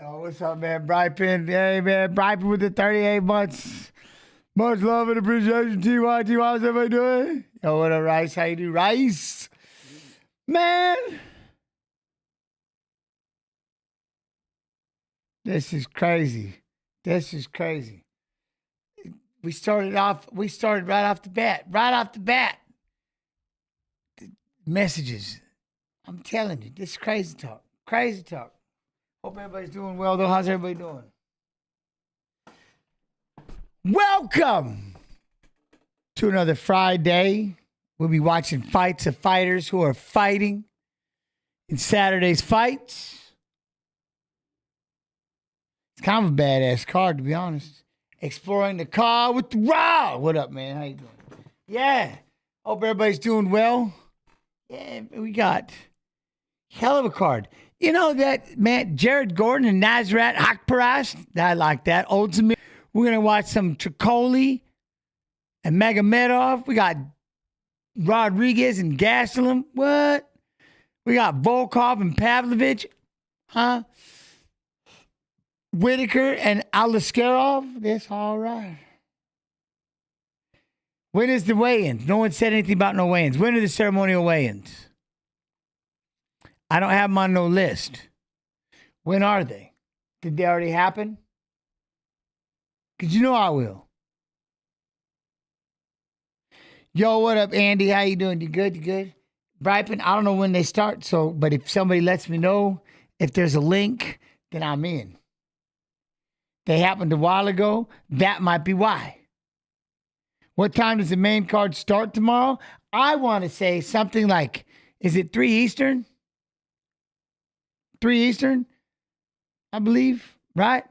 Yo, what's up, man? Brypen. Hey, man. Brypen with the 38 months. Much love and appreciation. TY, how's everybody doing? Yo, what up, Rice? How you do, Rice? Man. This is crazy. This is crazy. We started right off the bat. Right off the bat. The messages. I'm telling you, this is crazy talk. Crazy talk. Hope everybody's doing well, though. How's everybody doing? Welcome to another Friday. We'll be watching fights of fighters who are fighting in Saturday's fights. It's kind of a badass card, to be honest. Exploring the car with the Raw. What up, man? How you doing? Yeah. Hope everybody's doing well. Yeah, we got hell of a card. You know that, man, Jared Gordon and Nasrat Akparas? I like that. Ultimate. We're going to watch some Troli and Magomedov. We got Rodriguez and Gastelum. What? We got Volkov and Pavlovich. Huh? Whittaker and Aliskerov. That's all right. When is the weigh-ins? No one said anything about no weigh-ins. When are the ceremonial weigh-ins? I don't have them on no list. When are they? Did they already happen? Because you know I will. Yo, what up, Andy? How you doing? You good? You good? Brypen, I don't know when they start, but if somebody lets me know if there's a link, then I'm in. They happened a while ago. That might be why. What time does the main card start tomorrow? I want to say something like, is it 3 Eastern? 3 Eastern, I believe, right?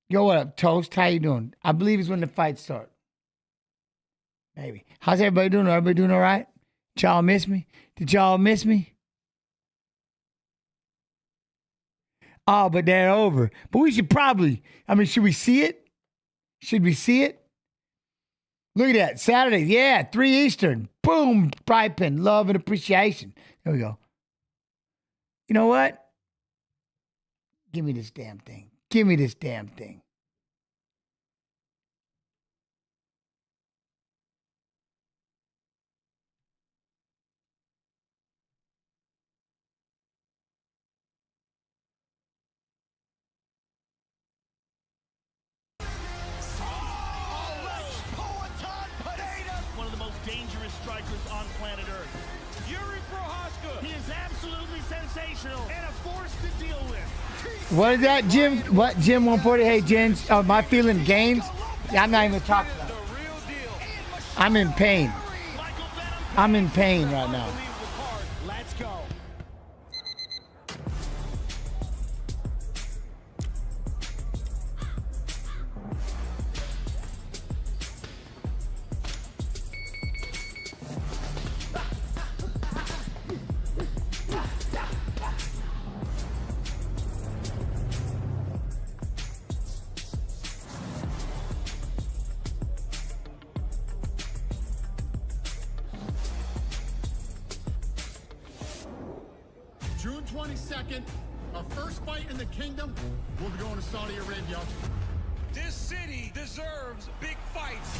Yo, what up, Toast? How you doing? I believe it's when the fights start. Maybe. How's everybody doing? Everybody doing all right? Did y'all miss me? Did y'all miss me? Oh, but they're over. But we should probably, should we see it? Should we see it? Look at that. Saturday. Yeah, 3 Eastern. Boom. Brypen. Love and appreciation. There we go. You know what? Give me this damn thing. Give me this damn thing. One of the most dangerous strikers on planet Earth. Yuri Prohaska. He is absolutely sensational and a force to deal with. What is that, Jim? What, Jim 140? Hey, Jen, my feeling gains? I'm not even talking about it. I'm in pain. I'm in pain right now. Let's go. June 22nd, our first fight in the kingdom. We'll be going to Saudi Arabia. This city deserves big fights.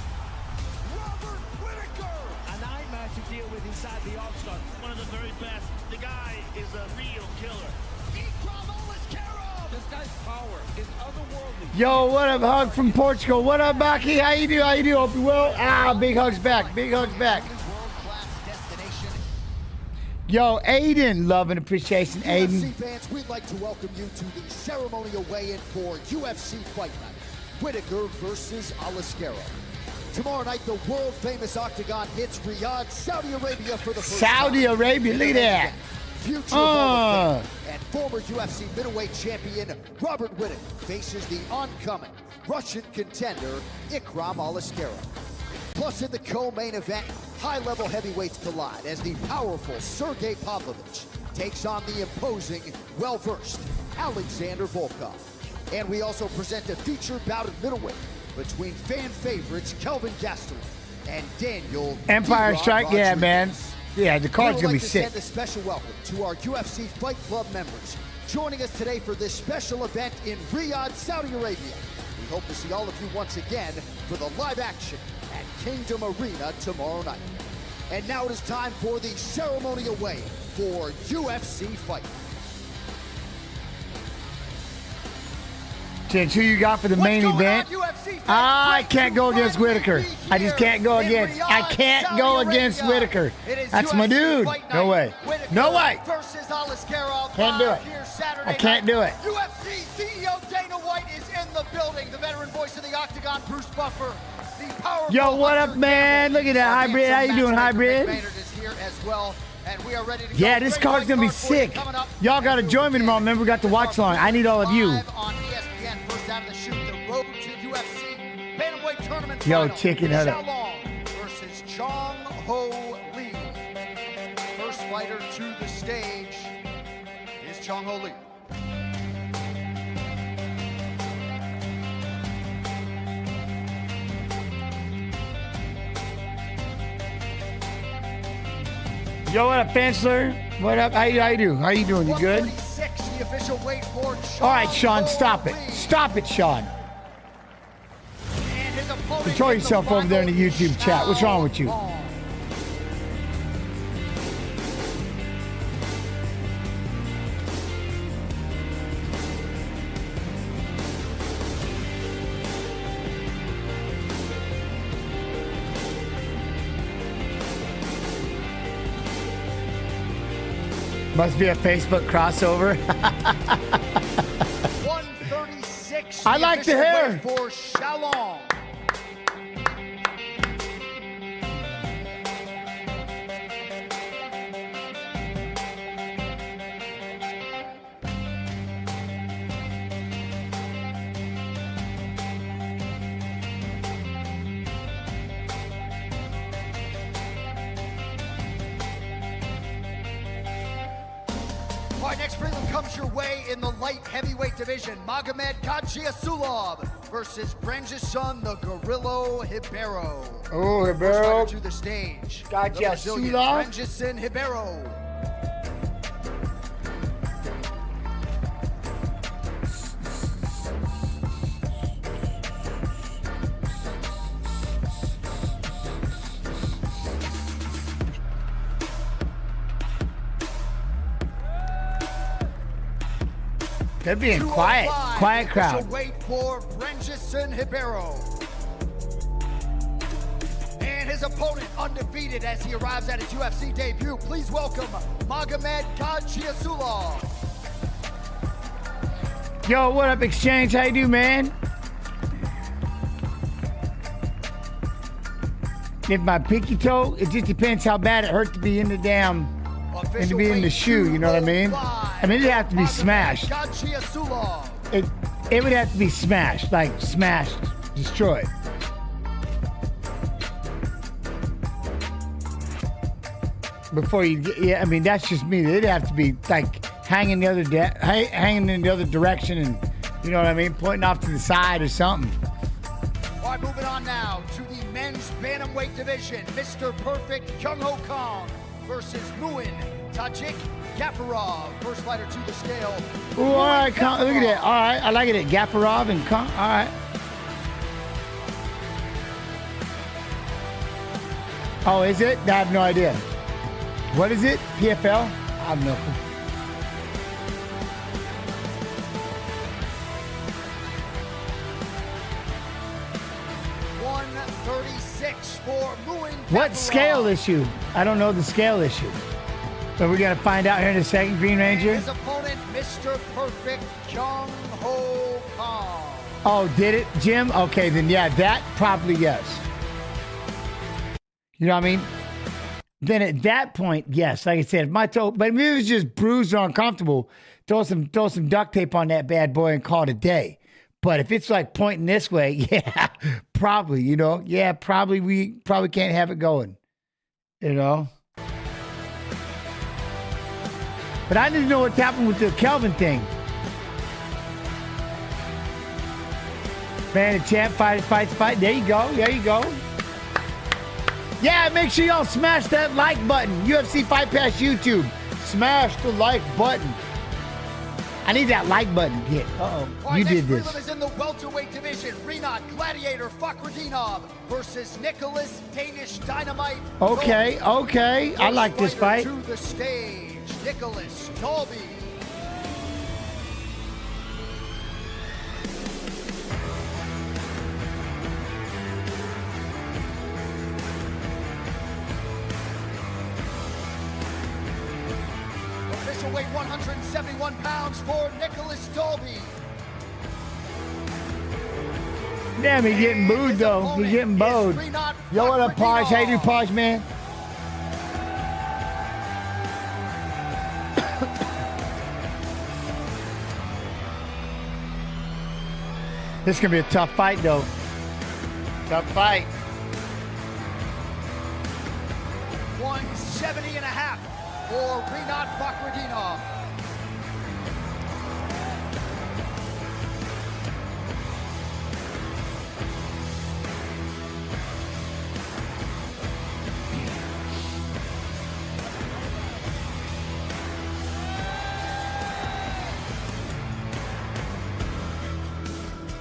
Robert Whittaker. A nightmare to deal with inside the octagon. One of the very best. The guy is a real killer. Aliskerov. This guy's power is otherworldly. Yo, what up, Hug from Portugal? What up, Baki? How you do? How you do? Hope you well. Big hugs back. Big hugs back. Yo, Aiden, love and appreciation, Aiden. UFC fans, we'd like to welcome you to the ceremonial weigh-in for UFC Fight Night. Whittaker versus Aliskerov. Tomorrow night, the world-famous octagon hits Riyadh, Saudi Arabia for the first time. Saudi Arabia, look at that. Future Hall of Fame and former UFC middleweight champion Robert Whittaker faces the oncoming Russian contender Ikram Aliskerov. Plus, in the co-main event, high-level heavyweights collide as the powerful Sergey Pavlovich takes on the imposing, well-versed Alexander Volkov. And we also present a featured bout at middleweight between fan favorites Kelvin Gastelum and Daniel Empire Strike, yeah, man. Yeah, the card's We going would to like be to sick. send a special welcome to our UFC Fight Club members joining us today for this special event in Riyadh, Saudi Arabia. We hope to see all of you once again for the live action at Kingdom Arena tomorrow night. And now it is time for the ceremonial weigh for UFC Fight. Who you got for the main event? I can't go against Whittaker. I just can't go against. I can't go against Whittaker. That's my dude. No way. No way. Versus Aliskerov. Can't do it. I can't do it. UFC CEO Dana White is in the building. The veteran voice of the Octagon, Bruce Buffer. The powerful Yo, what up, man? Look at that hybrid. How you doing, hybrid? Is here as well. And we are ready to Yeah, go. this Great card's fight gonna be card for you sick. coming up. Y'all gotta join me tomorrow. Remember, we got the watch along. I need all of you. Live on ESPN, first out of the chute, the road to UFC Bantamweight Tournament Yo, final. chicken head up. Xiaolong versus Chong Ho Lee. First fighter to the stage is Chong Ho Lee. Yo, what up, Fensler? What up? How you doing? How you doing? You good? 136, the official weight for Chong All right, Sean, Ho stop it. Lee. Stop it, Sean. And his opponent Control in the yourself over there in the final, YouTube chat. What's wrong with you? Xiaolong. Must be a Facebook crossover. 136. I like the official hair. weight for Xiaolong. All right, next prelim comes your way in the light heavyweight division. Magomed Kajiasulov versus Brunson, the Gorilla Ribeiro. Oh, First Ribeiro. fighter to the stage. Kajiasulov. The Brazilian Brunson Ribeiro. They're being quiet. 205, Quiet official crowd. weight for Brunson Ribeiro. And his opponent undefeated as he arrives at his UFC debut. Please welcome Magomed Kajiasulov. Yo, what up, Exchange? How you do, man? If my pinky toe, it just depends how bad it hurt to be in the damn, and to be in the shoe, you know what I mean? I mean, it'd have to be smashed. Kajiasulov. It would have to be smashed, like smashed, destroyed. Before you get, yeah, I mean, that's just me. It'd have to be like hanging hanging in the other direction, and you know what I mean, pointing off to the side or something. All right, moving on now to the men's bantamweight division. Mr. Perfect Kyung Ho Kong versus Muin Tajik Gafarov. First fighter to the scale. Ooh, all right, Muin look at that. Gafarov. All right, I like it. Gafarov and Kong. All right. Oh, is it? I have no idea. What is it? PFL? I have no clue. For Muin What Gafarov. scale issue? I don't know the scale issue. So we're going to find out here in a second, Green Ranger. His opponent, Mr. Perfect Kyung Ho Kong. Oh, did it, Jim? Okay, then yeah, that probably yes. You know what I mean? Then at that point, yes. Like I said, if my toe, but if it was just bruised or uncomfortable, throw some duct tape on that bad boy and call it a day. But if it's like pointing this way, yeah, probably, you know, yeah, probably we probably can't have it going, you know. But I didn't know what happened with the Kelvin thing. Man, the champ fight. There you go. There you go. Yeah, make sure y'all smash that like button. UFC Fight Pass YouTube. Smash the like button. I need that like button to hit. Uh-oh. You did this. Is in the welterweight division. Rinat Gladiator Fakhretdinov versus Nicholas Danish Dynamite. Okay, okay. I like this fight. To the stage, Nicholas Dalby. Official weight 171 pounds for Nicholas Dalby. Damn, he's getting booed though. He's getting booed. Yo, what up, Posh? How you do, Posh, man? This is gonna be a tough fight, though. Tough fight. 170.5 for Rinat Fakhretdinov.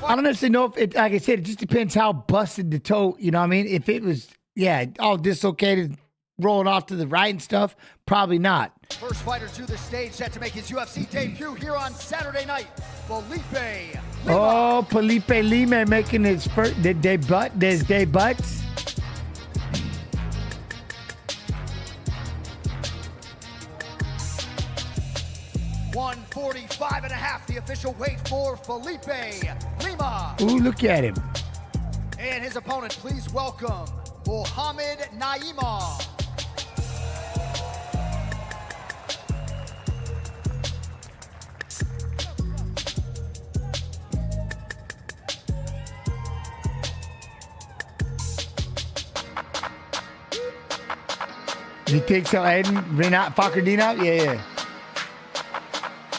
I don't necessarily know if it, like I said, it just depends how busted the toe, you know what I mean? If it was, yeah, all dislocated, rolling off to the right and stuff, probably not. First fighter to the stage, set to make his UFC debut here on Saturday night, Felipe Lima. Oh, Felipe Lima making his first debut. 145.5, the official weight for Felipe Lima. Ooh, look at him. And his opponent, please welcome Mohamed Naimov. He takes out Aiden, Rinat Fakhretdinov? Yeah.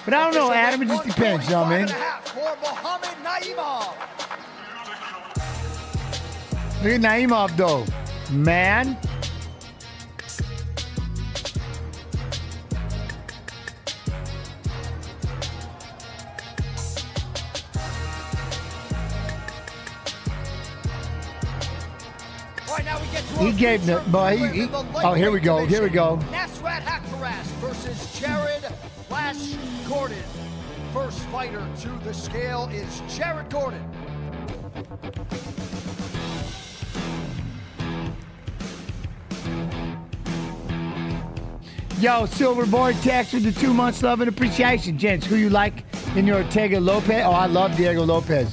But I don't know, Adam. It just depends, you know what I mean? For Mohamed Naimov. Look at Naimov, though. Man. Right, now we get to He gave the boy. Oh, here we go. Here we go. Nasrat Hakparas versus Jared Flash Gordon. First fighter to the scale is Jared Gordon. Yo, Silver Vortex with the 2 months love and appreciation. Gents, who you like in your Ortega Lopez? Oh, I love Diego Lopez.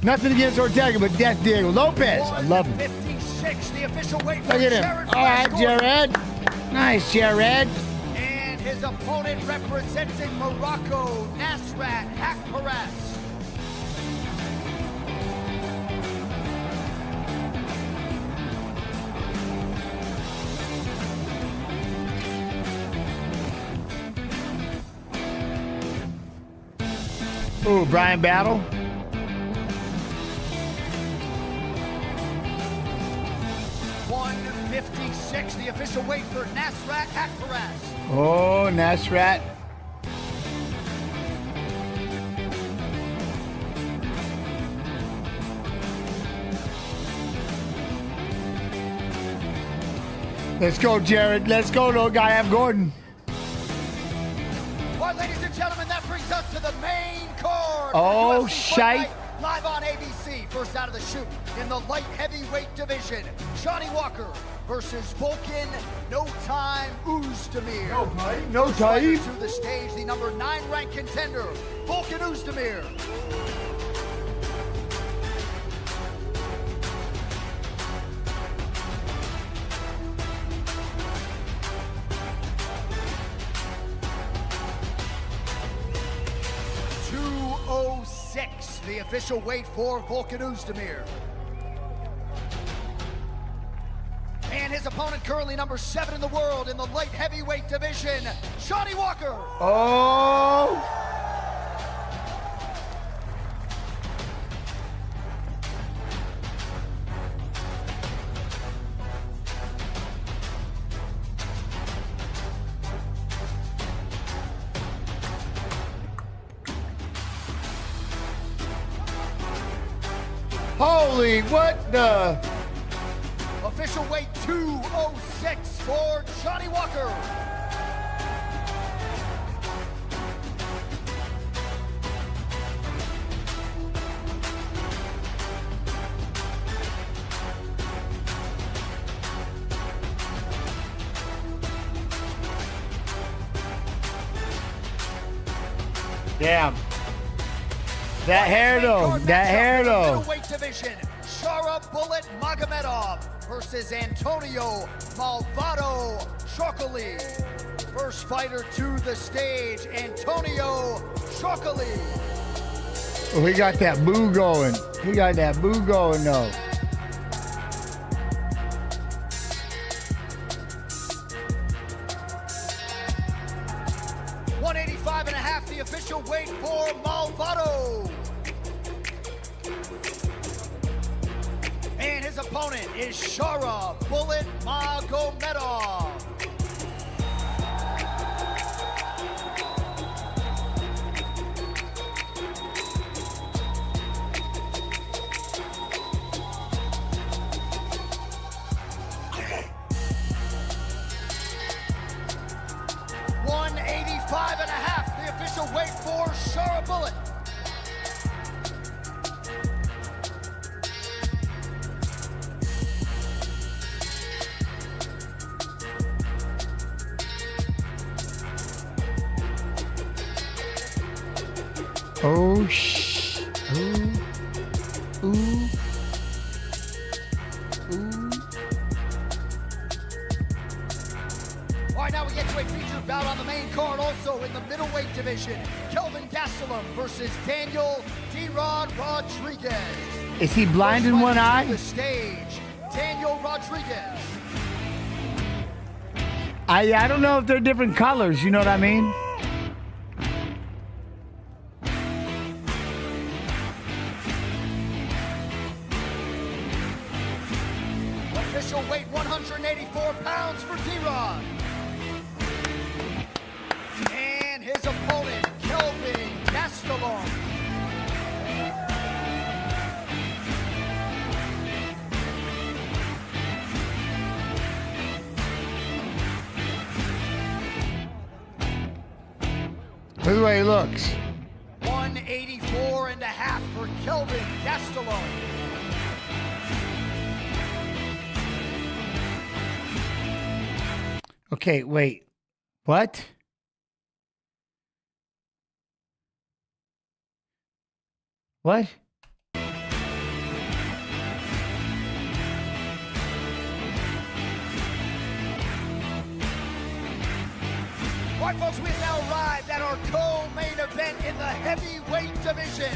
Nothing against Ortega, but that's Diego Lopez. I love him. 56, the official weight for Look at him. Jared All right, Flash Gordon. Jared. Nice, Jared. And his opponent representing Morocco, Nasrat Hakparas. Ooh, Brian Battle. .156, the official weight for Nasrat Hakparas. Oh, Nasrat. Let's go, Jared. Let's go, little guy. I'm Gordon. Well, ladies and gentlemen, that brings us to the main card. Oh, UFC Fight shite. Night, live on ABC. First out of the chute in the light heavyweight division, Johnny Walker versus Volkan No Time Oezdemir. No time. To the stage, the number 9 ranked contender, Volkan Oezdemir. .206, the official weight for Volkan Oezdemir. And his opponent, currently number 7 in the world in the light heavyweight division, Johnny Walker. Oh. Holy, what the? Official weight 206 for Johnny Walker. Damn. That hair though. That hair though. Middleweight division. Shara Bullet Magomedov versus Antonio Malvado Troli. First fighter to the stage, Antonio Troli. Oh, he got that boo going. He got that boo going though. The official weight for Malvado. And his opponent is Shara Bullet Magomedov. Wait for Shara Bullet. Oh, shh. Ooh. Ooh. Ooh. All right, now we get to a featured bout on the main card, also in the middleweight division. Kelvin Gastelum versus Daniel D-Rod Rodriguez. Is he blind in one eye? The stage, Daniel Rodriguez. I don't know if they're different colors. You know what I mean? Official weight 184 pounds for D-Rod. And his opponent, Kelvin Gastelum. Look at the way he looks. 184 and a half for Kelvin Gastelum. Okay, wait. What? What? All right, folks, we have now arrived at our co-main event in the heavyweight division.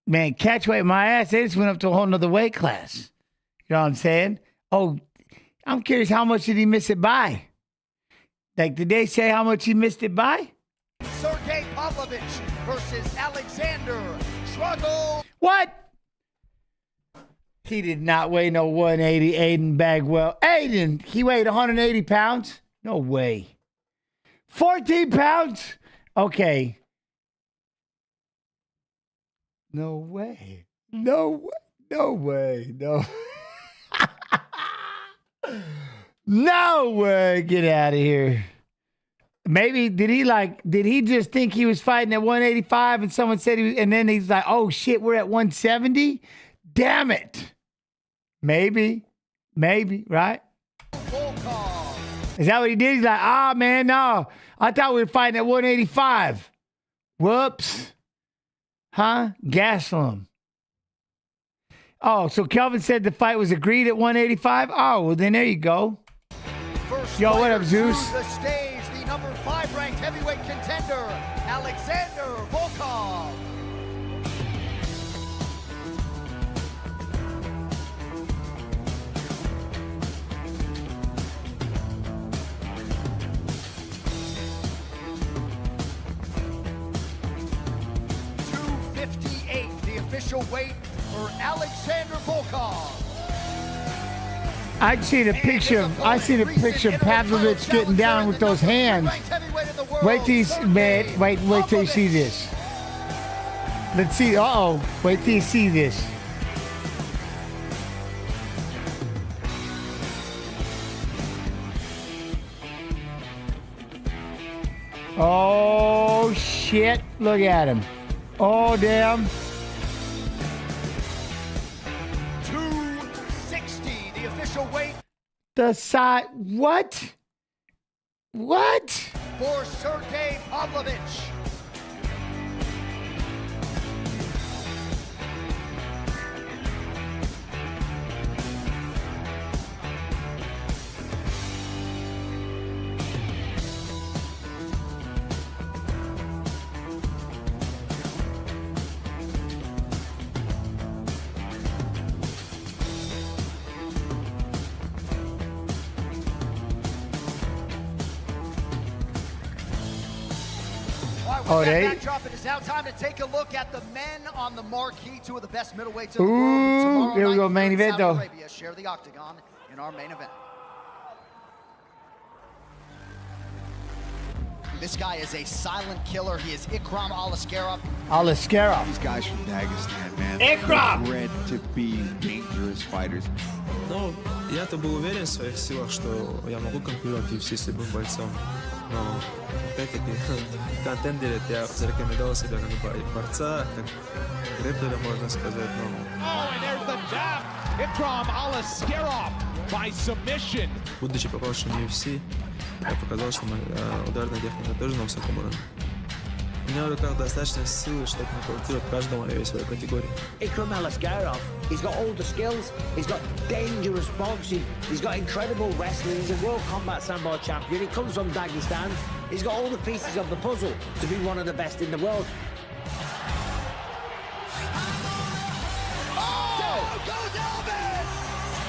Man, catchweight my ass. They just went up to a whole nother weight class. You know what I'm saying? Oh, I'm curious, how much did he miss it by? Like, did they say how much he missed it by? Sergey Pavlovich versus Alexander Struggle. What? He did not weigh no 180, Aiden Bagwell. Aiden, he weighed 180 pounds? No way. 14 pounds? Okay. No way. No way. No way. No. No way. Get out of here. Maybe did he just think he was fighting at 185 and someone said he was, and then he's like, oh shit, we're at 170? Damn it. Maybe, right? Volkov. Is that what he did? He's like, ah, man, no. I thought we were fighting at 185. Whoops. Huh? Gastelum. Oh, so Kelvin said the fight was agreed at 185? Oh, well, then there you go. First Yo, what up, Zeus? The stage, the number 5 ranked heavyweight contender, Alexander Volkov. The official weight for Alexander Volkov. I see the picture of Pavlovich getting down with those hands. Wait till you see this. Let's see. Wait till you see this. Oh, shit. Look at him. Oh, damn. 260, the official weight The side. What? What? for Sergey Pavlovich. Oh, With that they- backdrop, it is now time to take a look at the men on the marquee, two of the best middleweights in the Ooh, world. Tomorrow here we go, night main in event, Saudi though. Arabia share the octagon in our main event. This guy is a silent killer. He is Ikram Aliskerov. Aliskerov. These guys from Dagestan, man. Ikram! They're bred to be dangerous fighters. Ну, я-то был уверен в своих силах, что я могу конкурировать в UFC с любым бойцом. Но, опять-таки, в контендере я зарекомендовал себя как борца, как грэпплера, можно сказать. Но, Oh, and there's the jab. Ikram Aliskerov by submission. будучи попавшим в UFC, я показал, что моя ударная техника тоже на высоком уровне. У меня в руках достаточно силы, чтобы нокаутировать каждого в весовой категории. Ikram Aliskerov, he's got all the skills, he's got dangerous boxing, he's got incredible wrestling, he's a World Combat Sambo champion, he comes from Dagestan, he's got all the pieces of the puzzle to be one of the best in the world. Oh, goes Alves!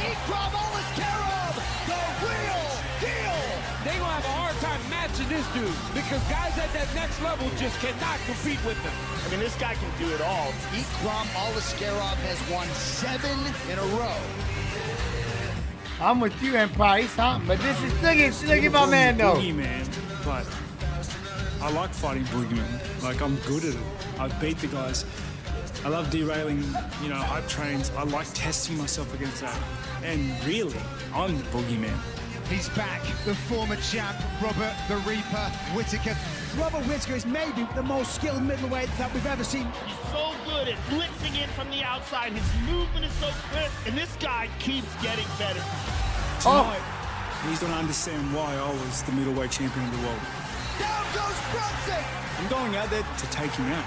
Ikram Aliskerov, the real deal! They're gonna have a hard time matching this dude because guys at that next level just cannot compete with him. I mean, this guy can do it all. Ikram Aliskerov has won 7 in a row. I'm with you, Empire. He's something, but this is look at my man though. Boogeyman, but I like fighting boogeyman. Like, I'm good at it. I beat the guys. I love derailing, you know, hype trains. I like testing myself against that. And really, I'm the boogeyman. He's back, the former champ, Robert the Reaper Whittaker. Robert Whittaker is maybe the most skilled middleweight that we've ever seen. He's so good at blitzing in from the outside. His movement is so quick, and this guy keeps getting better. Tonight, he's going to understand why I was the middleweight champion of the world. Down goes Brunson! I'm going out there to take him out.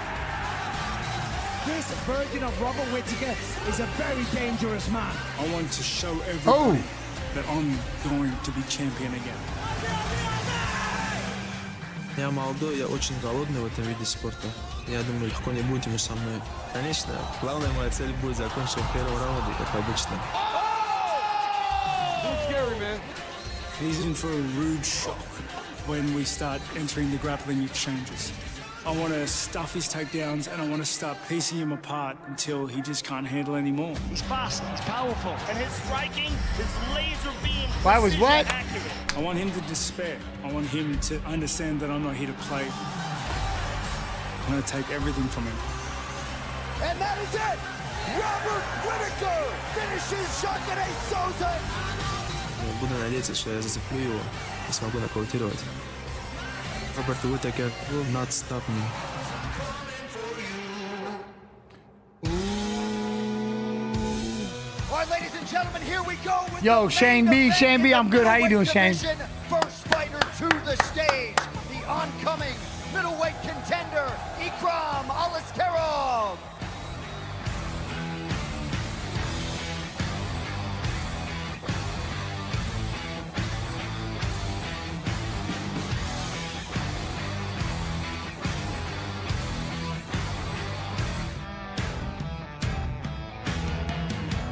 This version of Robert Whittaker is a very dangerous man. I want to show everybody that I'm going to be champion again. я молодой, я очень голодный в этом виде спорта. Я думаю, легко не будет ему со мной. Конечно, главная моя цель будет закончить в первом раунде, как обычно. He's in for a rude shock when we start entering the grappling exchanges. I want to stuff his takedowns and I want to start piecing him apart until he just can't handle anymore. He's fast, he's powerful, and his striking, his laser beam. Why was what? Accurate. I want him to despair. I want him to understand that I'm not here to play. I'm going to take everything from him. And that is it! Robert Whittaker finishes Shakare Souza! Буду надеяться, что я зацеплю его и смогу нокаутировать. Robert Whittaker will not stop me. All right, ladies and gentlemen, here we go with Yo, the Shane main B, event Shane B, in I'm the good. How you doing, middleweight Shane? division. First fighter to the stage, the oncoming middleweight contender, Ikram Aliskerov.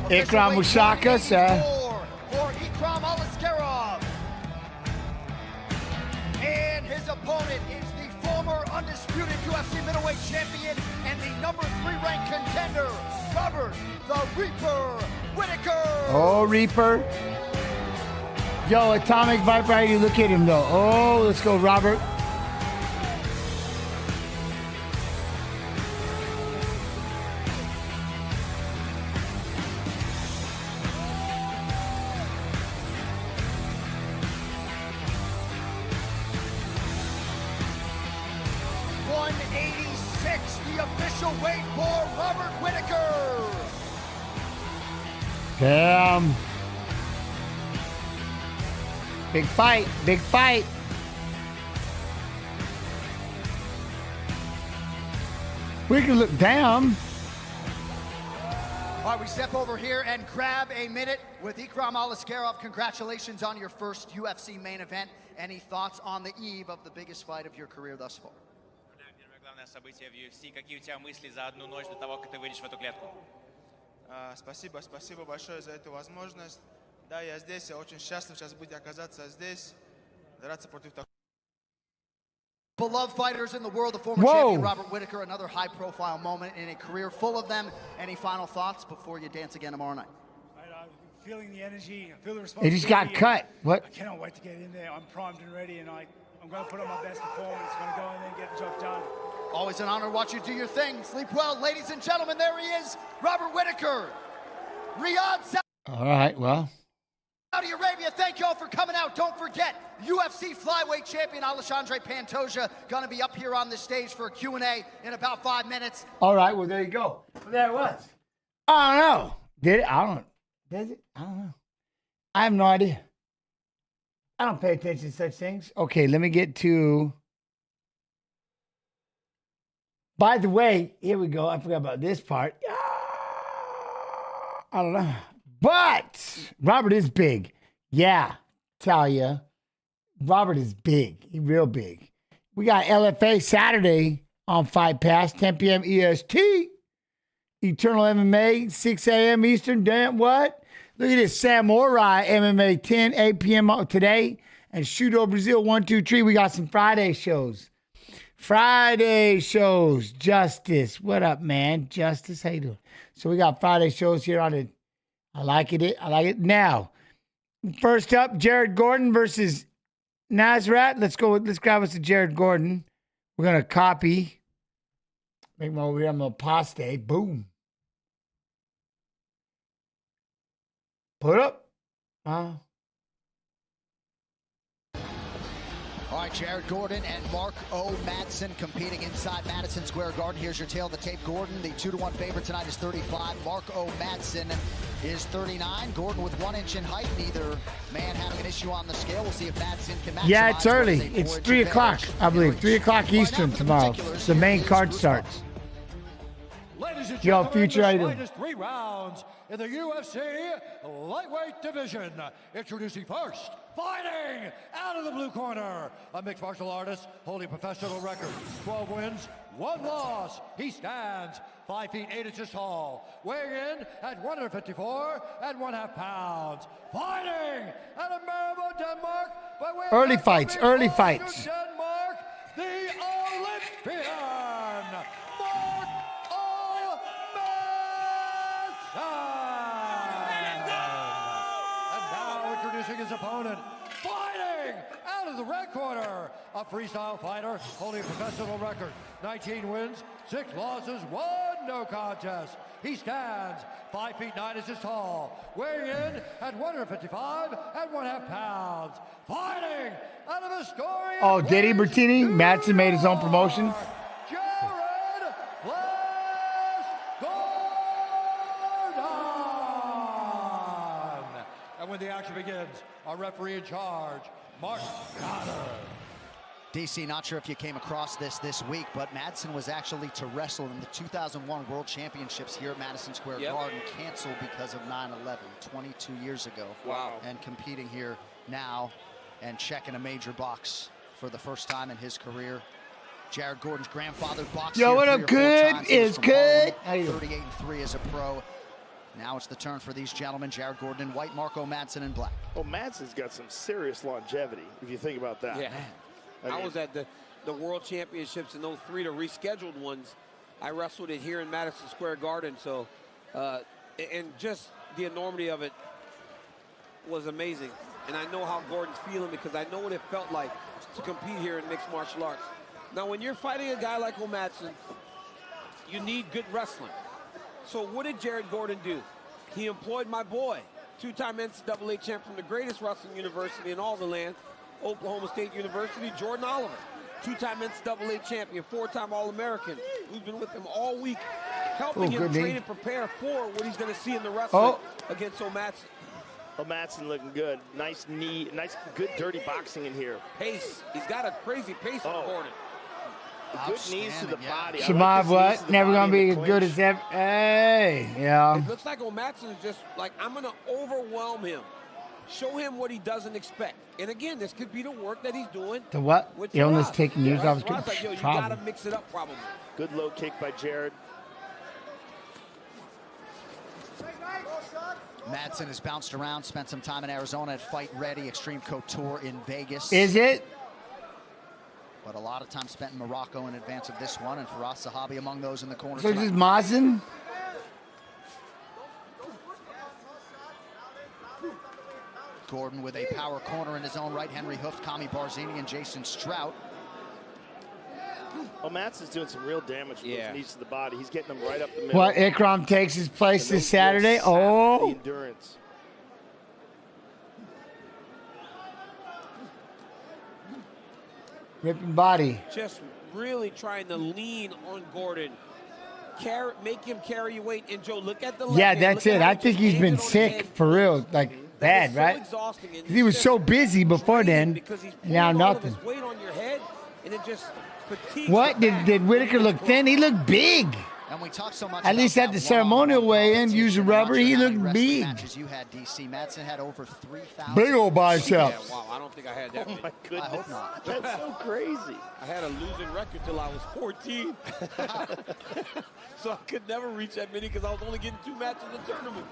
Ikram Mushaka, sir. For Ikram Aliskerov. And his opponent is the former undisputed UFC middleweight champion and the number 3 ranked contender, Robert the Reaper Whittaker. Oh, Reaper. Yo, Atomic Viper, you look at him though. Oh, let's go, Robert. the official weight for Robert Whittaker. Damn. Big fight, big fight. We can look down. All right, we step over here and grab a minute with Aliskerov. Congratulations on your first UFC main event. Any thoughts on the eve of the biggest fight of your career thus far? Главное событие в UFC. Какие у тебя мысли за одну ночь до того, как ты выйдешь в эту клетку? Спасибо большое за эту возможность. Да, я здесь, я очень счастлив сейчас быть оказаться здесь, драться против такого. Beloved fighters in the world, the former champion Robert Whittaker, another high-profile moment in a career full of them. Any final thoughts before you dance again tomorrow night? I'm feeling the energy, I feel the He responsibility. just got cut. What? I cannot wait to get in there. I'm primed and ready, and I'm going to put on my best performance. I'm going to go in there and get the job done. Always an honor to watch you do your thing. Sleep well, ladies and gentlemen. There he is, Robert Whittaker. Riyadh, All right, well. Saudi Arabia, thank you all for coming out. Don't forget, UFC flyweight champion Alexandre Pantoja gonna be up here on the stage for a Q&A in about 5 minutes. All right, well, there you go. Well, there it was. I don't know. Did it? I don't. Does it? I don't know. I have no idea. I don't pay attention to such things. Okay, let me get to... By the way, here we go. I forgot about this part. I don't know. But Robert is big. Yeah, tell ya. Robert is big. He's real big. We got LFA Saturday on Fight Pass, 10 p.m. EST. Eternal MMA, 6 a.m. Eastern. Damn, what? Look at this. Samurai MMA, 10, 8 p.m. today. And Shudo Brazil, 1, 2, 3. We got some Friday shows. Friday shows. Justice. What up, man? Justice, how you doing? So we got Friday shows here on it. I like it. I like it. Now, first up, Jared Gordon versus Nasrat. Let's go. Let's grab us to Jared Gordon. We're going to copy. Make my over here. I'm going to apostate. Boom. Put up. All right, Jared Gordon and Mark O. Madsen competing inside Madison Square Garden. Here's your tail of the tape. Gordon, the 2-1 favorite tonight, is 35. Mark O. Madsen is 39. Gordon with 1 inch in height. Neither man having an issue on the scale. We'll see if Madsen can maximize. Yeah, it's early. It's 3 o'clock, I believe. 3 o'clock Eastern tomorrow. The main card starts. Yo, Future, how you doing? 3 rounds in the UFC lightweight division. Introducing first, fighting out of the blue corner, a mixed martial artist holding professional record, 12 wins, 1 loss. He stands 5 feet 8 inches tall, weighing in at 154 1/2 pounds. Fighting out of Maribor, Denmark, by way of Early fights, early fights. Denmark, the Olympian, Mark O. And now introducing his opponent, fighting out of the red corner, a freestyle fighter holding a professional record, 19 wins, 6 losses, 1 no contest. He stands 5 feet 9 inches tall, weighing in at 155 1/2 pounds. Fighting out of Astoria. Oh, did he, Bertini? Madsen made his own promotion. Jared Flash Gordon. And when the action begins, our referee in charge, Mark Connor. DC, not sure if you came across this week, but Madsen was actually to wrestle in the 2001 World Championships here at Madison Square Garden, canceled because of 9/11, 22 years ago. Wow. And competing here now and checking a major box for the first time in his career. Jared Gordon's grandfather boxed Yo, here what 3 up, or 4 good? times. He was Is from good? Harlem, 38-3 as a pro. Now it's the turn for these gentlemen. Jared Gordon in white, Marco Madsen in black. Well, Madsen's got some serious longevity, if you think about that. Yeah. I was at the World Championships in 03, the rescheduled ones. I wrestled it here in Madison Square Garden, so, and just the enormity of it was amazing. And I know how Gordon's feeling because I know what it felt like to compete here in mixed martial arts. Now, when you're fighting a guy like Madsen, you need good wrestling. So what did Jared Gordon do? He employed my boy, 2-time NCAA champ from the greatest wrestling university in all the land, Oklahoma State University, Jordan Oliver. two-time NCAA champion, four-time All-American, who's been with him all week, helping him train and prepare for what he's going to see in the wrestling against Madsen. Madsen looking good. Nice knee, nice, good, dirty boxing in here. Pace. He's got a crazy pace on Gordon. Good knees to the body. Shamav, what? Never going to be as good as ever. Hey, yeah. It looks like Madsen is just like, I'm going to overwhelm him. Show him what he doesn't expect. And again, this could be the work that he's doing. The what? Illness taking years off his career. Like, yo, you got to mix it up probably. Good low kick by Jared. Madsen has bounced around, spent some time in Arizona at Fight Ready, Extreme Couture in Vegas. Is it? But a lot of time spent in Morocco in advance of this one, and Firas Zahabi among those in the corner. So this is Madsen? Gordon with a power corner in his own right. Henry Hooft, Kami Barzini, and Jason Strout. Madsen's doing some real damage with those knees to the body. He's getting them right up the middle. What? Ikram takes his place this Saturday? Oh. The endurance. Ripping body. Just really trying to lean on Gordon. Make him carry weight. And Joe, look at the left hand. That's it. I think he's been sick for real. Like, bad, right? He was so busy before then. Now nothing. His weight on your head, and it just fatigues. What? Did Whittaker look thin? He looked big. And we talk so much at least at the ceremonial weigh-in, using rubber, he looked big. Matches you had, DC. Madsen had over 3,000. Big old biceps. Yeah, wow, I don't think I had that. Oh my goodness. I hope not. That's so crazy. I had a losing record till I was 14. So I could never reach that many because I was only getting 2 matches in the tournament.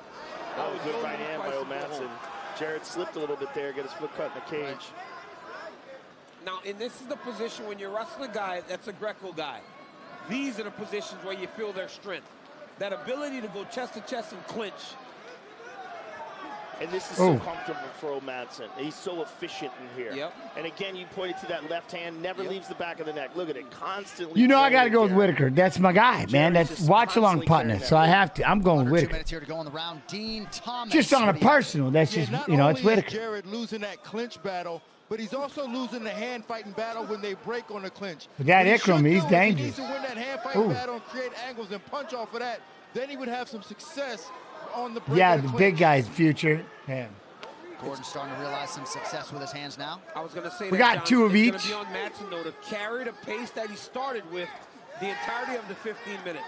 That was a good right hand by Madsen. Jared slipped a little bit there, got his foot cut in the cage. Right. Now, and this is the position when you're wrestling a guy that's a Greco guy. These are the positions where you feel their strength. That ability to go chest to chest and clinch. And this is so comfortable for Madsen. He's so efficient in here. Yep. And again, you pointed to that left hand, never leaves the back of the neck. Look at it, constantly. You know I got to go with Whittaker. That's my guy, man. That's watch-along partner, so I have to. I'm going with Whittaker. 2 minutes here to go on the round. Dean Thomas. Just on a personal. That's just, you know, it's Whittaker. Jared losing that clinch battle, but he's also losing the hand-fighting battle when they break on the clinch. But that Ikram, he's dangerous. He needs to win that hand-fighting battle and create angles and punch off of that. Then he would have some success on the break. Yeah, the big guy's future. Man. Gordon's starting to realize some success with his hands now. I was going to say we got 2 of each. It's going to be on Madsen, though, to carry the pace that he started with the entirety of the 15 minutes.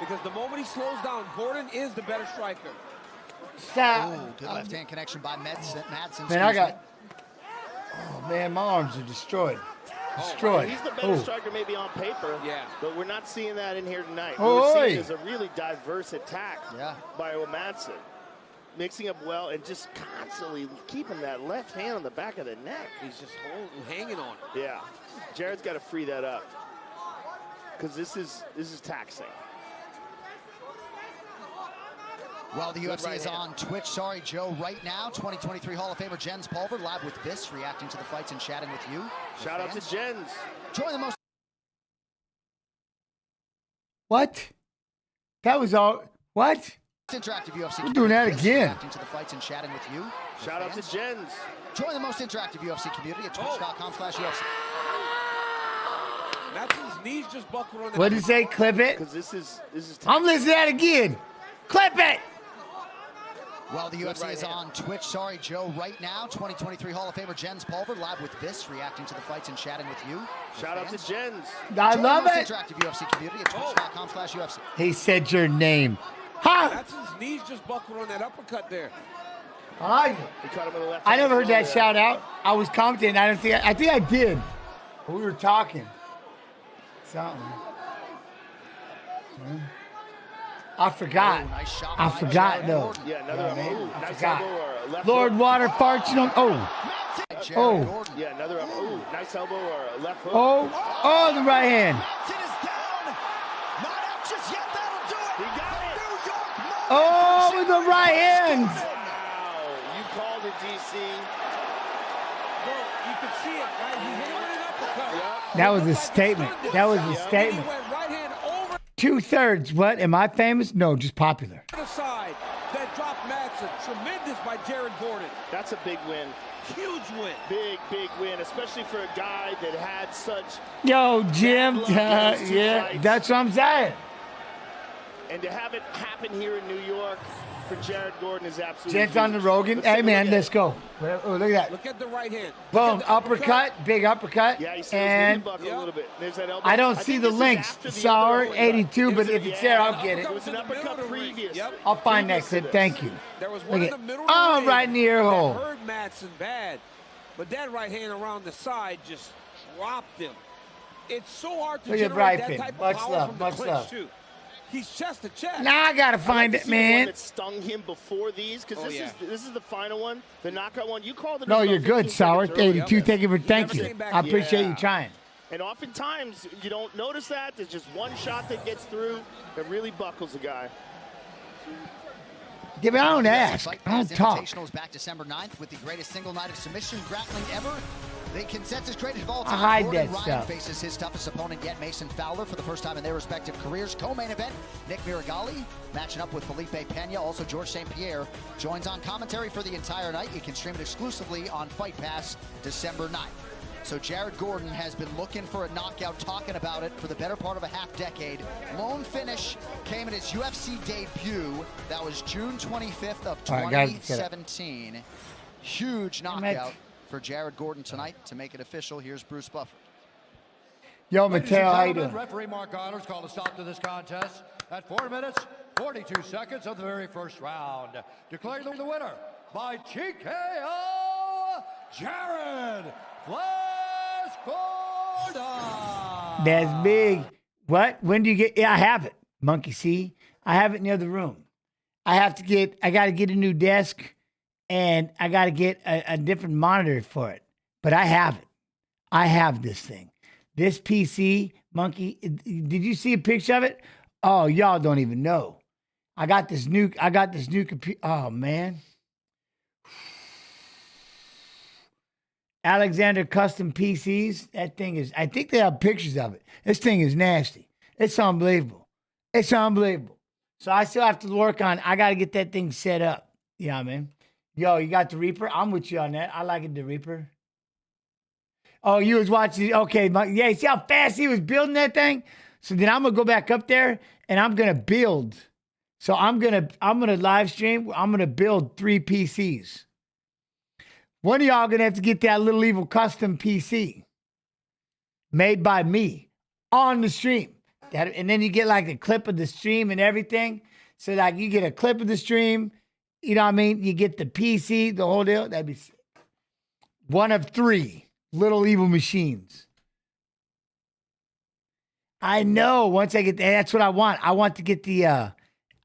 Because the moment he slows down, Gordon is the better striker. Good left-hand connection by Madsen. Man, I got... Oh, man, my arms are destroyed. Destroyed. He's the better striker maybe on paper, but we're not seeing that in here tonight. What Oh, we're seeing is a really diverse attack by Madsen. Mixing up well and just constantly keeping that left hand on the back of the neck. He's just hanging on it. Yeah. Jared's got to free that up because this is taxing. Well, the UFC is on Twitch. Sorry, Joe. Right now, 2023 Hall of Famer Jens Pulver live with this, reacting to the fights and chatting with you. Shout out to Jens. Join the most. What? That was all. What? Interactive UFC. We're doing that again. Reacting to the fights and chatting with you. Shout out to Jens. Join the most interactive UFC community at twitch.com/UFC. Madsen's knees just buckled on the. What did you say? Clip it? Because this is. I'm listening to that again. Clip it. Well, the UFC is on Twitch. Sorry, Joe. Right now, 2023 Hall of Famer Jens Pulver live with this, reacting to the fights and chatting with you. Shout out to Jens. I love it. Interactive UFC community at twitch.com/UFC. He said your name. Huh? Madsen's knees just buckled on that uppercut there. I never heard that shout out. I was commenting. I think I did. We were talking. Something. I forgot. Nice shot I forgot though. Yeah, another I nice forgot. elbow or left Lord hook. Water farts on. Oh. Yeah, another nice elbow or a left hook. Oh, the right hand. Oh, with the right hand. Wow, you called it, DC. Bro, you could see it, right? He hit him with an uppercut. That was a statement. That was a statement. 2/3. What? Am I famous? No, just popular. To the side. that dropped Madsen. Tremendous by Jared Gordon. That's a big win. Huge win. Big win, especially for a guy that had such... Yo, Jim, yeah, that's what I'm saying. And to have it happen here in New York for Jared Gordon is absolutely Gents on the Rogan. Hey, man, let's go. Oh, look at that. Look at the right hand. Boom, uppercut, big uppercut. Yeah, he and a little bit. There's that elbow. I don't see the links. Sour, 82, but if it's there, I'll get it. It was an uppercut previous. Yep. I'll find that clip. Thank you. There was one in the middle of the oh, ring right in the ear hole. that hurt Madsen bad, but that right hand around the side just dropped him. It's so hard to generate that type of power from the clinch, too. He's chest to chest. Now I gotta find it, man. The one that stung him before these, because this is the final one, the knockout one. You called it. No, you're good, Sour. 82. Thank you. I appreciate you trying. And oftentimes you don't notice that. There's just one shot that gets through that really buckles a guy. Yeah, but I don't ask. I don't talk. Invitational is back December 9th with the greatest single night of submission grappling ever. The consensus greatest of all time. I hide Gordon that Ryan stuff. faces his toughest opponent yet, Mason Fowler, for the first time in their respective careers. Co-main event, Nick Miragali matching up with Felipe Pena. Also, George St. Pierre joins on commentary for the entire night. You can stream it exclusively on Fight Pass December 9th. So Jared Gordon has been looking for a knockout, talking about it for the better part of a half decade. Lone finish came in his UFC debut. That was June 25th of 2017. Huge knockout for Jared Gordon tonight. To make it official, here's Bruce Buffer. Yo, Mateo, how you doing? Referee Mark Honors called a stop to this contest at 4 minutes, 42 seconds of the very first round. Declaring the winner by TKO, Jared Flash Gordon. That's big. What? When do you get? Yeah, I have it, Monkey C. I have it in the other room. I got to get a new desk, and I got to get a different monitor for it. But I have it. I have this thing. This PC, Monkey, did you see a picture of it? Oh, y'all don't even know. I got this new computer. Oh, man. Alexander Custom PCs. That thing is, I think they have pictures of it. This thing is nasty. It's unbelievable. It's unbelievable. So I still have to work on, I got to get that thing set up. You know what I mean? Yo, you got the Reaper? I'm with you on that. I like it, the Reaper. Oh, you was watching, okay. Yeah, see how fast he was building that thing? So then I'm going to go back up there and I'm going to build. So I'm going to live stream. I'm going to build 3 PCs. One of y'all going to have to get that Little Evil custom PC made by me on the stream. And then you get like a clip of the stream and everything. So like you get a clip of the stream, you know what I mean? You get the PC, the whole deal. That'd be one of 3 Little Evil machines. I know. Once I get that's what I want. I want to get the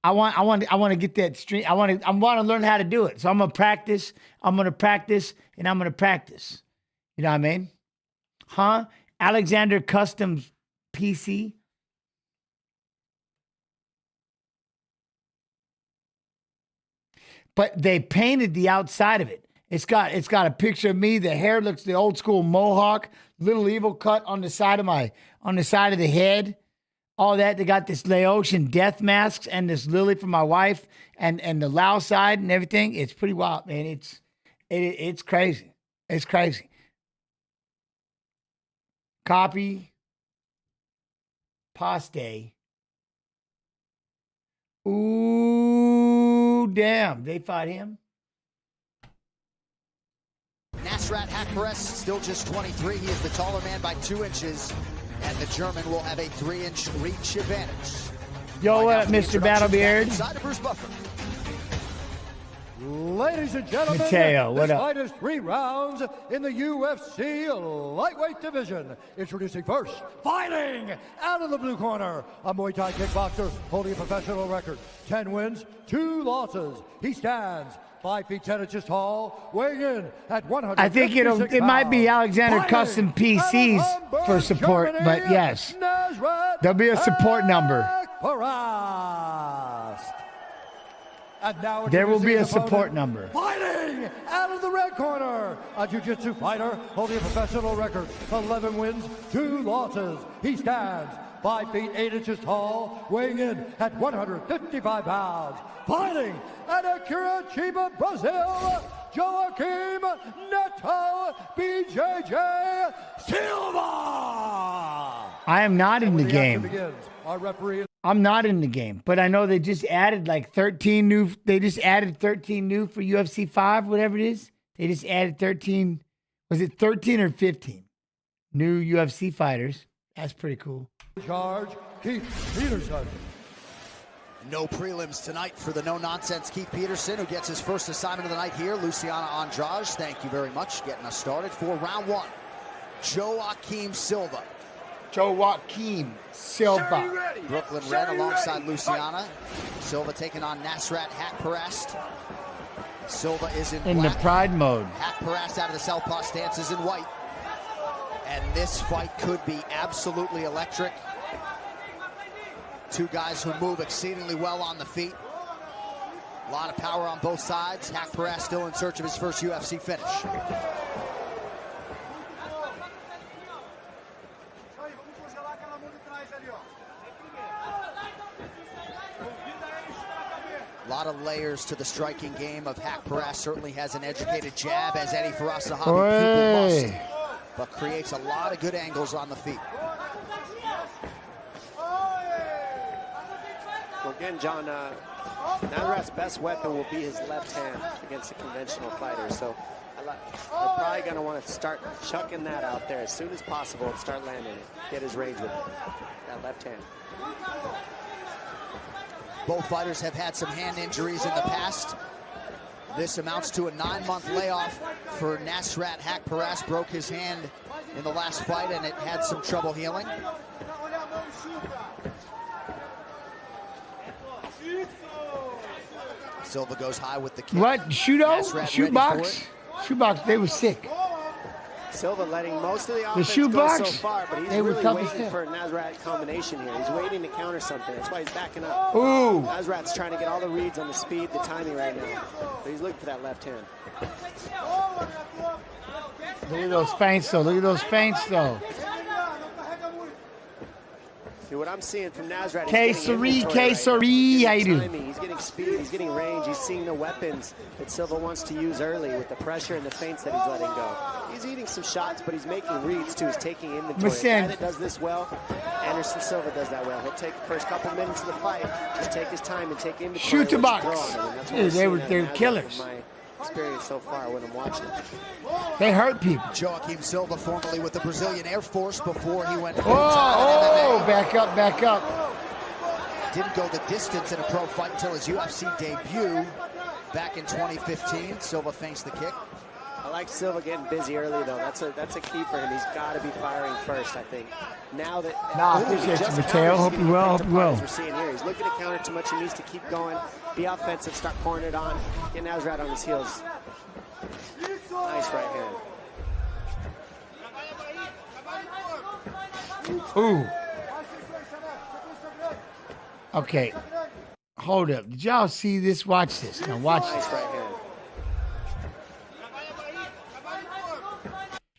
I want to get that stream. I want to learn how to do it. So I'm going to practice. I'm going to practice and I'm going to practice. You know what I mean? Huh? Alexander Customs PC. But they painted the outside of it. It's got a picture of me. The hair looks the old school mohawk, Little Evil cut on the side of the head. All that. They got this Laotian death masks and this lily for my wife and the Lao side and everything. It's pretty wild, man. It's crazy. It's crazy. Copy. Paste. Ooh, damn. They fought him. Nasrat Hakparas, still just 23. He is the taller man by 2 inches. And the German will have a 3-inch reach advantage. Yo, what up, Mr. Battlebeard? Ladies and gentlemen, Mateo, what this up? fight is 3 rounds in the UFC lightweight division. Introducing first, fighting out of the blue corner, a Muay Thai kickboxer holding a professional record. 10 wins, 2 losses. He stands 5 feet 10 inches tall, weighing in at 100. I think it might be Alexander Custom PCs for support, Germany, but yes, there'll be a support number. And now there will be a support number. Fighting out of the red corner, a jiu-jitsu fighter holding a professional record, 11 wins, 2 losses. He stands 5 feet 8 inches tall, weighing in at 155 pounds. Fighting out of Curitiba, Brazil, Joaquim Neto BJJ Silva. I am not in the game. Our referee. I'm not in the game, but I know they just added like 13 new. They just added 13 new for UFC 5, whatever it is. They just added 13. Was it 13 or 15 new UFC fighters? That's pretty cool. Charge, Keith Peterson. No prelims tonight for the no-nonsense Keith Peterson, who gets his first assignment of the night here. Luciana Andrade, thank you very much, getting us started for round one. Joaquim Silva. Joaquim Silva. Brooklyn Red alongside Luciana. Silva taking on Nasrat Haqparast. Silva is in the pride mode. Haqparast out of the southpaw stance is in white. And this fight could be absolutely electric. Two guys who move exceedingly well on the feet. A lot of power on both sides. Haqparast still in search of his first UFC finish. A lot of layers to the striking game of Haqparast. Certainly has an educated jab, as Eddie Farasahabi pupil must, but creates a lot of good angles on the feet. Well, again, John, Nasrat's best weapon will be his left hand against a conventional fighter. So they're probably going to want to start chucking that out there as soon as possible and start landing it. Get his range with that left hand. Both fighters have had some hand injuries in the past. This amounts to a 9-month layoff for Nasrat Haqparast. Broke his hand in the last fight and it had some trouble healing. Silva goes high with the kick. What? Shootbox? Shootbox, they were sick. Silva letting most of the offense go so far, but he's really waiting for a Nasrat combination here. He's waiting to counter something. That's why he's backing up. Ooh. Nasrat's trying to get all the reads on the speed, the timing right now. But he's looking for that left hand. Look at those feints, though. Look at those feints, though. See what I'm seeing from Nasrat. K-Sari, how you doing? He's getting speed, he's getting range, he's seeing the weapons that Silva wants to use early with the pressure and the feints that he's letting go. He's eating some shots, but he's making reads too. He's taking inventory. The guy that does this well, Anderson Silva does that well. He'll take the first couple minutes of the fight, just take his time and take inventory. Shoot the box. Dude, they were killers. Experience so far when I'm watching. They hurt people. Joaquim Silva, formerly with the Brazilian Air Force before he went oh, back up, back up. Didn't go the distance in a pro fight until his UFC debut back in 2015. Silva feints the kick. I like Silva getting busy early, though. That's a key for him. He's got to be firing first, I think. Now that... I appreciate you, Mateo. Hope you well, hope you well. We're seeing here. He's looking to counter too much. He needs to keep going, be offensive, start pouring it on, get Nasrat on his heels. Nice right hand. Ooh. Okay. Hold up. Did y'all see this? Watch this. Now watch this. Nice right hand.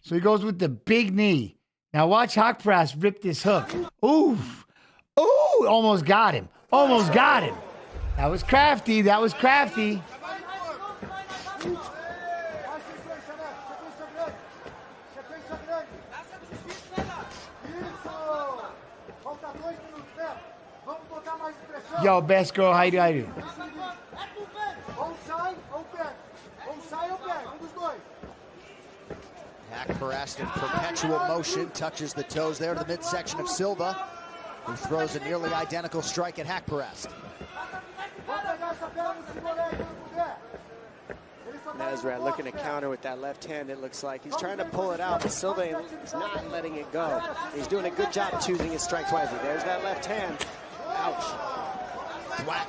So he goes with the big knee. Now watch Haqparast rip this hook. Ooh. Ooh, almost got him. Almost got him. That was crafty. That was crafty. Yo, best girl, how you do? Haqparast in perpetual motion, touches the toes there to the midsection of Silva, who throws a nearly identical strike at Haqparast. Nasrat looking to counter with that left hand, it looks like. He's trying to pull it out, but Silva is not letting it go. He's doing a good job choosing his strikes wisely. There's that left hand. Ouch. Whack.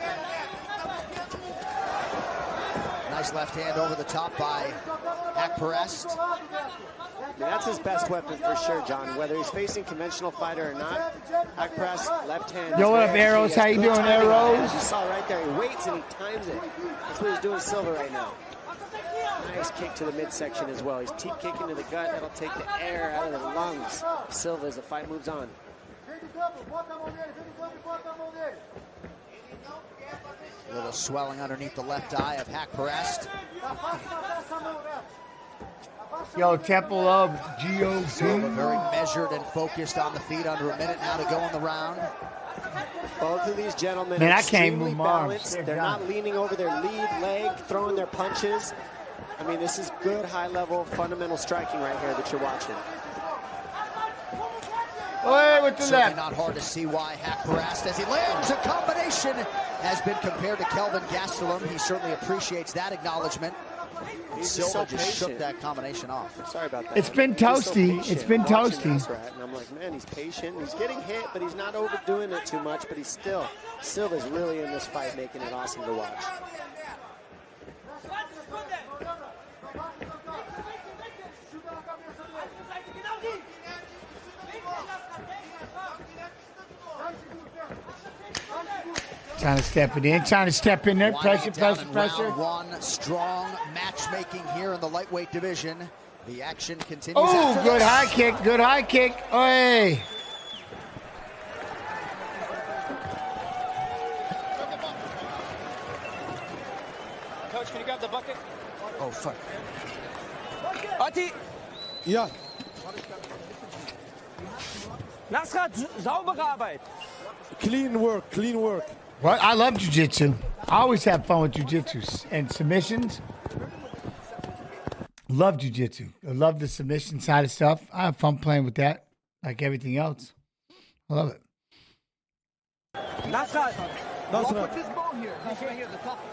Nice left hand over the top by Haqparast. That's his best weapon for sure, John. Whether he's facing conventional fighter or not, Haqparast left hand. Yo, what up, Arrows? How you doing, Arrows? You saw right there, he waits and he times it. That's what he's doing to Silva right now. Nice kick to the midsection as well. He's teep kicking to the gut. That'll take the air out of the lungs. Silva as the fight moves on. A little swelling underneath the left eye of Haqparast. Yo, Temple of GOP. Silva very measured and focused on the feet. Under a minute now to go in the round. Both of these gentlemen Man, are I can't extremely move my arms. balanced. They're not leaning over their lead leg, throwing their punches. I mean, this is good, high-level, fundamental striking right here that you're watching. Oh, with the Certainly left. not hard to see why Haqparast, as he lands a combination, has been compared to Kelvin Gastelum. He certainly appreciates that acknowledgement. Silva just shook that combination off. Sorry about that. It's been toasty. It's been toasty. And I'm like, man, he's patient. He's getting hit, but he's not overdoing it too much. But he's still, Silva's really in this fight, making it awesome to watch. Trying to step it in. Trying to step in there. Pressure, pressure, pressure. Round one, strong matchmaking here in the lightweight division. The action continues. Oh, good high kick. Good high kick. Hey. Coach, can you grab the bucket? Oh, fuck. Ati! Ja. Nasrat, saubere Arbeit. Clean work, clean work. Well, I love jiu-jitsu. I always have fun with jiu-jitsu and submissions. Love jiu-jitsu. I love the submission side of stuff. I have fun playing with that, like everything else. I love it. Nasrat.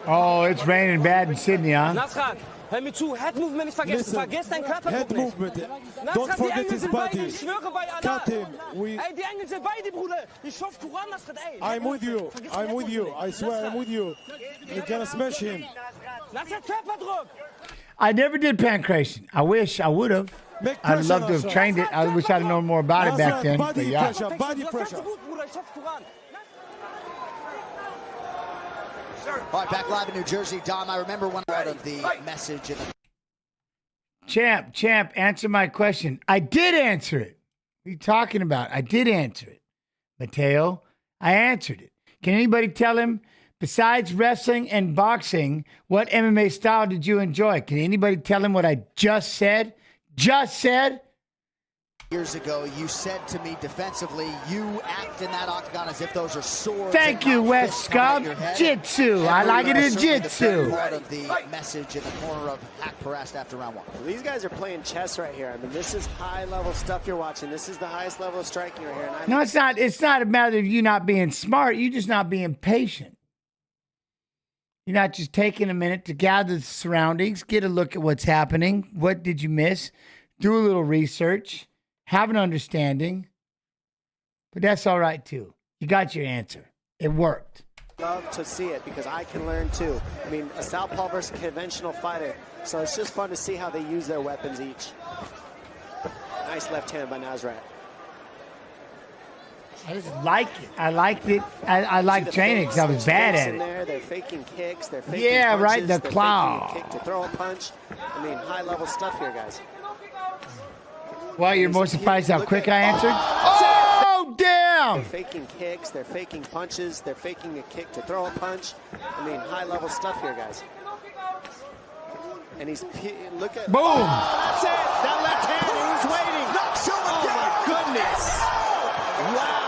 Oh, it's raining bad in Sydney, huh? Nasrat, hör mir zu, Head Movement nicht vergessen. Vergiss dein Körper. Head movement. Don't forget his body. Ich schwöre bei Allah. Cut him. Ey, die Engel sind beide, Bruder. Ich hoffe, Quran, Nasrat, ey. I'm with you. I'm with you. I swear I'm with you. You're gonna smash him. Nasrat, Körperdruck. I never did pancreation. I wish I would have. I'd love to have trained it. I wish I'd known more about it back then. But Body yeah. pressure, body pressure. All right, back live in New Jersey. Dom, I remember one part of the message. In the Champ, answer my question. I did answer it. What are you talking about? I did answer it. Mateo, I answered it. Can anybody tell him, besides wrestling and boxing, what MMA style did you enjoy? Can anybody tell him what I just said? Just said? years ago, you said to me defensively, you act in that octagon as if those are swords. Thank you, West Scub. Jitsu. I like it in jitsu. Part of the message in the corner of Haqparast after round one. Well, these guys are playing chess right here. I mean, this is high-level stuff you're watching. This is the highest level of striking right here. No, it's not. It's not a matter of you not being smart. You're just not being patient. You're not just taking a minute to gather the surroundings, get a look at what's happening. What did you miss? Do a little research. Have an understanding. But that's all right, too. You got your answer. It worked. Love to see it because I can learn, too. I mean, a southpaw versus a conventional fighter. So it's just fun to see how they use their weapons each. Nice left hand by Nasrat. I just like it. I liked it. I like training because I was bad at it. There. They're faking kicks. They're faking yeah, punches, right. The they're claw. faking a kick to throw a punch. I mean, high-level stuff here, guys. Well, you're more surprised how quick I answered? Oh, damn! They're faking kicks. They're faking punches. They're faking a kick to throw a punch. I mean, high-level stuff here, guys. And he's look at. Boom! Oh, that's it. That left hand. He was waiting. Oh my goodness! Wow!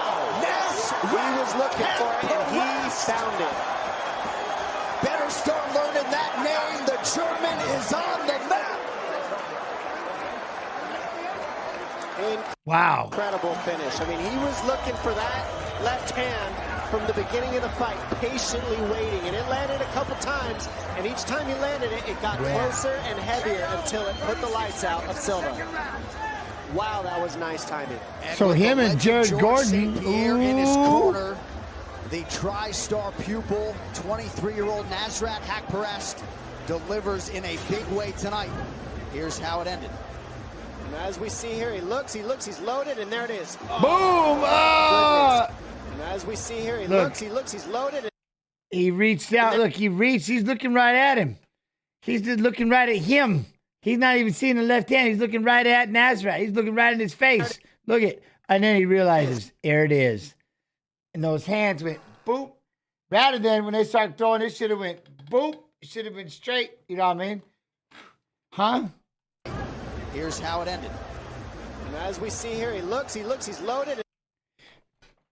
He was looking for it, and he found it. Better start learning that name. The German is on the map. Wow. Incredible finish. I mean, he was looking for that left hand from the beginning of the fight, patiently waiting, and it landed a couple times, and each time he landed it, it got closer and heavier until it put the lights out of Silva. Wow, that was nice timing. So him and Jared Gordon. Here in his corner, the TriStar pupil, 23-year-old Nasrat Haqparast delivers in a big way tonight. Here's how it ended. And as we see here, he looks, he's loaded, and there it is. Boom! And as we see here, he looks, he's loaded. He reached out. Look, he reached. He's looking right at him. He's just looking right at him. He's not even seeing the left hand. He's looking right at Nasrat. He's looking right in his face. Look at. And then he realizes, here it is. And those hands went boop. Rather than when they start throwing, it should have went boop. It should have been straight. You know what I mean? Huh? Here's how it ended. And as we see here, he looks, he's loaded.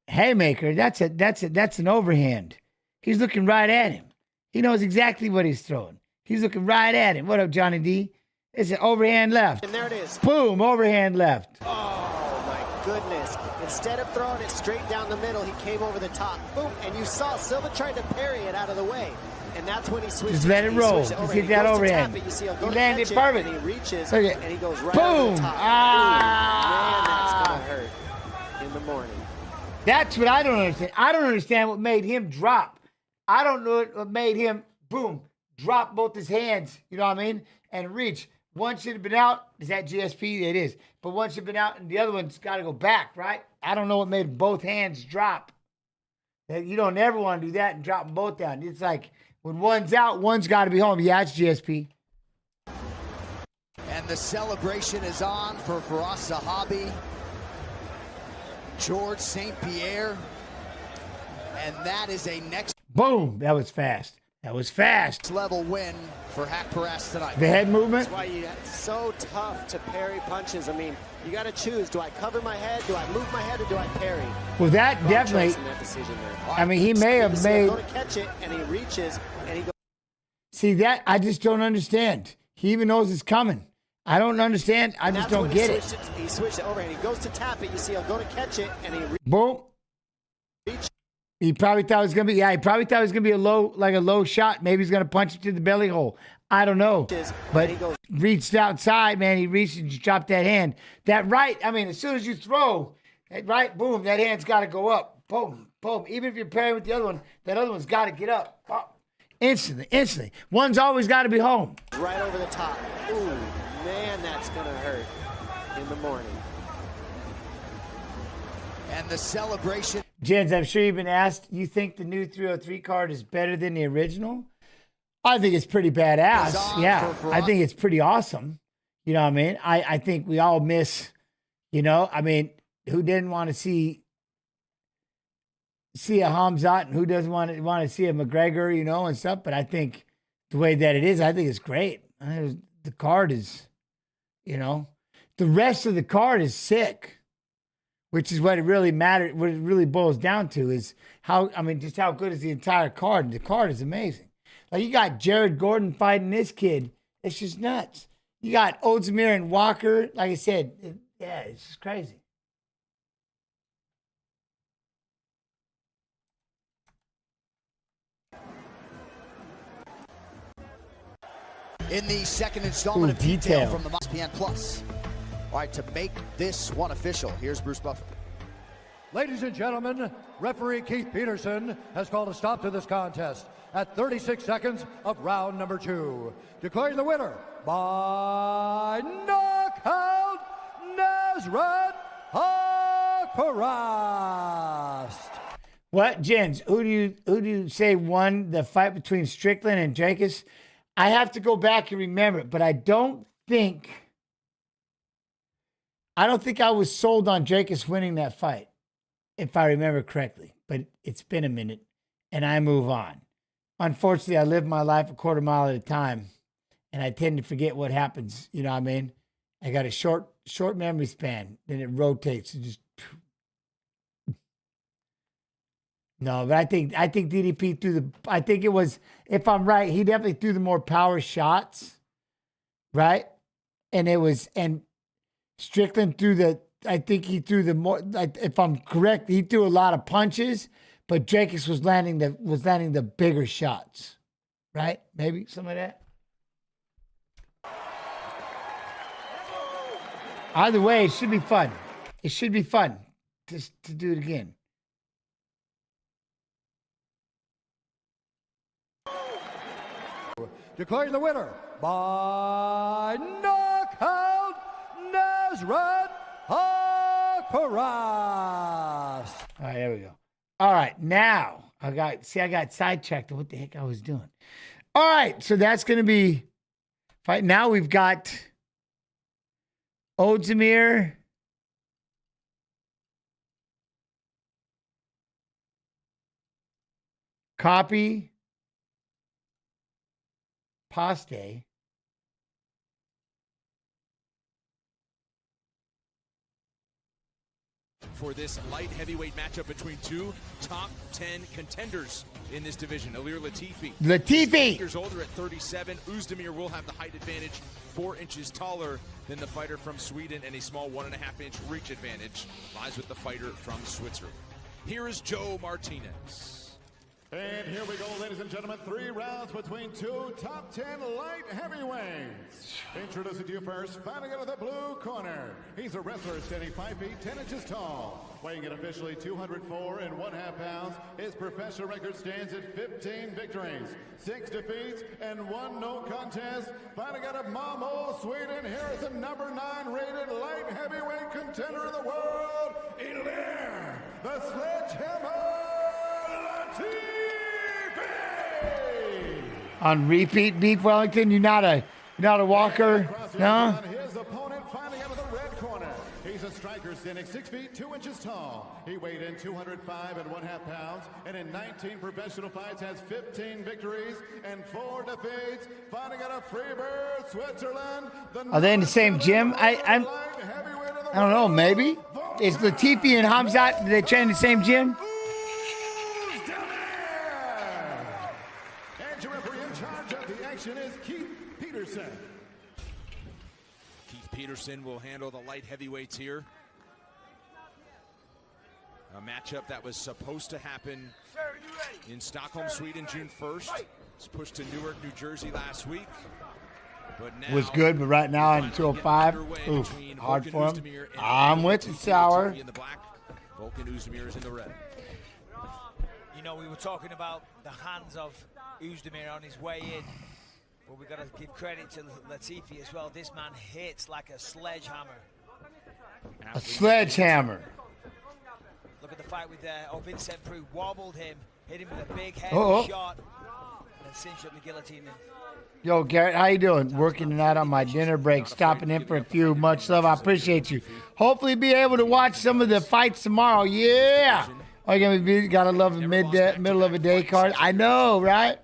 Haymaker, that's an overhand. He's looking right at him. He knows exactly what he's throwing. He's looking right at him. What up, Johnny D? It's an overhand left. And there it is. Boom, overhand left. Oh, my goodness. Instead of throwing it straight down the middle, he came over the top. Boom, and you saw Silva tried to parry it out of the way. And that's when he switched. Just let it roll. Just hit that overhand. He landed perfect. And he reaches, and he goes right boom. over the top. Man, that's going to hurt in the morning. That's what I don't understand. I don't understand what made him drop. I don't know what made him, boom, drop both his hands, you know what I mean, and reach. One should have been out. Is that GSP? It is. But one should have been out, and the other one's got to go back, right? I don't know what made both hands drop. You don't ever want to do that and drop them both down. It's like when one's out, one's got to be home. Yeah, it's GSP. And the celebration is on for Firas Zahabi, George St. Pierre, and that is a next. Boom! That was fast. That was fast. Level win for Haqparast tonight. The head movement. That's why it's so tough to parry punches. I mean, you got to choose. Do I cover my head? Do I move my head? Or do I parry? Well, that Wrong definitely. choice in that decision there. I mean, he may have made. Go to catch it, and he reaches, and he goes. See that? I just don't understand. He even knows it's coming. I don't understand. I just don't get it. He switched it over, and he goes to tap it. You see, he'll go to catch it, and he boom. He probably thought it was gonna be. Yeah, he probably thought it was gonna be a low shot. Maybe he's gonna punch it to the belly hole. I don't know. But reached outside, man. He reached and just dropped that hand. That right. I mean, as soon as you throw, that right, boom, that hand's got to go up. Boom, boom. Even if you're pairing with the other one, that other one's got to get up. Oh, instantly. One's always got to be home. Right over the top. Ooh, man, that's gonna hurt in the morning. And the celebration. Jens, I'm sure you've been asked, you think the new 303 card is better than the original? I think it's pretty badass. Yeah, I think it's pretty awesome. You know what I mean? I think we all miss, you know, I mean, who didn't want to see a Hamzat and who doesn't want to see a McGregor, you know, and stuff. But I think the way that it is, I think it's great. The card is, you know, the rest of the card is sick. Which is what it really matters, what it really boils down to is how, I mean, just how good is the entire card. And the card is amazing. Like, you got Jared Gordon fighting this kid. It's just nuts. You got Ozdemir and Walker. Like I said, yeah, it's just crazy. In the second installment of detail from the ESPN Plus. All right, to make this one official, here's Bruce Buffer. Ladies and gentlemen, referee Keith Peterson has called a stop to this contest at 36 seconds of round number 2. Declaring the winner by knockout, Nasrat Haqparast. What, Jens? Who do you say won the fight between Strickland and Jacobs? I have to go back and remember it, but I don't think I was sold on Jacobs winning that fight, if I remember correctly. But it's been a minute, and I move on. Unfortunately, I live my life a quarter mile at a time, and I tend to forget what happens. You know what I mean? I got a short memory span. Then it rotates and just. No, but I think DDP threw the. I think it was, if I'm right, he definitely threw the more power shots, right? And Strickland threw the. I think he threw the more. If I'm correct, he threw a lot of punches, but Jacobs was landing the bigger shots, right? Maybe some of that. Either way, it should be fun. It should be fun to do it again. Declaring the winner by knockout, Nasrat Haqparast. All right, there we go. All right, now I got sidetracked on what the heck I was doing. All right, so that's going to be fight. Now we've got Ozdemir Copy. Paste. For this light heavyweight matchup between two top 10 contenders in this division. Latifi. Latifi! Years older at 37. Oezdemir will have the height advantage, 4 inches taller than the fighter from Sweden, and a small 1.5-inch reach advantage lies with the fighter from Switzerland. Here is Joe Martinez. And here we go, ladies and gentlemen. 3 rounds between two top 10 light heavyweights. Introducing to you first, fighting out of the blue corner. He's a wrestler standing 5 feet 10 inches tall. Weighing in officially 204.5 pounds. His professional record stands at 15 victories, 6 defeats, and 1 no contest. Fighting out of Malmö, Sweden. Here is the number 9 rated light heavyweight contender in the world, Ilir, the Sledgehammer Latifi. On repeat, Beef Wellington, you're not a walker, no? His opponent fighting out of the red corner. He's a striker standing 6 feet 2 inches tall. He weighed in 205.5 pounds, and in 19 professional fights has 15 victories and 4 defeats. Fighting out of Freiburg, Switzerland. Are they in the same gym? I don't know, maybe. Is Latifi and Hamzat, do they train in the same gym? Is Keith Peterson. Keith Peterson will handle the light heavyweights here. A matchup that was supposed to happen in Stockholm, Sweden, June 1st. It's pushed to Newark, New Jersey last week. But now was good, but right now in 205, oof, hard for him. I'm with you, Sour. In the black, Volkan Oezdemir is in the red. You know, we were talking about the hands of Oezdemir on his way in. But we've got to give credit to Latifi as well. This man hits like a sledgehammer. A sledgehammer. Look at the fight with Vincent Prue. Wobbled him, hit him with a big heavy shot, and then cinched up the guillotine. Yo, Garrett, how you doing? Working tonight on my dinner break, stopping in for a few. Much love. I appreciate you. Hopefully be able to watch some of the fights tomorrow. Yeah. Gotta love the middle of a day card. I know, right?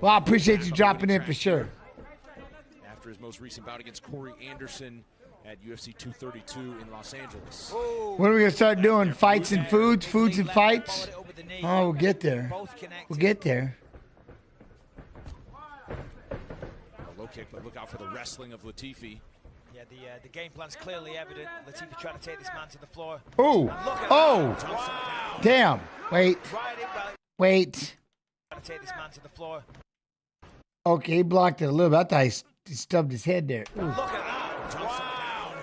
Well, I appreciate you dropping in for sure. After his most recent bout against Corey Anderson at UFC 232 in Los Angeles. When are we going to start doing fights and foods and fights? Oh, we'll get there. We'll get there. A low kick, but look out for the wrestling of Latifi. Yeah, the game plan's clearly evident. Latifi trying to take this man to the floor. Oh, wow. Damn. Wait. Trying to take this man to the floor. Okay, he blocked it a little bit. I thought he stubbed his head there. Ooh. Look at that. Wow.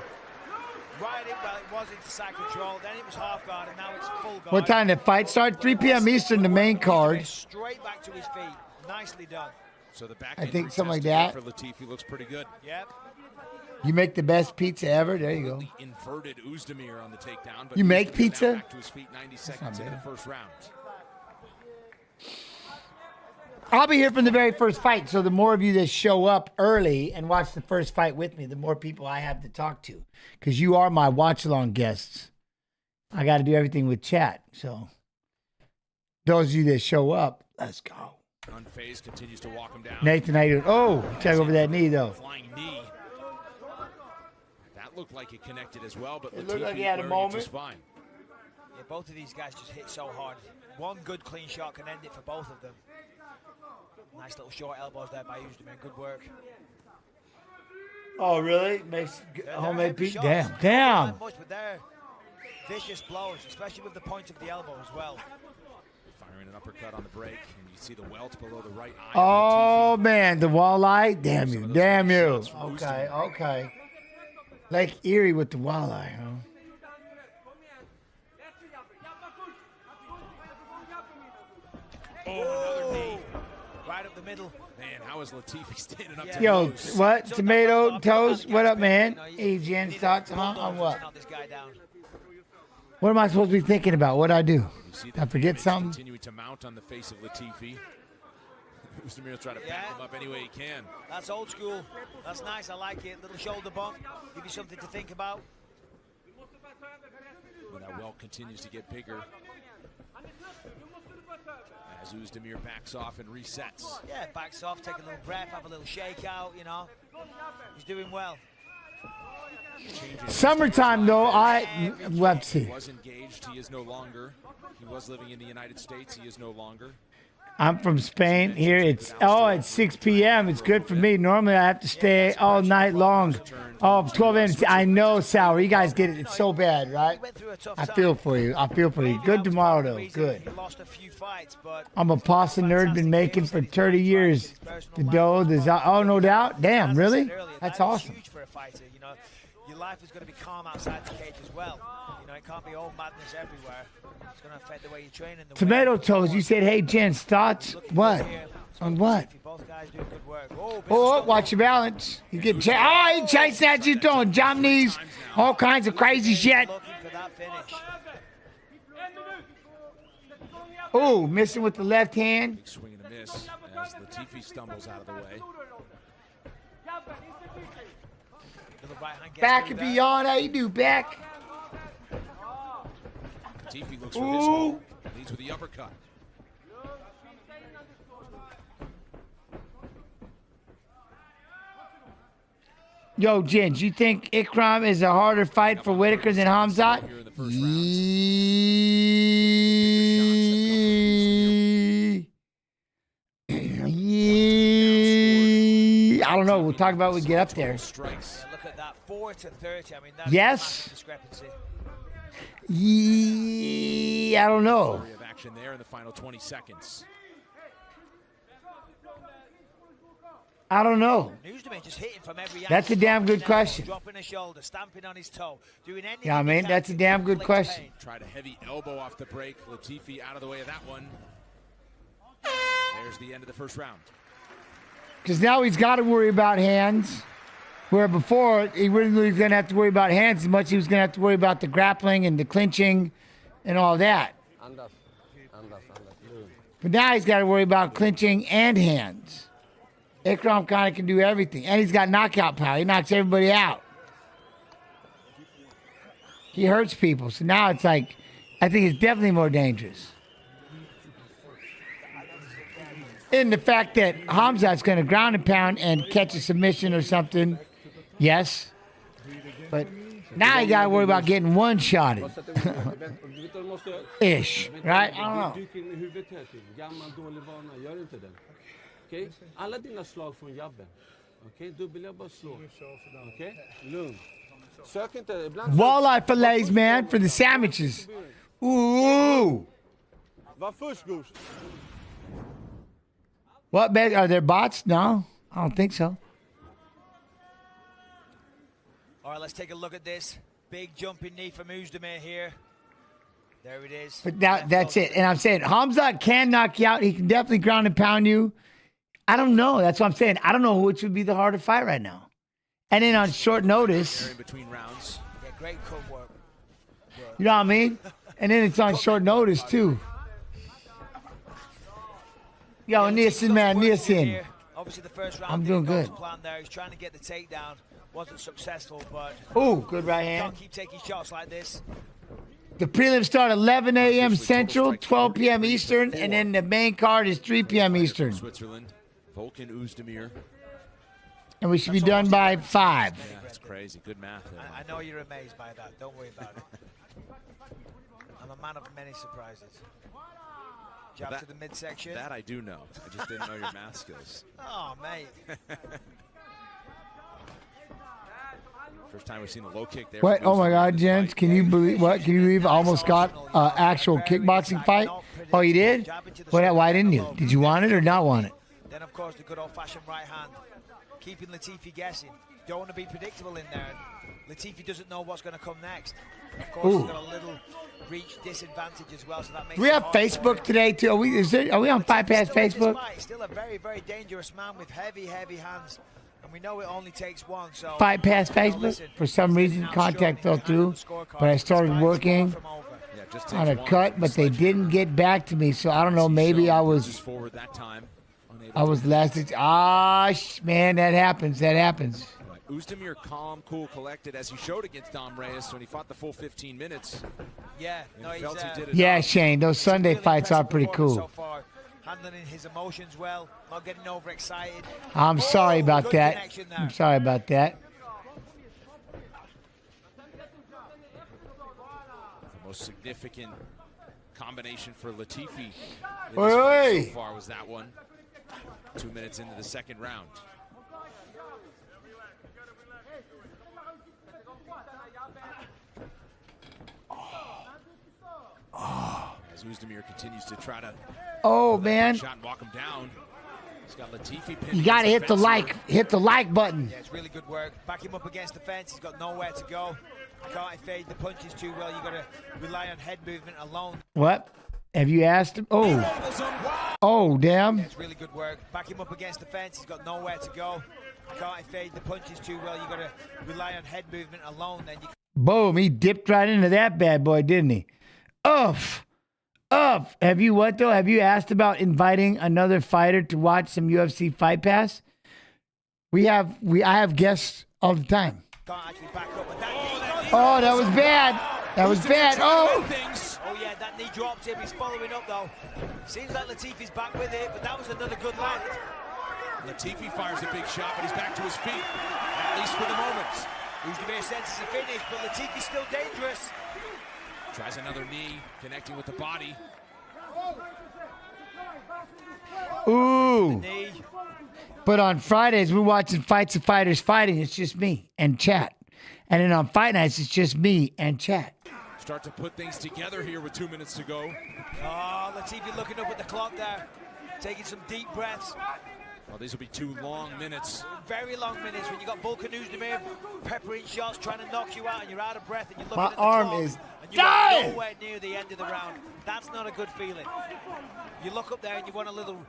Right in, well, it was into side control. Then it was half guard, and now it's full guard. What time did the fight start? 3 p.m. Eastern, the main card. Straight back to his feet. Nicely done. So the back I think something like that. For Latifi looks pretty good. Yep. You make the best pizza ever. There you go. Inverted Oezdemir on the takedown. But you make pizza? Back to his feet 90 seconds into the first round. I'll be here from the very first fight, so the more of you that show up early and watch the first fight with me, the more people I have to talk to. Because you are my watch-along guests. I got to do everything with chat. So those of you that show up, let's go. Unfazed continues to walk him down. Nathan, how you doing? Oh, check over that knee, though. Flying knee. That looked like it connected as well, but it looked like he had a moment. Just fine. Yeah, both of these guys just hit so hard. One good clean shot can end it for both of them. Nice little short elbows there by Oezdemir. Good work. Oh, really? Makes homemade pizza? Damn. Not much, but they're vicious blows, especially with the point of the elbow as well. Firing an uppercut on the break, and you see the welt below the right eye. Oh, man, the walleye? Damn you. Okay. Lake Erie with the walleye, huh? Oh, another knee. Right up the middle. Man, how is Latifi standing up to Yo, those? what? Tomato toast? What up, man? Adrian's thoughts on what? What am I supposed to be thinking about? What'd I do? I forget something? Continuing to mount on the face of Latifi. Oezdemir trying to back him up any way he can. That's old school. That's nice. I like it. Little shoulder bump. Give you something to think about. Well, that welt continues to get bigger. As Oezdemir backs off and resets. Yeah, backs off, take a little breath, have a little shake out, you know. He's doing well. Summertime, though, let's see. He was engaged. He is no longer. He was living in the United States. He is no longer. I'm from Spain. Here it's 6 p.m. It's good for me. Normally I have to stay all night long. Oh, 12 minutes. I know, Sour. You guys get it. It's so bad, right? I feel for you. I feel for you. Good tomorrow, though. Good. I'm a pasta nerd. Been making for 30 years. The dough, oh, no doubt. Damn, really? That's awesome. Your life is going to be calm outside the cage as well. You know, it can't be all madness everywhere. It's going to affect the way you train in the Tomato Toes, you said, hey, Jens, thoughts? What? On what? Both guys doing good work. Oh, watch your balance. You get he chasing at you, doing jump knees, all kinds of crazy shit. Oh, missing with the left hand. Big swing and a miss as Latifi stumbles out of the way. Back and beyond. How you do, back? Latifi looks for his hole. Leads with the uppercut. Yo, Jens, you think Ikram is a harder fight for Whittaker than Hamzat? I don't know. We'll talk about it when we get up there. Look at that, 4-30. I mean, that's yes. Discrepancy. I don't know. Flurry of action there in the final 20 seconds. I don't know. That's a damn good question. Dropping a shoulder, stamping on his toe, doing anything. Yeah, I mean, that's a damn good question. Tried a heavy elbow off the break. Latifi out of the way of that one. There's the end of the first round. Because now he's got to worry about hands, where before he really was going to have to worry about hands as much as he was going to have to worry about the grappling and the clinching and all that. But now he's got to worry about clinching and hands. Ikram kind of can do everything. And he's got knockout power. He knocks everybody out. He hurts people. So now it's like, I think it's definitely more dangerous. In the fact that Hamzat's going to ground and pound and catch a submission or something, yes. But now you got to worry about getting one-shotted. Ish, right? I don't know. Okej? Alla dina slag från jabben. Okej? Du vill jag bara slå. Okej? Lugn. Sök inte ibland. Walleye fillets, man, for the sandwiches. Ooh. Var först, Goose. What, are there bots? No, I don't think so. All right, let's take a look at this. Big jumping knee from Oezdemir here. There it is. But that's it. And I'm saying Hamzat can knock you out. He can definitely ground and pound you. I don't know. That's what I'm saying. I don't know which would be the harder fight right now. And then on short notice. In between rounds. Yeah, great cut work. You know what I mean? And then it's on short notice, too. Yo, Nielsen, man, Nielsen. Obviously, the first round I'm doing good. There. He's trying to get the takedown. Wasn't successful, but. Ooh, good right hand. Can't keep taking shots like this. The prelims start 11 a.m. Central, 12 p.m. Eastern, and then the main card is 3 p.m. Eastern. Switzerland, Volkan Oezdemir. And we should be done by 5. Yeah, that's crazy. Good math there. I know you're amazed by that. Don't worry about it. I'm a man of many surprises. Jab to the midsection. That I do know. I just didn't know your math skills. Oh, mate. First time we've seen a low kick there. What? Oh my God, gents! Can you believe what? Can you believe I almost got actual kickboxing fight? Oh, you did? Why didn't you? Did you want it or not want it? Then of course the good old-fashioned right hand, keeping Latifi guessing. Don't want to be predictable in there. Latifi doesn't know what's going to come next. Of course, he's got a little reach disadvantage as well, so that makes. Do we have Facebook today too? Are we on Fight Pass Facebook? Still a very, very dangerous man with heavy, heavy hands. And we know it only takes one. So Fight Pass Facebook. For some reason, contact fell through, but I started working on a cut, but they didn't get back to me. So I don't know. Maybe I was last. Man, that happens. That happens. Oezdemir calm, cool, collected, as he showed against Dom Reyes when he fought the full 15 minutes. Yeah, no, he did enough. Yeah, Shane, those Sunday fights are pretty cool. So far, handling his emotions well, not getting overexcited. I'm sorry about that. I'm sorry about that. The most significant combination for Latifi in this Oi, fight oi. so far was that one. 2 minutes into the second round. As Oezdemir continues to try to Man. shot and walk him down. He's got Latifi pinned. You got to against hit the like button. Yeah, it's really good work. Back him up against the fence. He's got nowhere to go. Can't evade the punches too well. You got to rely on head movement alone. What? Have you asked him? Oh, damn. Yeah, it's really good work. Back him up against the fence. He's got nowhere to go. Can't evade the punches too well. You got to rely on head movement alone. Then you. Boom, he dipped right into that bad boy, didn't he? Uff. Have you what, though? Have you asked about inviting another fighter to watch some UFC Fight Pass? I have guests all the time. Can't actually back up, but that Oh, that was bad. That was bad. Oh, yeah, that knee dropped him. He's following up, though. Seems like Latifi's back with it, but that was another good left. Latifi fires a big shot, but he's back to his feet, at least for the moment. Oezdemir senses a finish, but Latifi's still dangerous. Tries another knee, connecting with the body. ooh. But on Fridays, we're watching Fights of Fighters Fighting. It's just me and chat. And then on fight nights, it's just me and chat. Start to put things together here with 2 minutes to go. Oh, Latifi looking up at the clock there, taking some deep breaths. Well, these will be 2 long minutes. Very long minutes when you got Volkov Oezdemir peppering shots, trying to knock you out, and you're out of breath, and you're looking My at the arm clock, is and you're dying. nowhere near the end of the round. That's not a good feeling. You look up there and you want a little,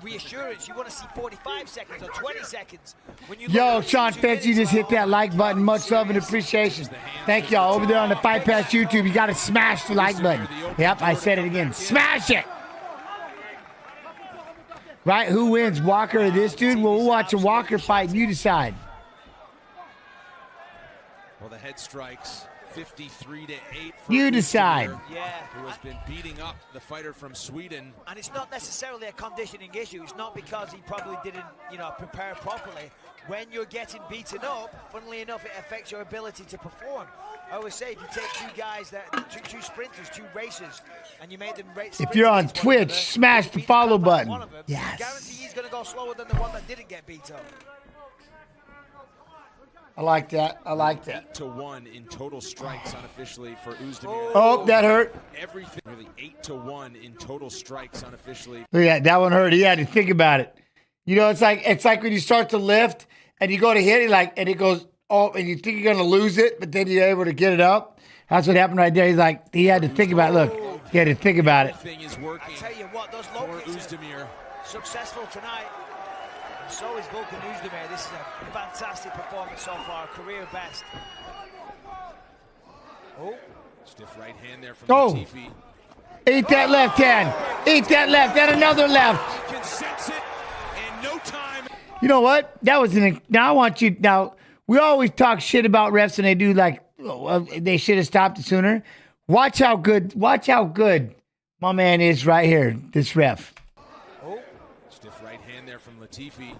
reassurance. You want to see 45 seconds or 20 seconds. When you Yo, Sean Fitz, you just hit that like button. Much love and appreciation. Thank y'all. Over there on the Fight Pass YouTube, you got to smash the like button. Yep, I said it again. Smash it. Right? Who wins, Walker or this dude? Well, we'll watch a Walker fight. You decide. Well, the head strikes 53-8. You decide. Yeah. Who has been beating up the fighter from Sweden. And it's not necessarily a conditioning issue. It's not because he probably didn't, prepare properly. When you're getting beaten up, funnily enough, it affects your ability to perform. I always say, if you take two guys, two sprinters, two racers, and you make them race. If you're on Twitch, smash the follow button. Yes. Guarantee he's going to go slower than the one that didn't get beat up. I like that. I like that. 8-1 in total strikes unofficially for Oezdemir. Oh, that hurt. Everything really 8-1 in total strikes unofficially. Look at that one hurt. He had to think about it. It's like when you start to lift and you go to hit it, and it goes oh, and you think you're gonna lose it, but then you're able to get it up. That's what happened right there. He had to think about it. Look, he had to think about it. Everything is working. I tell you what, those low kicks Oezdemir. Successful tonight. And so is Volkov Oezdemir. This is a fantastic performance so far, career best. Oh, stiff right hand there from Latifi. Eat that left hand. Eat that left. And another left. Can sense it in no time. You know what? That was now I want you. Now we always talk shit about refs and they do they should have stopped it sooner. Watch how good my man is right here. This ref. Oh, stiff right hand there from Latifi.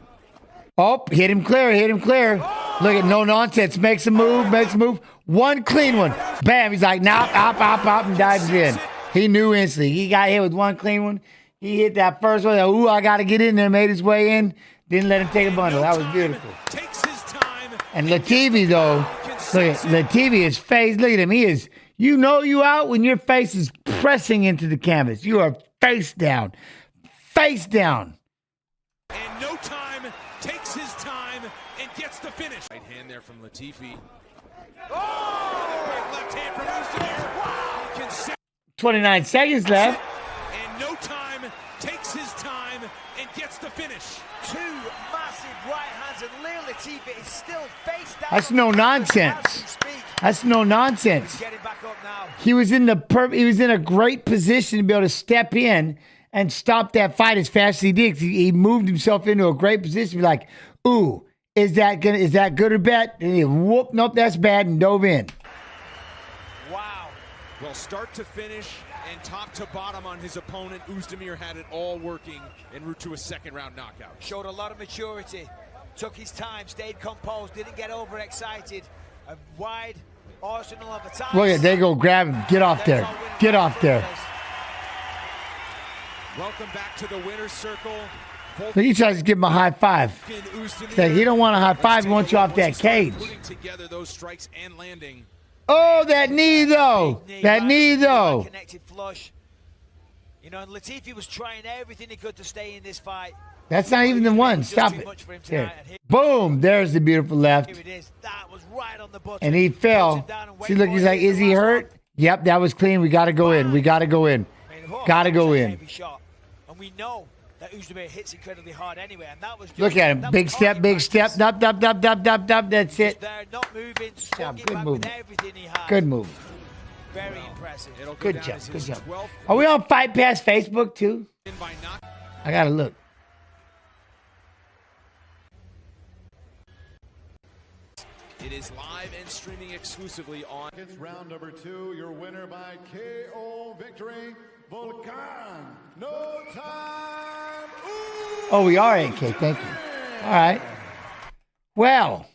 Oh, hit him clear. Look at no nonsense. Makes a move. One clean one. Bam. He's like, nah, op, and dives in. He knew instantly. He got hit with one clean one. He hit that first one. Ooh, I got to get in there. Made his way in. Didn't let him take a bundle. That was beautiful. Takes his time. And Latifi, though, look at Latifi, his face. Look at him. He is, you out when your face is pressing into the canvas. You are face down. Face down. And no time, takes his time, and gets the finish. Right hand there from Latifi. Oh! Left hand from Oezdemir. 29 seconds left. And no time, takes his time, and gets the finish. Two massive right hands, and Lil Latifi is still face down. That's no nonsense. That's no nonsense. He's getting back up now. He was in a great position to be able to step in and stop that fight as fast as he did. He moved himself into a great position to be like, ooh, Is that good or bad? And he whoop, nope, that's bad, and dove in. Wow. Well, start to finish and top to bottom on his opponent, Oezdemir had it all working en route to a second-round knockout. Showed a lot of maturity, took his time, stayed composed, didn't get overexcited. A wide arsenal of attacks. Look at, they go grab him. Get off there. Get off there. Welcome back to the winner's circle. So he tries to give him a high five. Like he don't want a high five. He wants you off that cage. Putting together those strikes and landing. Oh, that knee though. That knee though. Connected flush. You know, and Latifi was trying everything he could to stay in this fight. That's not even the one. Stop it. Here. Boom. There's the beautiful left. Here it is. That was right on the button. And he fell. See, look, he's like, is he hurt? Yep, that was clean. We got to go in. We got to go in. Got to go in. And we know that Oezdemir hits incredibly hard anyway. And that was just, look at him. Big step, big step. Dup, dup, dup, dup, dup, dup. That's it. There, not moving, Good move. Everything he had. Good move. Very impressive. Good job. Good job. Are we on Fight Pass Facebook too? I got to look. It is live and streaming exclusively on. It's round number 2. Your winner by KO victory, Volkan. No time. Oh, we are AK. Thank you. All right. Well.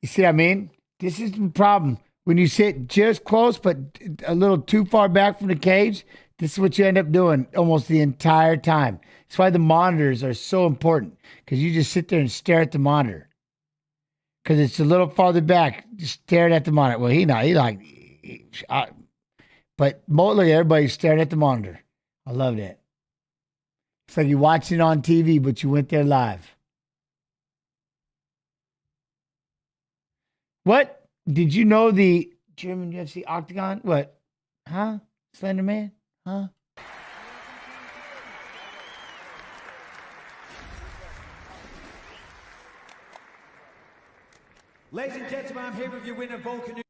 You see what I mean? This is the problem. When you sit just close, but a little too far back from the cage, this is what you end up doing almost the entire time. That's why the monitors are so important, because you just sit there and stare at the monitor. Because it's a little farther back, just staring at the monitor. Well, but look, everybody's staring at the monitor. I love that. It's like you're watching it on TV, but you went there live. What? Did you know the German UFC Octagon? What? Huh? Slender Man? Huh? Ladies and gentlemen, I'm here with your winner, Volkan.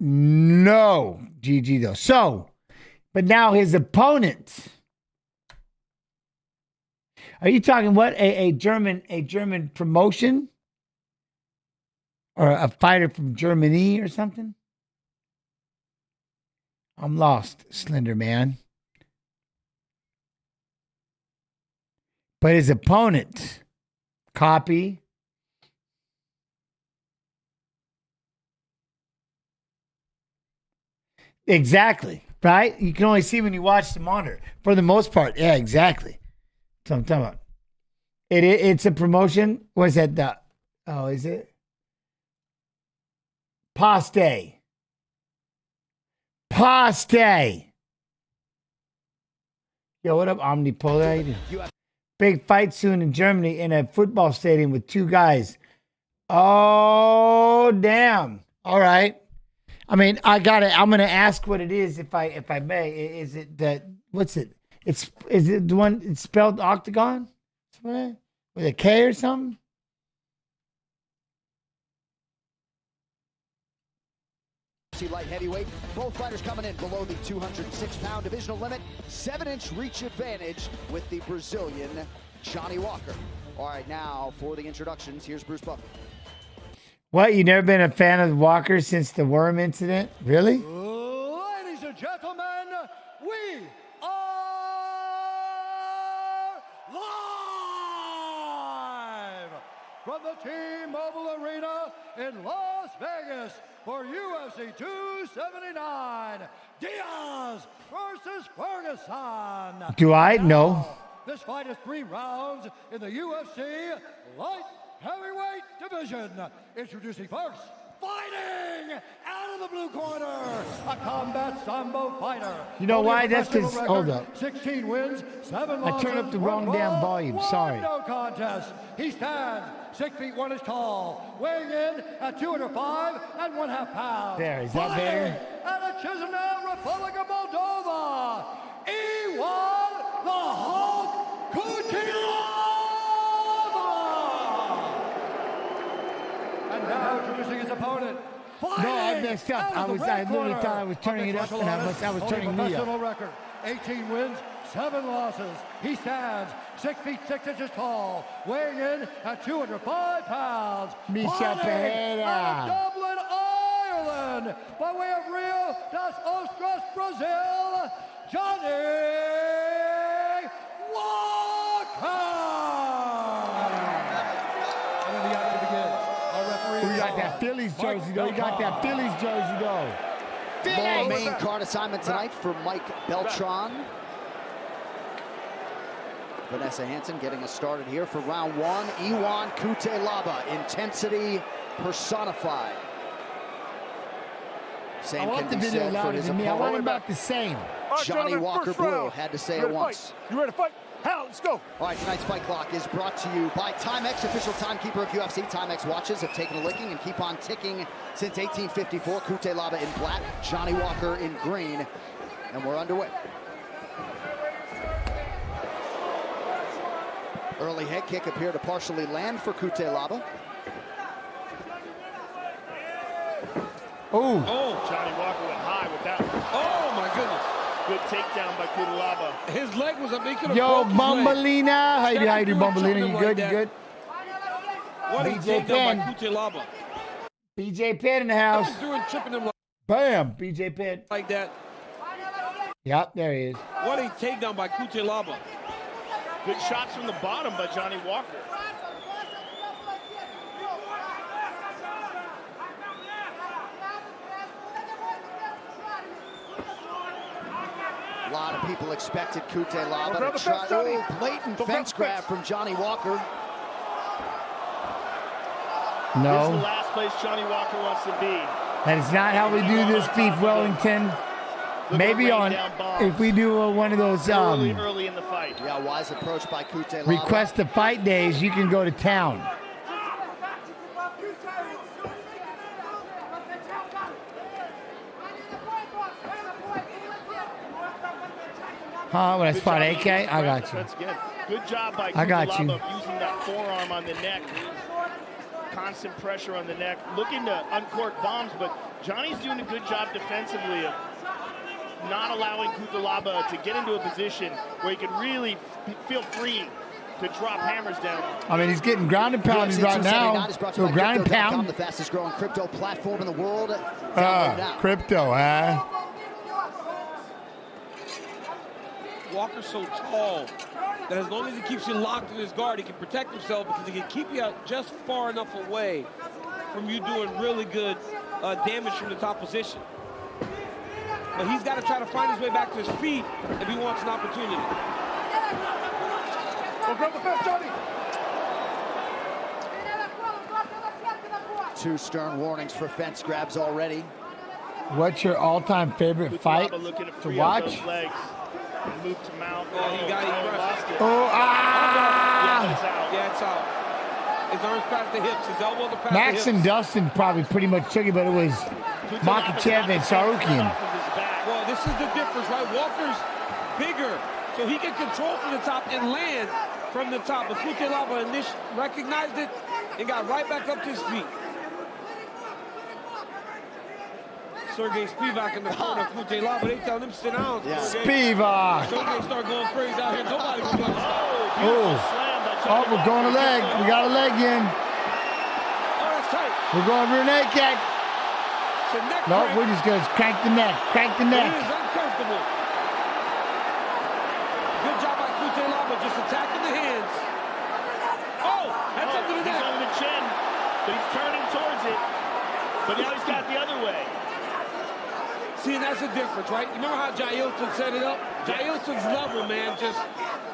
No. GG though. So, but now his opponent. Are you talking what? A German promotion? Or a fighter from Germany or something? I'm lost, Slender Man. But his opponent, copy. Exactly, right? You can only see when you watch the monitor. For the most part, yeah, exactly. That's what I'm talking about. It's a promotion. What's that? Is it? Paste. Yo, what up, Omnipolar? How you doing? Big fight soon in Germany in a football stadium with 2 guys. Oh, damn. All right. I mean, I'm gonna ask what it is if I may. Is it that? What's it? Is it the one? It's spelled Octagon with a K or something? Light heavyweight. Both fighters coming in below the 206-pound divisional limit. 7-inch reach advantage with the Brazilian Johnny Walker. All right, now for the introductions, here's Bruce Buffer. What? You never been a fan of Walker since the worm incident? Really? Ladies and gentlemen, we are live from the T-Mobile Arena in Las Vegas for UFC 279, Diaz versus Ferguson. Do I? No. This fight is 3 rounds in the UFC light heavyweight division. Introducing first, fighting out of the blue corner, a combat sambo fighter. You know why? That's because, hold up. 16 wins, 7 losses. I turned up the wrong damn volume. Sorry. No contest. He stands 6 feet 1 inch tall, weighing in at 205 1/2 pounds. There, is that better? Out of Chisinau, Republic of Moldova, Iwan the Hulk Coutelaba. messed up. I literally thought I was turning it up, and I was turning me up. Record, 18 wins, 7 losses. He stands 6 feet 6 inches tall, weighing in at 205 pounds. Misha Fighting Pereira. out of Dublin, Ireland, by way of Rio das Ostras, Brazil, Johnny Walker. And then the action begins. Our referee. We got that Phillies jersey, though. You got that Phillies jersey, though. More main card assignment tonight for Mike Beltran. Vanessa Hansen getting us started here for round 1. Iwan Coutelaba, intensity personified. Same I want can the be video said for louder his than me. I want opponent. him about the same. Johnny Walker Blue had to say it once. You ready to fight? Hal, let's go. All right, tonight's fight clock is brought to you by Timex, official timekeeper of UFC. Timex watches have taken a licking and keep on ticking since 1854. Coutelaba in black, Johnny Walker in green, and we're underway. Early head kick appeared to partially land for Coutelaba. Oh, Johnny Walker went high with that one. Oh, my goodness. Good takedown by Coutelaba. His leg was up. He could have yo, broke his leg. Bumbalina. How you do, Bumbalina? You Like good? that. You good? What a BJ takedown by Penn. Coutelaba. BJ Penn in the house. He's doing tripping him Bam, BJ Penn. like that. Yep, there he is. What a takedown by Coutelaba. Good shots from the bottom by Johnny Walker. A lot of people expected Coutelaba to try. Oh, blatant fence grab from Johnny Walker. This is the No, last place Johnny Walker wants to be. that is not how we do this, Beef Wellington. Maybe on if we do one of those Early in the fight. Yeah, wise approach by Coutelaba. request to fight days, you can go to town. Huh? When I spot AK, I got you. That's good. Good job by I got you. Coutelaba using that forearm on the neck. Constant pressure on the neck. Looking to uncork bombs, but Johnny's doing a good job defensively of not allowing Coutelaba to get into a position where he can really feel free to drop hammers down. I mean, he's getting ground and pounded UFC right 279 now. is brought to So you by ground and Crypto.com, pound. the fastest growing crypto platform in the world. Download now. Crypto, huh? Walker's so tall that as long as he keeps you locked in his guard, he can protect himself because he can keep you out just far enough away from you doing really good damage from the top position. But he's got to try to find his way back to his feet if he wants an opportunity. Go grab the fence, Johnny. 2 stern warnings for fence grabs already. What's your all-time favorite fight Looking to to free up watch? those legs. Move to mount. Oh, he got it. lost it. Oh, Yeah, it's out. Yeah, it's out. His arms past the hips, his elbows are past Max the and hips. Dustin probably pretty much took it, but it was Makhachev and Sarukian. Well, this is the difference, right? Walker's bigger, so he can control from the top and land from the top. But Coutelaba recognized it and got right back up to his feet. Sergey Spivak in the corner of Coutelaba. They tell him sit down. Yeah. Spivak. Sergey start going crazy out here. Nobody will be able to stop. Oh, we're going to leg. We got a leg in. Oh, that's tight. We're going rear naked. It's a neck No, break. we're just going to crank the neck. Crank the It neck. is uncomfortable. Good job by Coutelaba, just attacking the hands. Oh, that's up to the He's neck. on the chin, but he's turning towards it. But now he's got the other way. See, and that's the difference, right? You remember how Jailton set it up? Jailton's level, man,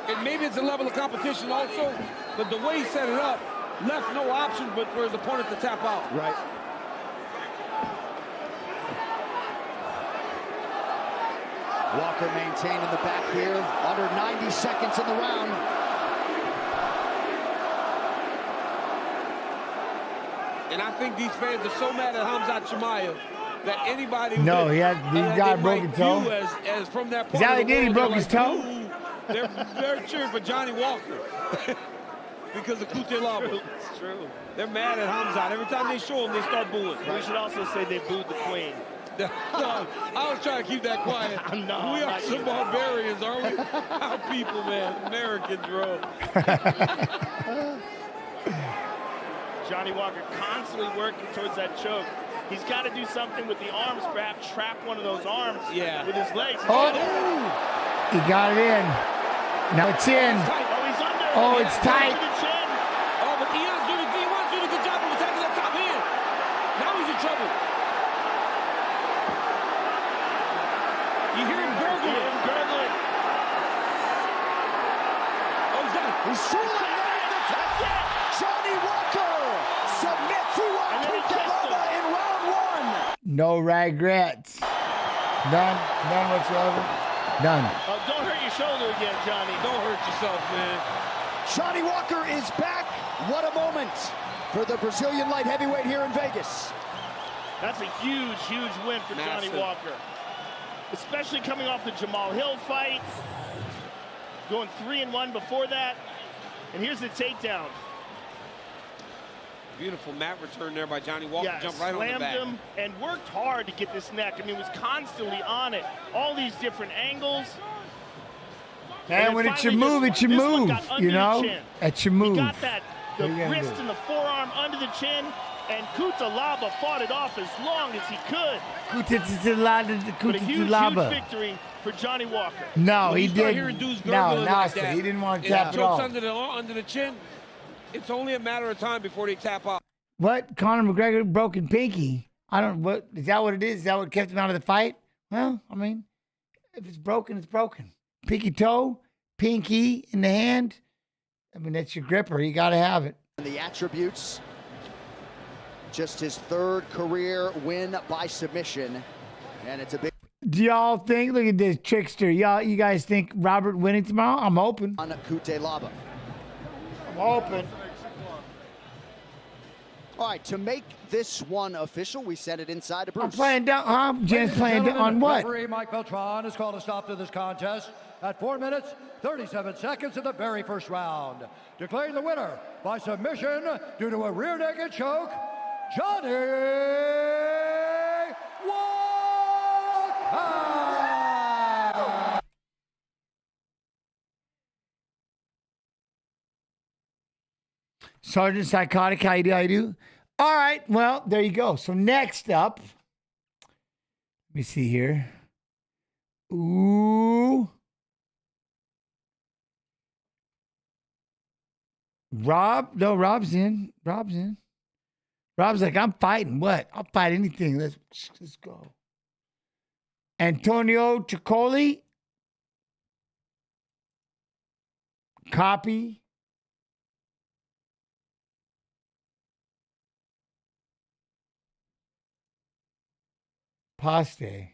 and maybe it's a level of competition also, but the way he set it up left no option but for his opponent to tap out. Right. Walker maintained in the back here. Under 90 seconds in the round. And I think these fans are so mad at Khamzat Chimaev that anybody No, he had these guy broke his toe. as from that Is part that of what he the did? He world, broke his they're toe? like, "Ooh," they're cheering for Johnny Walker. because of Coutelaba. It's true. They're mad at Hamzat. Every time they show him, they start booing. We should also say they booed the queen. No, I was trying to keep that quiet. No, we are some barbarians, aren't we? Our people, man. Americans, bro. Johnny Walker constantly working towards that choke. He's got to do something with the arms, perhaps trap one of those arms with his legs. Oh, he got it in. Now it's in. Oh, he's under. Oh, it's tight. Oh, but he wants to do a good job of attacking that top hand. Now he's in trouble. You hear him gurgling. Oh, he's done. He's shooting. Johnny Walker submits to Coutelaba in round 1. No regrets. None whatsoever. Done. Oh, don't hurt your shoulder again, Johnny. Don't hurt yourself, man. Johnny Walker is back. What a moment for the Brazilian light heavyweight here in Vegas. That's a huge, huge win for Johnny Walker. Especially coming off the Jamal Hill fight. Going 3-1 before that. And here's the takedown. Beautiful mat return there by Johnny Walker. Yeah, jumped right on the back. slammed him and worked hard to get this neck. I mean, was constantly on it. All these different angles. Man, when it's your move, it's your move. You know? It's your move. He got that, the wrist and the forearm under the chin, and Coutelaba fought it off as long as he could. But a huge victory for Johnny Walker. No, he didn't. He didn't want to tap it off. Under the chin. It's only a matter of time before they tap out. What? Conor McGregor broken pinky. What is that what it is? Is that what kept him out of the fight? Well, I mean, if it's broken, it's broken. Pinky toe, pinky in the hand. I mean, that's your gripper. You got to have it. The attributes. Just his 3rd career win by submission. And it's a big... Do y'all think, look at this trickster. You guys think Robert winning tomorrow? I'm open. On Coutelaba. I'm open. All right, to make this one official, we sent it inside to Bruce. I'm playing down, huh? Jen's playing down on what? Referee Mike Beltran has called a stop to this contest at 4 minutes, 37 seconds of the very first round. Declaring the winner by submission due to a rear naked choke, Johnny Walker! Sergeant Psychotic, how you do? All right, well, there you go. So next up, let me see here. Ooh. Rob's in. Rob's like, I'm fighting. What? I'll fight anything. Let's go. Antonio Troli. Copy. Paste. He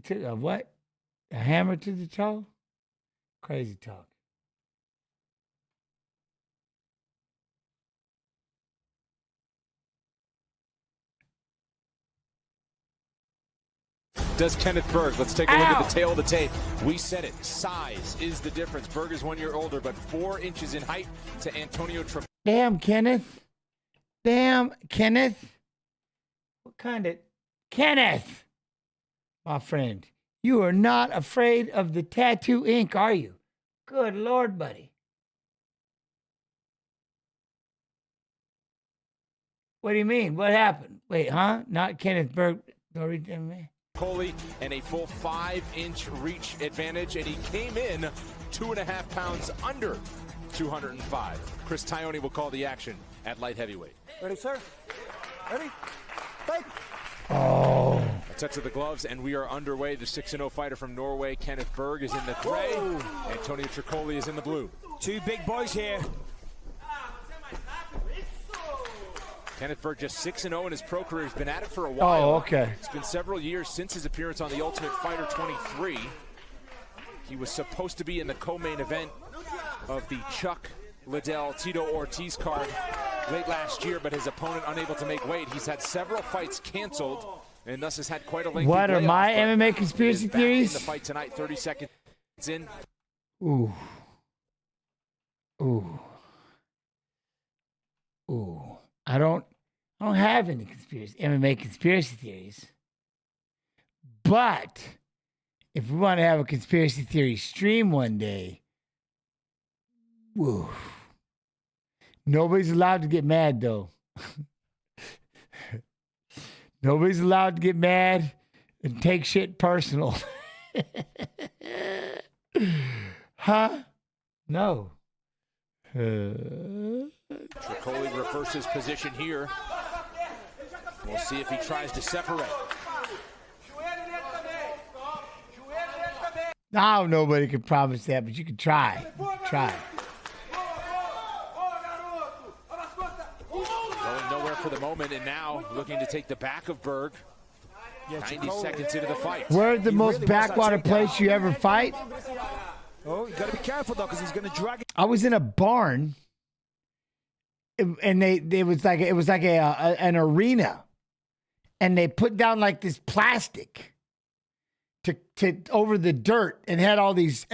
took a what? A hammer to the toe? Crazy talk. Does Kenneth Berg. Let's take a look at the tail of the tape. We said it. Size is the difference. Berg is 1 year older, but 4 inches in height to Antonio Troli. Damn, Kenneth. What kind of... Kenneth! My friend, you are not afraid of the tattoo ink, are you? Good Lord, buddy. What do you mean? What happened? Wait, huh? Not Kenneth Berg. Troli and a full 5-inch reach advantage, and he came in 2.5 pounds under 205. Chris Tione will call the action at light heavyweight. Ready, sir? Ready? Fight! Oh. A touch of the gloves, and we are underway. The 6-0 fighter from Norway, Kenneth Berg, is in the gray. Antonio Troli is in the blue. 2 big boys here. Kenneth Berg just 6-0 in his pro career. He's been at it for a while. Oh, okay. It's been several years since his appearance on The Ultimate Fighter 23. He was supposed to be in the co-main event of the Chuck Liddell Tito Ortiz card late last year, but his opponent unable to make weight. He's had several fights canceled, and thus has had quite a lengthy What are layoff, my MMA conspiracy theories? In the fight tonight, 30 seconds in. Ooh. Ooh. I don't have any MMA conspiracy theories. But if we want to have a conspiracy theory stream one day, woo. Nobody's allowed to get mad, though. Nobody's allowed to get mad and take shit personal. Huh? No. Troli reverses position here. We'll see if he tries to separate. Now nobody can promise that, but you can try. Try. Going nowhere for the moment, and now looking to take the back of Berg. 90 seconds into the fight. Where's the most backwater place you ever fight? Oh, you gotta be careful though, because he's gonna drag it. I was in a barn, and it was like an arena, and they put down like this plastic to over the dirt, and had all these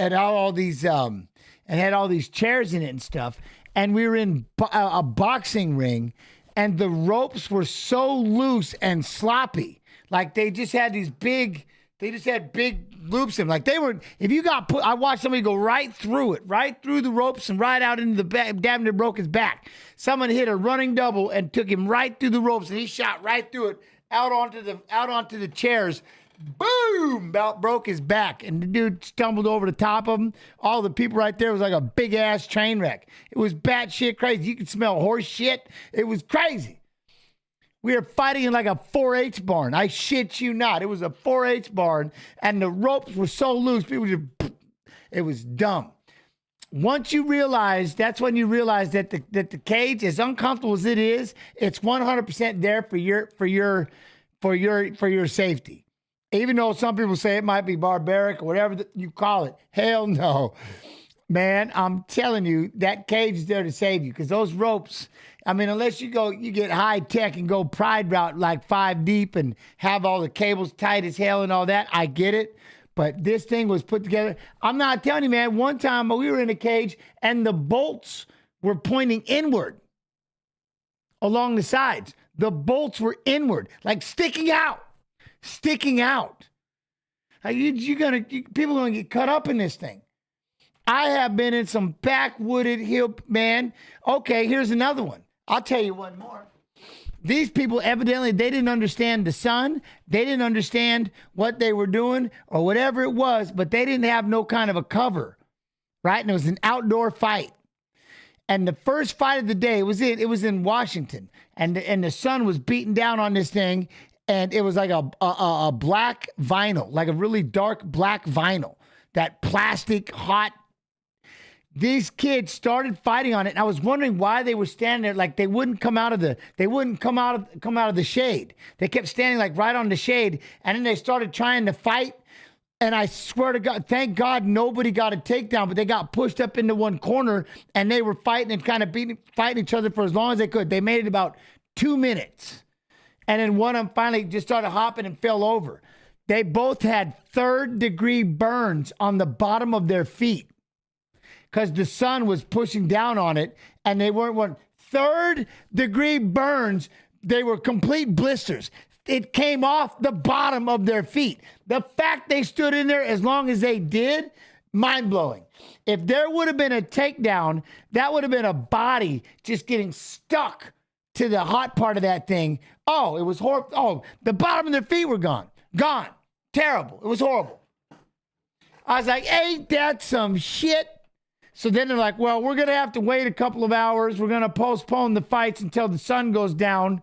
chairs in it and stuff. And we were in a boxing ring, and the ropes were so loose and sloppy, like they just had big loops in them. Like they were, if you got put, I watched somebody go right through the ropes and right out into the back, damn near broke his back. Someone hit a running double and took him right through the ropes, and he shot right through it, out onto the chairs. Boom! About broke his back, and the dude stumbled over the top of him. All the people right there was like a big ass train wreck. It was batshit crazy. You could smell horse shit. It was crazy. We were fighting in like a 4-H barn. I shit you not. It was a 4-H barn, and the ropes were so loose, people just, it was dumb. Once you realize, that's when you realize that the cage, as uncomfortable as it is, it's 100% there for your safety. Even though some people say it might be barbaric or whatever you call it. Hell no. Man, I'm telling you, that cage is there to save you, because those ropes, I mean, unless you get high tech and go pride route like 5 deep and have all the cables tight as hell and all that, I get it. But this thing was put together. I'm not telling you, man. One time we were in a cage and the bolts were pointing inward along the sides. The bolts were inward, like sticking out. Like people are gonna get cut up in this thing. I have been in some backwooded hill, man. Okay, here's another one. I'll tell you one more. These people, evidently, they didn't understand the sun. They didn't understand what they were doing or whatever it was, but they didn't have no kind of a cover, right? And it was an outdoor fight. And the first fight of the day, it was in Washington, and the sun was beating down on this thing. And it was like a black vinyl, like a really dark black vinyl, that plastic hot. These kids started fighting on it, and I was wondering why they were standing there, like they wouldn't come out of the shade. They kept standing like right on the shade, and then they started trying to fight. And I swear to God, thank God nobody got a takedown, but they got pushed up into one corner, and they were fighting and kind of fighting each other for as long as they could. They made it about 2 minutes. And then one of them finally just started hopping and fell over. They both had 3rd-degree burns on the bottom of their feet because the sun was pushing down on it, and they weren't one 3rd-degree burns. They were complete blisters. It came off the bottom of their feet. The fact they stood in there as long as they did, mind-blowing. If there would have been a takedown, that would have been a body just getting stuck to the hot part of that thing. Oh, it was horrible. Oh, the bottom of their feet were gone. Gone. Terrible. It was horrible. I was like, ain't that some shit? So then they're like, well, we're going to have to wait a couple of hours. We're going to postpone the fights until the sun goes down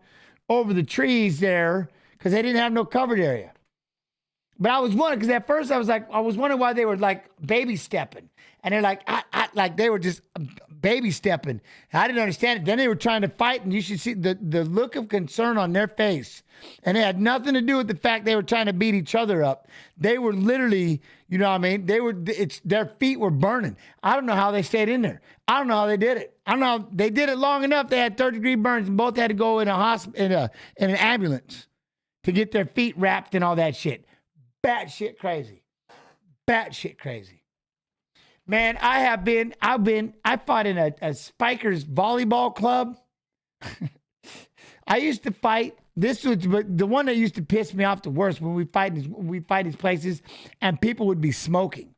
over the trees there, because they didn't have no covered area. But I was wondering, because at first I was wondering why they were like baby stepping. And they're like, like they were just baby stepping. I didn't understand it. Then they were trying to fight, and you should see the look of concern on their face. And it had nothing to do with the fact they were trying to beat each other up. They were literally, you know what I mean? Their feet were burning. I don't know how they stayed in there. I don't know how they did it. I don't know how they did it long enough. They had 3rd-degree burns, and both had to go in an ambulance to get their feet wrapped and all that shit. Batshit crazy. Batshit crazy. Man, I fought in a Spikers volleyball club. I used to fight. This was the one that used to piss me off the worst when we fight these places and people would be smoking.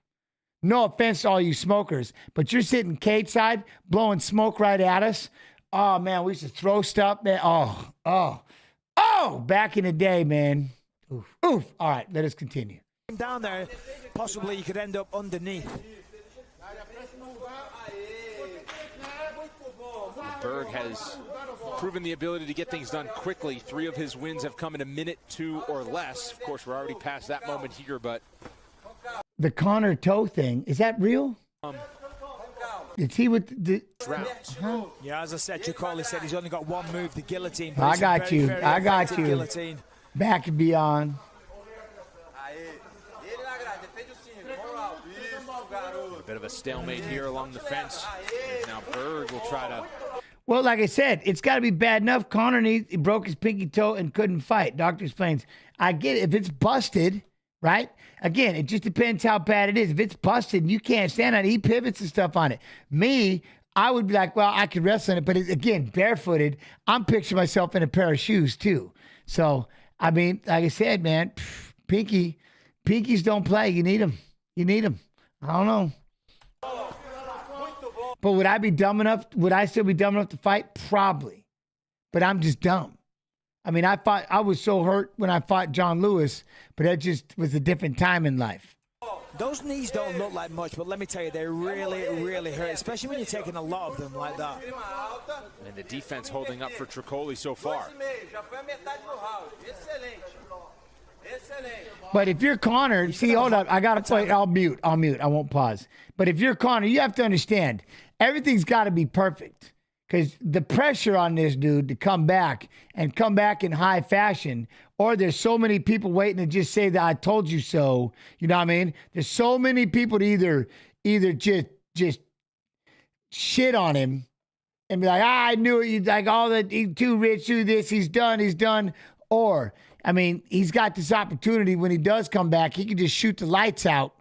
No offense to all you smokers, but you're sitting cage side blowing smoke right at us. Oh, man, we used to throw stuff. Man. Oh, back in the day, man. Oof. All right, let us continue. Down there, possibly you could end up underneath. Berg has proven the ability to get things done quickly. 3 of his wins have come in a minute, 2 or less. Of course, we're already past that moment here, but... The Connor toe thing, is that real? Is he with the... Huh? Yeah, as I said, Troli said he's only got one move, the guillotine. I got you. Guillotine. Back and beyond. A bit of a stalemate here along the fence. Now Berg will try to... Well, like I said, it's got to be bad enough. Connor he broke his pinky toe and couldn't fight. Doctor explains. I get it. If it's busted, right? Again, it just depends how bad it is. If it's busted and you can't stand on it, he pivots and stuff on it. Me, I would be like, well, I could wrestle in it. But again, barefooted, I'm picturing myself in a pair of shoes too. So, I mean, like I said, man, pinkies don't play. You need them. I don't know. But would I still be dumb enough to fight? Probably. But I'm just dumb. I mean, I was so hurt when I fought John Lewis, but that just was a different time in life. Those knees don't look like much, but let me tell you, they really, really hurt, especially when you're taking a lot of them like that. And the defense holding up for Troli so far. But if you're Connor, see, hold up, I got to play. I'll mute. I won't pause. But if you're Connor, you have to understand, everything's got to be perfect. Because the pressure on this dude to come back in high fashion, or there's so many people waiting to just say that I told you so. You know what I mean? There's so many people to either just shit on him and be like, I knew it. He's like, he's too rich, do this, he's done. Or, I mean, he's got this opportunity when he does come back, he can just shoot the lights out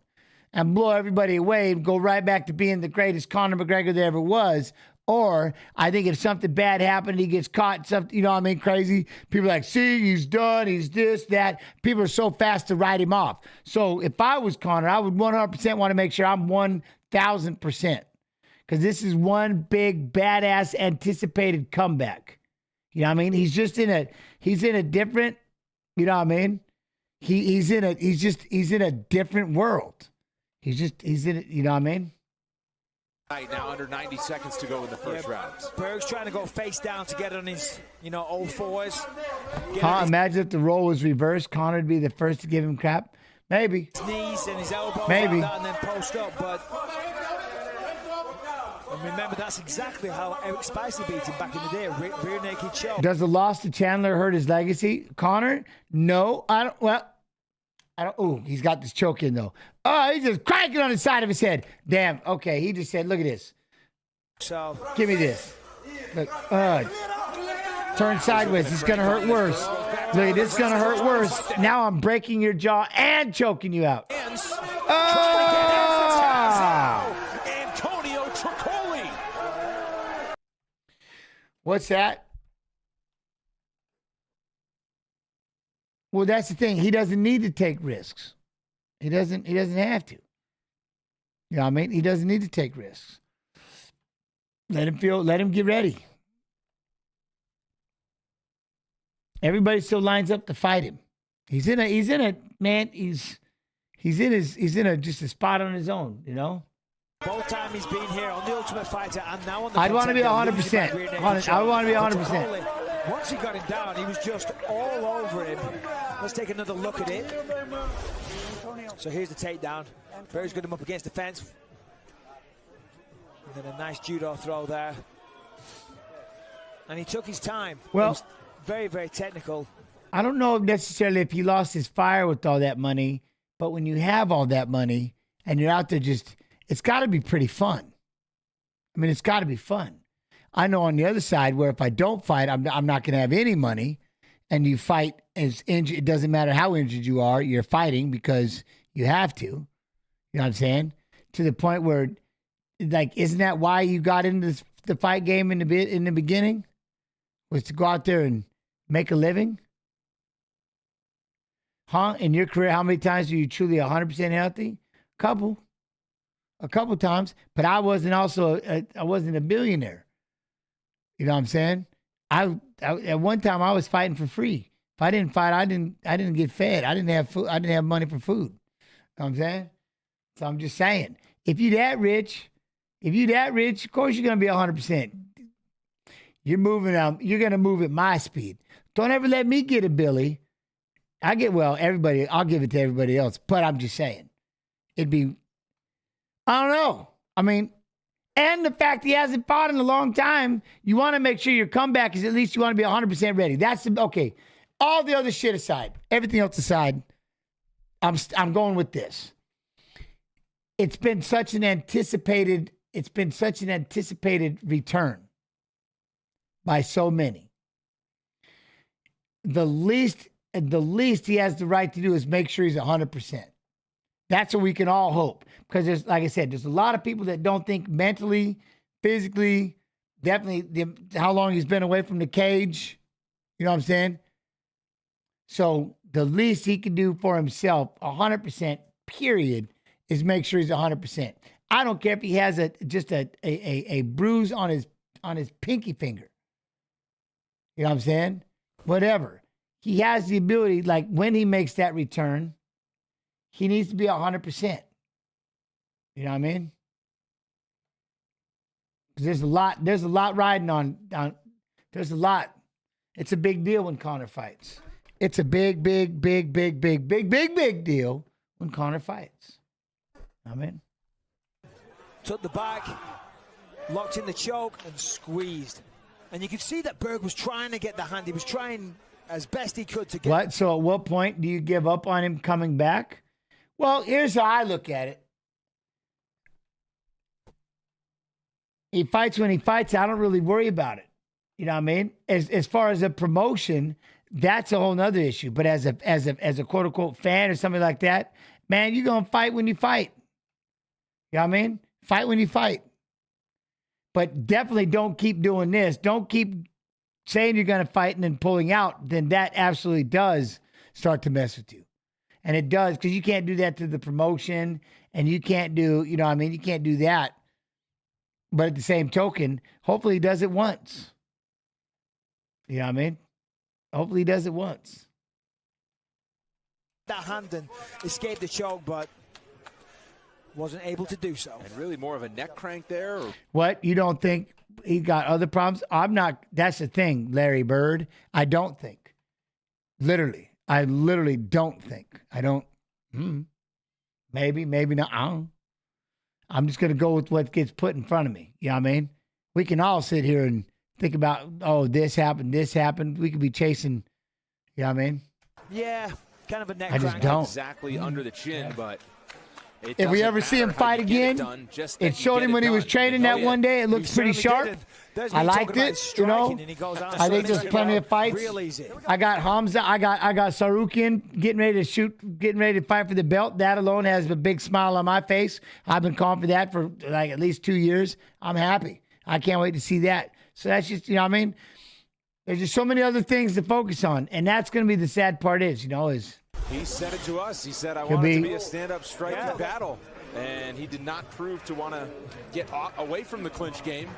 and blow everybody away and go right back to being the greatest Conor McGregor there ever was. Or I think if something bad happened, he gets caught, something, you know what I mean, crazy. People are like, see, he's done, he's this, that. People are so fast to write him off. So if I was Conor, I would 100% want to make sure I'm 1,000%. Because this is one big, badass, anticipated comeback. You know what I mean? He's in a different, you know what I mean? He's in a different world. He's in it, you know what I mean? Right now, under 90 seconds to go in the first round. Berg's trying to go face down to get on his, old fours. Imagine if the role was reversed. Conor would be the first to give him crap. Maybe. His knees and his elbows maybe. Like that and then post up, but... And remember, that's exactly how Eric Spicy beat him back in the day, rear naked choke. Does the loss to Chandler hurt his legacy? Conor? No. I don't. Ooh, he's got this choke in, though. Oh, he's just cranking on the side of his head. Damn. Okay, he just said, look at this. So give me this. Look, turn sideways. It's going to hurt worse. Look at this. It's going to hurt worse. Now I'm breaking your jaw and choking you out. Antonio Troli. What's that? Well, that's the thing. He doesn't need to take risks. He doesn't have to. You know what I mean? He doesn't need to take risks. Let him get ready. Everybody still lines up to fight him. He's in just a spot on his own, you know? Both time he's been here on the Ultimate Fighter and now on the I'd want to be 100%. I want to be 100%. Once he got him down, he was just all over him. Let's take another look at it. So here's the takedown. Berg's got him up against the fence. And then a nice judo throw there. And he took his time. Well, it was very, very technical. I don't know necessarily if he lost his fire with all that money, but when you have all that money and you're out there it's got to be pretty fun. I mean, it's got to be fun. I know on the other side where if I don't fight, I'm not going to have any money, and you fight as injured. It doesn't matter how injured you are, you're fighting because you have to. You know what I'm saying? to the point where, like, isn't that why you got into the fight game in the beginning? Was to go out there and make a living? Huh? In your career, how many times were you truly 100% healthy? A couple times. But I wasn't I wasn't a billionaire. You know what I'm saying? I at one time I was fighting for free. If I didn't fight, I didn't get fed. I didn't have food. I didn't have money for food. You know what I'm saying? So I'm just saying, if you're that rich, of course you're gonna be 100%. You're gonna move at my speed. Don't ever let me get a Billy. I'll give it to everybody else. But I'm just saying, I don't know. I mean, and the fact he hasn't fought in a long time, you want to make sure your comeback is at least you want to be 100% ready. Okay. All the other shit aside, everything else aside, I'm going with this. It's been such an anticipated return by so many. The least he has the right to do is make sure he's 100%. That's what we can all hope. Because there's, like I said, there's a lot of people that don't think mentally, physically, definitely how long he's been away from the cage. You know what I'm saying? So the least he can do for himself, 100%, period, is make sure he's 100%. I don't care if he has just a bruise on his pinky finger. You know what I'm saying? Whatever. He has the ability, like when he makes that return, he needs to be 100%. You know what I mean? Because there's a lot riding on. There's a lot. It's a big deal when Conor fights. It's a big deal when Conor fights. I mean, took the back, locked in the choke, and squeezed. And you could see that Berg was trying to get the hand. He was trying as best he could to get. What? So at what point do you give up on him coming back? Well, here's how I look at it. He fights when he fights. I don't really worry about it. You know what I mean? As far as a promotion, that's a whole nother issue. But as a quote unquote fan or something like that, man, you're gonna fight when you fight. You know what I mean? Fight when you fight. But definitely don't keep doing this. Don't keep saying you're gonna fight and then pulling out. Then that absolutely does start to mess with you. And it does, because you can't do that to the promotion, and you can't do, you know what I mean? You can't do that. But at the same token, hopefully he does it once. You know what I mean? Hopefully he does it once. That hand and escaped the choke, but wasn't able to do so. And really more of a neck crank there? Or? What? You don't think he got other problems? I'm not. That's the thing, Larry Bird. I don't think. Literally. I literally don't think. I don't. Maybe not. I don't. I'm just going to go with what gets put in front of me. You know what I mean? We can all sit here and think about, oh, this happened. We could be chasing, you know what I mean? Yeah, kind of a neck I just don't. Exactly under the chin, but if we ever see him fight again, it showed him when he was training that one day. It looks pretty sharp. I liked it, you know. I think there's plenty of fights. I got Hamza. I got Sarukian getting ready to fight for the belt. That alone has a big smile on my face. I've been calling for that for like at least 2 years. I'm happy. I can't wait to see that. So that's just, you know what I mean? There's just so many other things to focus on. And that's going to be the sad part is. He said it to us. He said, I want it to be a stand-up striking battle. And he did not prove to want to get away from the clinch game.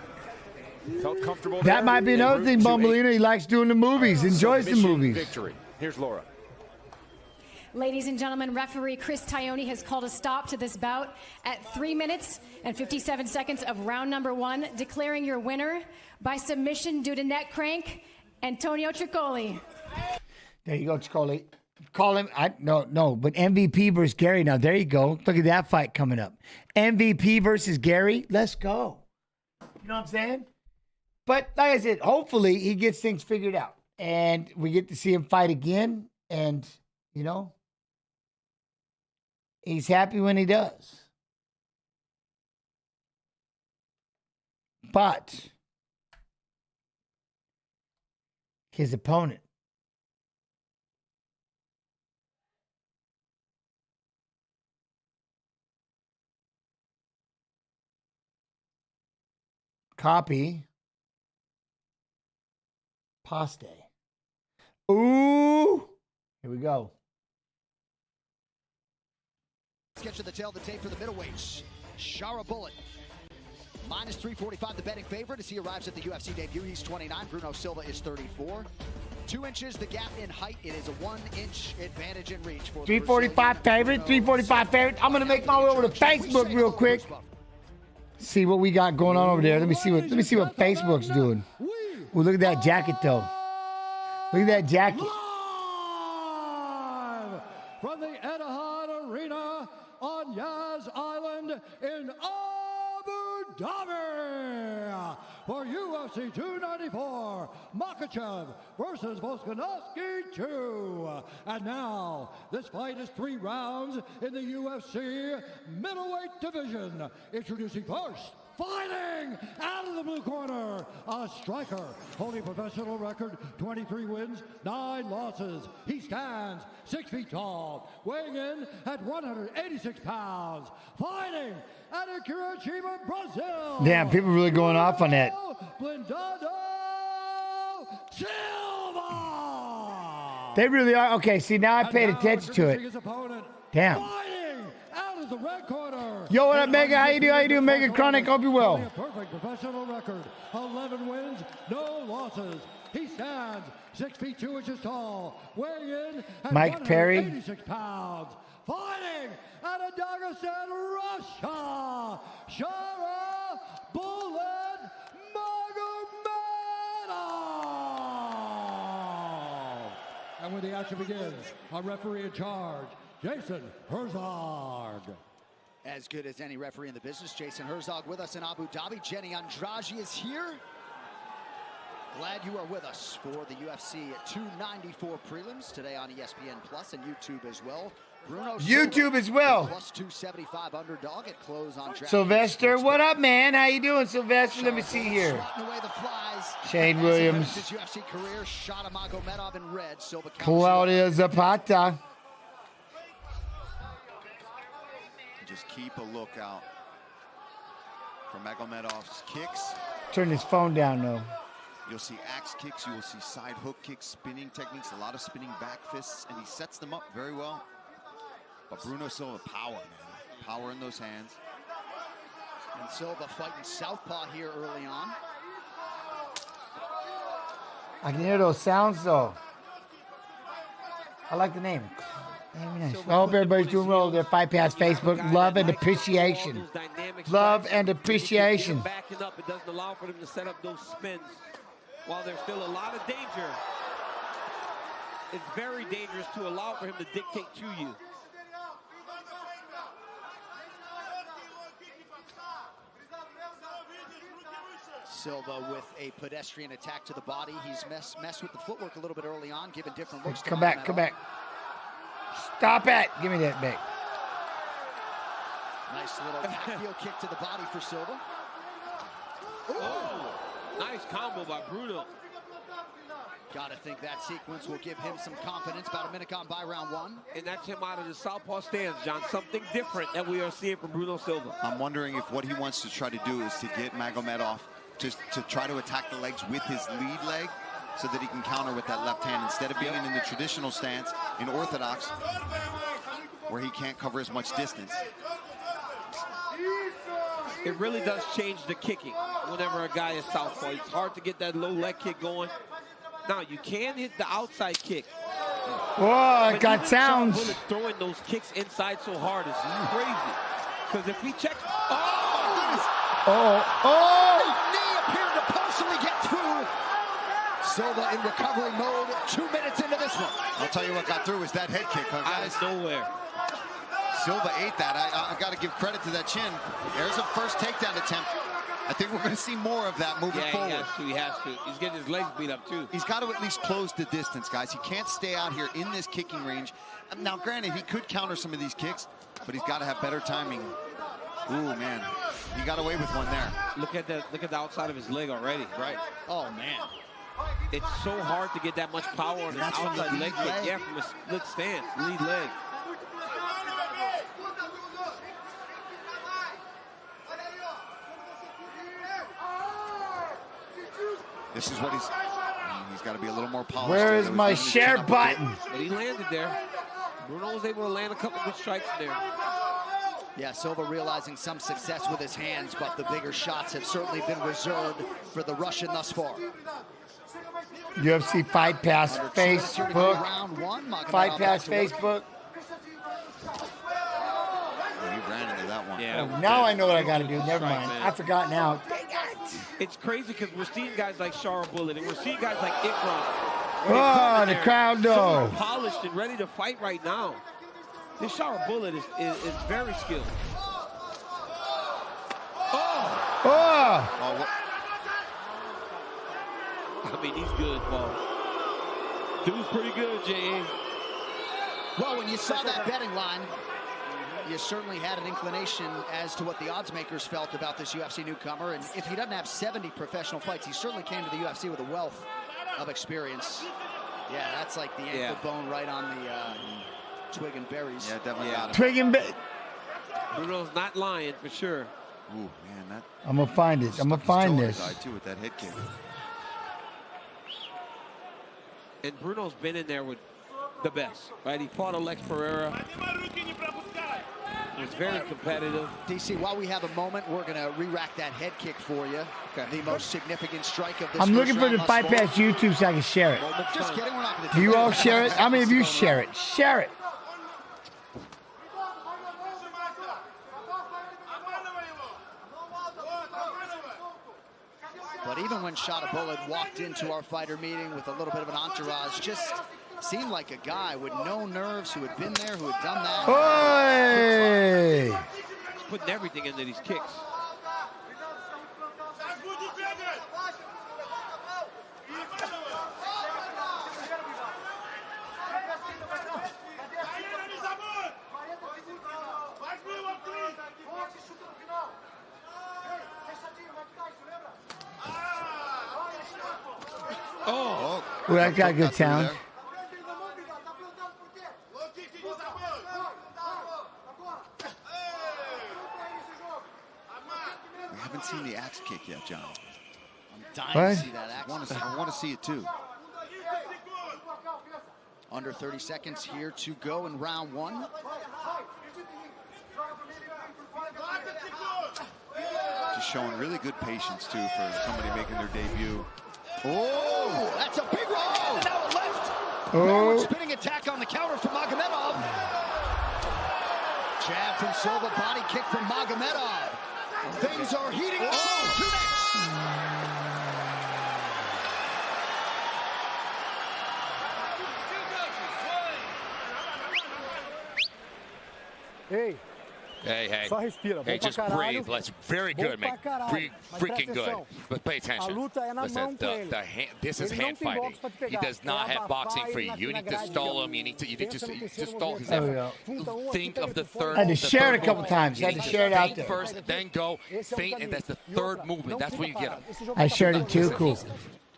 Felt comfortable. That might be another thing, Bumbleina. He likes doing the movies, enjoys the movies. Victory. Here's Laura. Ladies and gentlemen, referee Chris Tione has called a stop to this bout at 3 minutes and 57 seconds of round number 1, declaring your winner by submission due to neck crank, Antonio Tricoli. There you go, Tricoli. Call him. No, but MVP versus Gary. Now, there you go. Look at that fight coming up. MVP versus Gary. Let's go. You know what I'm saying? But like I said, hopefully he gets things figured out. And we get to see him fight again. And, he's happy when he does. But his opponent, Copy. Paste. Ooh. Here we go. Sketch of the tail of the tape for the middleweights. Shara Bullet. Minus 345, the betting favorite as he arrives at the UFC debut. He's 29. Bruno Silva is 34. 2 inches the gap in height. It is a 1-inch advantage in reach for 345 favorite. 345 favorite. I'm gonna make my way over to Facebook real quick. See what we got going on over there. Let me see what Facebook's doing. Ooh, look at that jacket though. Look at that jacket. Live from the Etihad Arena on Yas Island in Abu Dhabi for UFC 294, Makhachev versus Volkanovski 2. And now, this fight is 3 rounds in the UFC middleweight division. Introducing first, fighting out of the blue corner, a striker holding professional record 23 wins, 9 losses. He stands 6 feet tall, weighing in at 186 pounds, fighting out of Curitiba, Brazil. Damn, people really going off on that. Silva. They really are. Okay, see, now I paid attention to it. Damn. Out of the red corner. Yo, what up, Mega? How you doing? How you doing, Mega Chronic? Hope you well. A perfect professional record. 11 wins, no losses. He stands 6 feet 2 inches tall, weighing in at Mike Perry. 186 pounds. Fighting out of Dagestan, Russia, Shara Bullet Magomedov. And when the action begins, our referee in charge, Jason Herzog. As good as any referee in the business, Jason Herzog with us in Abu Dhabi. Jenny Andrade is here. Glad you are with us for the UFC 294 prelims today on ESPN Plus and YouTube as well. Bruno YouTube Silva, as well. Plus 275 underdog at close on track. Sylvester, what up, man? How you doing, Sylvester? Let me see here. Away the flies. Shane Williams. His UFC career, shot of Magomedov in red. Silva Claudia Zapata. Just keep a lookout for Magomedov's kicks. Turn his phone down, though. You'll see axe kicks, you will see side hook kicks, spinning techniques, a lot of spinning back fists, and he sets them up very well. But Bruno Silva, power, man. Power in those hands. And Silva fighting southpaw here early on. I can hear those sounds, though. I like the name. Very nice. I hope everybody's doing well there. Fight Pass Facebook. Love and appreciation. Love and appreciation. Backing up, it doesn't allow for them to set up those spins. While there's still a lot of danger, it's very dangerous to allow for him to dictate to you. Silva with a pedestrian attack to the body. He's messed with the footwork a little bit early on, giving different looks. Come back, come back. Stop it. Give me that back. Nice little backfield kick to the body for Silva. Oh, nice combo by Bruno. Gotta think that sequence will give him some confidence. About a minute gone by round 1. And that's him out of the southpaw stance, John. Something different that we are seeing from Bruno Silva. I'm wondering if what he wants to try to do is to get Magomedov just to try to attack the legs with his lead leg so that he can counter with that left hand instead of being in the traditional stance in orthodox where he can't cover as much distance. It really does change the kicking whenever a guy is southpaw. It's hard to get that low leg kick going. Now, you can hit the outside kick. Whoa, it got sounds. Throwing those kicks inside so hard is crazy. Because if he checks... Oh, oh! Knee appeared to partially get through. Silva in recovery mode, 2 minutes into this one. I'll tell you what got through is that head kick, huh, guys? Out of nowhere. Silva ate that. I got to give credit to that chin. There's a first takedown attempt. I think we're going to see more of that moving forward. He has to. He's getting his legs beat up, too. He's got to at least close the distance, guys. He can't stay out here in this kicking range. Now, granted, he could counter some of these kicks, but he's got to have better timing. Ooh, man. He got away with one there. Look at the outside of his leg already. Right. Oh, man. It's so hard to get that much power on an outside leg kick. Yeah, from a split stance, lead leg. This is what he's got to be a little more polished. Where is my share button? But he landed there. Bruno was able to land a couple good strikes there. Yeah, Silva realizing some success with his hands, but the bigger shots have certainly been reserved for the Russian thus far. UFC Fight Pass Facebook. Fight Pass Facebook. He ran into that one. Yeah. Oh, now I know what I got to do. Never mind. I forgot now. It's crazy because we're seeing guys like Shara Bullet and we're seeing guys like Ikram. Oh, the crowd though. Polished and ready to fight right now. This Shara Bullet is very skilled. Oh! I mean, he's good, Paul. Dude's pretty good, J.A. Well, when you saw that betting line, you certainly had an inclination as to what the odds makers felt about this UFC newcomer. And if he doesn't have 70 professional fights, he certainly came to the UFC with a wealth of experience. Yeah, that's like the ankle bone right on the twig and berries. Yeah, definitely got it. Twig and berries. Bruno's not lying for sure. Ooh, man, that. I'm gonna find this. I'm gonna find this. Too with that head kick. And Bruno's been in there with the best, right? He fought Alex Pereira. It's very competitive. DC, while we have a moment, we're going to re-rack that head kick for you. Okay. The most significant strike of this I'm looking for the Fight Pass YouTube so I can share it. Just kidding, we're not going to do you all share it? How many of you share it? Share it. But even when Shada Bullet walked into our fighter meeting with a little bit of an entourage, just seemed like a guy with no nerves, who had been there, who had done that. Hey! He's putting everything into these kicks. Oh, that got good sound. We haven't seen the axe kick yet, John. I'm dying to see that axe. I want to see it too. Under 30 seconds here to go in round one. Just showing really good patience too for somebody making their debut. Oh, that's a big roll. Now a left. Oh. Spinning attack on the counter from Magomedov. Jab from Silva, body kick from Magomedov. Things are heating up. Hey. Hey. Só respira. Hey, just breathe. Let's very good, man. Freaking good. But pay attention. Listen, this is hand fighting. He does not have boxing for you. You need to stall him. You need to stall his effort. Think of the third. I had to share it a couple times. I had to share it out there. First, then go feint, and that's the third movement. That's where you get him. I shared it too. Cool.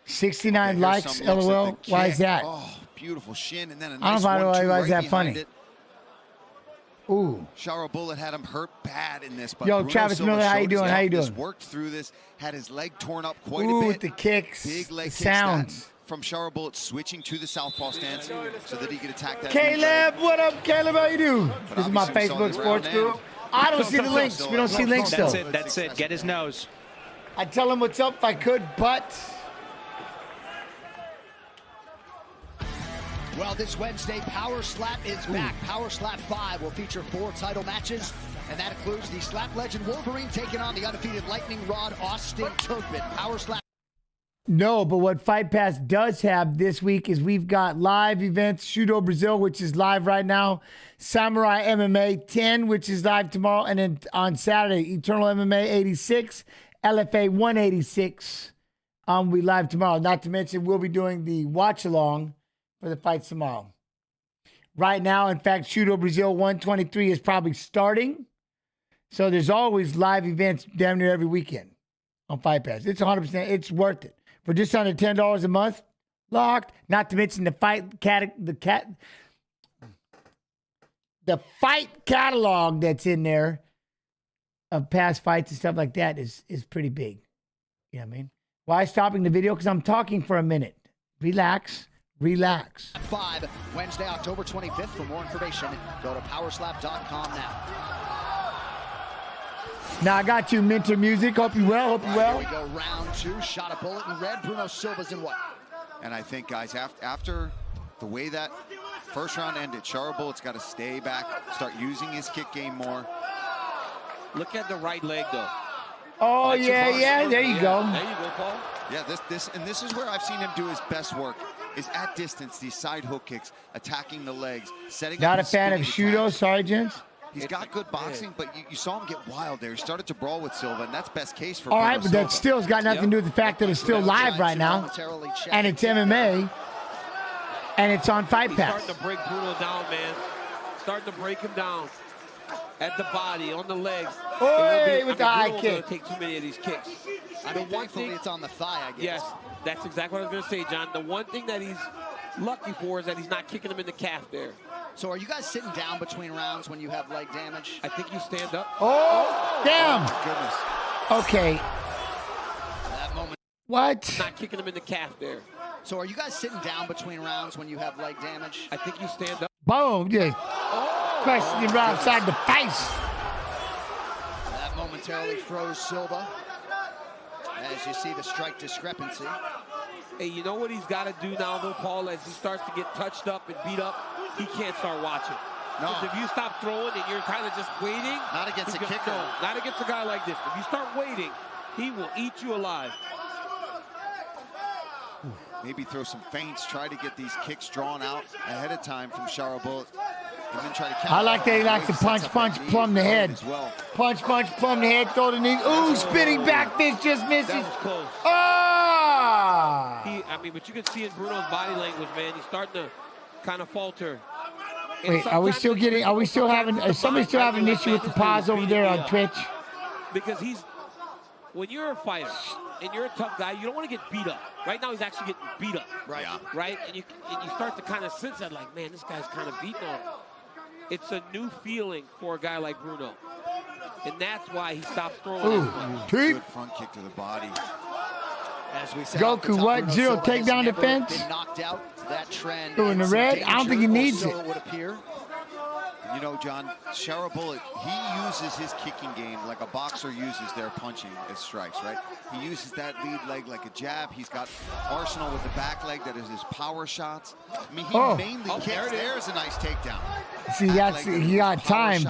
69 likes. LOL. Why is that? Oh, beautiful shin, and then a I nice don't know why is that behind funny. it. Ooh. Shara Bullet had him hurt bad in this, but Yo, Bruno Travis Silva Miller, how you showed his doing? How you toughness, doing? Worked through this, had his leg torn up quite Ooh, a bit. with the kicks, big leg the kicks sounds. from Shara Bullet, switching to the southpaw stance so that he could attack that. Caleb, what up, Caleb? How you do? This is my obviously we saw Facebook the sports round group. I don't see the links. We don't see links though. That's it. Get his nose. I'd tell him what's up if I could, but. Well, this Wednesday, Power Slap is back. Power Slap 5 will feature 4 title matches, and that includes the Slap legend Wolverine taking on the undefeated Lightning Rod Austin Turpin. Power Slap. No, but what Fight Pass does have this week is we've got live events, Judo Brazil, which is live right now, Samurai MMA 10, which is live tomorrow, and then on Saturday, Eternal MMA 86, LFA 186 we live tomorrow. Not to mention, we'll be doing the watch-along for the fights tomorrow. Right now, in fact, Judo Brazil 123 is probably starting. So there's always live events damn near every weekend on Fight Pass. It's 100%. It's worth it. For just under $10 a month, locked. Not to mention the fight catalog that's in there of past fights and stuff like that is pretty big. You know what I mean? Why stopping the video? Because I'm talking for a minute. Relax. Relax. 5, Wednesday, October 25th. For more information, go to powerslap.com now. Now I got you, Minter Music. Hope you well. Hope you well. Here we go, round 2. Shot a bullet in red. Bruno Silva's in white. And I think, guys, after the way that first round ended, Bullet's got to stay back, start using his kick game more. Look at the right leg, though. Oh, yeah. There you go. There you go, Paul. Yeah, this is where I've seen him do his best work, is at distance, these side hook kicks, attacking the legs, setting Not up a fan of Shudo, sorry, gents. He's got good boxing, but you saw him get wild there. He started to brawl with Silva, and that's best case for All Bruno right, but Silva. that still's got nothing to do with the fact that it's still live right now. And it's MMA. And it's on Fight Pass. Starting to break Bruno down, man. Starting to break him down. At the body, on the legs. Oh, with the high kick. Take too many of these kicks. I mean, thankfully it's on the thigh, I guess. Yes, that's exactly what I was going to say, John. The one thing that he's lucky for is that he's not kicking him in the calf there. So are you guys sitting down between rounds when you have leg damage? I think you stand up. Oh, damn. Oh, goodness. Okay. That moment. What? Not kicking him in the calf there. So are you guys sitting down between rounds when you have leg damage? I think you stand up. Boom. Just crushed him right outside the face. That momentarily froze Silva. As you see the strike discrepancy. Hey, you know what he's got to do now, though, Paul, as he starts to get touched up and beat up? He can't start watching. No. If you stop throwing and you're kind of just waiting. Not against a kicker. No, not against a guy like this. If you start waiting, he will eat you alive. Maybe throw some feints, try to get these kicks drawn out ahead of time from Bullet. And then try to counter. I like that he likes to punch, plumb the head. As well. Punch, plumb the head, throw the knee. Ooh, spinning back fist just misses. That was close. Ah! But you can see in Bruno's body language, man. He's starting to kind of falter. Wait, are we still having, is somebody still having an issue with the pause over there on Twitch? Because when you're a fighter and you're a tough guy, you don't want to get beat up. Right now, he's actually getting beat up. Right. Yeah. Right? And you start to kind of sense that, like, man, this guy's kind of beating on him. It's a new feeling for a guy like Bruno. And that's why he stopped throwing. Ooh, good front kick to the body. As we said, Goku, what? Zero takedown defense? Been knocked out. That trend. Ooh, in the red? I don't think he needs it. Would appear. You know, John, Bullet, he uses his kicking game like a boxer uses their punching as strikes, right? He uses that lead leg like a jab. He's got arsenal with the back leg that is his power shots. I mean, he mainly kicks. There's a nice takedown. See, he got timed.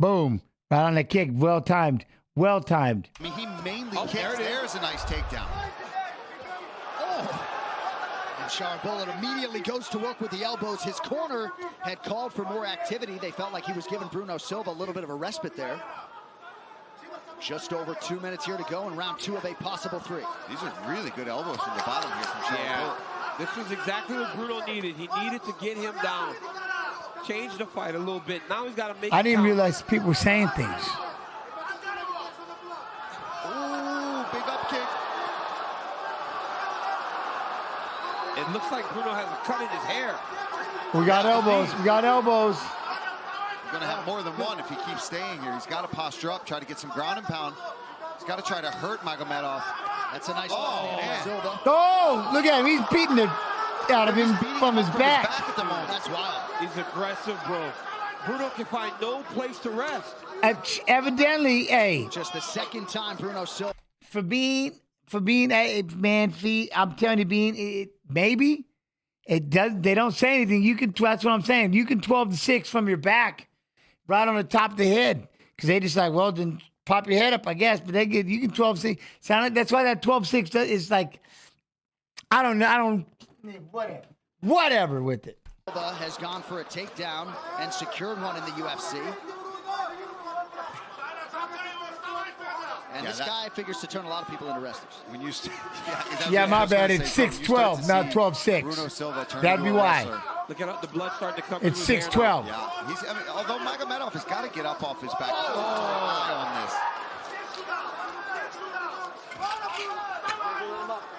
Boom. Right on the kick. Well timed. Well timed. I mean, he mainly kicks. There's a nice takedown. And Bullet immediately goes to work with the elbows. His corner had called for more activity. They felt like he was giving Bruno Silva a little bit of a respite there. Just over 2 minutes here to go in round 2 of a possible 3. These are really good elbows from the bottom here from Bullet. This was exactly what Bruno needed. He needed to get him down. Change the fight a little bit. Now he's got to make I didn't realize people were saying things. Ooh, big up kick. It looks like Bruno has a cut in his hair. We got elbows. We got elbows. He's going to have more than one if he keeps staying here. He's got to posture up, try to get some ground and pound. He's got to try to hurt Magomedov. That's a nice Silva. Oh, look at him. He's beating it out of him from his back. At the moment. That's wild. He's aggressive, bro. Bruno can find no place to rest. Evidently, hey. Just the second time Bruno Silva. For being a man, I'm telling you, maybe it does. They don't say anything. That's what I'm saying. You can 12-6 from your back, right on the top of the head, because they just like, well, then pop your head up, I guess. But you can 12-6. That's why that 12-6 is like, I don't know. Whatever with it. Silva has gone for a takedown and secured one in the UFC. And this guy figures to turn a lot of people into wrestlers. When you my bad. It's 6-12, not 12-6. Bruno Silva turned That'd be why. Look at the blood starting to come. It's 6-12. Yeah, although Magomedov has got to get up off his back. On this.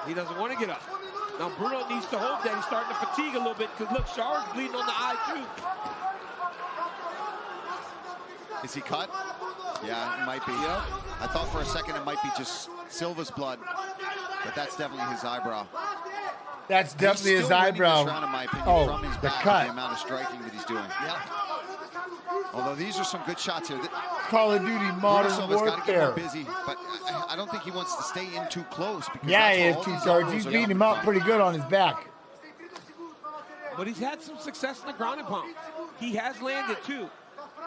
He doesn't want to get up. Now Bruno needs to hold that. He's starting to fatigue a little bit because look, Char's bleeding on the eye too. Is he cut? Yeah, it might be. Yep. I thought for a second it might be just Silva's blood. But that's definitely his eyebrow. That's definitely his eyebrow. This round, in my opinion, from his the back, cut. the amount of striking that he's doing. Yep. Although these are some good shots here. Call of Duty Modern Silva's got to get Warfare. more busy, but I don't think he wants to stay in too close. Because Yeah, that's he where is all too these charged. elbows He's are beating him coming up from. pretty good on his back. But he's had some success in the ground and pound. He has landed too.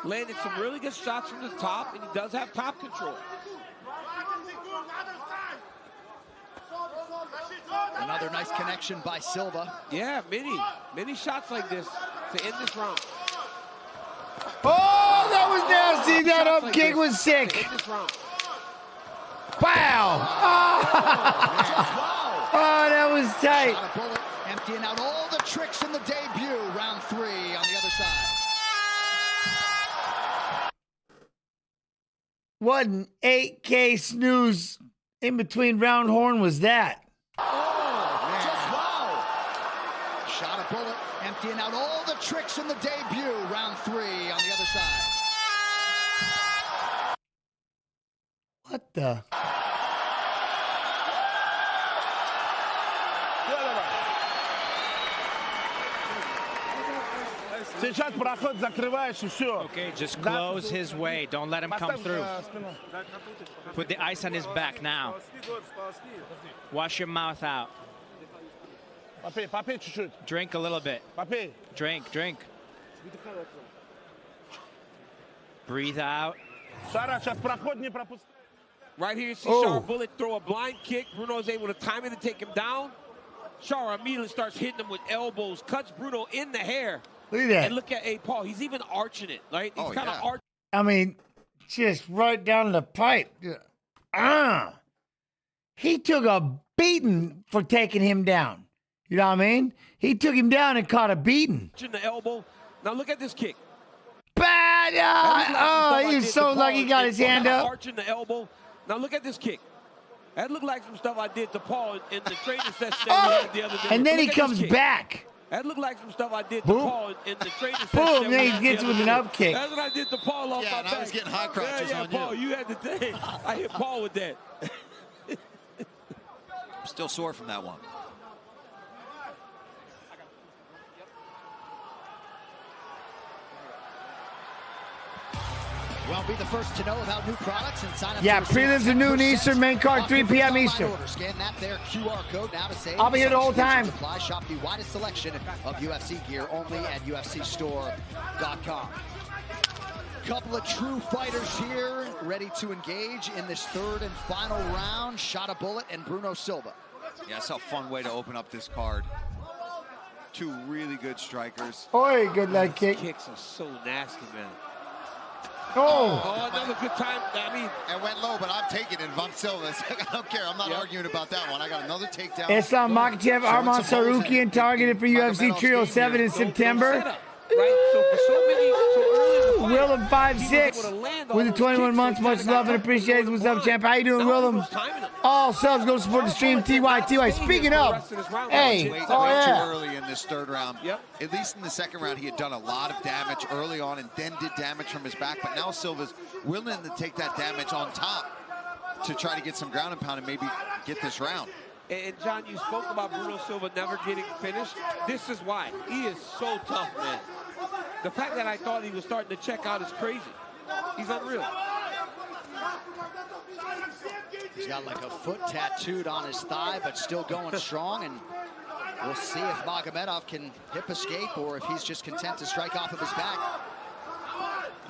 Landed some really good shots from the top, and he does have top control. Another nice connection by Silva. Yeah, many shots like this to end this round. Oh, that was nasty. That up kick was sick. Wow. Oh, that was tight. Shot a bullet, emptying out all the tricks in the debut. Round 3 on the other side. What an 8K snooze in between round horn was that? Shot a bullet, emptying out all the tricks in the debut. Round 3 on the other side. What the? Okay, just close his way. Don't let him come through. Put the ice on his back now. Wash your mouth out. Drink a little bit. Drink. Breathe out. Right here, you see Shara Bullet throw a blind kick. Bruno is able to time it and take him down. Shara immediately starts hitting him with elbows, cuts Bruno in the hair. Look at that. And look at Paul. He's even arching it, right? He's kind of arching. I mean, just right down the pipe. He took a beating for taking him down. You know what I mean? He took him down and caught a beating. The elbow. Now look at this kick. Bad. He's so lucky he got his hand up. Arching the elbow. Now look at this kick. That looked like some stuff I did to Paul in the training session that we had the other day. And then he comes back. That looked like some stuff I did to Paul in the training session. Boom, then he gets with an up kick. That's what I did to Paul off my back. I was getting high crotches on Paul, you had the thing. I hit Paul with that. I'm still sore from that one. Well, be the first to know about new products and sign up. Yeah, prelims at noon Eastern, main card 3 p.m. Eastern. Scan that there QR code now to save. I'll be here the whole time. Supply. Shop the widest selection of UFC gear only at UFCstore.com. Couple of true fighters here, ready to engage in this third and final round. Shot a Bullet and Bruno Silva. Yeah, that's a fun way to open up this card. Two really good strikers. Oi, good leg kick. Kicks are so nasty, man. Oh, another good time. I mean, it went low, but I'm taking it. If I'm Silva, I don't care. I'm not arguing about that one. I got another takedown. Islam Makhachev, Arman Sarukian targeted for UFC 307 in September. Right, so for so many, so early in the Willem 5'6" with the 21 months. Much love and appreciation. What's up, champ? How you doing, Willem? All subs go support the stream. TY. Speaking of, hey, way too early in this third round. Yep. At least in the second round, he had done a lot of damage early on and then did damage from his back. But now Silva's willing to take that damage on top to try to get some ground and pound and maybe get this round. And John, you spoke about Bruno Silva never getting finished. This is why. He is so tough, man. The fact that I thought he was starting to check out is crazy. He's unreal. He's got like a foot tattooed on his thigh, but still going strong. And we'll see if Magomedov can hip escape or if he's just content to strike off of his back.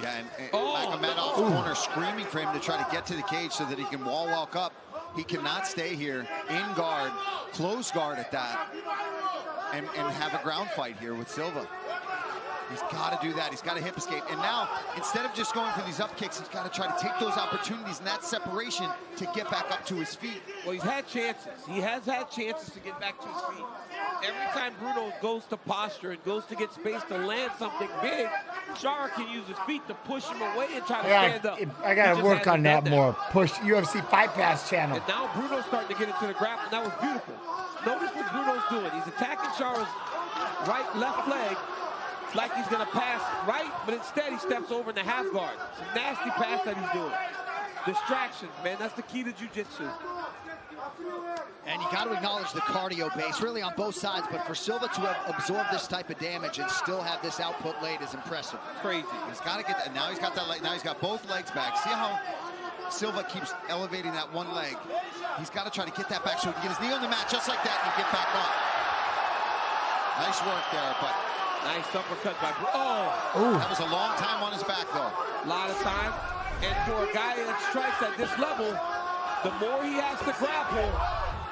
Yeah, and Magomedov's corner screaming for him to try to get to the cage so that he can wall walk up. He cannot stay here in guard, close guard at that, and have a ground fight here with Silva. He's got to do that. He's got to hip escape. And now, instead of just going for these up kicks, he's got to try to take those opportunities and that separation to get back up to his feet. Well, he's had chances. He has had chances to get back to his feet. Every time Bruno goes to posture and goes to get space to land something big, Shara can use his feet to push him away and try to stand up. I got to work on that more. Push UFC Fight Pass channel. And now Bruno's starting to get into the grapple, and that was beautiful. Notice what Bruno's doing. He's attacking Shara's left leg like he's going to pass right, but instead he steps over in the half guard. It's a nasty pass that he's doing. Distractions, man. That's the key to jiu-jitsu. And you got to acknowledge the cardio base, really on both sides. But for Silva to have absorbed this type of damage and still have this output late is impressive. Crazy. He's got to get that. Now he's got that leg. Now he's got both legs back. See how Silva keeps elevating that one leg? He's got to try to get that back so he can get his knee on the mat just like that and get back up. Nice work there, but nice uppercut by That was a long time on his back, though. A lot of time. And for a guy that strikes at this level, the more he has to grapple,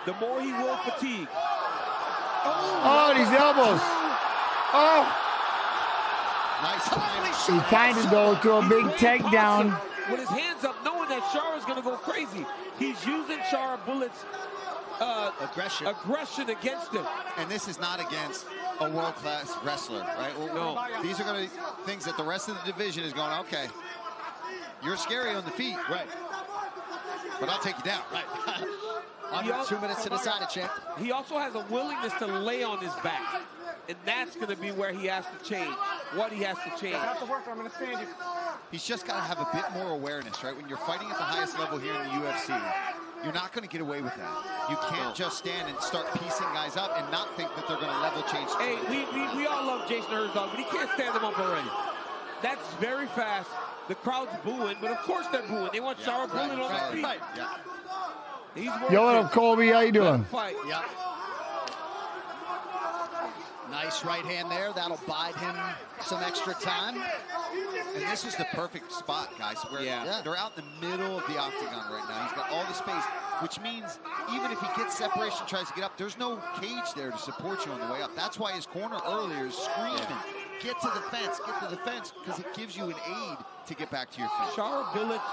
the more he will fatigue. Oh, these elbows. Oh. Nice time. He kind of go to a big takedown. With his hands up, knowing that Chara's going to go crazy. He's using Chara Bullet's aggression against him. And this is not against a world-class wrestler, right? No. These are going to be things that the rest of the division is going, okay, you're scary on the feet. Right. But I'll take you down. Right. Under 2 minutes to decide it, champ. He also has a willingness to lay on his back. And that's going to be where he has to change. What he has to change. He's just got to have a bit more awareness, right? When you're fighting at the highest level here in the UFC, you're not going to get away with that. You can't just stand and start piecing guys up and not think that they're going to level change. Hey, we all love Jason Herzog, but he can't stand them up already. That's very fast. The crowd's booing, but of course they're booing. They want Chara Bullet on his feet. Right. Yeah. Yo, what up, Colby? How you doing? Yeah. Nice right hand there. That'll bide him some extra time. And this is the perfect spot, guys, where they're out in the middle of the octagon right now. He's got all the space, which means even if he gets separation, tries to get up, there's no cage there to support you on the way up. That's why his corner earlier is screaming, get to the fence, because it gives you an aid to get back to your feet. Chara Bullet's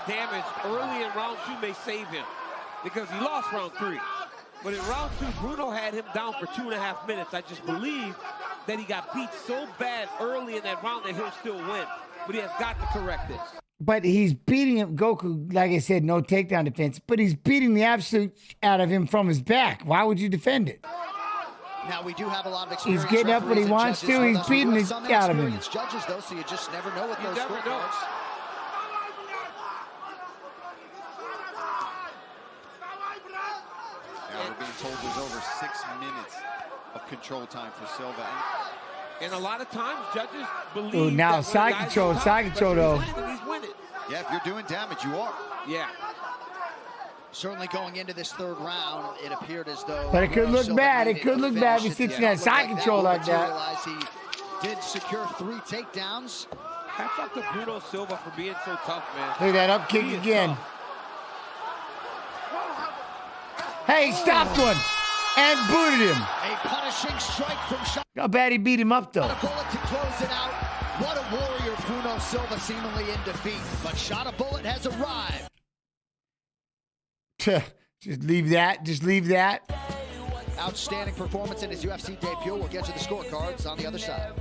damage early in round 2 may save him because he lost round 3. But in round 2, Bruno had him down for 2.5 minutes. I just believe that he got beat so bad early in that round that he'll still win. But he has got to correct this. But he's beating him, Goku, like I said, no takedown defense, but he's beating the absolute out of him from his back. Why would you defend it? Now, we do have a lot of experience. He's getting up when he wants to. He's beating the out of him. Judges, though, so you just never know with those scorecards. Now we're being told there's over 6 minutes of control time for Silva. And a lot of times, judges believe Ooh, now side control, though. He's winning. Yeah, if you're doing damage, you are. Yeah. Certainly going into this third round, it appeared as though... But it could look bad. It could look bad if he's sitting in side control like that. He did secure 3 takedowns. Hats off to Bruno Silva for being so tough, man. Look at that up kick again. Tough. Hey, he stopped one and booted him. A punishing strike from Shot. How bad he beat him up, though. A bullet to close it out. What a warrior, Bruno Silva, seemingly in defeat. But Shot a Bullet has arrived. Just leave that. Just leave that. Outstanding performance in his UFC debut. We'll get to the scorecards on the other side.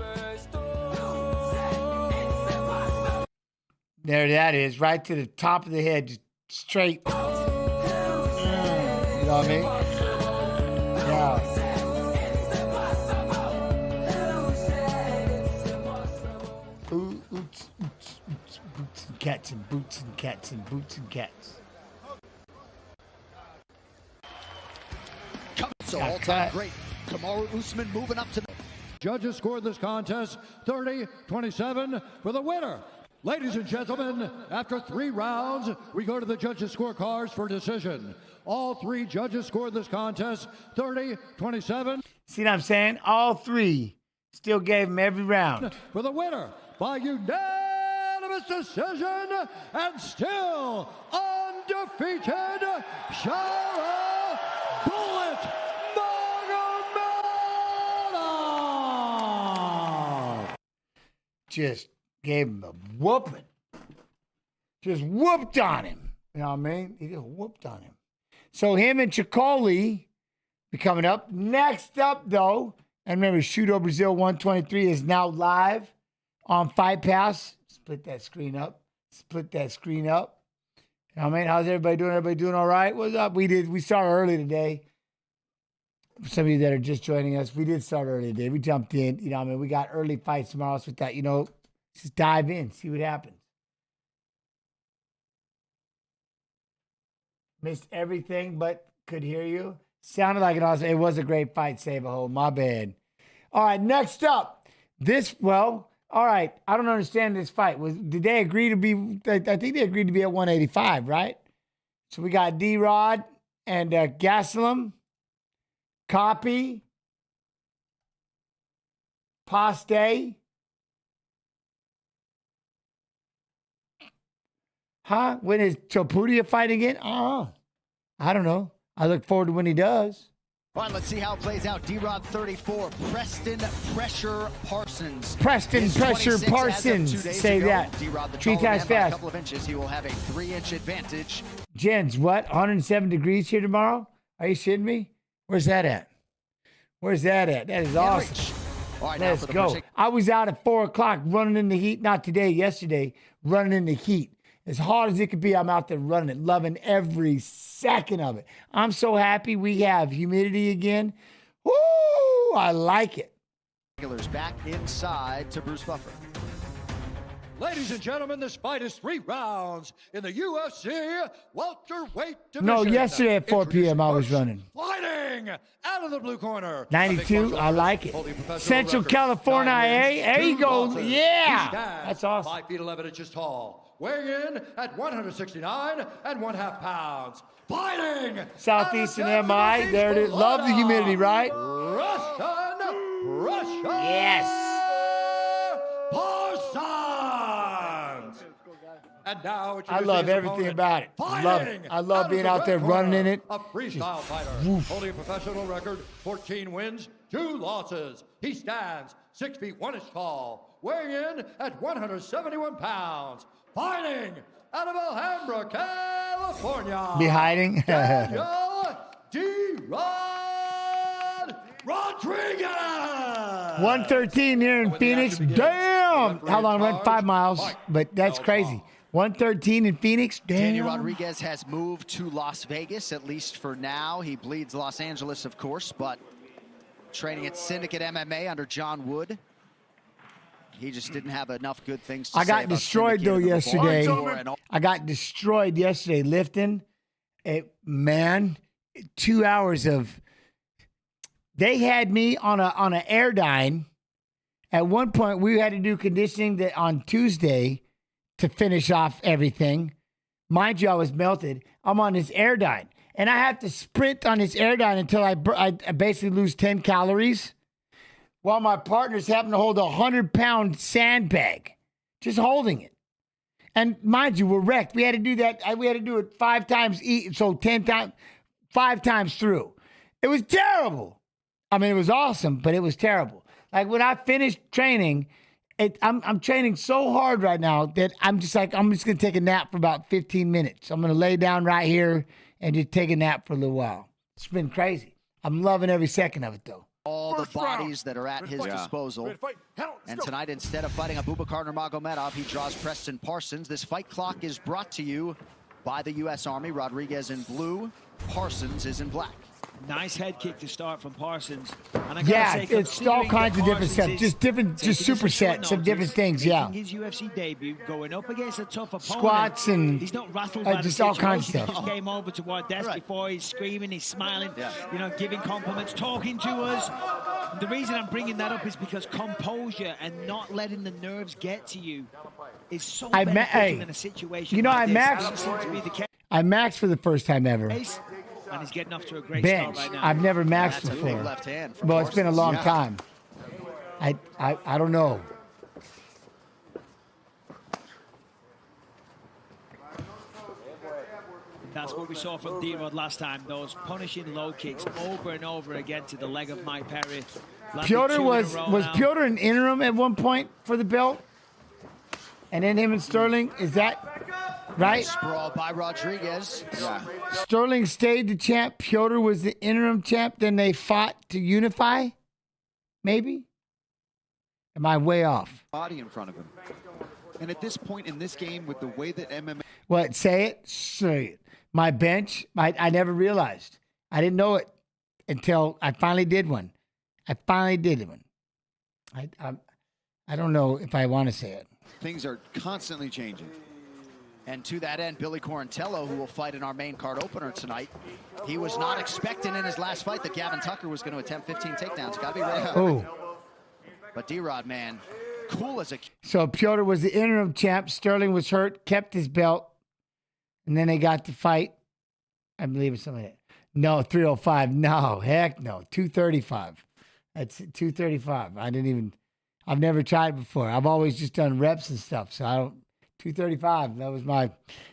There that is. Right to the top of the head. Just straight. You know what I mean? Yeah. Boots and cats and boots and cats and boots and cats. So all-time great. Kamaru Usman moving up to the... Judges scored this contest 30-27 for the winner. Ladies and gentlemen, after 3 rounds, we go to the judges' scorecards for decision. All 3 judges scored this contest 30-27. See what I'm saying? All 3 still gave him every round. For the winner by unanimous decision and still undefeated, Chara Bullet Magomedov. Just gave him a whooping. Just whooped on him. You know what I mean? He just whooped on him. So him and Troli be coming up. Next up, though, and remember, Shooto Brazil 123 is now live on Fight Pass. Split that screen up. Split that screen up. You know what I mean? How's everybody doing? Everybody doing all right? What's up? We started early today. For some of you that are just joining us, we did start early today. We jumped in. You know what I mean? We got early fights tomorrow. So with that, you know, just dive in, see what happens. Missed everything but could hear you. Sounded like it was a great fight, Save-A-Hole. My bad. All right, next up. All right. I don't understand this fight. Did they agree to be, I think they agreed to be at 185, right? So we got D-Rod and Gastelum. Copy. Paste. Huh? When is Topuria fighting again? I don't know. I look forward to when he does. All right, let's see how it plays out. D-Rod 34, Preston Pressure Parsons. Preston Pressure Parsons. Say that. D-Rod the 3 times taller man by a fast. couple of inches. He will have a 3-inch advantage. Jens, what? 107 degrees here tomorrow? Are you shitting me? Where's that at? That is awesome. All right, Let's go. I was out at 4 o'clock running in the heat. Not today, yesterday. Running in the heat. As hard as it could be, I'm out there running it, loving every second of it. I'm so happy we have humidity again. Woo! I like it. Regulars back inside to Bruce Buffer. Ladies and gentlemen, this fight is 3 rounds in the UFC welterweight division. No, yesterday at 4 p.m. I was running. Fighting out of the blue corner. 92, I like it. Central California, There you go. Yeah. That's awesome. 5 feet 11 inches tall. Weighing in at 169 and 1/2 pounds. Fighting Southeastern MI. There it is. Love the humidity, right? Russian. Yes. Parsons. And now I love everything about it. Love it. I love being out there running in it. A freestyle fighter, holding a professional record, 14 wins, 2 losses. He stands 6 feet 1 inch tall, weighing in at 171 pounds. Fighting out of Alhambra, California. Be hiding. Daniel D-Rod Rodriguez. 113 here in Phoenix. Damn. How long? Run 5 miles, but that's crazy. 113 in Phoenix. Damn. Daniel Rodriguez has moved to Las Vegas, at least for now. He bleeds Los Angeles, of course, but training at Syndicate MMA under John Wood. He just didn't have enough good things to say. I got destroyed though yesterday. I got destroyed yesterday lifting. 2 hours of. They had me on an Airdyne. At one point, we had to do conditioning on Tuesday to finish off everything. Mind you, I was melted. I'm on this Airdyne, and I have to sprint on this Airdyne until I basically lose 10 calories. While my partner's having to hold a 100-pound sandbag, just holding it. And mind you, we're wrecked. We had to do that. We had to do it 5 times each, so 10 times, 5 times through. It was terrible. I mean, it was awesome, but it was terrible. Like when I finished training, I'm training so hard right now that I'm just gonna take a nap for about 15 minutes. I'm gonna lay down right here and just take a nap for a little while. It's been crazy. I'm loving every second of it though. All the bodies that are at his disposal. And tonight, instead of fighting Abubakar Nurmagomedov, he draws Preston Parsons. This fight clock is brought to you by the U.S. Army. Rodriguez in blue, Parsons is in black. Nice head kick to start from Parsons. And it's all kinds of different sets, just supersets of different things, yeah. His UFC debut, going up against a tough opponent. Squats and he's not rattled by just all kinds of stuff. He just came over to our desk before. He's screaming, he's smiling, giving compliments, talking to us. And the reason I'm bringing that up is because composure and not letting the nerves get to you is so beneficial in a situation like this. I maxed for the first time ever. And he's getting off to a great bench. start right now. I've never maxed before. Well, it's been a long time. I don't know. That's what we saw from D-Rod last time. Those punishing low kicks over and over again to the leg of Mike Perry. Piotr was Piotr an interim at one point for the belt? And then him and Sterling, is that right? Sprawl by Rodriguez. Yeah. Sterling stayed the champ. Piotr was the interim champ. Then they fought to unify? Maybe? Am I way off? Body in front of him. And at this point in this game, with the way that MMA... What? Say it? Say it. My bench, I never realized. I didn't know it until I finally did one. I don't know if I want to say it. Things are constantly changing. And to that end, Billy Quarantello, who will fight in our main card opener tonight, he was not expecting in his last fight that Gavin Tucker was going to attempt 15 takedowns. Got to be ready. Oh. But D-Rod, man, cool as a... So Piotr was the interim champ. Sterling was hurt, kept his belt. And then they got to fight. I believe it's something like that. No, 305. No, heck no. 235. That's 235. I've never tried before. I've always just done reps and stuff. So I don't, 235. That was my,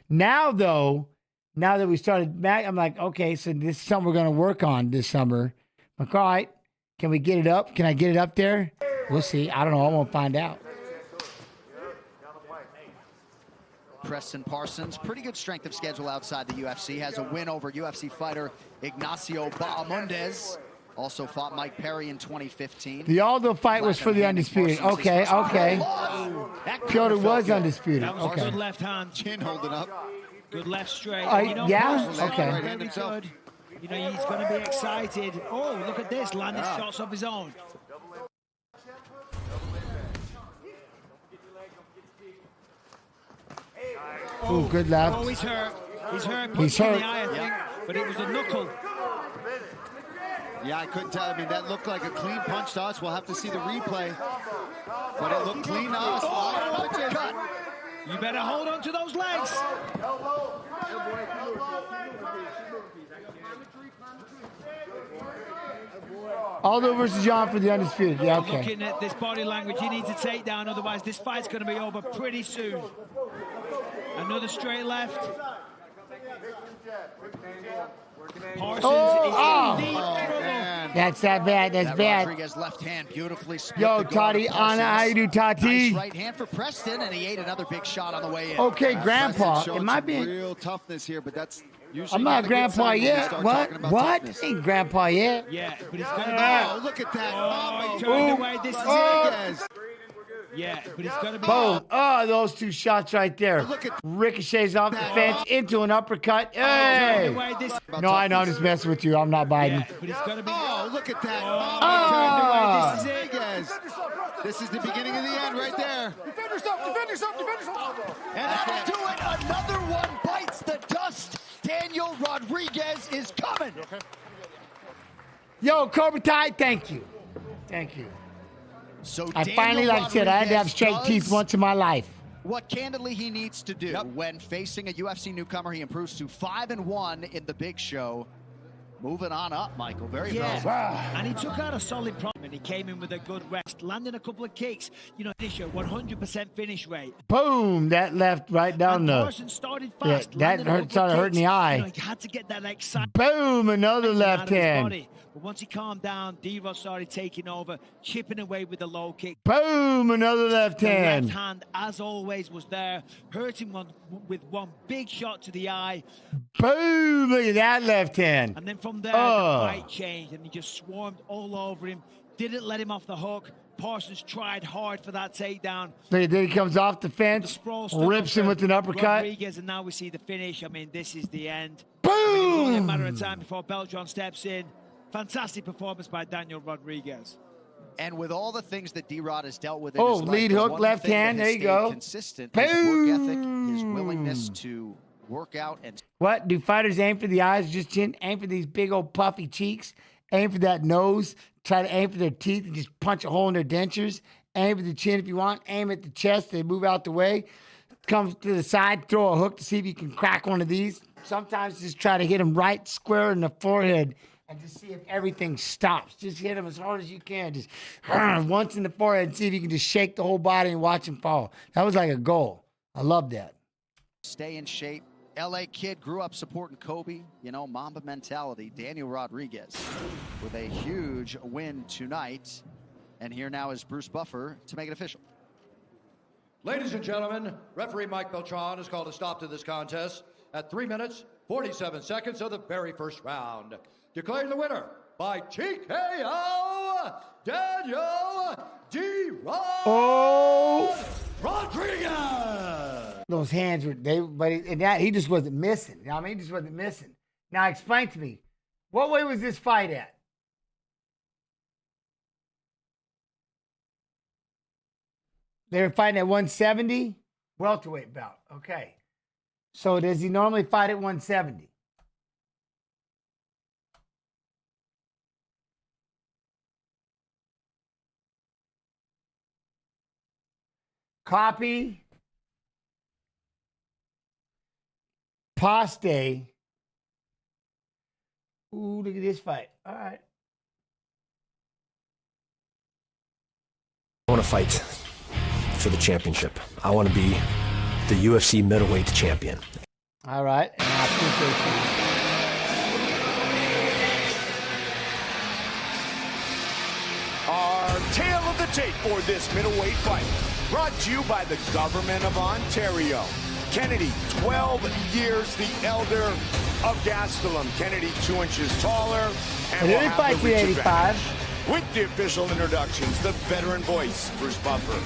now that we started, I'm like, okay, so this is something we're going to work on this summer. I'm like, all right, can we get it up? Can I get it up there? We'll see. I don't know. I won't find out. Preston Parsons, pretty good strength of schedule outside the UFC. Has a win over UFC fighter Ignacio Bahamondes. Also fought Mike Perry in 2015. The Aldo fight was for the undisputed. Okay. Piotr was undisputed. That was okay. good left hand. Chin holding up. Good left straight. Yeah? Okay. Very good. You know, he's going to be excited. Oh, look at this. Landing shots of his own. Oh, good left. Oh, he's hurt. He's hurt. He's Punch in hurt. the eye, I think. But it was a knuckle. Yeah, I couldn't tell. I mean, that looked like a clean punch to us. We'll have to see the replay. But it looked clean to us. Oh, you better hold on to those legs. Aldo versus John for the undisputed. Yeah, okay. Looking at this body language, he needs a takedown. Otherwise, this fight's going to be over pretty soon. Another straight left. Parsons is in deep trouble. That's that bad. That's bad. Rodriguez left hand beautifully split. Yo, Tati, Anna, how you do, Tati? Nice right hand for Preston, and he ate another big shot on the way in. Okay, Grandpa. It might be. Real toughness here, but that's usually. I'm not Grandpa yet. What? This ain't Grandpa yet. Yeah, but he's going to be. Oh, look at that. Oh, he turned away. This is it. Yeah, but it's going to be. Boom. Oh, those two shots right there. Ricochets off the fence into an uppercut. Hey. No, I know. I'm just messing with you. I'm not biting. Yeah, but it's going to be. Oh, look at that. Oh, this is it. This is the beginning of the end right there. Defend yourself. And that'll do it. Another one bites the dust. Daniel Rodriguez is coming. Yo, Cobra Ty, thank you. Thank you. So I finally, like I said, I had to have straight teeth once in my life. What candidly he needs to do when facing a UFC newcomer, he improves to 5-1 in the big show. Moving on up, Michael. Very impressive. And he took out a solid problem, and he came in with a good rest, landing a couple of kicks. You know, finisher, 100% finish rate. Boom! That left right down and the. Parsons started fast. Yeah, that started hurting the eye. You know, he had to get that excitement. Boom! Another left hand. But once he calmed down, D-Rod started taking over, chipping away with the low kick. Boom! Another left hand. The left hand, as always, was there, hurting one with one big shot to the eye. Boom! Look at that left hand. And then from there, the fight changed, and he just swarmed all over him. Didn't let him off the hook. Parsons tried hard for that takedown. Then he comes off the fence, rips him with an uppercut. Rodriguez, and now we see the finish. I mean, this is the end. Boom! It's only a matter of time before Beltran steps in. Fantastic performance by Daniel Rodriguez. And with all the things that D-Rod has dealt with, in his lead hook, left hand. There you go. Consistent. His work ethic, his willingness to work out and. What do fighters aim for? The eyes, just chin. Aim for these big old puffy cheeks. Aim for that nose. Try to aim for their teeth and just punch a hole in their dentures. Aim for the chin if you want. Aim at the chest. They move out the way. Come to the side. Throw a hook to see if you can crack one of these. Sometimes just try to hit them right square in the forehead. And just see if everything stops. Just hit him as hard as you can. Just once in the forehead and see if you can just shake the whole body and watch him fall. That was like a goal. I love that. Stay in shape. LA kid, grew up supporting Kobe. You know, Mamba mentality. Daniel Rodriguez with a huge win tonight. And here now is Bruce Buffer to make it official. Ladies and gentlemen, referee Mike Beltran has called a stop to this contest at 3 minutes, 47 seconds of the very first round. Declaring the winner by TKO, Daniel Rodriguez. Those hands were he just wasn't missing. You know what I mean? He just wasn't missing. Now explain to me, what weight was this fight at? They were fighting at 170, welterweight bout. Okay. So does he normally fight at 170? Copy. Paste. Ooh, look at this fight. All right. I want to fight for the championship. I want to be the UFC middleweight champion. All right. And I appreciate Our tale of the tape for this middleweight fight, brought to you by the government of Ontario. Kennedy, 12 years the elder of Gastelum. Kennedy, 2 inches taller, and will have the reach advantage. With the official introductions, the veteran voice, Bruce Buffer.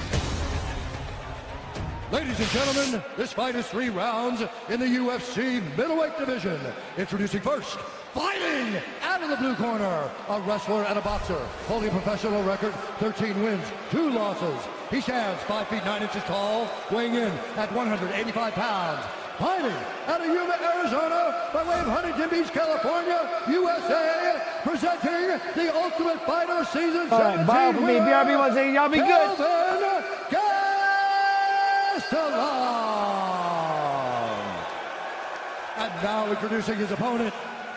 Ladies and gentlemen, this fight is 3 rounds in the UFC middleweight division. Introducing first, fighting out of the blue corner, a wrestler and a boxer, holding a professional record, 13 wins, 2 losses. He stands 5 feet 9 inches tall, weighing in at 185 pounds. Fighting out of Yuma, Arizona, by way of Huntington Beach, California, USA, presenting the Ultimate Fighter Season 17 All right, bye for me. BRB wants to say y'all be good. And now introducing his opponent,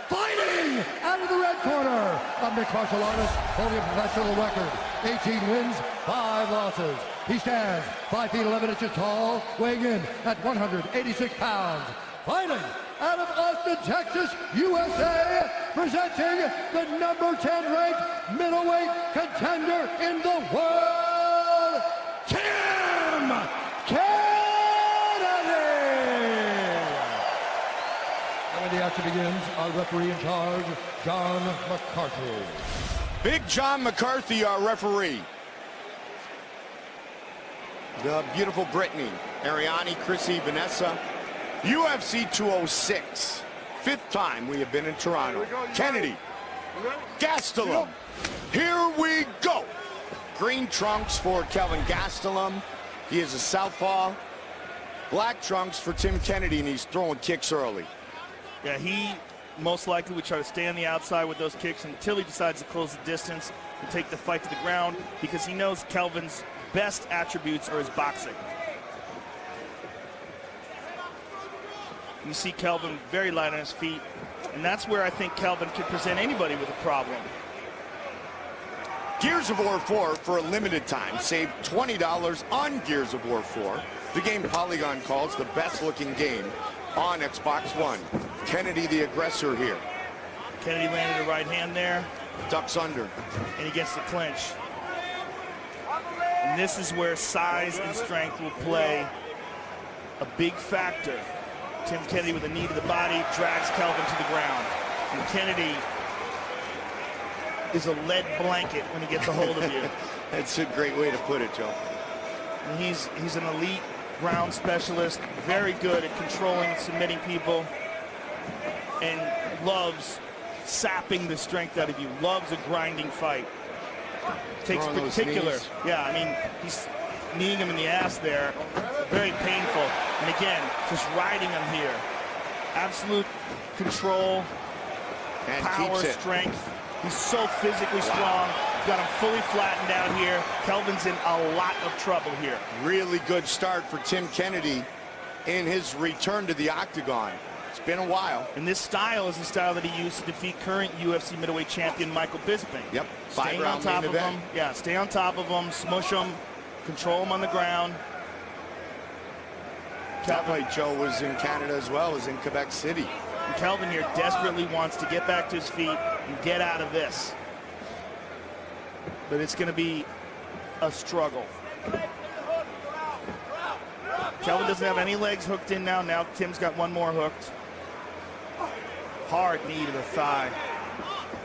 fighting out of the red corner, a mixed martial artist holding a professional record, 18 wins, 5 losses. He stands 5 feet 11 inches tall, weighing in at 186 pounds. Fighting out of Austin, Texas, USA, presenting the number 10 ranked middleweight contender in the world, Tim Kennedy! And when the action begins, our referee in charge, John McCarthy. Big John McCarthy, our referee. The beautiful Brittany, Ariane, Chrissy, Vanessa. UFC 206. 5th time we have been in Toronto. Kennedy. Gastelum. Here we go. Green trunks for Kelvin Gastelum. He is a southpaw. Black trunks for Tim Kennedy, and he's throwing kicks early. Yeah, he most likely would try to stay on the outside with those kicks until he decides to close the distance and take the fight to the ground, because he knows Kelvin's best attributes are his boxing. You see Kelvin very light on his feet, and that's where I think Kelvin could present anybody with a problem. Gears of War 4 for a limited time. Save $20 on Gears of War 4. The game Polygon calls the best looking game on Xbox One. Kennedy the aggressor here. Kennedy landed a right hand there. Ducks under. And he gets the clinch. And this is where size and strength will play a big factor. Tim Kennedy with a knee to the body drags Kelvin to the ground. And Kennedy is a lead blanket when he gets a hold of you. That's a great way to put it, Joe. And he's an elite ground specialist, very good at controlling and submitting people, and loves sapping the strength out of you, loves a grinding fight. Takes particular, yeah, I mean, he's kneeing him in the ass there, very painful. And again, just riding him here. Absolute control, and power, strength. He's so physically strong. Got him fully flattened out here. Kelvin's in a lot of trouble here. Really good start for Tim Kennedy in his return to the octagon. It's been a while. And this style is the style that he used to defeat current UFC middleweight champion Michael Bisping. Yep. Staying on top of him. Yeah, stay on top of him, smush him, control him on the ground. That fight, Joe, was in Canada as well as in Quebec City. And Kelvin here desperately wants to get back to his feet and get out of this. But it's going to be a struggle. Kelvin doesn't have any legs hooked in now. Now Tim's got one more hooked. Hard knee to the thigh.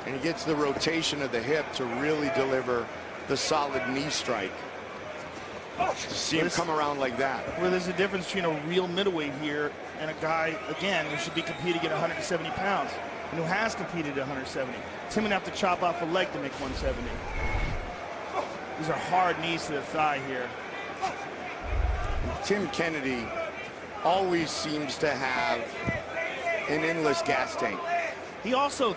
And he gets the rotation of the hip to really deliver the solid knee strike. To see him come around like that. Well, there's a difference between a real middleweight here and a guy, again, who should be competing at 170 pounds and who has competed at 170. Tim would have to chop off a leg to make 170. These are hard knees to the thigh here. Tim Kennedy always seems to have an endless gas tank. He also,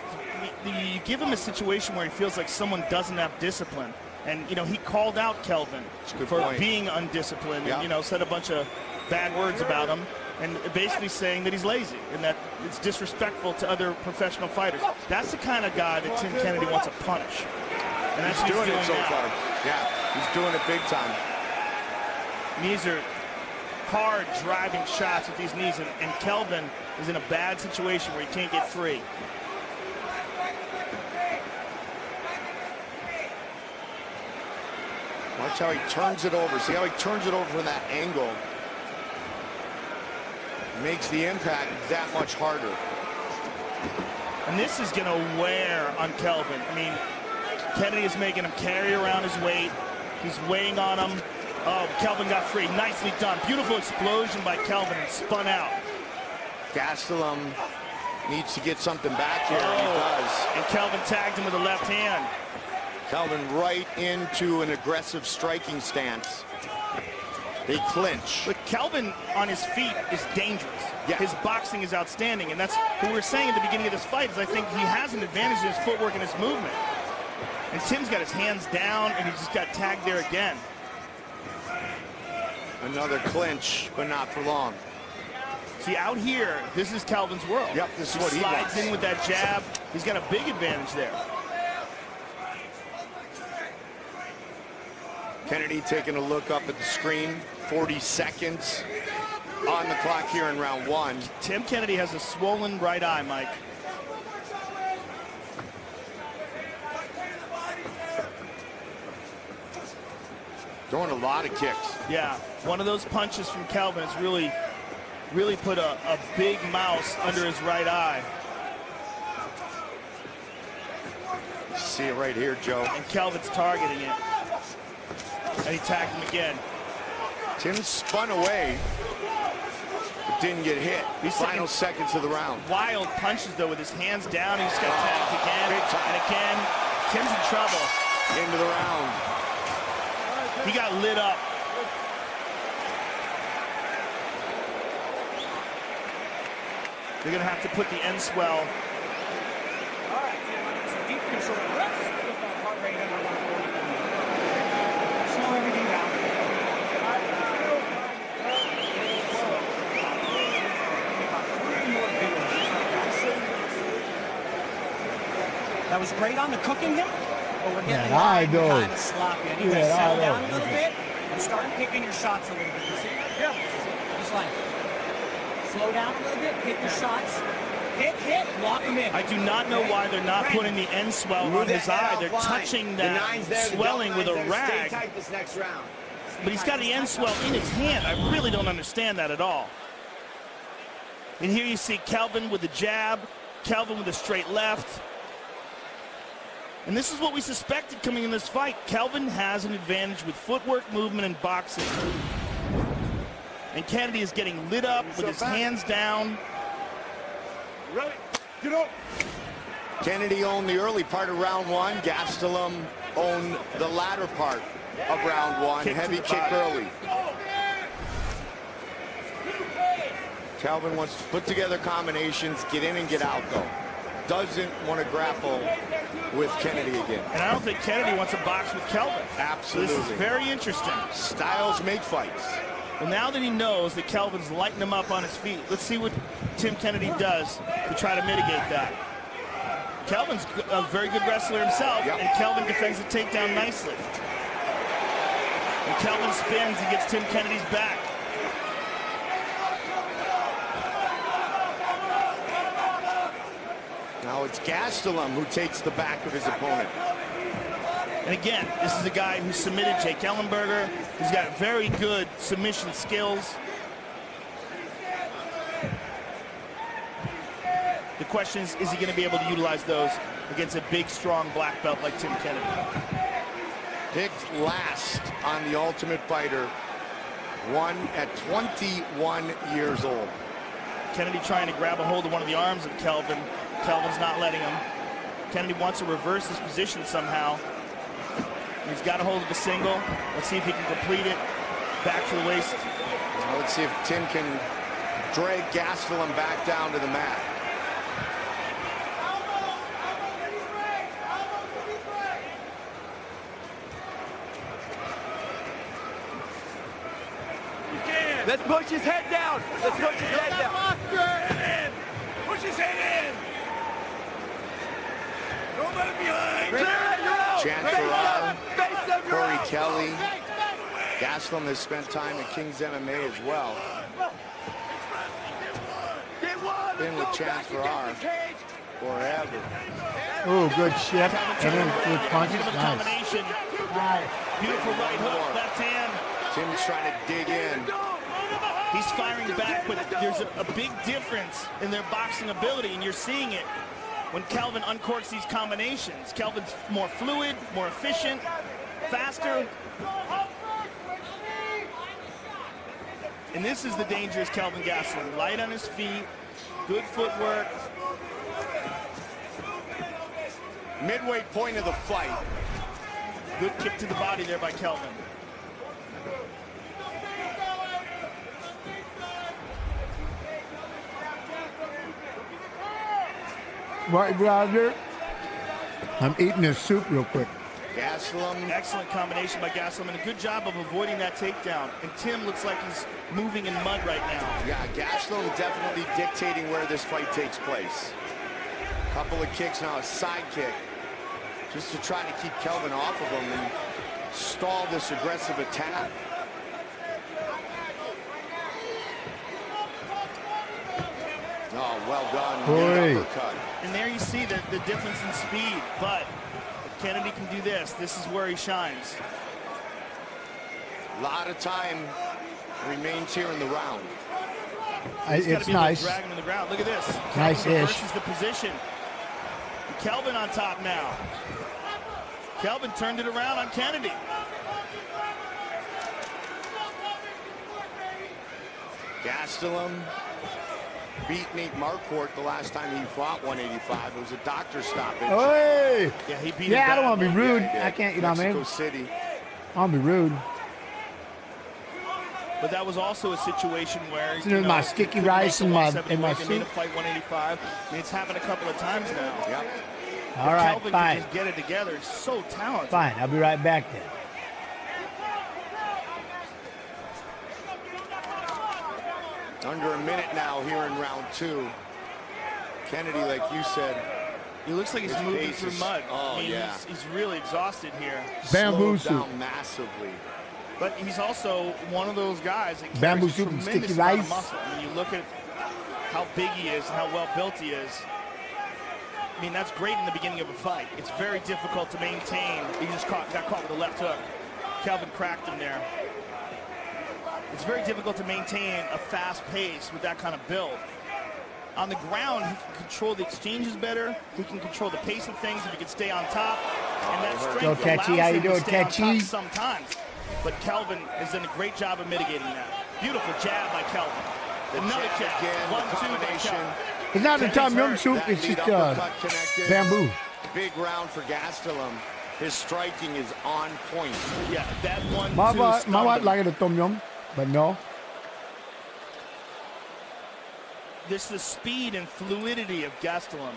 you give him a situation where he feels like someone doesn't have discipline. And, you know, he called out Kelvin for being undisciplined and, you know, said a bunch of bad words about him and basically saying that he's lazy and that it's disrespectful to other professional fighters. That's the kind of guy that Tim Kennedy wants to punish. And that's he's what doing it so now. far. Yeah, he's doing it big time. These are hard driving shots with these knees, and Kelvin is in a bad situation where he can't get free. Watch how he turns it over. See how he turns it over from that angle. Makes the impact that much harder. And this is going to wear on Kelvin. I mean, Kennedy is making him carry around his weight. He's weighing on him. Oh, Kelvin got free. Nicely done. Beautiful explosion by Kelvin and spun out. Gastelum needs to get something back here, and he does. And Kelvin tagged him with a left hand. Kelvin right into an aggressive striking stance. They clinch. But Kelvin on his feet is dangerous. Yeah. His boxing is outstanding, and that's what we were saying at the beginning of this fight, is I think he has an advantage in his footwork and his movement. And Tim's got his hands down, and he just got tagged there again. Another clinch, but not for long. See, out here, this is Kelvin's world. Yep, this is what he wants. Slides in with that jab. He's got a big advantage there. Kennedy taking a look up at the screen. 40 seconds on the clock here in round one. Tim Kennedy has a swollen right eye, Mike. Throwing a lot of kicks. Yeah, one of those punches from Kelvin has really put a big mouse under his right eye. See it right here, Joe. And Kelvin's targeting it. And he tagged him again. Tim spun away, but didn't get hit. These final seconds of the round. Wild punches, though, with his hands down. He just got tagged again. And again, Tim's in trouble. Into the round. He got lit up. They're going to have to put the end swell. All right, so deep control. Let's get that heart rate under 140. Slow everything down. That was great on the cooking him, but we're getting kind of sloppy. I need to settle down a little bit and start picking your shots a little bit. You see? Yeah. Just like slow down a little bit, pick your shots. Hit, lock him in. I do not know why they're not putting the end swell on his eye. They're touching that swelling with a rag. Stay tight this next round. But he's got the end swell in his hand. I really don't understand that at all. And here you see Kelvin with the jab, Kelvin with a straight left. And this is what we suspected coming in this fight. Kelvin has an advantage with footwork, movement, and boxing. And Kennedy is getting lit up with his hands down. Ready? Get up. Kennedy owned the early part of round one. Gastelum owned the latter part of round one. Heavy kick early. Kelvin wants to put together combinations, get in and get out, though. Doesn't want to grapple with Kennedy again. And I don't think Kennedy wants to box with Kelvin. Absolutely. So this is very interesting. Styles make fights. Well, now that he knows that Kelvin's lighting him up on his feet, let's see what Tim Kennedy does to try to mitigate that. Kelvin's a very good wrestler himself, and Kelvin defends the takedown nicely. And Kelvin spins and gets Tim Kennedy's back. Now it's Gastelum who takes the back of his opponent. And again, this is a guy who submitted Jake Ellenberger. He's got very good submission skills. The question is he going to be able to utilize those against a big, strong black belt like Tim Kennedy? Picked last on the Ultimate Fighter, won at 21 years old. Kennedy trying to grab a hold of one of the arms of Kelvin. Kelvin's not letting him. Kennedy wants to reverse his position somehow. He's got a hold of the single. Let's see if he can complete it. Back to the waist. Well, let's see if Tim can drag Gastelum back down to the mat. Let's push his head down. Let's push his head down. Push his head in. Don't let him behind. Chance for Corey Kelly. Gastelum has spent time at King's MMA as well. Been with Chance for forever. Oh, good shift. And then good punches. Nice. Beautiful right hook, left hand. Tim's trying to dig in. He's firing back, but there's a big difference in their boxing ability, and you're seeing it when Kelvin uncorks these combinations. Kelvin's more fluid, more efficient, faster. And this is the dangerous Kelvin Gastelum. Light on his feet, good footwork. Midway point of the fight. Good kick to the body there by Kelvin. Right, brother. I'm eating this soup real quick. Gastelum. Excellent combination by Gastelum, and a good job of avoiding that takedown. And Tim looks like he's moving in mud right now. Yeah, Gastelum definitely dictating where this fight takes place. Couple of kicks now, a side kick, just to try to keep Kelvin off of him and stall this aggressive attack. Oh, well done. Good uppercut. And there you see the difference in speed, but if Kennedy can do this, this is where he shines. A lot of time remains here in the round. It's nice. Drag him to the ground. Look at this. Nice-ish. Versus the position. Kelvin on top now. Kelvin turned it around on Kennedy. Gastelum beat Nate Marquardt the last time he fought 185. It was a doctor stoppage. Hey! Yeah, he beat him. Yeah, I don't want to be rude. Yeah, I can't, you know what I mean? Mexico City. I don't be rude. But that was also a situation where My sticky rice and my soup. soup. Fight 185. I mean, it's happened a couple of times now. Yep. All right, Kelvin fine. can just get it together. He's so talented. Fine, I'll be right back then. Under a minute now here in round two. Kennedy, like you said, he looks like he's his moving pace through is- mud. Oh, I mean, yeah. he's really exhausted here. Bamboo Slowed soup. down massively. But he's also one of those guys that Bamboo carries a soup and tremendous sticky amount of rice. muscle. I mean, you look at how big he is and how well built he is. I mean, that's great in the beginning of a fight. It's very difficult to maintain. He just got caught with a left hook. Kelvin cracked him there. It's very difficult to maintain a fast pace with that kind of build. On the ground, he can control the exchanges better. He can control the pace of things if he can stay on top. And that strength Yo, Tetchy, allows how you him to doing, stay on top Tetchy? sometimes. But Kelvin has done a great job of mitigating that. Beautiful jab by Kelvin. Another jab kick. again, the 1-2 by combination. Kelvin. It's not the Tom Yum soup, That it's lead just uppercut connected. bamboo. Big round for Gastelum. His striking is on point. Yeah, that 1-2 My wife liked the Tom Yum, but no. This is the speed and fluidity of Gastelum.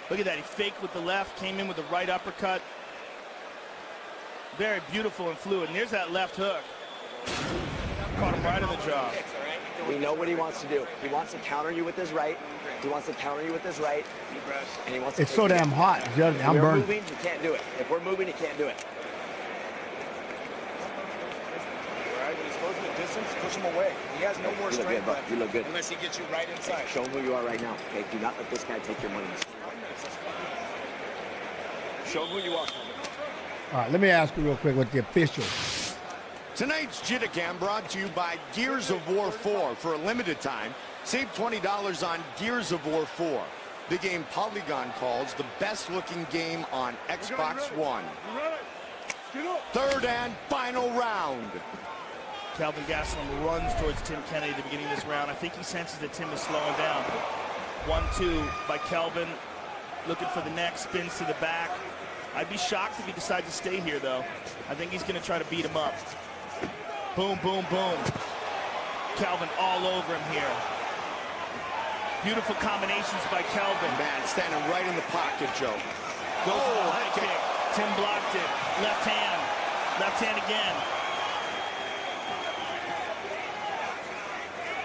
Look at that, he faked with the left, came in with the right uppercut. Very beautiful and fluid. And there's that left hook. Caught him right in the jaw. We know what he wants to do. He wants to counter you with his right. He wants to counter you with his right. And he wants to It's so damn hot. I'm If we're burned. moving, he can't do it. If we're moving, he can't do it. All right, when he's closing the distance, push him away. He has no more You look strength good, bro. left You look good. unless he gets you right inside. Show him who you are right now. Okay, do not let this guy take your money. Show him who you are. All right, let me ask you real quick with the officials. Tonight's Whittaker brought to you by Gears of War 4. For a limited time, save $20 on Gears of War 4. The game Polygon calls the best-looking game on Xbox One. Third and final round. Kelvin Gastelum runs towards Tim Kennedy at the beginning of this round. I think he senses that Tim is slowing down. 1-2 by Kelvin. Looking for the neck, spins to the back. I'd be shocked if he decides to stay here, though. I think he's going to try to beat him up. Boom, boom, boom. Kelvin all over him here. Beautiful combinations by Kelvin. Man, standing right in the pocket, Joe. Goes for the high kick. Tim blocked it. Left hand. Left hand again.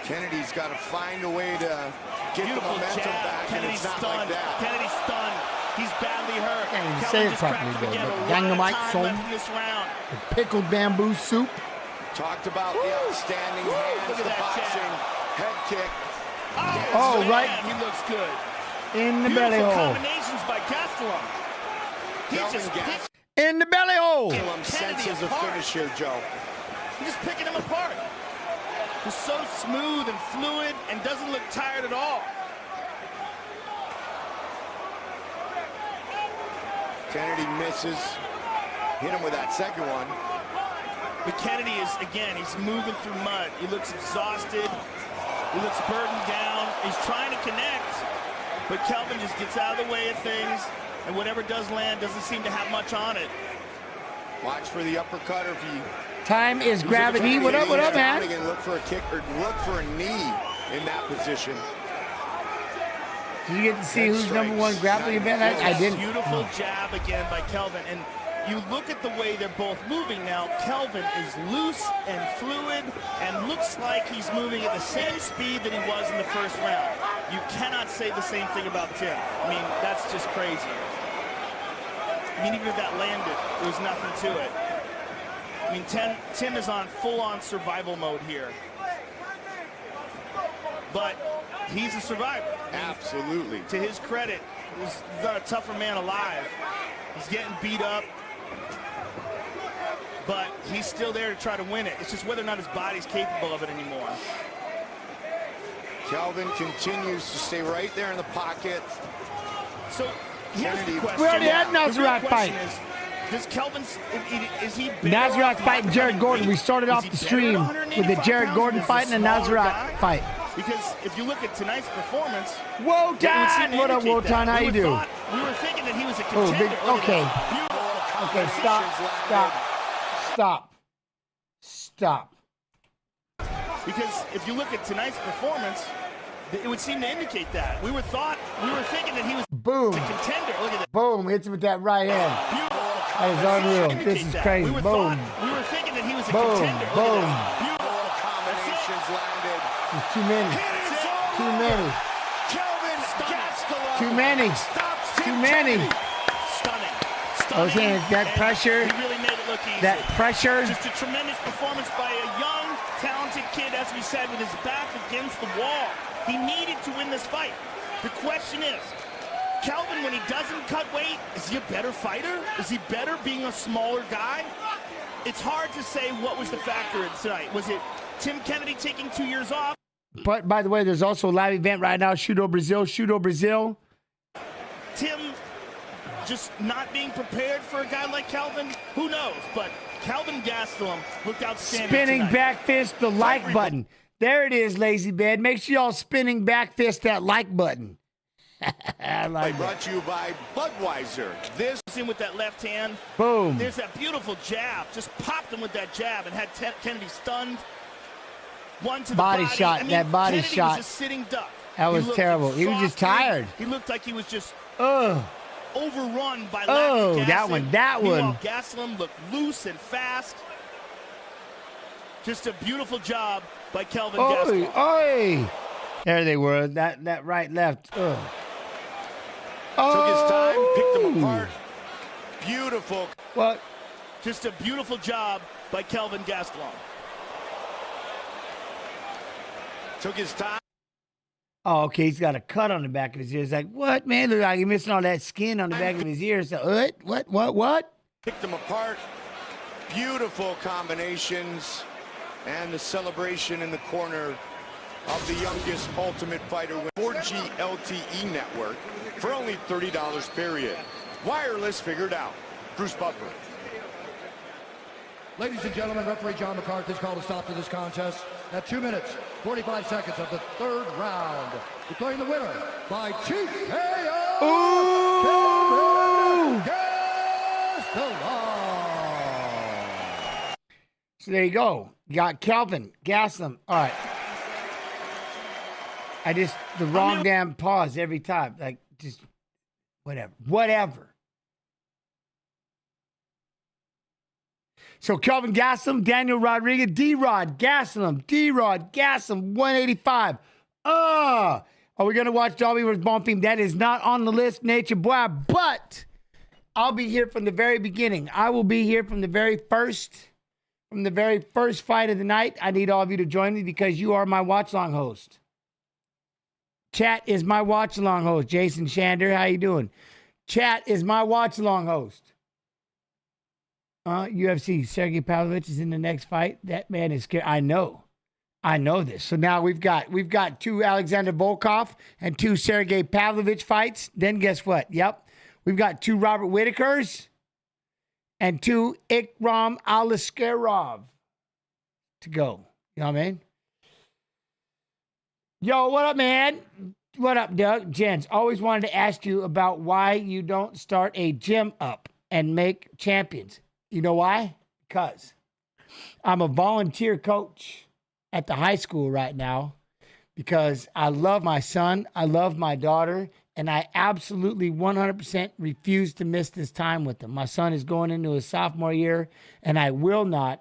Kennedy's got to find a way to get Beautiful the momentum jab. back, Kennedy's and it's not stunned. like that. Kennedy's stunned. He's badly hurt. Can't even Kelvin say it just properly, cracked him though. again. But A lot of Dynamite time Som, left in this round. the pickled bamboo soup. Talked about the outstanding hands, Look at the that boxing, head kick. Oh, man, right. He looks good. In the Beautiful belly hole. combinations by Gastelum. He just picked In the belly hole. Gastelum senses a finish here, Joe. He's just picking him apart. He's so smooth and fluid and doesn't look tired at all. Kennedy misses. Hit him with that second one. But Kennedy is, again, he's moving through mud. He looks exhausted. He looks burdened down. He's trying to connect, but Kelvin just gets out of the way of things, and whatever does land doesn't seem to have much on it. Watch for the uppercut, or if he... Time is gravity. What up, man? Again, look for a kick or look for a knee in that position. Did you get to see who's #1 grappling event? I didn't. Beautiful jab again by Kelvin, and you look at the way they're both moving now. Kelvin is loose and fluid and looks like he's moving at the same speed that he was in the first round. You cannot say the same thing about Tim. I mean, that's just crazy. I mean, even if that landed, there was nothing to it. I mean, Tim is on full-on survival mode here. But he's a survivor. Absolutely. To his credit, he's not a tougher man alive. He's getting beat up, but he's still there to try to win it. It's just whether or not his body's capable of it anymore. Kelvin continues to stay right there in the pocket. So here's the question. We already had Nasrat fight. Does Kelvin, is he Nasrat fighting Jared Gordon. We started off the stream with the Jared Gordon fight and the Nasrat fight. Because if you look at tonight's performance, Wotan! What up, Wotan? How you do? We were thinking that he was a Oh, contender. big, okay. Okay, stop. Because if you look at tonight's performance, it would seem to indicate that. We were thinking that he was Boom. a contender. Look at that. Boom, hits him with that right hand. That is unreal. This is crazy. We Boom. were thinking that he was a Boom. contender. Boom. Combinations landed. There's too many. Too many. Kelvin Gastelum. Too many. Too many. Stunning. I was saying that pressure. He really made it look easy. That pressure. Just a tremendous performance by a young, talented kid, as we said, with his back against the wall. He needed to win this fight. The question is, Kelvin, when he doesn't cut weight, is he a better fighter? Is he better being a smaller guy? It's hard to say what was the factor tonight. Was it Tim Kennedy taking 2 years off? But by the way, there's also a live event right now. Shooto Brazil. Tim just not being prepared for a guy like Kelvin? Who knows? But Kelvin Gastelum looked outstanding Spinning tonight. back fist, the like button. There it is, lazy bed. Make sure y'all spinning back fist that like button. I like Brought to you by Budweiser. This in with that left hand. Boom. There's that beautiful jab. Just popped him with that jab and had Kennedy stunned. One to the Body body. shot, I mean, that body Kennedy shot. was a sitting duck. That was terrible. He was just tired. He looked like he was just Ugh. overrun by Oh, lactic that acid. one, that Meanwhile, one. Gastelum looked loose and fast. Just a beautiful job by Kelvin Gastelum. Oi. There they were. That right, left. Ugh. took his time, picked them apart. Beautiful. What? Just a beautiful job by Kelvin Gastelum. Took his time. Oh, okay. He's got a cut on the back of his ear. It's like, what, man? Look like he's missing all that skin on the back of his ear. So, what? Picked them apart. Beautiful combinations. And the celebration in the corner of the youngest Ultimate Fighter with 4G LTE network for only $30 period. Wireless figured out. Bruce Buffer. Ladies and gentlemen, referee John McCarthy's called a stop to this contest at 2 minutes, 45 seconds of the third round. Declaring the winner by TKO. So there you go. You got Kelvin, Gastelum. All right. The wrong damn pause every time. Like, just whatever. So Kelvin Gastelum, Daniel Rodriguez, D-Rod, Gastelum, 185. Are we going to watch Dolby vs. Bonfim? That is not on the list, Nature Boy, but I'll be here from the very beginning. I will be here from the very first fight of the night. I need all of you to join me because you are my watch-along host. Chat is my watch-along host. Jason Shander, how you doing? Chat is my watch-along host. UFC, Sergey Pavlovich is in the next fight. That man is scared. I know this. So now we've got 2 Alexander Volkov and 2 Sergey Pavlovich fights. Then guess what? Yep. We've got 2 Robert Whittakers and 2 Ikram Aliskerov to go. You know what I mean? Yo, what up, man? What up, Doug? Jens, always wanted to ask you about why you don't start a gym up and make champions. You know why? Because I'm a volunteer coach at the high school right now because I love my son, I love my daughter, and I absolutely 100% refuse to miss this time with them. My son is going into his sophomore year, and I will not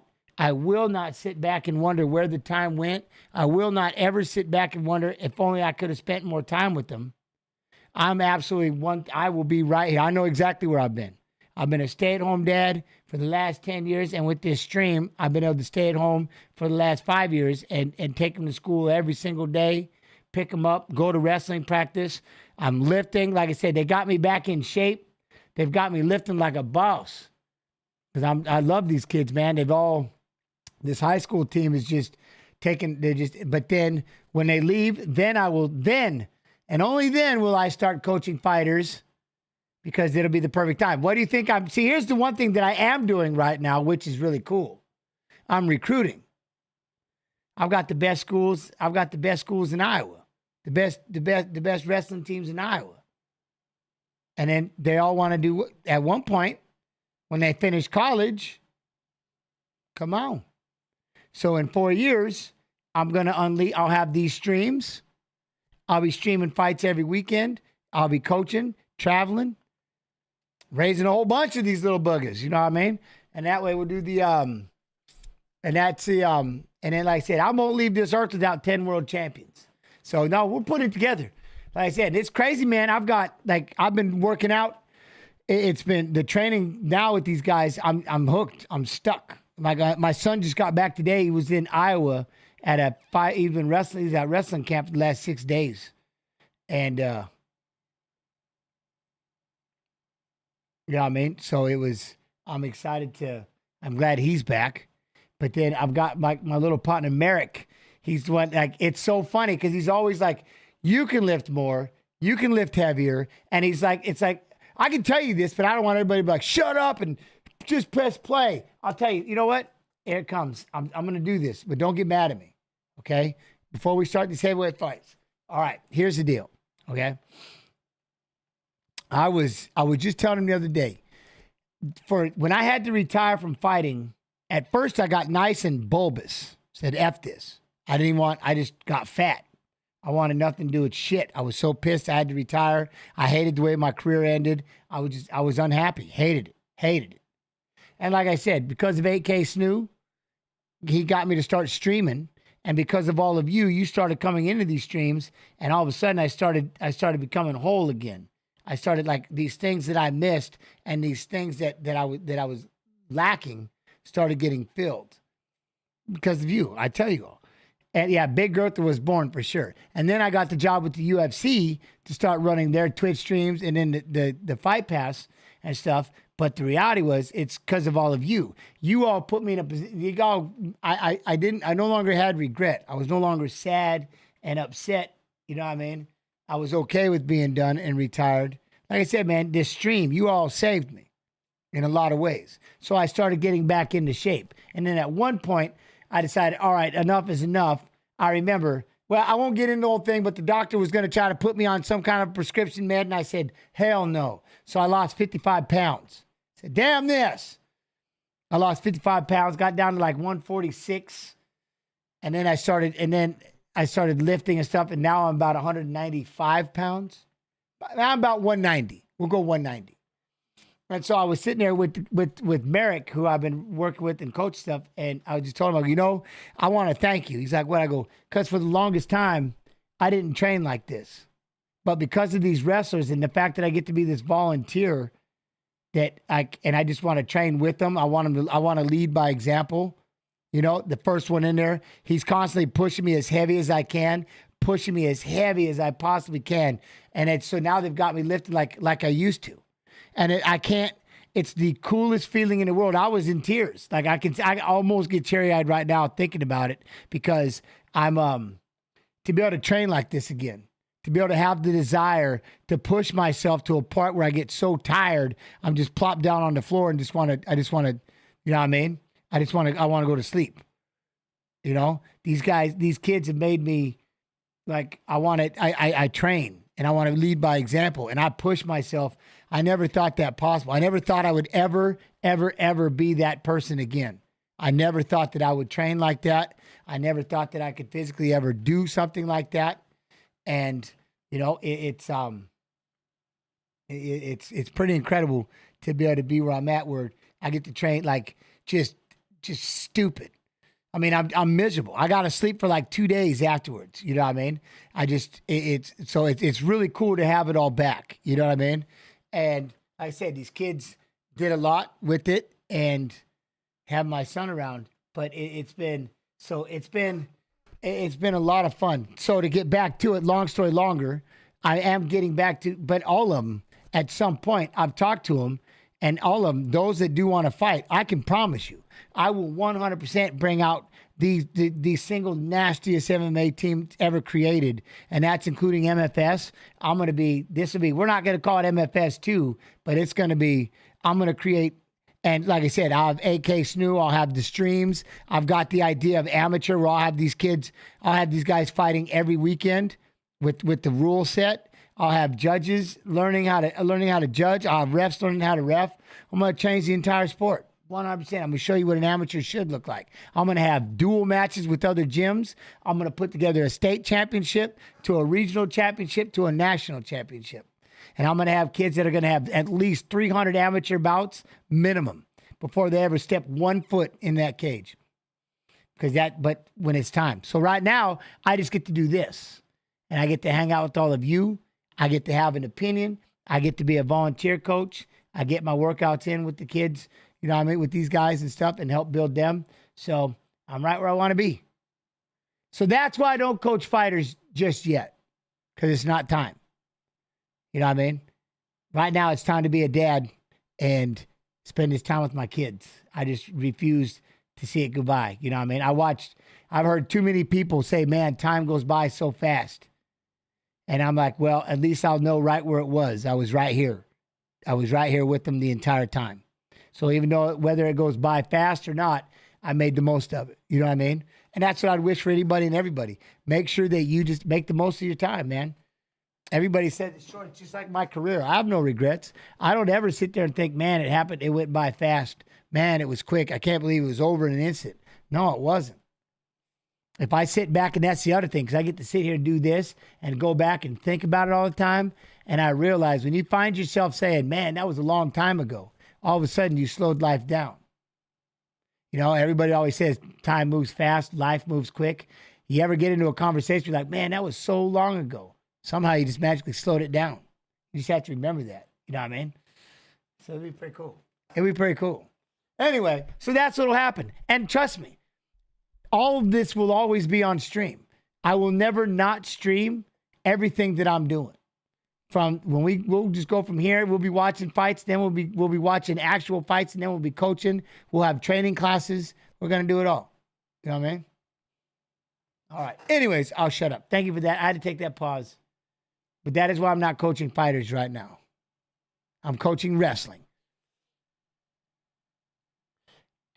sit back and wonder where the time went. I will not ever sit back and wonder if only I could have spent more time with them. I will be right here. I know exactly where I've been. I've been a stay-at-home dad for the last 10 years, and with this stream, I've been able to stay at home for the last 5 years and take them to school every single day, pick them up, go to wrestling practice. I'm lifting. Like I said, they got me back in shape. They've got me lifting like a boss because I love these kids, man. This high school team is just but then when they leave, then and only then will I start coaching fighters because it'll be the perfect time. What do you think? Here's the one thing that I am doing right now, which is really cool. I'm recruiting. I've got the best schools. I've got the best schools in Iowa, the best wrestling teams in Iowa. And then they all want to do, at one point, when they finish college, come on. So in 4 years, I'll have these streams. I'll be streaming fights every weekend. I'll be coaching, traveling, raising a whole bunch of these little buggers. You know what I mean? And that way we'll do and then like I said, I won't leave this earth without 10 world champions. So no, we'll put it together. Like I said, it's crazy, man. I've been working out. It's been the training now with these guys. I'm hooked. I'm stuck. My son just got back today. He was in Iowa at he's at wrestling camp for the last 6 days. And, you know what I mean? So I'm glad he's back. But then I've got my little partner, Merrick. He's the one, it's so funny because he's always like, you can lift more, you can lift heavier. And he's like, it's like, I can tell you this, but I don't want everybody to be like, shut up and just press play. I'll tell you, you know what? Here it comes. I'm going to do this, but don't get mad at me, okay? Before we start these heavyweight fights. All right, here's the deal, okay? I was just telling him the other day, when I had to retire from fighting, at first I got nice and bulbous. Said, F this. I just got fat. I wanted nothing to do with shit. I was so pissed I had to retire. I hated the way my career ended. I was unhappy. Hated it. And like I said, because of 8K Snoo, he got me to start streaming. And because of all of you started coming into these streams. And all of a sudden I started becoming whole again. I started like these things that I missed and these things that I was lacking started getting filled because of you. I tell you all. And yeah, Big Girther was born for sure. And then I got the job with the UFC to start running their Twitch streams and then the Fight Pass and stuff. But the reality was, it's because of all of you. You all put me in a position. I no longer had regret. I was no longer sad and upset. You know what I mean? I was okay with being done and retired. Like I said, man, this stream, you all saved me in a lot of ways. So I started getting back into shape. And then at one point, I decided, all right, enough is enough. I remember, well, I won't get into the whole thing, but the doctor was going to try to put me on some kind of prescription med, and I said, hell no. So I lost 55 pounds. I said, damn this. I lost 55 pounds, got down to like 146. And then I started lifting and stuff, and now I'm about 195 pounds. I'm about 190. We'll go 190. And so I was sitting there with Merrick, who I've been working with and coach stuff, and I just told him, I want to thank you. He's like, what? I go, because for the longest time, I didn't train like this. But because of these wrestlers and the fact that I get to be this volunteer, I just want to train with them. I want to lead by example. The first one in there, he's constantly pushing me as heavy as I can, pushing me as heavy as I possibly can. And so now they've got me lifting like I used to. And it's the coolest feeling in the world. I was in tears. Like I almost get teary-eyed right now thinking about it, because I'm, to be able to train like this again, to be able to have the desire to push myself to a part where I get so tired, I'm just plopped down on the floor and I just want to, you know what I mean? I want to go to sleep. These kids have made me like, I train and I want to lead by example, and I push myself. I never thought that possible. I never thought I would ever, ever, ever be that person again. I never thought that I would train like that. I never thought that I could physically ever do something like that. And, it's pretty incredible to be able to be where I'm at, where I get to train like just stupid. I mean, I'm miserable. I got to sleep for like 2 days afterwards. You know what I mean? It's really cool to have it all back. You know what I mean? And like I said, these kids did a lot with it and have my son around, but it's been a lot of fun. So to get back to it, long story longer, I am getting back to, but all of them at some point, I've talked to them, and all of them, those that do want to fight, I can promise you, I will 100% bring out the single nastiest MMA team ever created, and that's including MFS. We're not going to call it MFS 2, but it's going to be, I'm going to create, and like I said, I'll have AK Snoo, I'll have the streams. I've got the idea of amateur where I'll have these guys fighting every weekend with the rule set. I'll have judges learning how to judge. I'll have refs learning how to ref. I'm going to change the entire sport. 100%. I'm going to show you what an amateur should look like. I'm going to have dual matches with other gyms. I'm going to put together a state championship to a regional championship to a national championship. And I'm going to have kids that are going to have at least 300 amateur bouts minimum before they ever step 1 foot in that cage. But when it's time. So right now, I just get to do this. And I get to hang out with all of you. I get to have an opinion. I get to be a volunteer coach. I get my workouts in with the kids, you know what I mean, with these guys and stuff, and help build them. So I'm right where I want to be. So that's why I don't coach fighters just yet, because it's not time. You know what I mean? Right now it's time to be a dad and spend this time with my kids. I just refuse to see it goodbye. You know what I mean? I've heard too many people say, man, time goes by so fast. And I'm like, well, at least I'll know right where it was. I was right here. I was right here with them the entire time. So even though whether it goes by fast or not, I made the most of it. You know what I mean? And that's what I'd wish for anybody and everybody. Make sure that you just make the most of your time, man. Everybody said it's short. It's just like my career. I have no regrets. I don't ever sit there and think, man, it happened. It went by fast. Man, it was quick. I can't believe it was over in an instant. No, it wasn't. If I sit back, and that's the other thing, because I get to sit here and do this and go back and think about it all the time, and I realize when you find yourself saying, man, that was a long time ago, all of a sudden you slowed life down. You know, everybody always says time moves fast, life moves quick. You ever get into a conversation, you're like, man, that was so long ago. Somehow you just magically slowed it down. You just have to remember that. You know what I mean? So it'd be pretty cool. It'd be pretty cool. Anyway, so that's what'll happen. And trust me, all of this will always be on stream. I will never not stream everything that I'm doing. From when we'll just go from here, we'll be watching fights, then we'll be watching actual fights, and then we'll be coaching. We'll have training classes. We're gonna do it all. You know what I mean? All right. Anyways, I'll shut up. Thank you for that. I had to take that pause. But that is why I'm not coaching fighters right now. I'm coaching wrestling.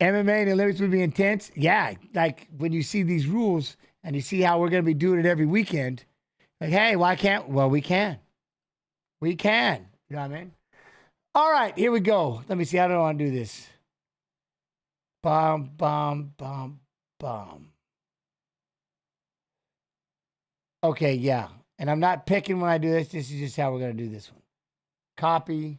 MMA and the Olympics would be intense. Yeah, like when you see these rules and you see how we're going to be doing it every weekend, like, hey, why can't? Well, we can. We can. You know what I mean? All right, here we go. Let me see. I don't want to do this. Bum, bum, bum, bum. Okay, yeah. And I'm not picking when I do this. This is just how we're going to do this one. Copy.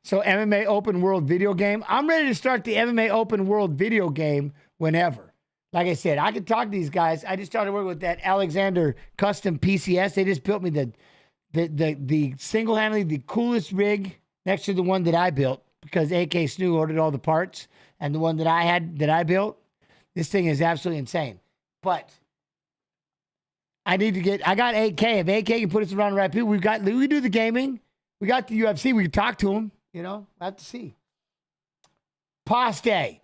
So MMA Open World video game. I'm ready to start the MMA Open World video game whenever. Like I said, I could talk to these guys. I just started working with that Alexander Custom PCS. They just built me the single-handedly the coolest rig next to the one that I built because AK Snoo ordered all the parts, and the one that I built, this thing is absolutely insane. But I got AK. If AK can put us around the right people, we do the gaming. We got the UFC. We can talk to them. You know, we'll have to see. Pass day.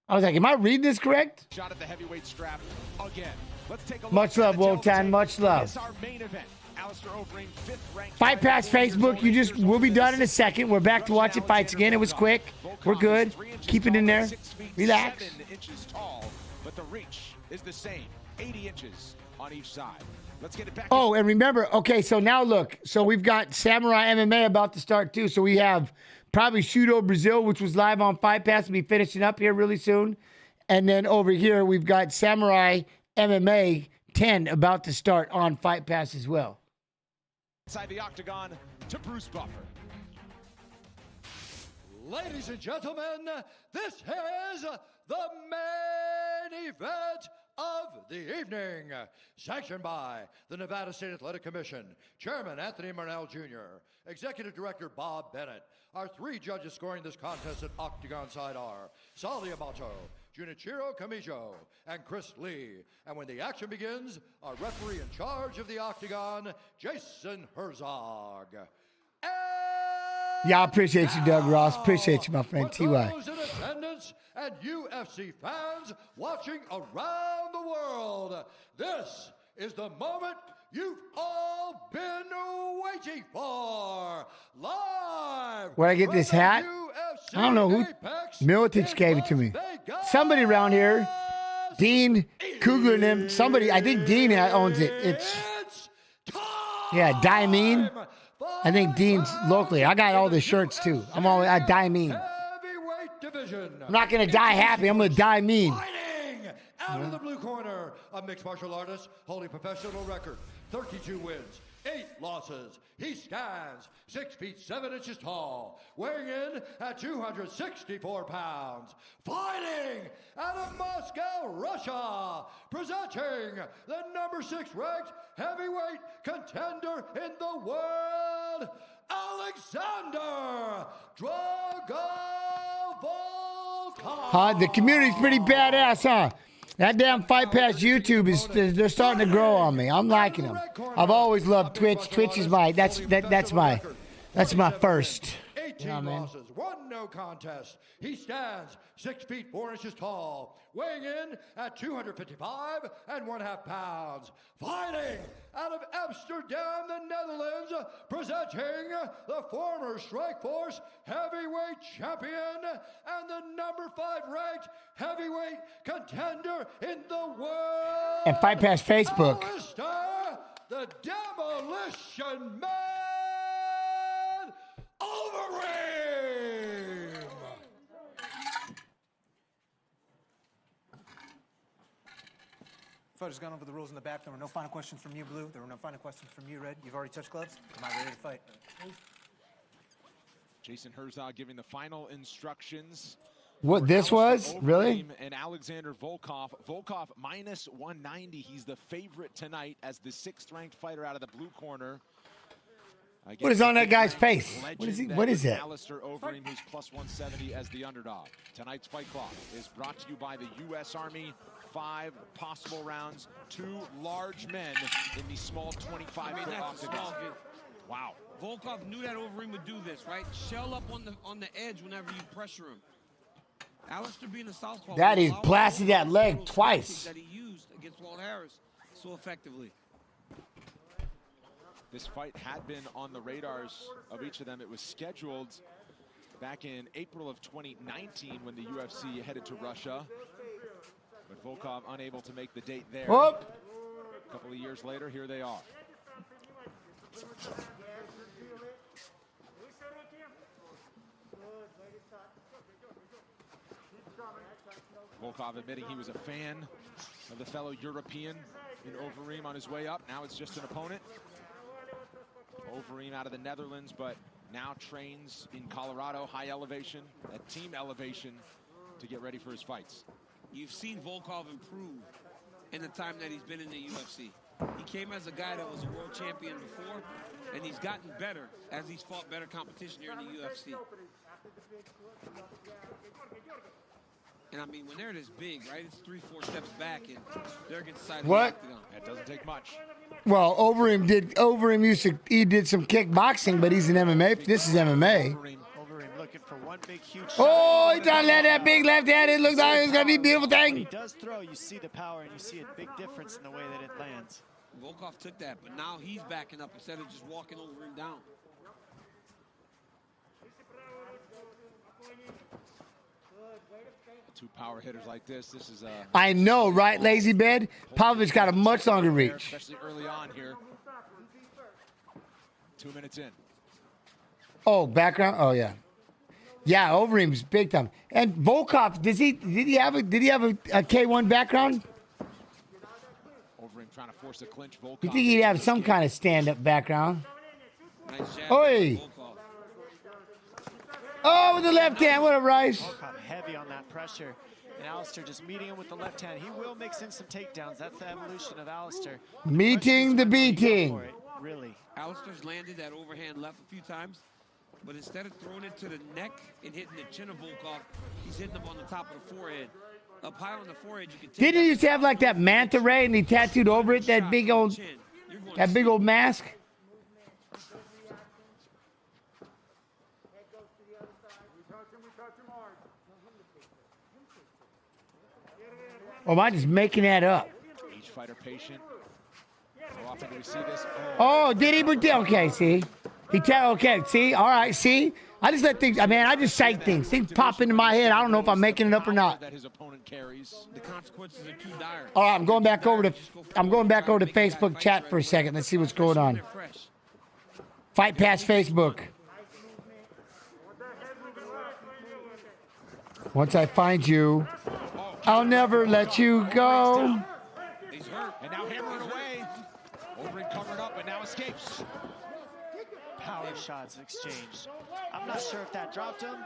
I was like, am I reading this correct? Shot at the heavyweight strap again. Let's take a look. Much love, Wotan. Much love. It's our main event. Fight Pass Facebook. We'll be done in a second. We're back to watching fights again. It was quick. We're good. Keep it in there. Relax. 7 inches tall, but the reach is the same. 80 inches on each side. Let's get it back. Oh, and remember, okay, so now look. So we've got Samurai MMA about to start too. So we have probably Shudo Brazil, which was live on Fight Pass. We'll be finishing up here really soon. And then over here, we've got Samurai MMA 10 about to start on Fight Pass as well. Inside the octagon to Bruce Buffer. Ladies and gentlemen, this is the main event of the evening, sanctioned by the Nevada State Athletic Commission, Chairman Anthony Marnell Jr., Executive Director Bob Bennett. Our 3 judges scoring this contest at octagon side are Sally Amato, Junichiro Kamijo, and Chris Lee. And when the action begins, our referee in charge of the octagon, Jason Herzog. Yeah, I appreciate you, Doug Ross. Appreciate you, my friend T.Y. Those in attendance and UFC fans watching around the world, this is the moment you've all been waiting for. Live. Where I get this hat? I don't know who. Militich gave it to me. Somebody around here. Dean Kugler and him. Somebody. I think Dean owns it. It's. Yeah, Diamine. I think Dean's locally. I got all the shirts too. I'm all Diamine. I'm not gonna die happy. I'm gonna die mean. Out of the blue corner, a mixed martial artist holding professional record, 32 wins, 8 losses. He stands 6 feet 7 inches tall, weighing in at 264 pounds. Fighting out of Moscow, Russia, presenting the number 6 ranked heavyweight contender in the world, Alexander Drago Volkov. The community's pretty badass, huh? That damn Fight Pass YouTube they're starting to grow on me. I'm liking them. I've always loved Twitch. Twitch is that's my first. 18 losses, 1 no contest. He stands 6 feet 4 inches tall, weighing in at 255 1/2 pounds. Fighting out of Amsterdam, the Netherlands, presenting the former Strikeforce heavyweight champion and the number 5 ranked heavyweight contender in the world. And Fight Pass Facebook. Alistair, the Demolition Man. Overeem! Fighters gone over the rules in the back. There were no final questions from you, Blue. There were no final questions from you, Red. You've already touched gloves. Am I ready to fight? Jason Herzog giving the final instructions. What this was? Really? And Alexander Volkov. Volkov minus 190. He's the favorite tonight as the 6th ranked fighter out of the blue corner. What is on that guy's face? What is he? What is that? Alistair Overeem, who's plus 170 as the underdog. Tonight's fight clock is brought to you by the U.S. Army. 5 possible rounds, 2 large men in the small 25-foot octagon. Wow. Volkov knew that Overeem would do this, right? Shell up on the edge whenever you pressure him. Alistair being a southpaw. That is blasted that leg twice. That he used against Walt Harris so effectively. This fight had been on the radars of each of them. It was scheduled back in April of 2019 when the UFC headed to Russia. But Volkov unable to make the date there. Whoop. A couple of years later, here they are. Volkov admitting he was a fan of the fellow European in Overeem on his way up. Now it's just an opponent. Overeem out of the Netherlands, but now trains in Colorado, high elevation, at team elevation, to get ready for his fights. You've seen Volkov improve in the time that he's been in the UFC. He came as a guy that was a world champion before, and he's gotten better as he's fought better competition here in the UFC. And I mean, when they're this big, right, it's 3-4 steps back, and they're against the side of the octagon. That doesn't take much. Well, Overeem did some kickboxing, but he's an MMA. This is MMA. Overeem looking for one big, huge shot. Oh, he trying to let that big left hand. It looks like it's going to be a beautiful thing. When he does throw, you see the power, and you see a big difference in the way that it lands. Volkov took that, but now he's backing up instead of just walking Overeem down. Two power hitters like this is I know, right, Lazy Bed? Pavlovich got a much longer reach. Especially early on here. 2 minutes in. Oh, background? Oh, yeah. Yeah, Overeem's big time. And Volkov, did he have a K1 background? Overeem trying to force a clinch. Volkov. You think he'd have some kind of stand-up background? Nice jab. Oi! Oh, with the left hand, what a rice. Volkov heavy on that pressure. And Alistair just meeting him with the left hand. He will mix in some takedowns. That's the evolution of Alistair. Meeting the beating. Really. Alistair's landed that overhand left a few times, but instead of throwing it to the neck and hitting the chin of Volkov, he's hitting him on the top of the forehead. Up high on the forehead, you can take. Didn't he used to have like that manta ray and he tattooed over it that big old mask? Or am I just making that up? Each fighter patient. How often do we see this? Oh, did he? Okay, see. Okay, see? All right, see? I just let things, I just cite things. Things pop into my head. I don't know if I'm making it up or not. That his opponent carries. The consequences are too dire. All right, I'm going back over to Facebook chat for a second. Let's see what's going on. Fight Pass Facebook. Once I find you, I'll never let you go. He's hurt, and now hammering away. Overeem covered up, and now escapes. Power shots exchanged. I'm not sure if that dropped him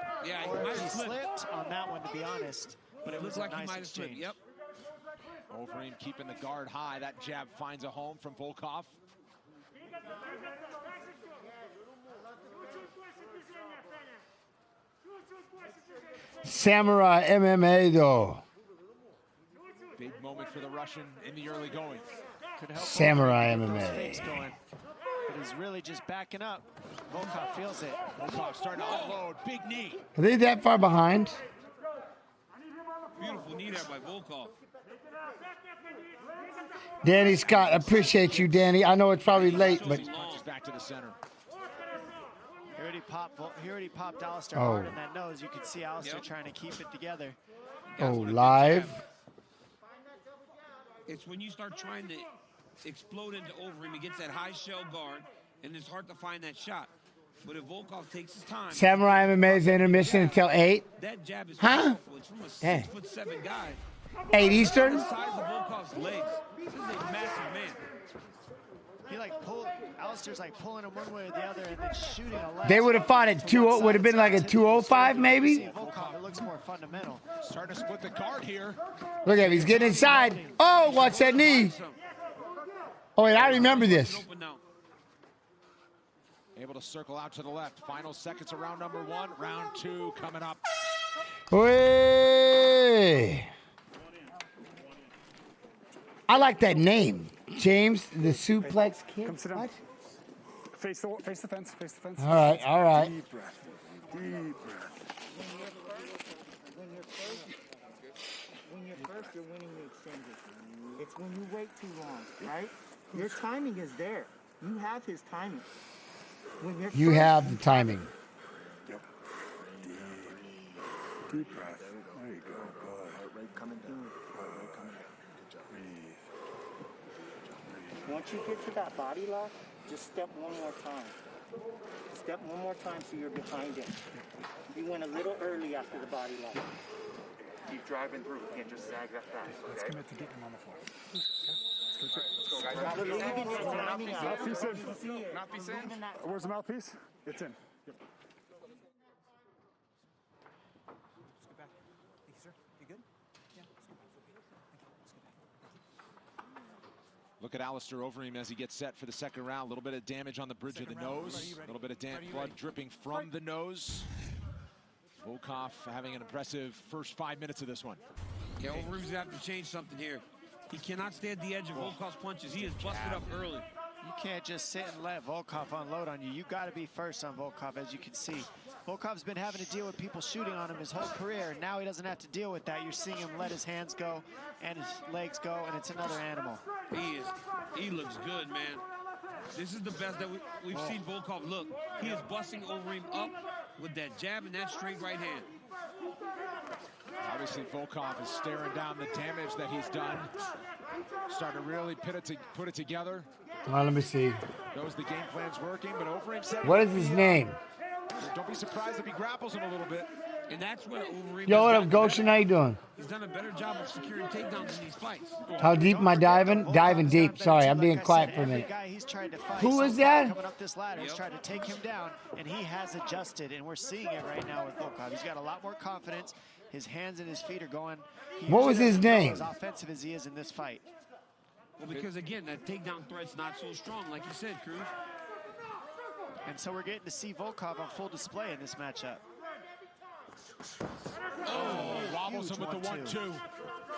or if he slipped on that one, to be honest. But it was like a nice exchange. Yep. Overeem keeping the guard high. That jab finds a home from Volkov. Samurai MMA, though. Big moment for the Russian in the early going. Samurai MMA. But he's really just backing up. Volkov feels it. Volkov starting to unload. Big knee. Are they that far behind? Beautiful knee there by Volkov. Danny Scott, appreciate you, Danny. I know it's probably late, but back to the center. He already popped Alistair hard in that nose. You can see Alistair trying to keep it together. Live. It's when you start trying to explode into Overeem, he gets that high shell guard, and it's hard to find that shot. But if Volkov takes his time, Samurai MMA's intermission until 8. that jab is Huh? powerful. It's from a 6'7" guy. 8 Eastern? The size of Volkov's legs. This is a massive man. He Alistair's like pulling him one way or the other and then shooting a left. They would have fought at 2. Would have been like a 205 maybe. Volkov, it looks more fundamental. Starting to split the guard here. Look at him, he's getting inside. Oh, watch that knee. Oh, wait, I remember this. Able to circle out to the left. Final seconds of round number 1. Round 2 coming up. Way. I like that name. James, the suplex kid. What? Face the fence, face the fence. All right, all right. Deep breath, deep breath. When you're first, you're winning the exchanges. It's when you wait too long, right? Your timing is there. You have his timing. You have the timing. Yep. Deep breath. There you go. Good. Heart rate coming down. Heart rate coming down. Good job. Breathe. Once you get to that body lock, just step one more time. Step one more time so you're behind him. You went a little early after the body lock. Keep driving through. You can't just zag that fast. Okay? Let's commit to getting him on the floor. Mouthpiece in. Mouthpiece in. Where's the mouthpiece? It's in. Yep. Let's go back. Thank you, sir. You good? Yeah, let's go back. Thank you. Let's go back. Look at Alistair Overeem as he gets set for the second round. A little bit of damage on the bridge of the nose. A little bit of blood dripping from the nose. Volkov having an impressive first 5 minutes of this one. Yeah, Overeem's gonna have to change something here. He cannot stay at the edge of Volkov's punches. He is busted up early. You can't just sit and let Volkov unload on you. You got to be first on Volkov, as you can see. Volkov's been having to deal with people shooting on him his whole career, and now he doesn't have to deal with that. You're seeing him let his hands go and his legs go, and it's another animal. He looks good, man. This is the best that we've seen Volkov look. He is busting Overeem up with that jab and that straight right hand. Obviously, Volkov is staring down the damage that he's done. Starting to really put it together. Well, let me see. Knows the game plan's working, but Overeem said... What is his name? Don't be surprised if he grapples him a little bit. And that's what Overeem... Yo, what up, Goshen? How you doing? He's done a better job of securing takedowns in these fights. How deep am I diving? Diving deep. Sorry, I'm being quiet for a minute. Who is that? Coming up this ladder, he's trying to take him down, and he has adjusted, and we're seeing it right now with Volkov. He's got a lot more confidence. His hands and his feet are going. What was his name? As offensive as he is in this fight. Well, because again, that takedown threat's not so strong, like you said, Cruz. And so we're getting to see Volkov on full display in this matchup. Oh, wobbles him with the 1-2.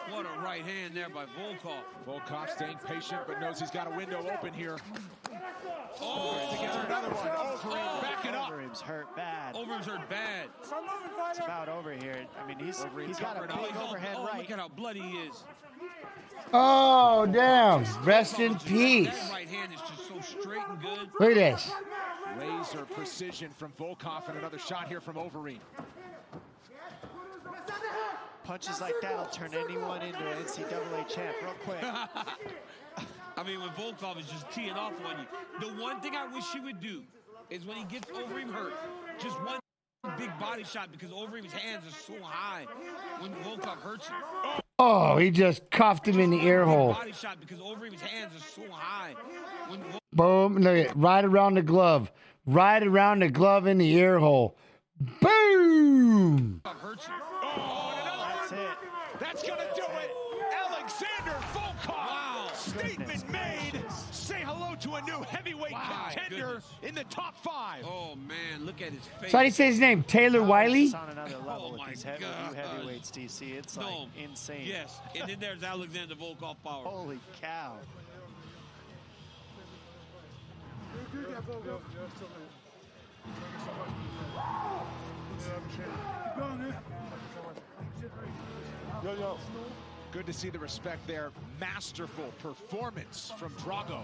What a right hand there by Volkov. Volkov staying patient, but knows he's got a window open here. Oh, together another one. Overeem backing up. Overeem's hurt bad. Overeem's hurt bad. It's about over here. I mean, he's got a big overhead right. Look at how bloody he is. Oh, damn. Rest in peace. That right hand is just so straight and good. Look at this. Laser precision from Volkov, and another shot here from Overeem. Punches like that will turn anyone into an NCAA champ real quick. I mean, when Volkov is just teeing off on you. The one thing I wish he would do is when he gets Overeem hurt, just one big body shot, because Overeem's hands are so high when Volkov hurts him. Oh, he just cuffed him in the ear hole. Body shot because Overeem's hands are so high when Boom. Look at it. Right around the glove. Right around the glove in the ear hole. Boom. hurts him. That's it. That's going to do it. Alexander Volkov. Wow. Statement made. Say hello to a new heavyweight contender in the top 5. Oh, man, look at his face. So how do you say his name? Taylor Wiley? It's on another level with these new heavyweights, DC. It's like insane. Yes, and then there's Alexander Volkov power. Holy cow. Good to see the respect there. Masterful performance from Drago.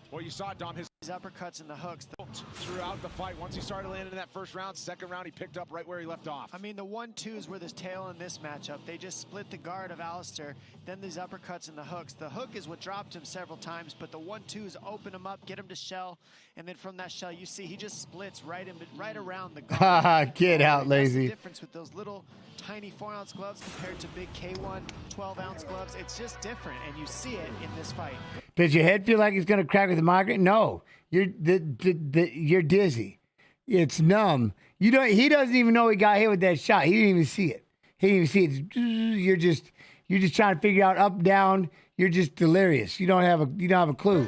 Well, you saw, Dom, his uppercuts and the hooks throughout the fight. Once he started landing in that first round, second round, he picked up right where he left off. I mean, the 1-2s were the tail in this matchup. They just split the guard of Alistair, then these uppercuts and the hooks. The hook is what dropped him several times, but the 1-2s open him up, get him to shell, and then from that shell, you see he just splits right around the guard. Get out, lazy. That's the difference with those little tiny 4-ounce gloves compared to big K1 12-ounce gloves. It's just different, and you see it in this fight. Does your head feel like it's going to crack with a migraine? No. You're dizzy. It's numb. He doesn't even know he got hit with that shot. He didn't even see it. He didn't even see it. You're just trying to figure out up, down. You're just delirious. You don't have a clue.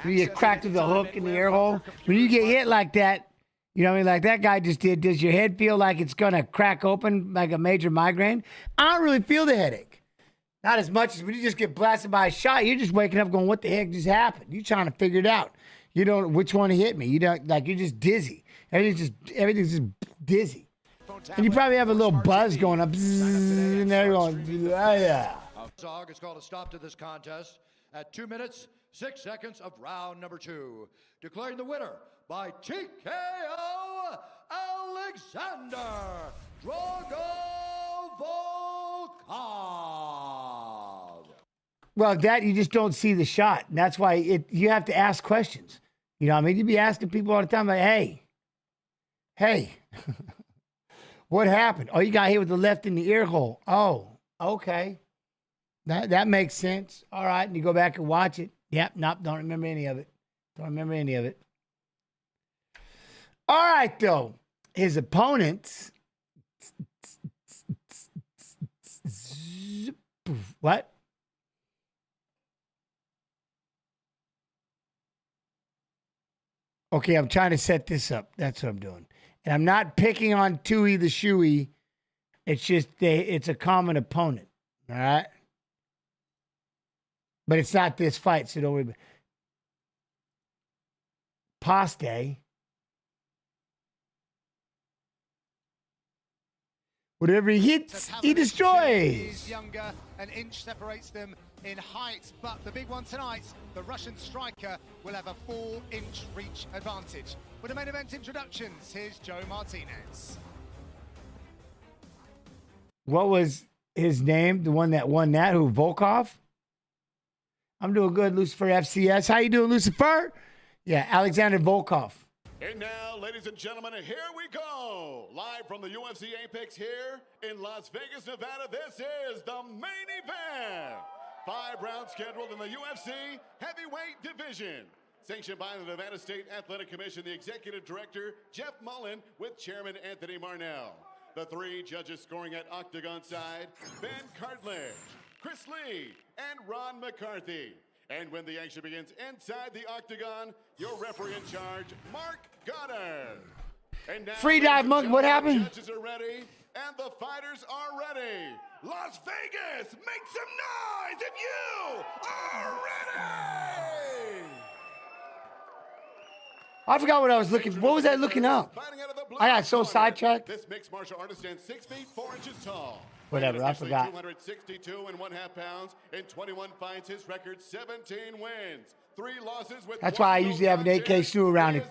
You get cracked with the hook in the air hole. When you get hit like that, you know what I mean, like that guy just did, does your head feel like it's going to crack open like a major migraine? I don't really feel the headache. Not as much as when you just get blasted by a shot. You're just waking up going, what the heck just happened? You're trying to figure it out. You don't know which one hit me. You don't, like, you're just dizzy. Everything's just dizzy. And you probably have a little buzz going up. And there you're going, yeah. It's called a stop to this contest at 2 minutes, 6 seconds of round number 2. Declaring the winner by TKO, Alexander Drago Volkov. Well, that you just don't see the shot. And that's why you have to ask questions. You know what I mean? You be asking people all the time, like, hey, what happened? Oh, you got hit with the left in the ear hole. Oh, okay. That makes sense. All right. And you go back and watch it. Yep. Nope. Don't remember any of it. Don't remember any of it. All right, though. His opponents. What? Okay, I'm trying to set this up. That's what I'm doing. And I'm not picking on Tui the Shoey. It's just it's a common opponent. All right? But it's not this fight, so don't worry about it. Paste. Whatever he hits, he destroys. He's younger. An inch separates them in height, but the big one tonight, the Russian striker will have a 4-inch reach advantage. With the main event introductions, here's Joe Martinez. What was his name? The one that won that? Who? Volkov? I'm doing good, Lucifer FCS. How you doing, Lucifer? Yeah, Alexander Volkov. And now, ladies and gentlemen, here we go. Live from the UFC Apex here in Las Vegas, Nevada. This is the main event. 5 rounds scheduled in the UFC heavyweight division. Sanctioned by the Nevada State Athletic Commission, the executive director, Jeff Mullen, with chairman Anthony Marnell. The 3 judges scoring at octagon side, Ben Cartledge, Chris Lee, and Ron McCarthy. And when the action begins inside the octagon, your referee in charge, Mark Goddard. And now, Free dive, Monk. What happened? The judges are ready, and the fighters are ready. Las Vegas, make some noise if you are ready! I forgot what I was looking for. What was I looking up? I got so sidetracked. This mixed martial artist stands 6 feet 4 inches tall. Whatever, I forgot. 262 and 1/2 pounds in 21 fights. His record 17 wins, 3 losses with. That's why I usually have an AK Stu around it.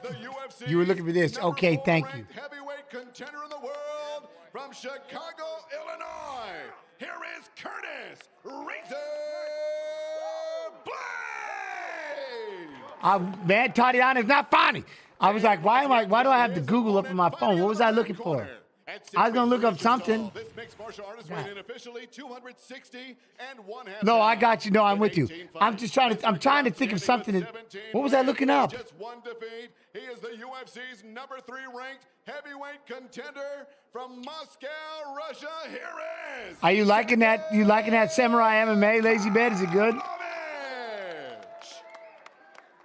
You were looking for this. Okay, thank you. Heavyweight contender in the world from Chicago, Illinois. Here is Curtis Razor Blade. Man, Tatiana is not funny. I was like, why do I have to Google up on my phone? What was I looking for? I was gonna look up something. This mixed martial artist weighed in officially 260 and 1/2. No, I got you. No, I'm with you. I'm trying to think of something. What was I looking up? Just 1 defeat. He is the UFC's number 3 ranked heavyweight contender from Moscow, Russia. Here is. Are you liking that? You liking that Samurai MMA lazy bed? Is it good?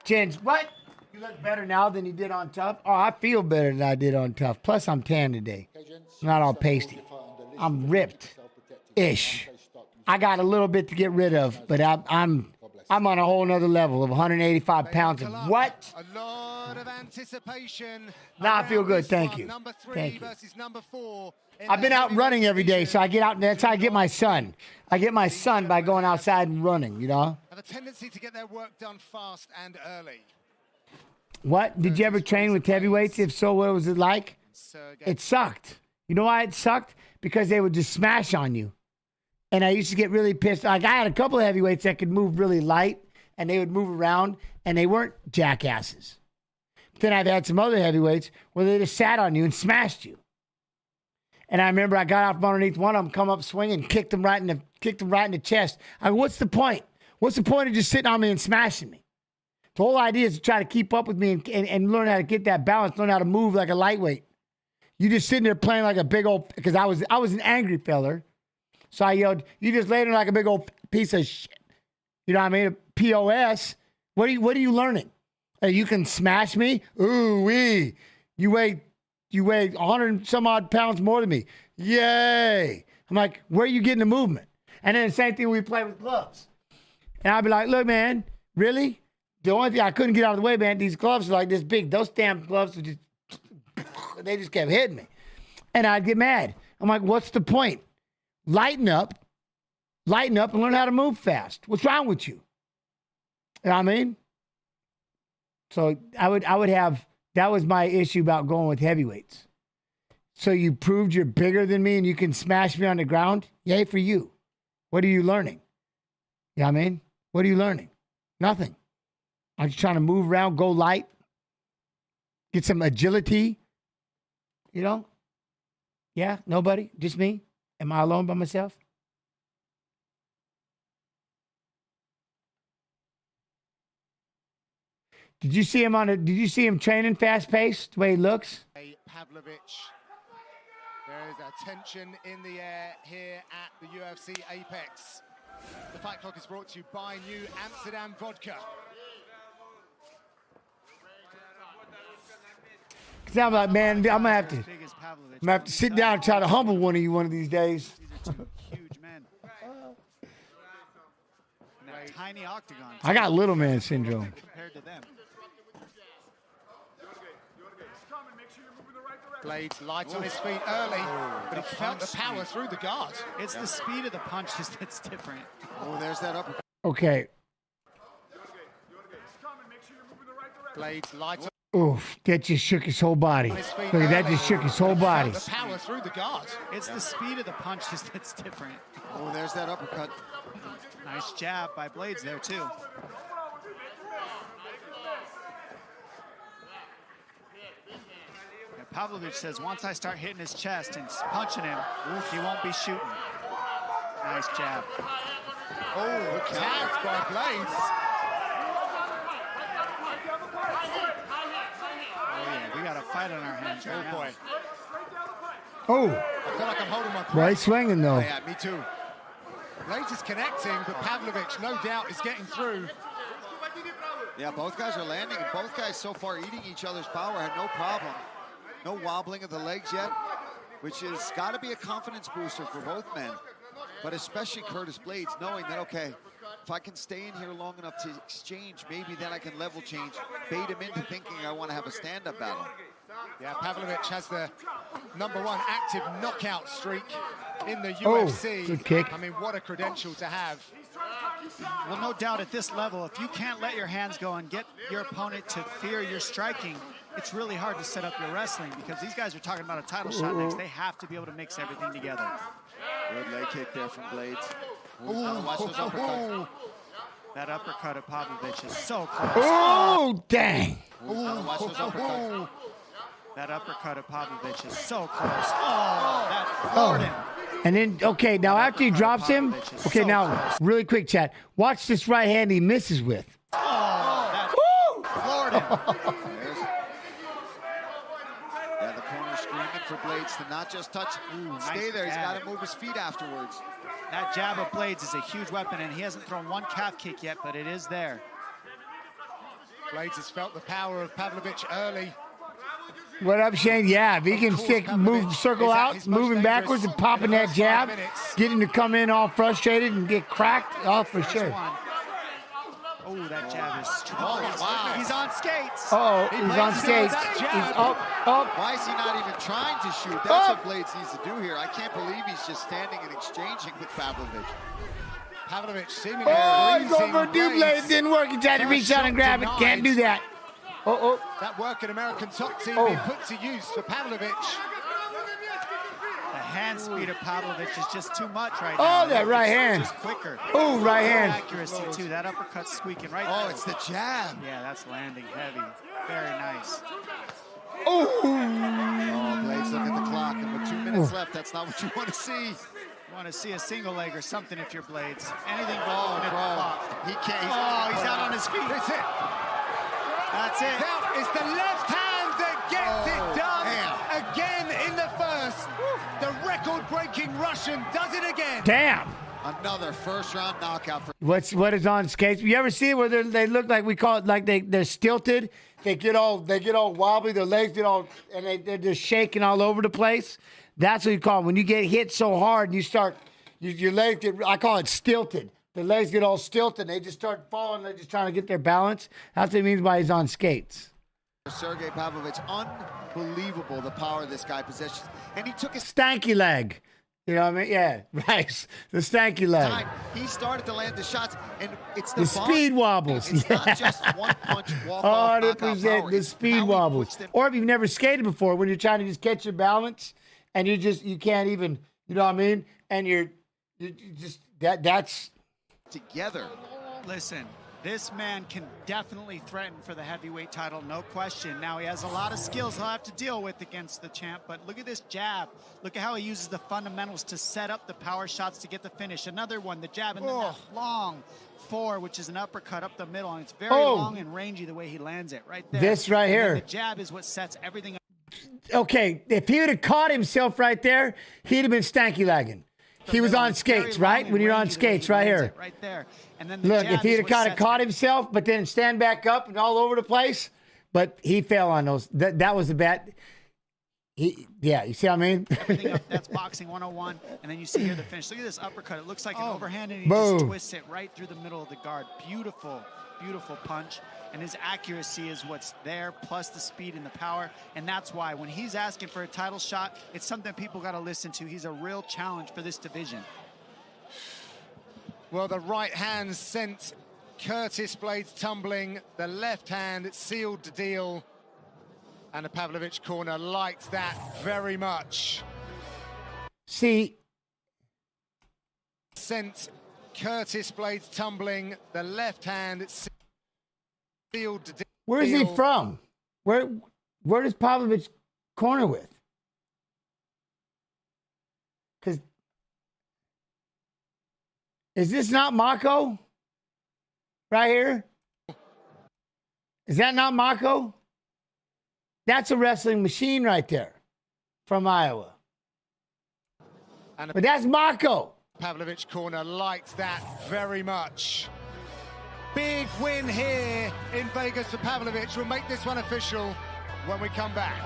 Jens, what? You look better now than you did on Tough. Oh, I feel better than I did on Tough. Plus, I'm tan today. I'm not all pasty. I'm ripped-ish. I got a little bit to get rid of, but I'm on a whole nother level of 185 pounds of what? A lot of anticipation. Now I feel good. Thank you. Number 3 Thank you. versus number 4. I've been out running every day, so I get out, and that's how I get my son. I get my son by going outside and running, you know? Have a tendency to get their work done fast and early. What? Did you ever train with heavyweights? If so, what was it like? It sucked. You know why it sucked? Because they would just smash on you. And I used to get really pissed. Like, I had a couple of heavyweights that could move really light, and they would move around, and they weren't jackasses. Then I've had some other heavyweights where they just sat on you and smashed you. And I remember I got out from underneath one of them, come up swinging, kicked them right in the chest. I mean, what's the point? What's the point of just sitting on me and smashing me? The whole idea is to try to keep up with me and learn how to get that balance, learn how to move like a lightweight. You just sitting there playing like a big old, because I was an angry feller. So I yelled, you just laid there like a big old piece of shit. You know what I mean? A POS. What are you learning? You can smash me? Ooh wee. You weigh 100 some odd pounds more than me. Yay. I'm like, where are you getting the movement? And then the same thing we play with gloves. And I'd be like, look, man, really? The only thing I couldn't get out of the way, man, these gloves are like this big. Those damn gloves were they just kept hitting me. And I'd get mad. I'm like, what's the point? Lighten up and learn how to move fast. What's wrong with you? You know what I mean? So I would have, that was my issue about going with heavyweights. So you proved you're bigger than me and you can smash me on the ground? Yay for you. What are you learning? You know what I mean? What are you learning? Nothing. I'm just trying to move around, go light, get some agility. You know? Yeah, nobody? Just me? Am I alone by myself? Did you see him training fast paced, the way he looks? Pavlovich. There is a tension in the air here at the UFC Apex. The Fight Clock is brought to you by New Amsterdam Vodka. Cause I'm like, man, I'm gonna have to sit down and try to humble one of you one of these days. Huge men. In that tiny octagon. I got little man syndrome. Compared to them. Blades light on his feet early, but he felt the power through the guard. It's the speed of the punches that's different. Oh, there's that uppercut. Okay. Blades light on Oof, that just shook his whole body. Look at that, just shook his whole body. the power through the guard. It's the speed of the punches that's different. Oh, there's that uppercut. Nice jab by Blades there, too. Pavlovich says once I start hitting his chest and punching him, he won't be shooting. Nice jab. Oh, tagged by Blades. Oh yeah, we got a fight on our hands right now. Boy. Oh. I feel like I'm holding my breath. Right swinging though. Oh, yeah, me too. Blades is connecting, but Pavlovich, no doubt, is getting through. Yeah, both guys are landing, and both guys so far eating each other's power, had no problem. No wobbling of the legs yet, which has got to be a confidence booster for both men, but especially Curtis Blades, knowing that, okay, if I can stay in here long enough to exchange, maybe then I can level change, bait him into thinking I want to have a stand-up battle. Yeah, Pavlovich has the #1 active knockout streak in the UFC. Good kick. I mean, what a credential to have. Well, no doubt at this level, if you can't let your hands go and get your opponent to fear your striking, it's really hard to set up your wrestling because these guys are talking about a title shot next. They have to be able to mix everything together. Good leg kick there from Blades. Watch those uppercuts. That uppercut of Pavlovich is so close. Oh, dang. Watch those uppercuts. That uppercut of Pavlovich is so close. Oh, that floored him. And then, okay, now after he drops him, okay, now, really quick, chat. Watch this right hand he misses with. Oh, that floored him. Yeah, the corner screaming for Blades to not just touch, stay there. He's got to move his feet afterwards. That jab of Blades is a huge weapon, and he hasn't thrown one calf kick yet, but it is there. Blades has felt the power of Pavlovich early. What up, Shane? Yeah, if he can circle out, moving backwards and popping that jab, get him to come in all frustrated and get cracked, for sure. Oh, that jab is strong. Oh, wow. He's on skates. Uh-oh, he's on skates. He's up. Why is he not even trying to shoot? That's what Blades needs to do here. I can't believe he's just standing and exchanging with Pavlovich. Pavlovich seemingly he's going for a Blades. Didn't work. He tried to reach out and grab it. Can't do that. That working American top team being put to use for Pavlovich. The hand speed of Pavlovich is just too much right now. Oh, that right hand. Just quicker. Oh, right hand. Accuracy, too. That uppercut's squeaking right Oh, there. it's the jab. Yeah, that's landing heavy. Very nice. Oh, Blades, look at the clock. And with 2 minutes left, that's not what you want to see. You want to see a single leg or something if you're Blades. Anything but the bro. clock. He can't. He's out on his feet. That's it. That's it. That is the left hand that gets it done again in the first. The record-breaking Russian does it again. Damn. Another first-round knockout for. What is on skates? You ever see it where they look like, we call it like they're stilted? They get all wobbly. Their legs get all, and they're just shaking all over the place. That's what you call it. When you get hit so hard, you start your legs get. I call it stilted. The legs get all stilted. They just start falling. They're just trying to get their balance. That's what it means by he's on skates. Sergey Pavlovich, unbelievable the power this guy possesses. And he took his stanky leg. You know what I mean? Yeah, right. The stanky leg. time. He started to land the shots, and it's the speed wobbles. It's not just one punch, walk off, knockout power. The speed wobbles. Or if you've never skated before, when you're trying to just catch your balance, and you can't even, you know what I mean? And you're just that's together. Listen, this man can definitely threaten for the heavyweight title, no question. Now, he has a lot of skills he'll have to deal with against the champ, but look at this jab. Look at how he uses the fundamentals to set up the power shots to get the finish. Another one, the jab, and then that long four, which is an uppercut up the middle, and it's very long and rangy the way he lands it right there. This right here. The jab is what sets everything up. Okay, if he would have caught himself right there, he'd have been stanky lagging. He was on skates, right? When you're on skates, right here. Right there. And then the look, jab if he'd have caught it. himself, but then stand back up and all over the place, but he fell on those. That was a bad. Yeah, you see what I mean? Everything up, that's boxing 101. And then you see here the finish. Look at this uppercut. It looks like an overhand, and he just twists it right through the middle of the guard. Beautiful, beautiful punch. And his accuracy is what's there, plus the speed and the power. And that's why when he's asking for a title shot, it's something people got to listen to. He's a real challenge for this division. Well, the right hand sent Curtis Blades tumbling. The left hand sealed the deal. And the Pavlovich corner liked that very much. See. Sent Curtis Blades tumbling. The left hand sealed the deal. Where is he from? Where does Pavlovich corner with? Because is this not Mako? Right here? Is that not Mako? That's a wrestling machine right there from Iowa. But that's Mako. Pavlovich corner liked that very much. Big win here in Vegas for Pavlovich. We'll make this one official when we come back.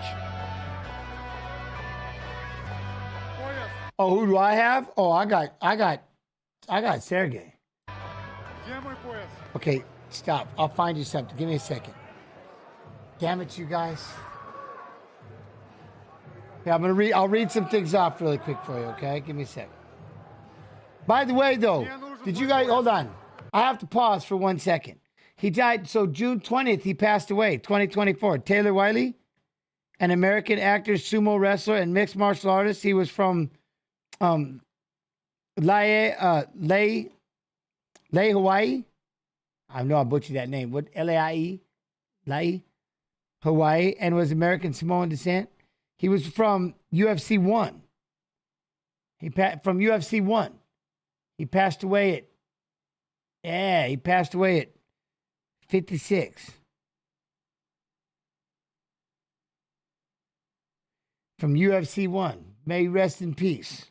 Oh, who do I have? Oh, I got Sergey. Okay, stop. I'll find you something. Give me a second. Damn it, you guys. Yeah, I'll read some things off really quick for you, okay? Give me a second. By the way, though, did you guys, hold on. I have to pause for 1 second. He died, so June 20th, he passed away, 2024. Taylor Wiley, an American actor, sumo wrestler, and mixed martial artist. He was from Lae, Hawaii. I know I butchered that name. What, L-A-I-E? Lae, Hawaii, and was American Samoan descent. He was from UFC 1. From UFC 1. He passed away at 56. From UFC 1. May he rest in peace.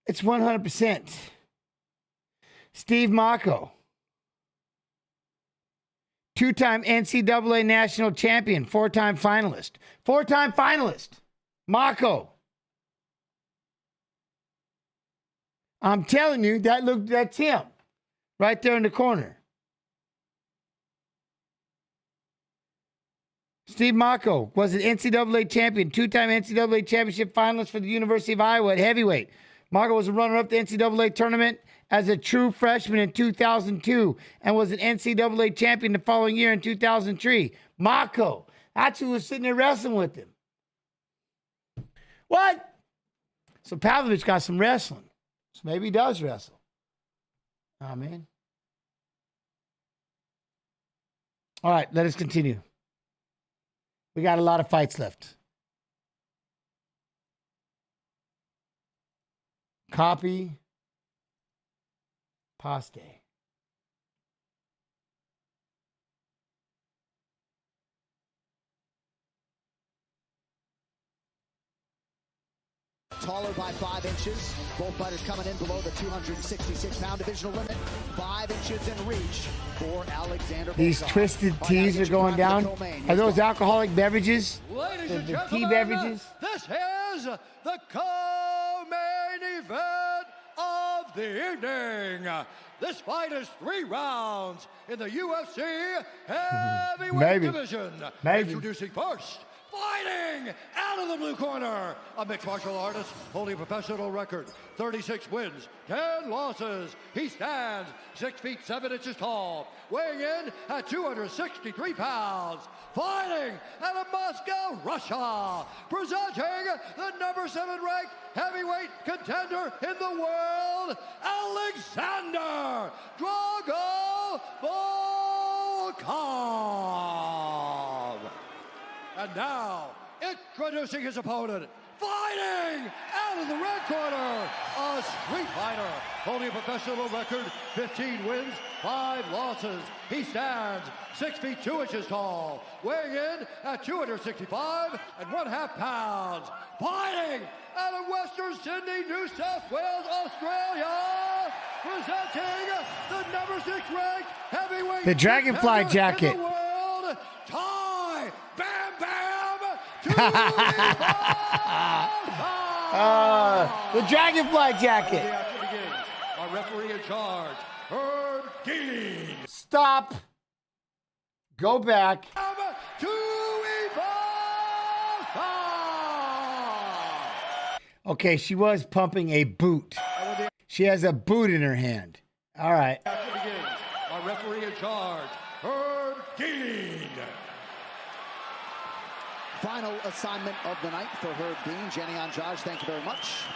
It's 100%. Steve Mako. Two-time NCAA national champion, four-time finalist. Four-time finalist. Mako. I'm telling you, that's him. Right there in the corner. Steve Mako was an NCAA champion, two-time NCAA championship finalist for the University of Iowa at heavyweight. Mako was a runner-up to the NCAA tournament as a true freshman in 2002 and was an NCAA champion the following year in 2003. Mako. That's who was sitting there wrestling with him. What? So Pavlovich got some wrestling. So maybe he does wrestle. Oh, man. All right, let us continue. We got a lot of fights left. Copy. Paste. Taller by 5 inches. Both fighters coming in below the 266-pound divisional limit. 5 inches in reach for Alexander Volkov. These twisted teas are going down. Are those alcoholic beverages? Ladies and the tea beverages? This is the co-main event of the evening. This fight is 3 rounds in the UFC heavyweight division. Introducing first, fighting Fighting out of the blue corner, a mixed martial artist holding a professional record, 36 wins, 10 losses. He stands 6 feet 7 inches tall, weighing in at 263 pounds. Fighting out of Moscow, Russia, presenting the number 7 ranked heavyweight contender in the world, Alexander Drago Volkov. And now, introducing his opponent, fighting out of the red corner, a street fighter, holding a professional record, 15 wins, 5 losses. He stands 6 feet 2 inches tall, weighing in at 265 1/2 pounds. Fighting out of Western Sydney, New South Wales, Australia, presenting the number 6 ranked heavyweight the Dragonfly jacket. in the world, Ty Bam Bam the Dragonfly jacket. The action begins. Our referee in charge, Berg. Stop. Go back. Okay, she was pumping a boot. She has a boot in her hand. All right. Action begins. Our referee in charge, Berg. Final assignment of the night for Herb Dean. Jenny Andrade, thank you very much.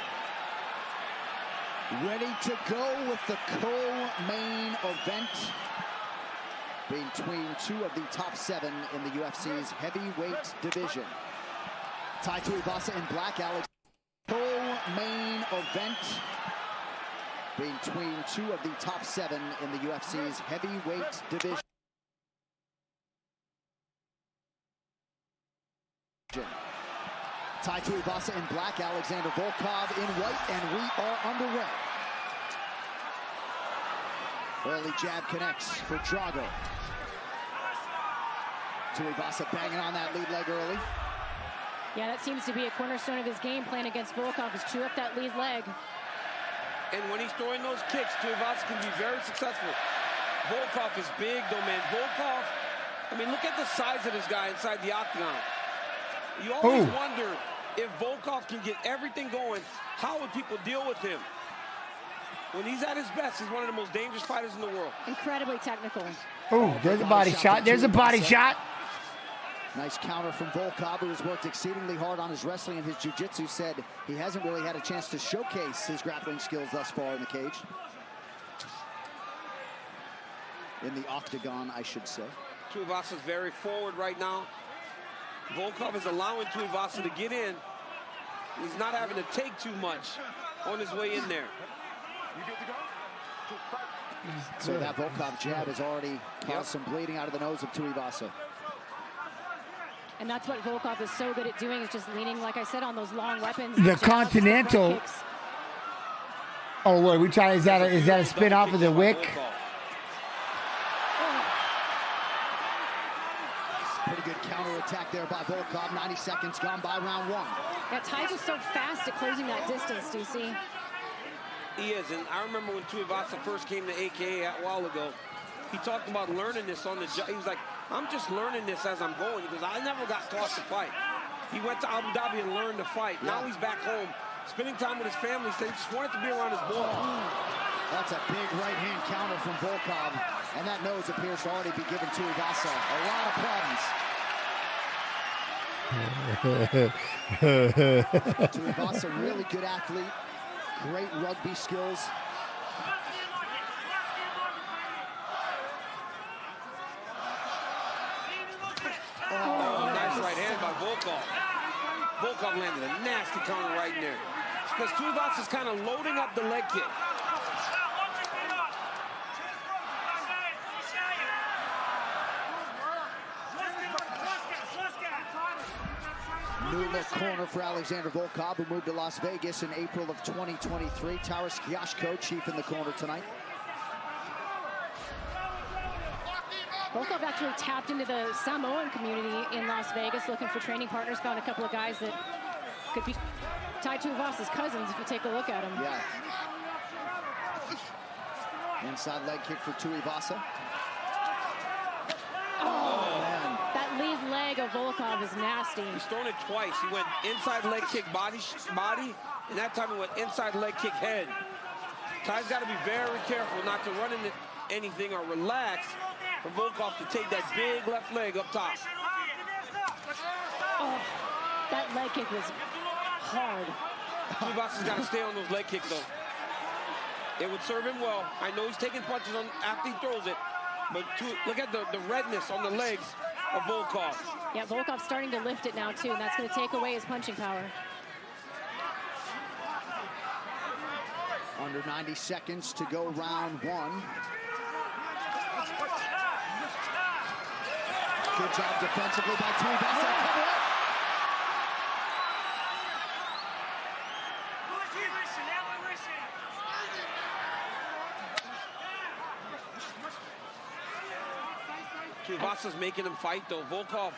Ready to go with the co-main event between 2 of the top 7 in the UFC's heavyweight division. Tai Tuivasa in black, Alex. Co-main event between 2 of the top 7 in the UFC's heavyweight division. Tai Tuivasa in black, Alexander Volkov in white, and we are underway. Early jab connects for Drago. Tuivasa banging on that lead leg early. Yeah, that seems to be a cornerstone of his game plan against Volkov, is chew up that lead leg. And when he's throwing those kicks, Tuivasa can be very successful. Volkov is big, though, man. Volkov, I mean, look at the size of this guy inside the octagon. You always wonder if Volkov can get everything going, how would people deal with him? When he's at his best, he's one of the most dangerous fighters in the world. Incredibly technical. Oh, there's a body shot. There's a body shot. Nice counter from Volkov, who has worked exceedingly hard on his wrestling and his jiu-jitsu. Said he hasn't really had a chance to showcase his grappling skills thus far in the cage. In the octagon, I should say. Tuivasa's very forward right now. Volkov is allowing Tuivasa to get in. He's not having to take too much on his way in there. So that Volkov jab has already caused some bleeding out of the nose of Tuivasa. And that's what Volkov is so good at doing, is just leaning, like I said, on those long weapons. The Continental. Oh, Lord, we try. Is that a spin off of the Wick? Pretty good counterattack there by Volkov. 90 seconds gone by round 1. Yeah, Ty was so fast at closing that distance, DC. He is, and I remember when Tuivasa first came to AKA a while ago, he talked about learning this on the job. He was like, I'm just learning this as I'm going. He goes, I never got taught to fight. He went to Abu Dhabi and learned to fight. Yeah. Now he's back home, spending time with his family, so he just wanted to be around his boy. That's a big right-hand counter from Volkov, and that nose appears to already be giving Tuivasa a lot of problems. Tuivasa, really good athlete, great rugby skills. Oh, nice right hand by Volkov. Volkov landed a nasty counter right in there. Because Tuivasa's kind of loading up the leg kick. New look corner for Alexander Volkov, who moved to Las Vegas in April of 2023. Taras Kiashko, chief in the corner tonight. Volkov actually tapped into the Samoan community in Las Vegas looking for training partners, found a couple of guys that could be Tai Tuivasa's cousins if you take a look at them. Yeah. Inside leg kick for Tuivasa. Oh, man. That lead leg of Volkov is nasty. He's thrown it twice. He went inside leg kick body, and that time he went inside leg kick head. Ty's got to be very careful not to run into anything or relax for Volkov to take that big left leg up top. Oh, that leg kick was hard. Tuivasa's got to stay on those leg kicks, though. It would serve him well. I know he's taking punches on after he throws it, but look at the redness on the legs of Volkov. Yeah, Volkov's starting to lift it now, too, and that's going to take away his punching power. Under 90 seconds to go round one. Good job defensively by Tuivasa. Tuivasa's making him fight, though. Volkov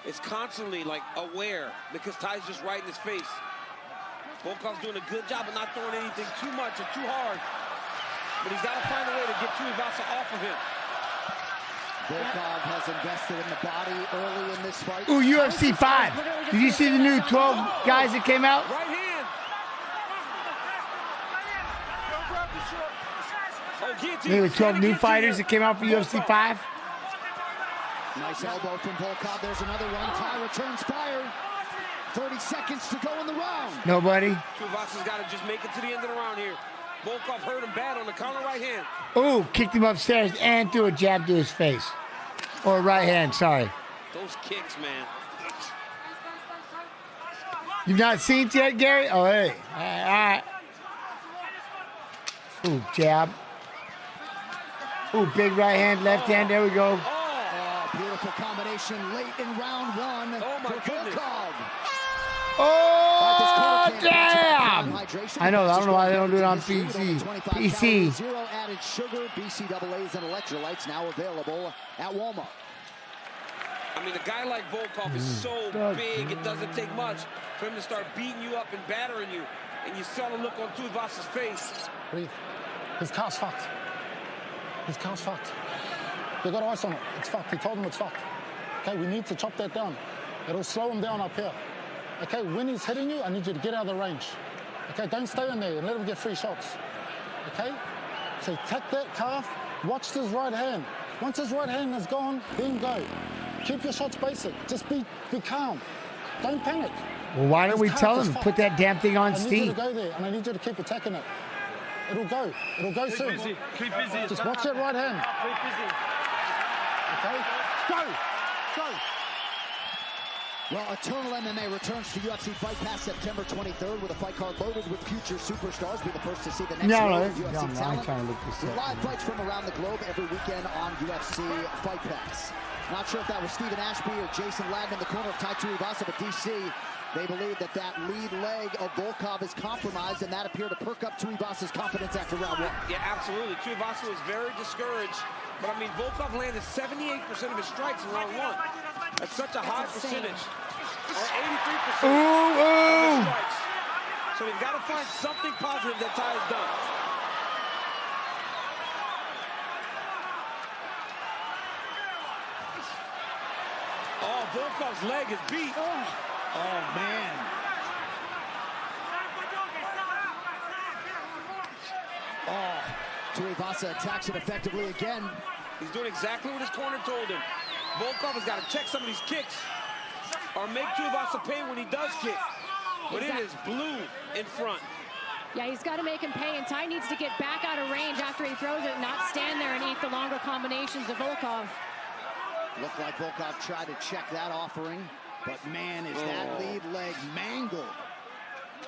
is constantly, like, aware because Ty's just right in his face. Volkov's doing a good job of not throwing anything too much or too hard, but he's got to find a way to get Tuivasa off of him. Volkov has invested in the body early in this fight. Ooh, UFC 5. Did you see the new 12 guys that came out? Right hand. Oh, guillotine. There were 12 new fighters that came out for UFC 5. Nice elbow from Volkov. There's another one. Ty returns fire. 30 seconds to go in the round. Nobody. Tuivasa's got to just make it to the end of the round here. Volkov hurt him bad on the counter right hand. Ooh, kicked him upstairs and threw a jab to his face. Or right hand, sorry. Those kicks, man. You've not seen it yet, Gary? Oh, hey. All right. Ooh, jab. Ooh, big right hand, left hand. There we go. Oh, beautiful combination late in round one. Oh, my goodness. Volkov. Oh, damn! I know. I don't know why they don't do it on PC. PC. Zero added sugar, BCAAs, and electrolytes now available at Walmart. I mean, a guy like Volkov is so big, it doesn't take much for him to start beating you up and battering you. And you saw the look on Tuivasa's face. Breathe. His car's fucked. His car's fucked. They got ice on it. It's fucked. He told him it's fucked. Okay, we need to chop that down. It'll slow him down up here. Okay, when he's hitting you, I need you to get out of the range. Okay, don't stay in there and let him get free shots. Okay? So take that calf, watch his right hand. Once his right hand is gone, then go. Keep your shots basic. Just be calm. Don't panic. Well, why don't we tell him, put that damn thing on Steve? I need you to go there, and I need you to keep attacking it. It'll go. It'll go soon. Keep busy. Just watch that right hand. Okay? Go! Go! Well, Eternal MMA returns to UFC Fight Pass September 23rd with a fight card loaded with future superstars. Be the first to see the next wave of UFC talent. With live fights from around the globe every weekend on UFC Fight Pass. Not sure if that was Stephen Ashby or Jason Ladden in the corner of Tai Tuivasa, but DC, they believe that lead leg of Volkov is compromised, and that appeared to perk up Tuivasa's confidence after round one. Yeah, absolutely. Tuivasa was very discouraged, but I mean, Volkov landed 78% of his strikes in round one. That's such a high percentage. Or 83% of his strikes. So we've got to find something positive that Ty has done. Oh, Volkov's leg is beat. Oh, man. Oh, Tuivasa attacks it effectively again. He's doing exactly what his corner told him. Volkov has got to check some of these kicks or make Tuivasa pay when he does kick. But it is blue in front. Yeah, he's got to make him pay, and Ty needs to get back out of range after he throws it, not stand there and eat the longer combinations of Volkov. Looked like Volkov tried to check that offering, but man, is that lead leg mangled.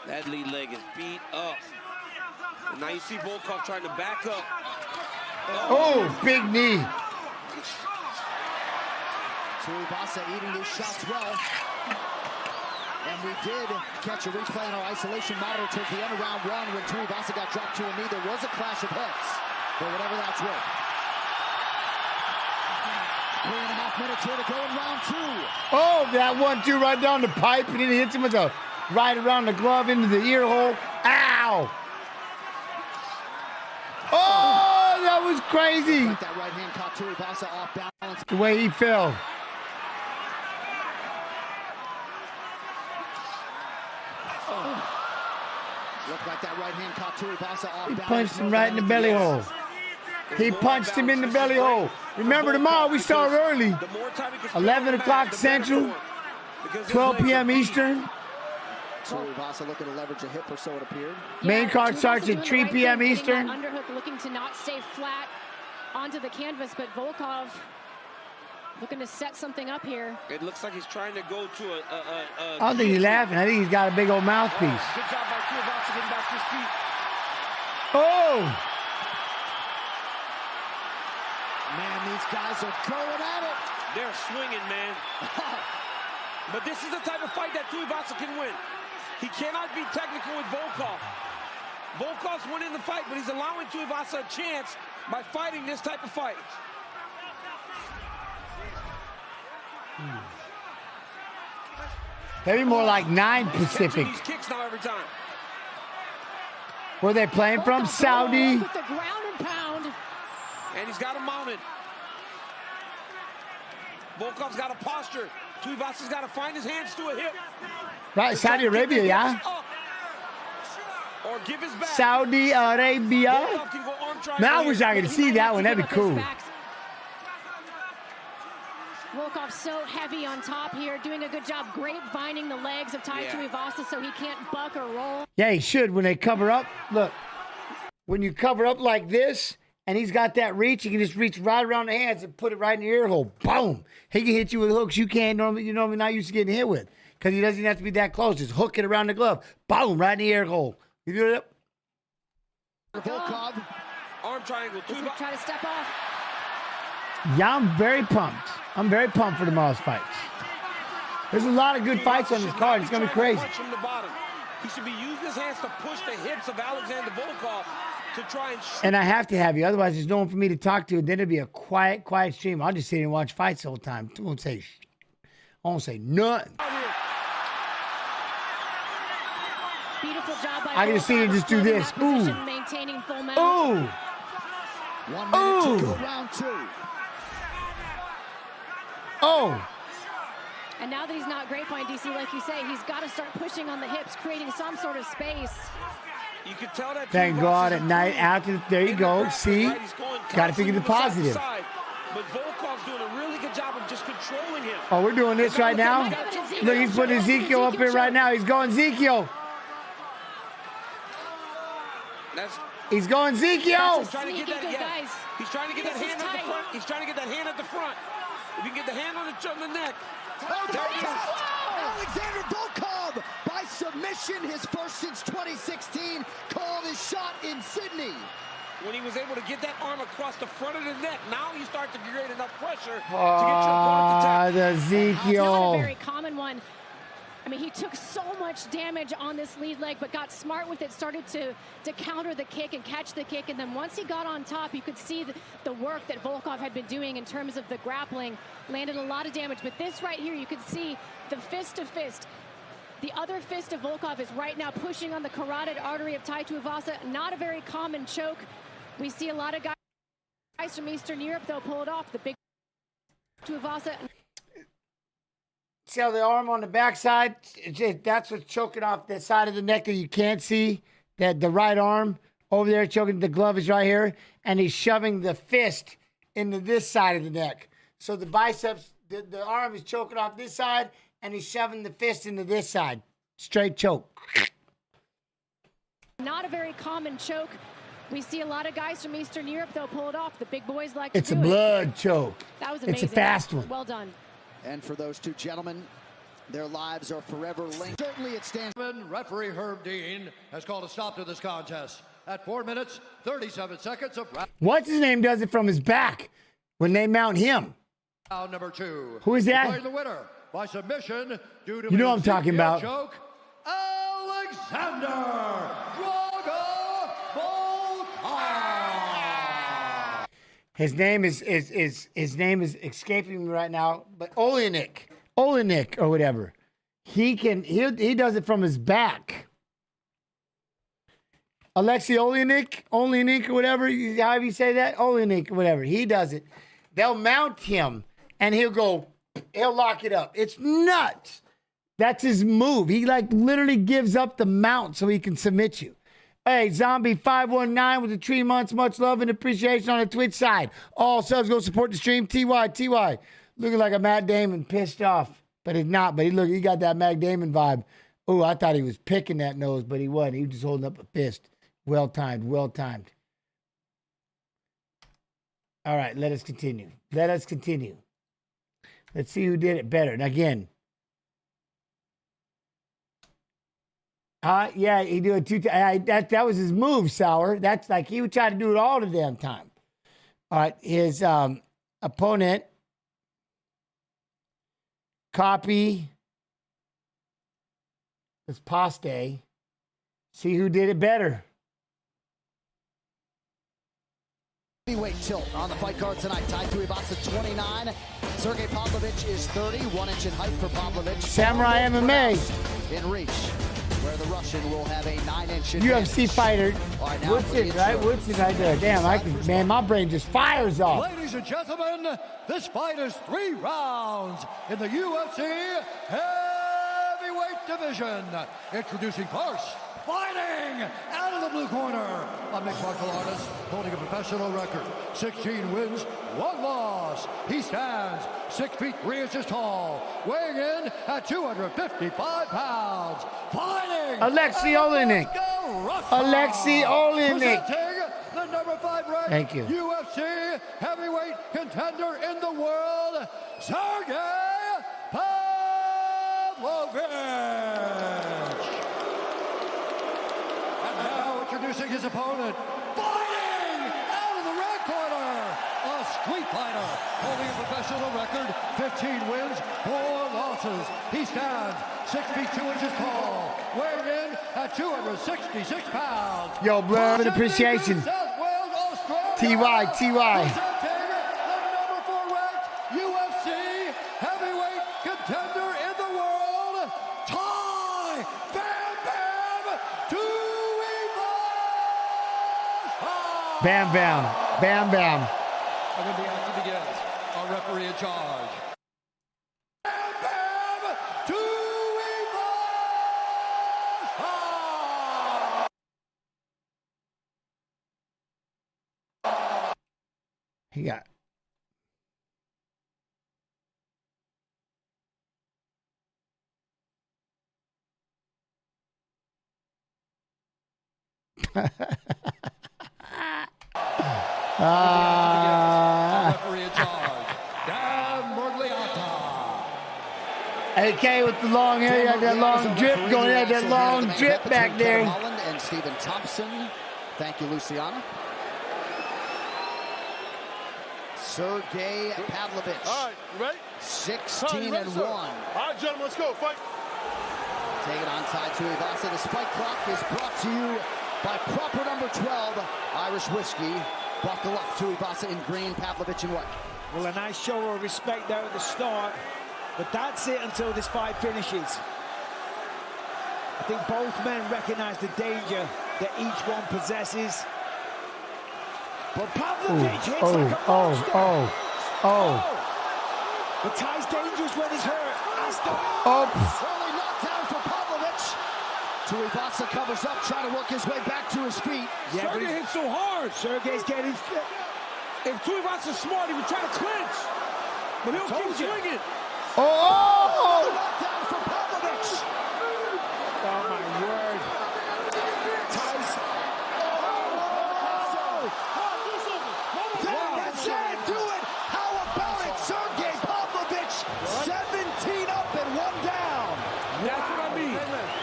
That lead leg is beat up. And now you see Volkov trying to back up. Oh, big knee. Tuivasa eating these shots well. And we did catch a replay on our isolation monitor towards the end of round one when Tuivasa got dropped to a knee. There was a clash of heads, for whatever that's worth. 3.5 minutes here to go in round two. Oh, that 1-2 right down the pipe, and then he hits him with a right around the glove into the ear hole. Ow! Oh, that was crazy. That right hand caught Tuivasa off balance. The way he fell. Looked like that right hand caught Tuivasa off He balance. punched him right in the belly hole. He punched him in the belly hole. Remember tomorrow we start early. 11 o'clock Central, 12 p.m. Eastern. Tuivasa looking to leverage a hip or so, it appeared. Main card starts at 3 p.m. Eastern. Underhook looking to not stay flat onto the canvas, but Volkov looking to set something up here. It looks like he's trying to go to a I don't think he's laughing. I think he's got a big old mouthpiece. Good job by Tuivasa getting back to his feet. Oh! Man, these guys are going at it. They're swinging, man. But this is the type of fight that Tuivasa can win. He cannot be technical with Volkov. Volkov's winning the fight, but he's allowing Tuivasa a chance by fighting this type of fight. Maybe more like 9 Pacific. These kicks now every time. Where they playing from? Saudi. With the ground and pound. And he's got him mounted. Volkov's got a posture. Tuivasa's got to find his hands to a hip. Right, Saudi Arabia, yeah? Or give his back. Saudi Arabia. Man, I wish I could see that one. That'd be cool. Volkov so heavy on top here, doing a good job grapevining the legs of Tuivasa so he can't buck or roll. Yeah, he should when they cover up. Look, when you cover up like this, and he's got that reach, he can just reach right around the hands and put it right in the ear hole. Boom! He can hit you with hooks you're normally not used to getting hit with, because he doesn't have to be that close. Just hook it around the glove. Boom! Right in the ear hole. You do it. Volkov. Arm triangle. Try to step off. Yeah, I'm very pumped. I'm very pumped for tomorrow's fights. There's a lot of good fights on this card. It's going to be crazy. From the bottom. He should be using his hands to push the hips of Alexander Volkov to try and shoot. And I have to have you. Otherwise, there's no one for me to talk to. And then it'll be a quiet stream. I'll just sit here and watch fights the whole time. I won't say nothing. Beautiful job by I can see him just do this. Ooh. Maintaining full mount. Ooh. 1 minute to go, round 2. Oh. And now that he's not grapevine, DC, like you say, he's got to start pushing on the hips, creating some sort of space. You can tell that. Thank God at night after. There you go. See? Got to figure the positive. But Volkov's doing a really good job of just controlling him. Oh, we're doing this right now? Look, he's putting Ezekiel up here right now. He's going Ezekiel. He's going Ezekiel. He's trying to get that hand at the front. He's trying to get that hand at the front. If you can get the hand on the neck. Oh, there it is. Alexander Volkov, by submission, his first since 2016, called his shot in Sydney. When he was able to get that arm across the front of the neck, now you start to create enough pressure to get your opponent to tap. The Ezekiel. Not a very common one. I mean, he took so much damage on this lead leg, but got smart with it, started to counter the kick and catch the kick. And then once he got on top, you could see the work that Volkov had been doing in terms of the grappling, landed a lot of damage. But this right here, you could see the fist to fist. The other fist of Volkov is right now pushing on the carotid artery of Tuivasa. Not a very common choke. We see a lot of guys from Eastern Europe, though, pull it off. The big Tuivasa. See how the arm on the backside, that's what's choking off that side of the neck that you can't see, that the right arm over there choking, the glove is right here, and he's shoving the fist into this side of the neck. So the biceps, the arm is choking off this side, and he's shoving the fist into this side. Straight choke. Not a very common choke. We see a lot of guys from Eastern Europe, though, pull it off. The big boys like It's to a do blood choke. That was amazing. It's a fast one. Well done. And for those two gentlemen, their lives are forever linked. Certainly it stands. Referee Herb Dean has called a stop to this contest at 4 minutes, 37 seconds of What's his name does it from his back when they mount him? round number 2. Who is that? Declaring the winner by submission due to You know what I'm talking about. choke, Alexander Volkov. His name is escaping me right now, but Olenek or whatever. He does it from his back. Alexei Olenek or whatever, however you say that, Olenek or whatever. He does it. They'll mount him and he'll lock it up. It's nuts. That's his move. He like literally gives up the mount so he can submit you. Hey, Zombie519 with the 3 months. Much love and appreciation on the Twitch side. All subs go support the stream. TY. Looking like a Matt Damon, pissed off. But he's not. But he got that Matt Damon vibe. Oh, I thought he was picking that nose, but he wasn't. He was just holding up a fist. Well timed. All right, let us continue. Let's see who did it better. And again. Yeah, he do it 2 times. That was his move, Sour. That's like he would try to do it all the damn time. All right, his opponent, copy, this Paste. See who did it better. Heavyweight tilt on the fight card tonight. Tai Tuivasa 29. Sergey Pavlovich is 30. 1 inch in height for Pavlovich. Samurai MMA. In reach, where the Russian will have a 9-inch UFC fighter. Woodson, right? Woodson right there. Damn, man, my brain just fires off. Ladies and gentlemen, this fight is 3 rounds in the UFC heavyweight division. Introducing first, fighting out of the blue corner, a mixed martial artist holding a professional record, 16 wins, 1 loss. He stands 6 feet 3 inches tall, weighing in at 255 pounds. Fighting Alexei Olenek. Presenting the number 5 ranked Thank you. UFC heavyweight contender in the world, Sergey Pavlovich. And now introducing his opponent, fighting out of the red corner, a street fighter holding a professional record, 15 wins, 4 losses. He stands 6 feet 2 inches tall, weighing in at 266 pounds. Yo, bro, an appreciation. TY. Presenting the number 4 ranked UFC heavyweight contender in the world, Tuivasa. Bam. And then the action begins. Our referee in charge. He got. AK with the long hair, you had that long drip going, you had that long drip back there. Holland and Stephen Thompson. Thank you, Luciana. Sergey Pavlovich. All right, you ready? 16 and 1. All right, gentlemen, let's go. Fight. Take it on Tai Tuivasa. This fight clock is brought to you by proper number 12, Irish whiskey. Buckle up, Tuivasa in green, Pavlovich in white. Well, a nice show of respect there at the start, but that's it until this fight finishes. I think both men recognize the danger that each one possesses. But Pavlovich hits like a monster. But Tai's dangerous when he's hurt. Early knockdown for Pavlovich. Tuivasa covers up, trying to work his way back to his feet. Yeah, Sergey hit so hard. Sergey's getting fit. If Tuivasa's smart, he would try to clinch. But he'll keep swinging. Knockdown for Pavlovich. Oh, my word. Tai's... That's it. Do it. How about it? Sergey Pavlovich, 17 up and 1 down. That's what I mean.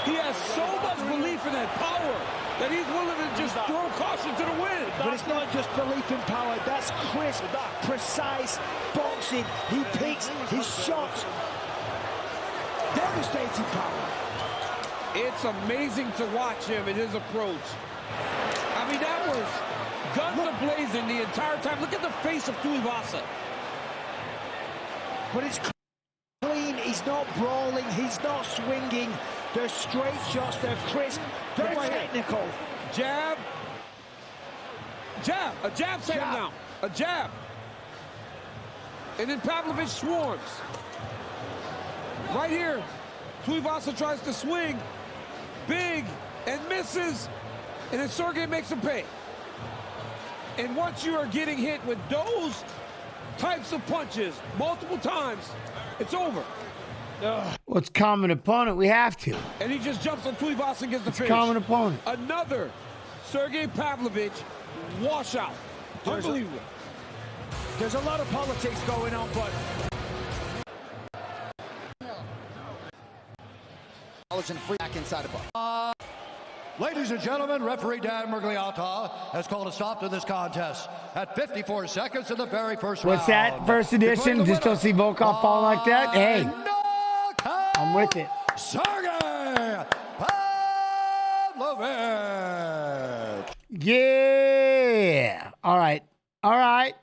He has so much belief in that power that he's willing to just throw caution to the wind. But it's not just belief in power. That's crisp, precise boxing. He picks his shots. Devastating power. It's amazing to watch him and his approach. I mean, that was guns a-blazing the entire time. Look at the face of Tuivasa. But it's clean. He's not brawling. He's not swinging. They're straight shots. They're crisp. They're technical. Jab. Jab. A jab set him down. A jab. And then Pavlovich swarms. Right here. Tuivasa tries to swing big and misses, and then Sergey makes him pay. And once you are getting hit with those types of punches multiple times, it's over. Well, it's common opponent. We have to. And he just jumps on Tuivasa and gets the finish. Common opponent. Another Sergey Pavlovich washout. Unbelievable. There's a lot of politics going on, but Free back inside of box. Ladies and gentlemen, referee Dan Mergliata has called a stop to this contest at 54 seconds in the very first round. What's that? First edition? Just don't see Volkov fall like that? Hey, I'm with it. Sergey Pavlovich. Yeah. All right. All right.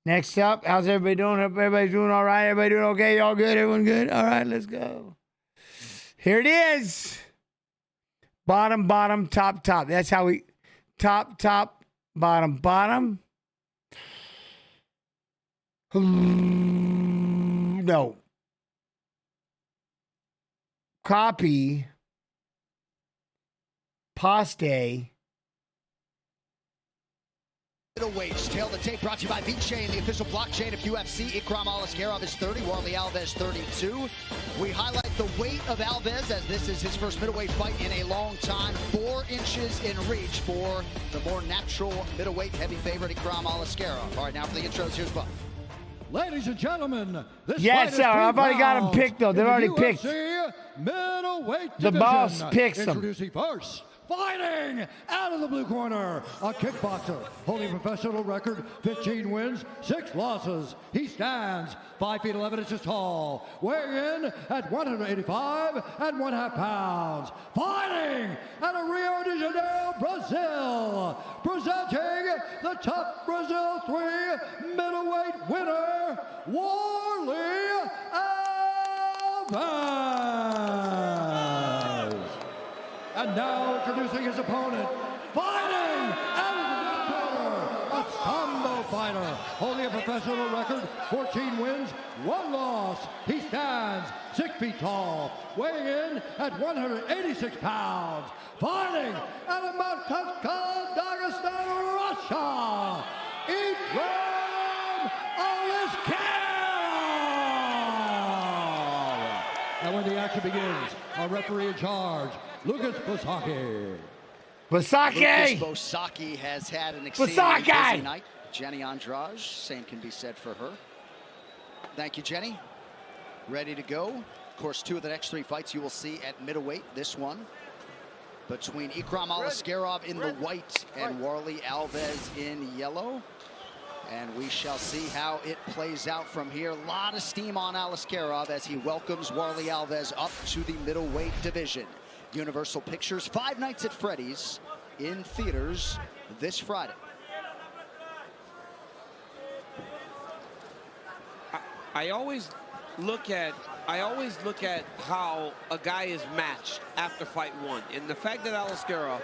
Next up, how's everybody doing? Hope everybody's doing all right. Everybody doing okay? Y'all good? Everyone good? All right, let's go. Here it is. Bottom, bottom, top, top. That's how we top, top, bottom, bottom. No. Copy. Paste. Middleweights, tail the tape brought to you by VeChain, the official blockchain of UFC. Aliskerov is 30, Alves 32. We highlight the weight of Alves as this is his first middleweight fight in a long time. 4 inches in reach for the more natural middleweight heavy favorite Aliskerov. All right, now for the intros, here's Buff. Ladies and gentlemen, this yes, sir. I've already got them picked, though. They've already picked. Middleweight the division. boss picks them. Introducing first, fighting out of the blue corner, a kickboxer holding a professional record, 15 wins, 6 losses. He stands 5 feet 11 inches tall, weighing in at 185.5 pounds. Fighting out of Rio de Janeiro, Brazil, presenting the top Brazil 3 middleweight winner, Warley Alves. And now introducing his opponent, fighting out of the corner, a combo fighter, holding a professional record, 14 wins, 1 loss. He stands 6 feet tall, weighing in at 186 pounds. Fighting out of Madsen, Dagestan, Russia, Aliskerov. And when the action begins, our referee in charge, Lucas Bosaki. Bosaki! Lucas Bosaki has had an exceedingly busy night. Jenny Andrade, same can be said for her. Thank you, Jenny. Ready to go. Of course, 2 of the next 3 fights you will see at middleweight. This one between Aliskerov in the white and Warley Alves in yellow. And we shall see how it plays out from here. A lot of steam on Aliskerov as he welcomes Warley Alves up to the middleweight division. Universal Pictures, 5 Nights at Freddy's in theaters this Friday. I always look at how a guy is matched after fight 1, and the fact that Aliskerov,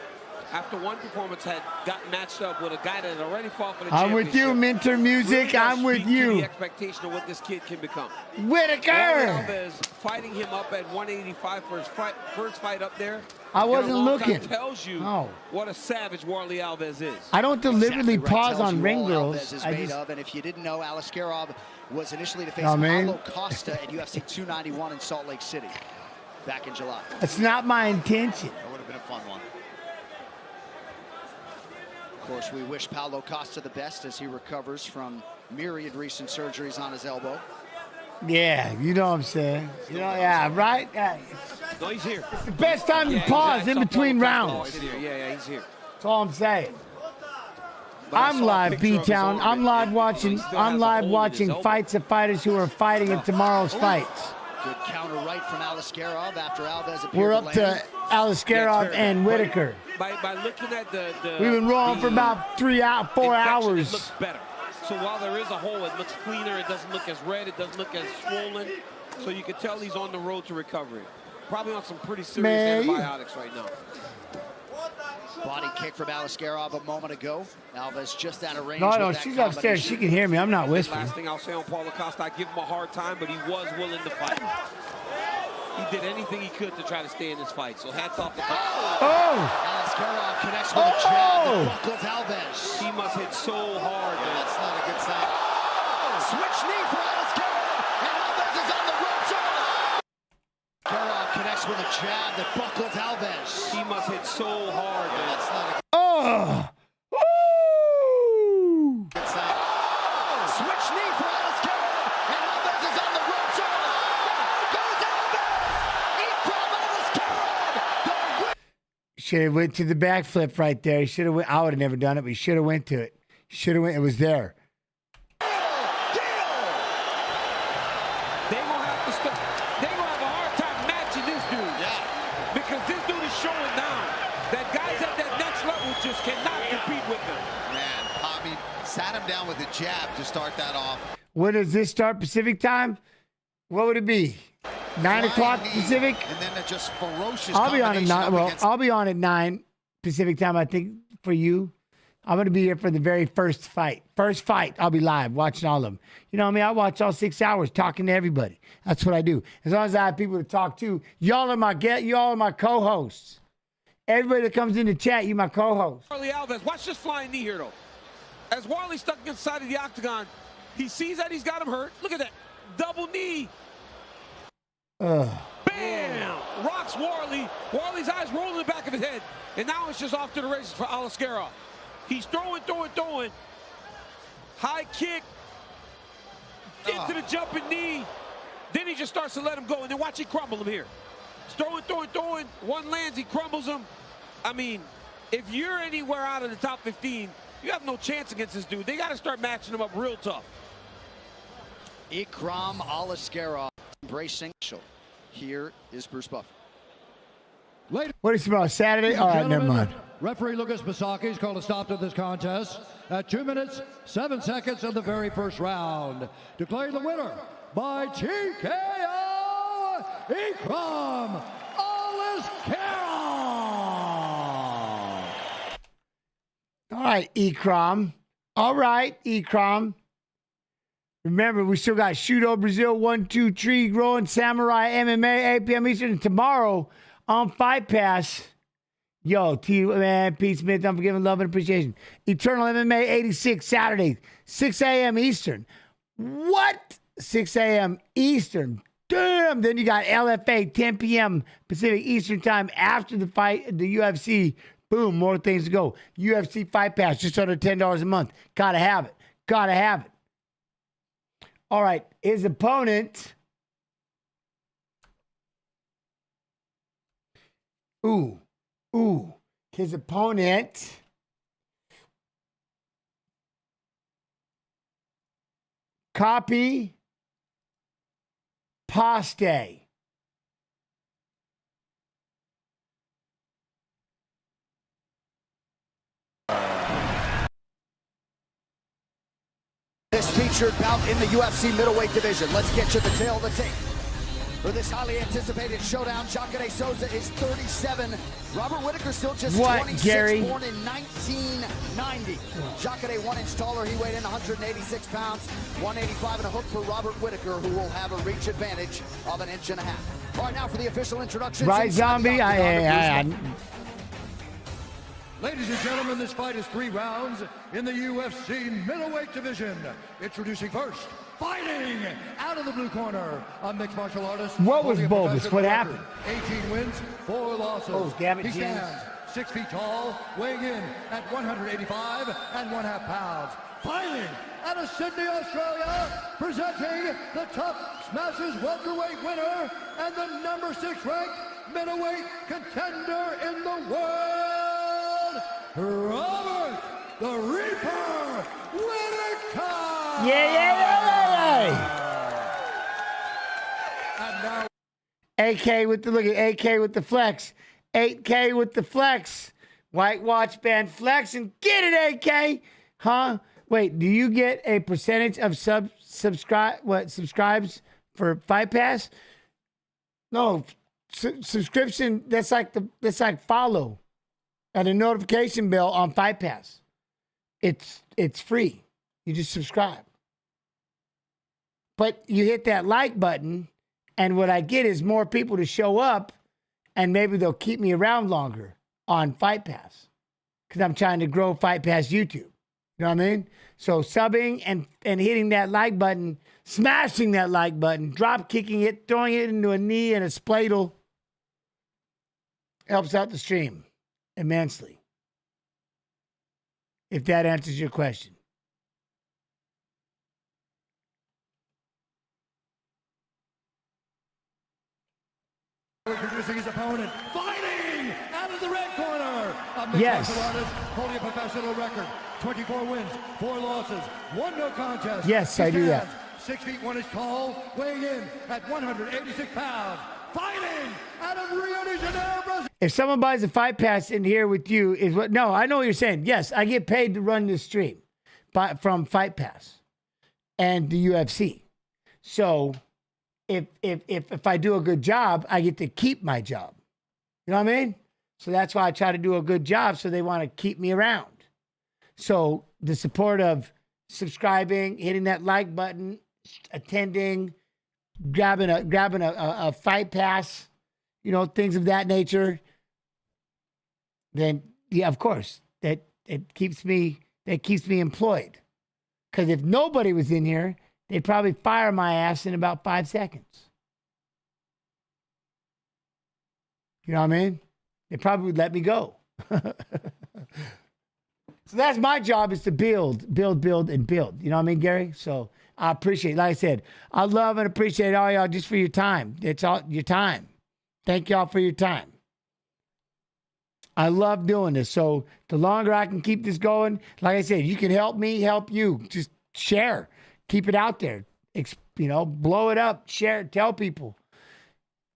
after 1 performance, had got matched up with a guy that had already fought for the championship. I'm with you, Minter Music. Really I'm with you. The expectation of what this kid can become. Whittaker! Alves fighting him up at 185 for his first fight up there. I wasn't looking. Tells you what a savage Warley Alves is. I don't deliberately pause on ring girls. Is made of, and if you didn't know, Aliskerov was initially to face Paulo Costa at UFC 291 in Salt Lake City back in July. It's not my intention. That would have been a fun one. Of course, we wish Paulo Costa the best as he recovers from myriad recent surgeries on his elbow. Yeah, you know what I'm saying. You know, yeah, right? Yeah. No, he's here. It's the best time to pause in between rounds. Yeah, he's here. That's all I'm saying. I'm live, B-Town. I'm live watching fights of fighters who are fighting in tomorrow's fights. Good counter right from Aliskerov after Alves appeared. We're up to Aliskerov and Whittaker. By looking at the we've been rolling for about 4 hours. It looks better. So while there is a hole, it looks cleaner. It doesn't look as red. It doesn't look as swollen. So you can tell he's on the road to recovery. Probably on some pretty serious antibiotics right now. Body kick from Aliskerov a moment ago. Alves just out of range. No, she's upstairs. She can hear me. I'm not whispering. Last thing I'll say on Paulo Costa, I give him a hard time, but he was willing to fight. He did anything he could to try to stay in this fight. So hats off to him. Aliskerov connects with a jab that buckles Alves. He must hit so hard. Yeah, that's not a good sign. Switch knee for Aliskerov, and Alves is on the ropes. Aliskerov connects with a jab that buckles Alves. He must hit so hard. Yeah, that's not a good sign. Switch knee for Aliskerov, and Alves is on the ropes. Goes Alves. Should have went to the backflip right there. He should have went. I would have never done it, but he should have went to it. Should have went. It was there. They're gonna have a hard time matching this dude. Yeah. Because this dude is showing now that guys at that next level just cannot compete with him. Man, Bobby sat him down with a jab to start that off. When does this start Pacific time? What would it be? 9 o'clock Pacific? And then just ferocious I'll be on at 9. Well, I'll be on at 9 Pacific time, I think, for you. I'm going to be here for the very first fight. First fight, I'll be live watching all of them. You know what I mean? I watch all 6 hours talking to everybody. That's what I do. As long as I have people to talk to, y'all are my co-hosts. Everybody that comes in the chat, you my co-host. Warley Alves, watch this flying knee here, though. As Warley's stuck inside of the octagon, he sees that he's got him hurt. Look at that. Double knee. Bam! Rocks Warley. Warley's eyes roll in the back of his head. And now it's just off to the races for Aliskerov. He's throwing. High kick. Into the jumping knee. Then he just starts to let him go. And then watch he crumble him here. He's throwing. One lands, he crumbles him. I mean, if you're anywhere out of the top 15, you have no chance against this dude. They got to start matching him up real tough. Ikram Aliskerov embracing. Here is Bruce Buffer. What is it about Saturday? All right, never mind. Referee Lucas Masaki has called a stop to this contest at 2 minutes, 7 seconds of the very first round. Declaring the winner by TKO, Ikram Aliskerov. All right, Ikram. All right, Ikram. Remember, we still got Shudo Brazil 1-2-3 growing Samurai MMA 8 p.m. Eastern. And tomorrow on Fight Pass. Yo, man, Pete Smith, unforgiven love and appreciation. Eternal MMA 86 Saturday, 6 a.m. Eastern. What? 6 a.m. Eastern. Damn. Then you got LFA 10 p.m. Pacific Eastern time after the fight, the UFC. Boom, more things to go. UFC Fight Pass, just under $10 a month. Gotta have it. Gotta have it. All right, his opponent. His opponent. Copy. Paste. This featured bout in the UFC middleweight division. Let's get you the tail of the tape. For this highly anticipated showdown, Jacare Souza is 37. Robert Whittaker still just 26, Gary? born in 1990. Jacare 1 inch taller, he weighed in 186 pounds, 185 and a hook for Robert Whittaker, who will have a reach advantage of 1.5 inches. All right, now for the official introduction. Right, Zombie? Ladies and gentlemen, this fight is 3 rounds in the UFC middleweight division. Introducing first, fighting out of the blue corner, a mixed martial artist. What was bogus? What happened? 18 wins, 4 losses. Oh, damn it, he James. stands 6 feet tall, weighing in at 185 and 1/2 pounds. Fighting out of Sydney, Australia, presenting the Top Smashers welterweight winner and the number 6 ranked middleweight contender in the world, Robert the Reaper Whittaker! Yeah. And now AK with the, look at AK with the flex. 8K with the flex. White watch band flex and get it, AK. Huh? Wait, do you get a percentage of subscribes for Fight Pass? No, subscription, that's like follow. and a notification bell on Fight Pass. It's free. You just subscribe. But you hit that like button, and what I get is more people to show up, and maybe they'll keep me around longer on Fight Pass because I'm trying to grow Fight Pass YouTube. You know what I mean? So subbing and hitting that like button, smashing that like button, drop kicking it, throwing it into a knee and a spladle helps out the stream immensely. If that answers your question. Introducing his opponent, fighting out of the red corner. A mixed martial artist holding a professional record, 24 wins, 4 losses, 1 no contest. Yes, I do that. 6 feet 1 inch tall, weighing in at 186 pounds, fighting out of Rio de Janeiro, Brazil. If someone buys a Fight Pass in here with you, is what? No, I know what you're saying. Yes, I get paid to run this stream from Fight Pass and the UFC. So if I do a good job, I get to keep my job. You know what I mean? So that's why I try to do a good job, so they want to keep me around. So the support of subscribing, hitting that like button, attending, grabbing a Fight Pass, you know, things of that nature, then yeah, of course, that keeps me employed. Because if nobody was in here, they'd probably fire my ass in about 5 seconds. You know what I mean? They probably would let me go. So that's my job, is to build, and build. You know what I mean, Gary? So I appreciate it. Like I said, I love and appreciate all y'all just for your time. It's all your time. Thank y'all for your time. I love doing this. So the longer I can keep this going, like I said, you can help me, help you. Just share. Keep it out there. You know, blow it up. Share it. Tell people.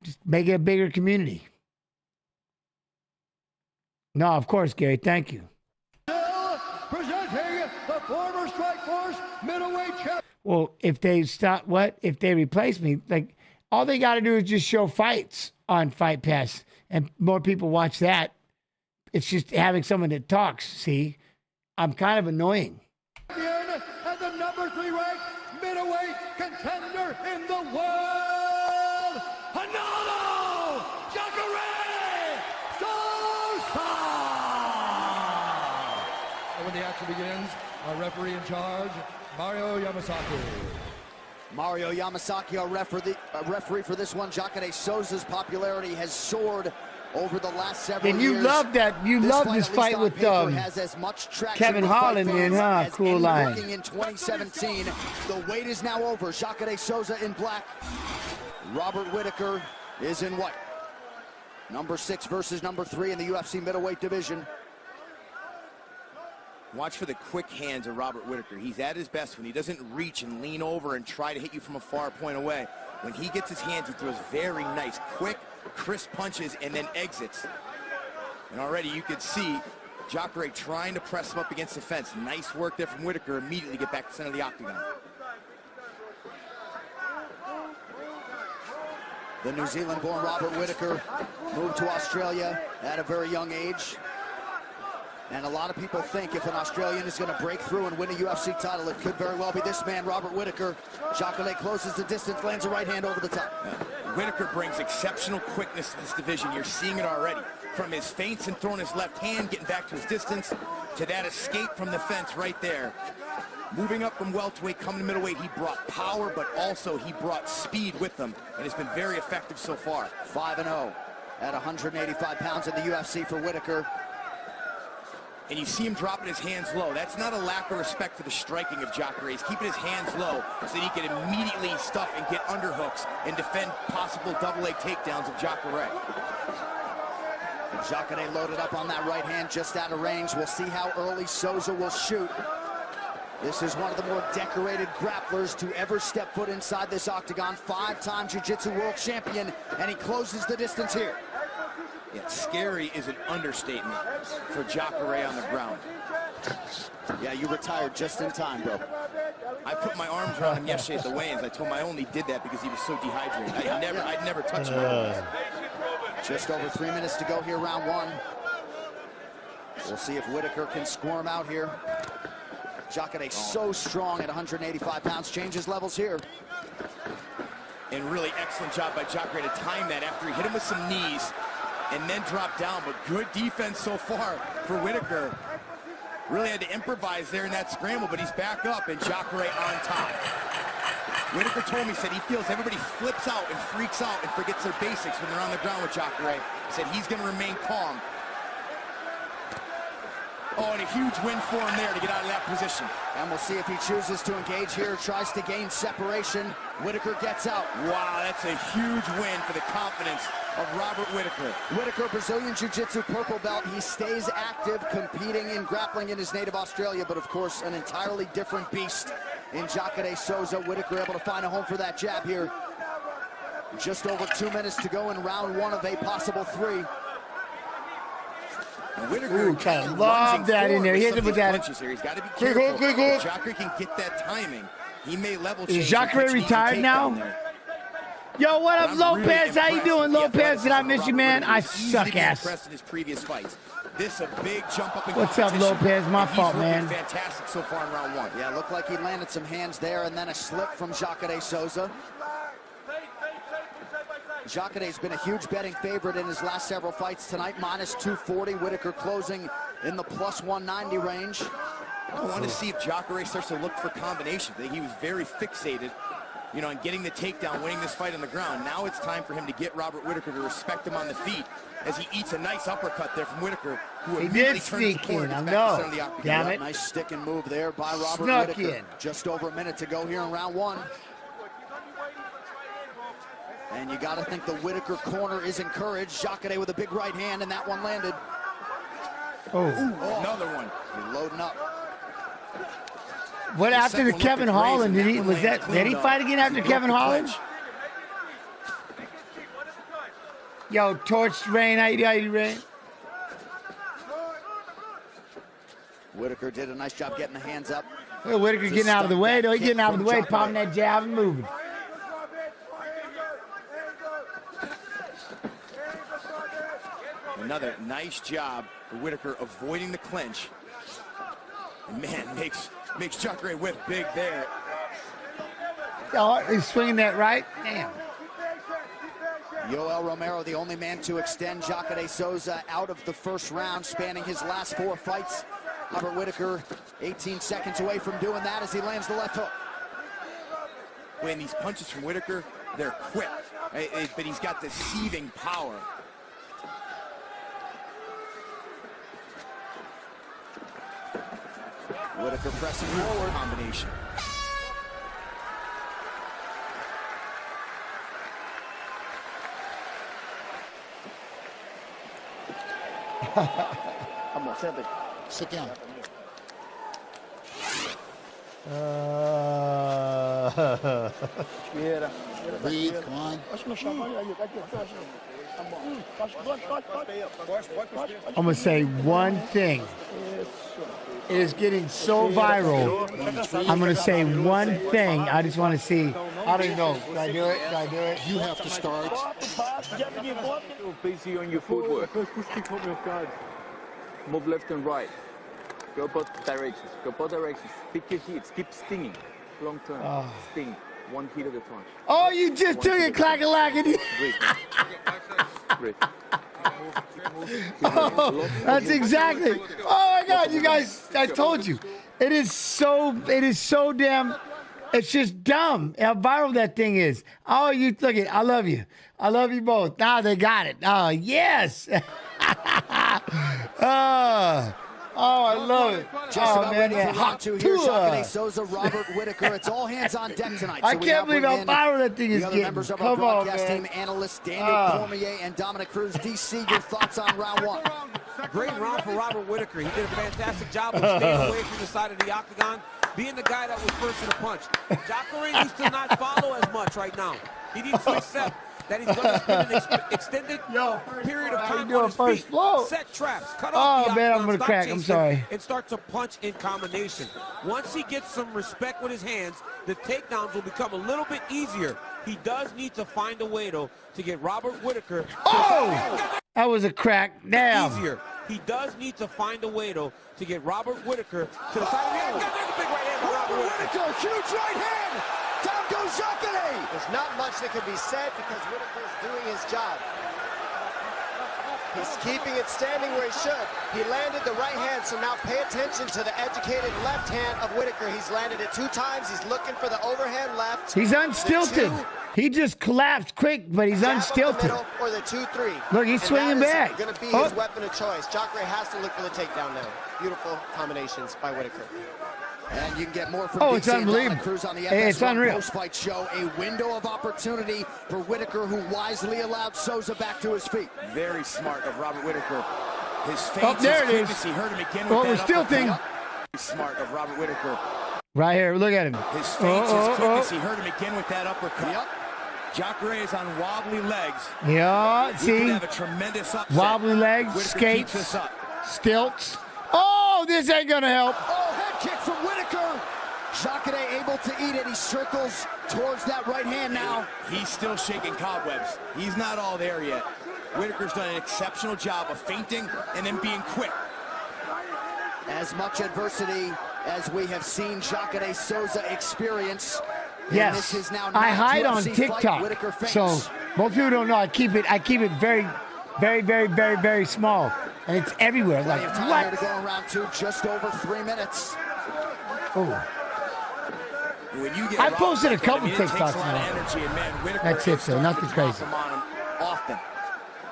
Just make it a bigger community. No, of course, Gary. Thank you. Presenting the former Strikeforce middleweight champion. Well, if they stop, if they replace me, like, all they got to do is just show fights on Fight Pass, and more people watch that. It's just having someone that talks. See, I'm kind of annoying. And the number 3 ranked middleweight contender in the world, Hanano Jacare Sosa. When the action begins, our referee in charge, Mario Yamasaki. Mario Yamasaki, our referee for this one. Jacare Souza's popularity has soared over the last several years. And you love that. You love this fight with Kevin Holland in, huh? Cool line. In 2017, the wait is now over. Jacare Souza in black. Robert Whittaker is in white. Number 6 versus number 3 in the UFC middleweight division. Watch for the quick hands of Robert Whittaker. He's at his best when he doesn't reach and lean over and try to hit you from a far point away. When he gets his hands, he throws very nice, quick, crisp punches and then exits. And already you could see Jacare trying to press him up against the fence. Nice work there from Whittaker. Immediately get back to the center of the octagon. The New Zealand-born Robert Whittaker moved to Australia at a very young age. And a lot of people think if an Australian is going to break through and win a UFC title, it could very well be this man, Robert Whittaker. Jacare closes the distance, lands a right hand over the top. Whittaker brings exceptional quickness to this division. You're seeing it already. From his feints and throwing his left hand, getting back to his distance, to that escape from the fence right there. Moving up from welterweight, coming to middleweight, he brought power, but also he brought speed with him, and has been very effective so far. 5-0 at 185 pounds in the UFC for Whittaker. And you see him dropping his hands low. That's not a lack of respect for the striking of Jacare. He's keeping his hands low so that he can immediately stuff and get underhooks and defend possible double-leg takedowns of Jacare. Jacare loaded up on that right hand, just out of range. We'll see how early Souza will shoot. This is one of the more decorated grapplers to ever step foot inside this octagon. 5-time jiu-jitsu world champion, and he closes the distance here. Yeah, scary is an understatement for Jacare on the ground. Yeah, you retired just in time, bro. I put my arms around him yesterday at the weigh-ins. I told him I only did that because he was so dehydrated. I'd never touch him. Just over 3 minutes to go here, round 1. We'll see if Whittaker can squirm out here. Jacare so strong at 185 pounds, changes levels here. And really excellent job by Jacare to time that after he hit him with some knees and then drop down. But good defense so far for Whittaker. Really had to improvise there in that scramble, but he's back up and Jacare on top. Whittaker told me, said he feels everybody flips out and freaks out and forgets their basics when they're on the ground with Jacare. Said he's going to remain calm. Oh, and a huge win for him there to get out of that position. And we'll see if he chooses to engage here, tries to gain separation. Whittaker gets out. Wow, that's a huge win for the confidence of Robert Whittaker. Whittaker, Brazilian Jiu-Jitsu purple belt. He stays active, competing in grappling in his native Australia, but of course, an entirely different beast in Jacare Souza. Whittaker able to find a home for that jab here. Just over 2 minutes to go in round one of a possible 3. Ooh, kind of love that in there. He hit him with that. He's got to be careful. If Jacare can get that timing, he may level change. Is Jacare retired now? Yo, what up, Lopez? How you doing, Lopez? Did I miss you, man? I suck ass. In his previous fights. This a big jump up in What's up, Lopez? My fault, man. Fantastic so far in round one. Yeah, looked like he landed some hands there and then a slip from Jacare Souza. Jacare's been a huge betting favorite in his last several fights tonight, minus 240. Whittaker closing in the plus 190 range. I want to see if Jacare starts to look for combinations. I think he was very fixated, you know, on getting the takedown, winning this fight on the ground. Now it's time for him to get Robert Whittaker to respect him on the feet as he eats a nice uppercut there from Whittaker, who he did sneak in, I know. Damn it. Nice stick and move there by Robert Whittaker. Just over a minute to go here in round one. And you got to think the Whittaker corner is encouraged. Jacare with a big right hand, and that one landed. Oh. Ooh, another one. You're loading up. What after the Kevin Holland? Did he fight again after Kevin Holland? Yo, Torch Rain, how you Rain? Whittaker did a nice job getting the hands up. Well, Whittaker getting out of the way, though. He's getting out of the way, popping that jab and moving. Another nice job for Whittaker avoiding the clinch. And man, makes Jacare whip big there. Oh, he's swinging that right. Damn. Yoel Romero, the only man to extend Jacare Souza out of the first round, spanning his last 4 fights. Robert Whittaker, 18 seconds away from doing that as he lands the left hook. When these punches from Whittaker, they're quick, but he's got the seething power. Whittaker pressing forward. Combination. Come on, sit down. Breathe, come on. I'm going to say one thing. It is getting so viral. I'm going to say one thing. I just want to see. I don't know. Can I do it? Can I do it? You have to start. Busy on your footwork. Move left and right. Go both directions. Go both directions. Pick your hits. Keep stinging. Long term. Sting. One hit at a time. Oh, you just took it, clack-a-lackety. Breathe. Oh, that's exactly. Oh my God, you guys! I told you, it is so damn. It's just dumb how viral that thing is. Oh, you look it. I love you. I love you both. Now they got it. Oh yes. Oh, I love it. Just about ready for round two here. Jacare Souza, Robert Whittaker. It's all hands on deck tonight. I can't believe how viral that thing is the other getting. members of Come our on, broadcast man. team, analysts Daniel Cormier and Dominic Cruz. DC, your thoughts on round one? Great round for Robert Whittaker. He did a fantastic job of staying away from the side of the octagon, being the guy that was first to the punch. Jacare needs to not follow as much right now. He needs to accept that he's going to spend an extended period of time on his feet. Set traps, cut off the octagon, man, I'm going to crack. I'm sorry. And start to punch in combination. Once he gets some respect with his hands, the takedowns will become a little bit easier. He does need to find a way, though, to get Robert Whittaker. Oh! That was a crack. Damn. Easier. He does need to find a way, though, to get Robert Whittaker to the side of the hand. There's a big right hand by Robert Whittaker. Huge right hand. Down goes Jacare. There's not much that can be said because Whittaker's doing his job. He's keeping it standing where he should. He landed the right hand, so now pay attention to the educated left hand of Whittaker. He's landed it 2 times. He's looking for the overhand left. He's unstilted. He just collapsed quick, but he's unstilted. Or the 2-3. Look, he's swinging back. Going to be his weapon of choice. Jacare has to look for the takedown now. Beautiful combinations by Whittaker. And you can get more from it's unbelievable. Cruz on the It's unreal. Post-fight show. A window of opportunity for Whittaker, who wisely allowed Souza back to his feet. Very smart of Robert Whittaker. His feints, there it is. He heard him again with we're stilting. Very smart of Robert Whittaker. Right here, look at him. His feints, his quickness, he heard him again with that uppercut. Yep. Jacare is on wobbly legs. Yeah, see? Have a tremendous upset. Wobbly legs, Whittaker skates, keeps this up. stilts. Oh, this ain't gonna help. Oh, head kick from Whittaker. Jacare able to eat it. He circles towards that right hand now. He's still shaking cobwebs. He's not all there yet. Whittaker's done an exceptional job of feinting and then being quick. As much adversity as we have seen Jacare Souza experience. Yes, this is now I hide on UFC TikTok, so most people don't know. I keep it very, very, very, very, very small, and it's everywhere. Like what? To go around to just over 3 minutes. Oh. I posted a couple TikToks now. That's it, so nothing crazy. Often.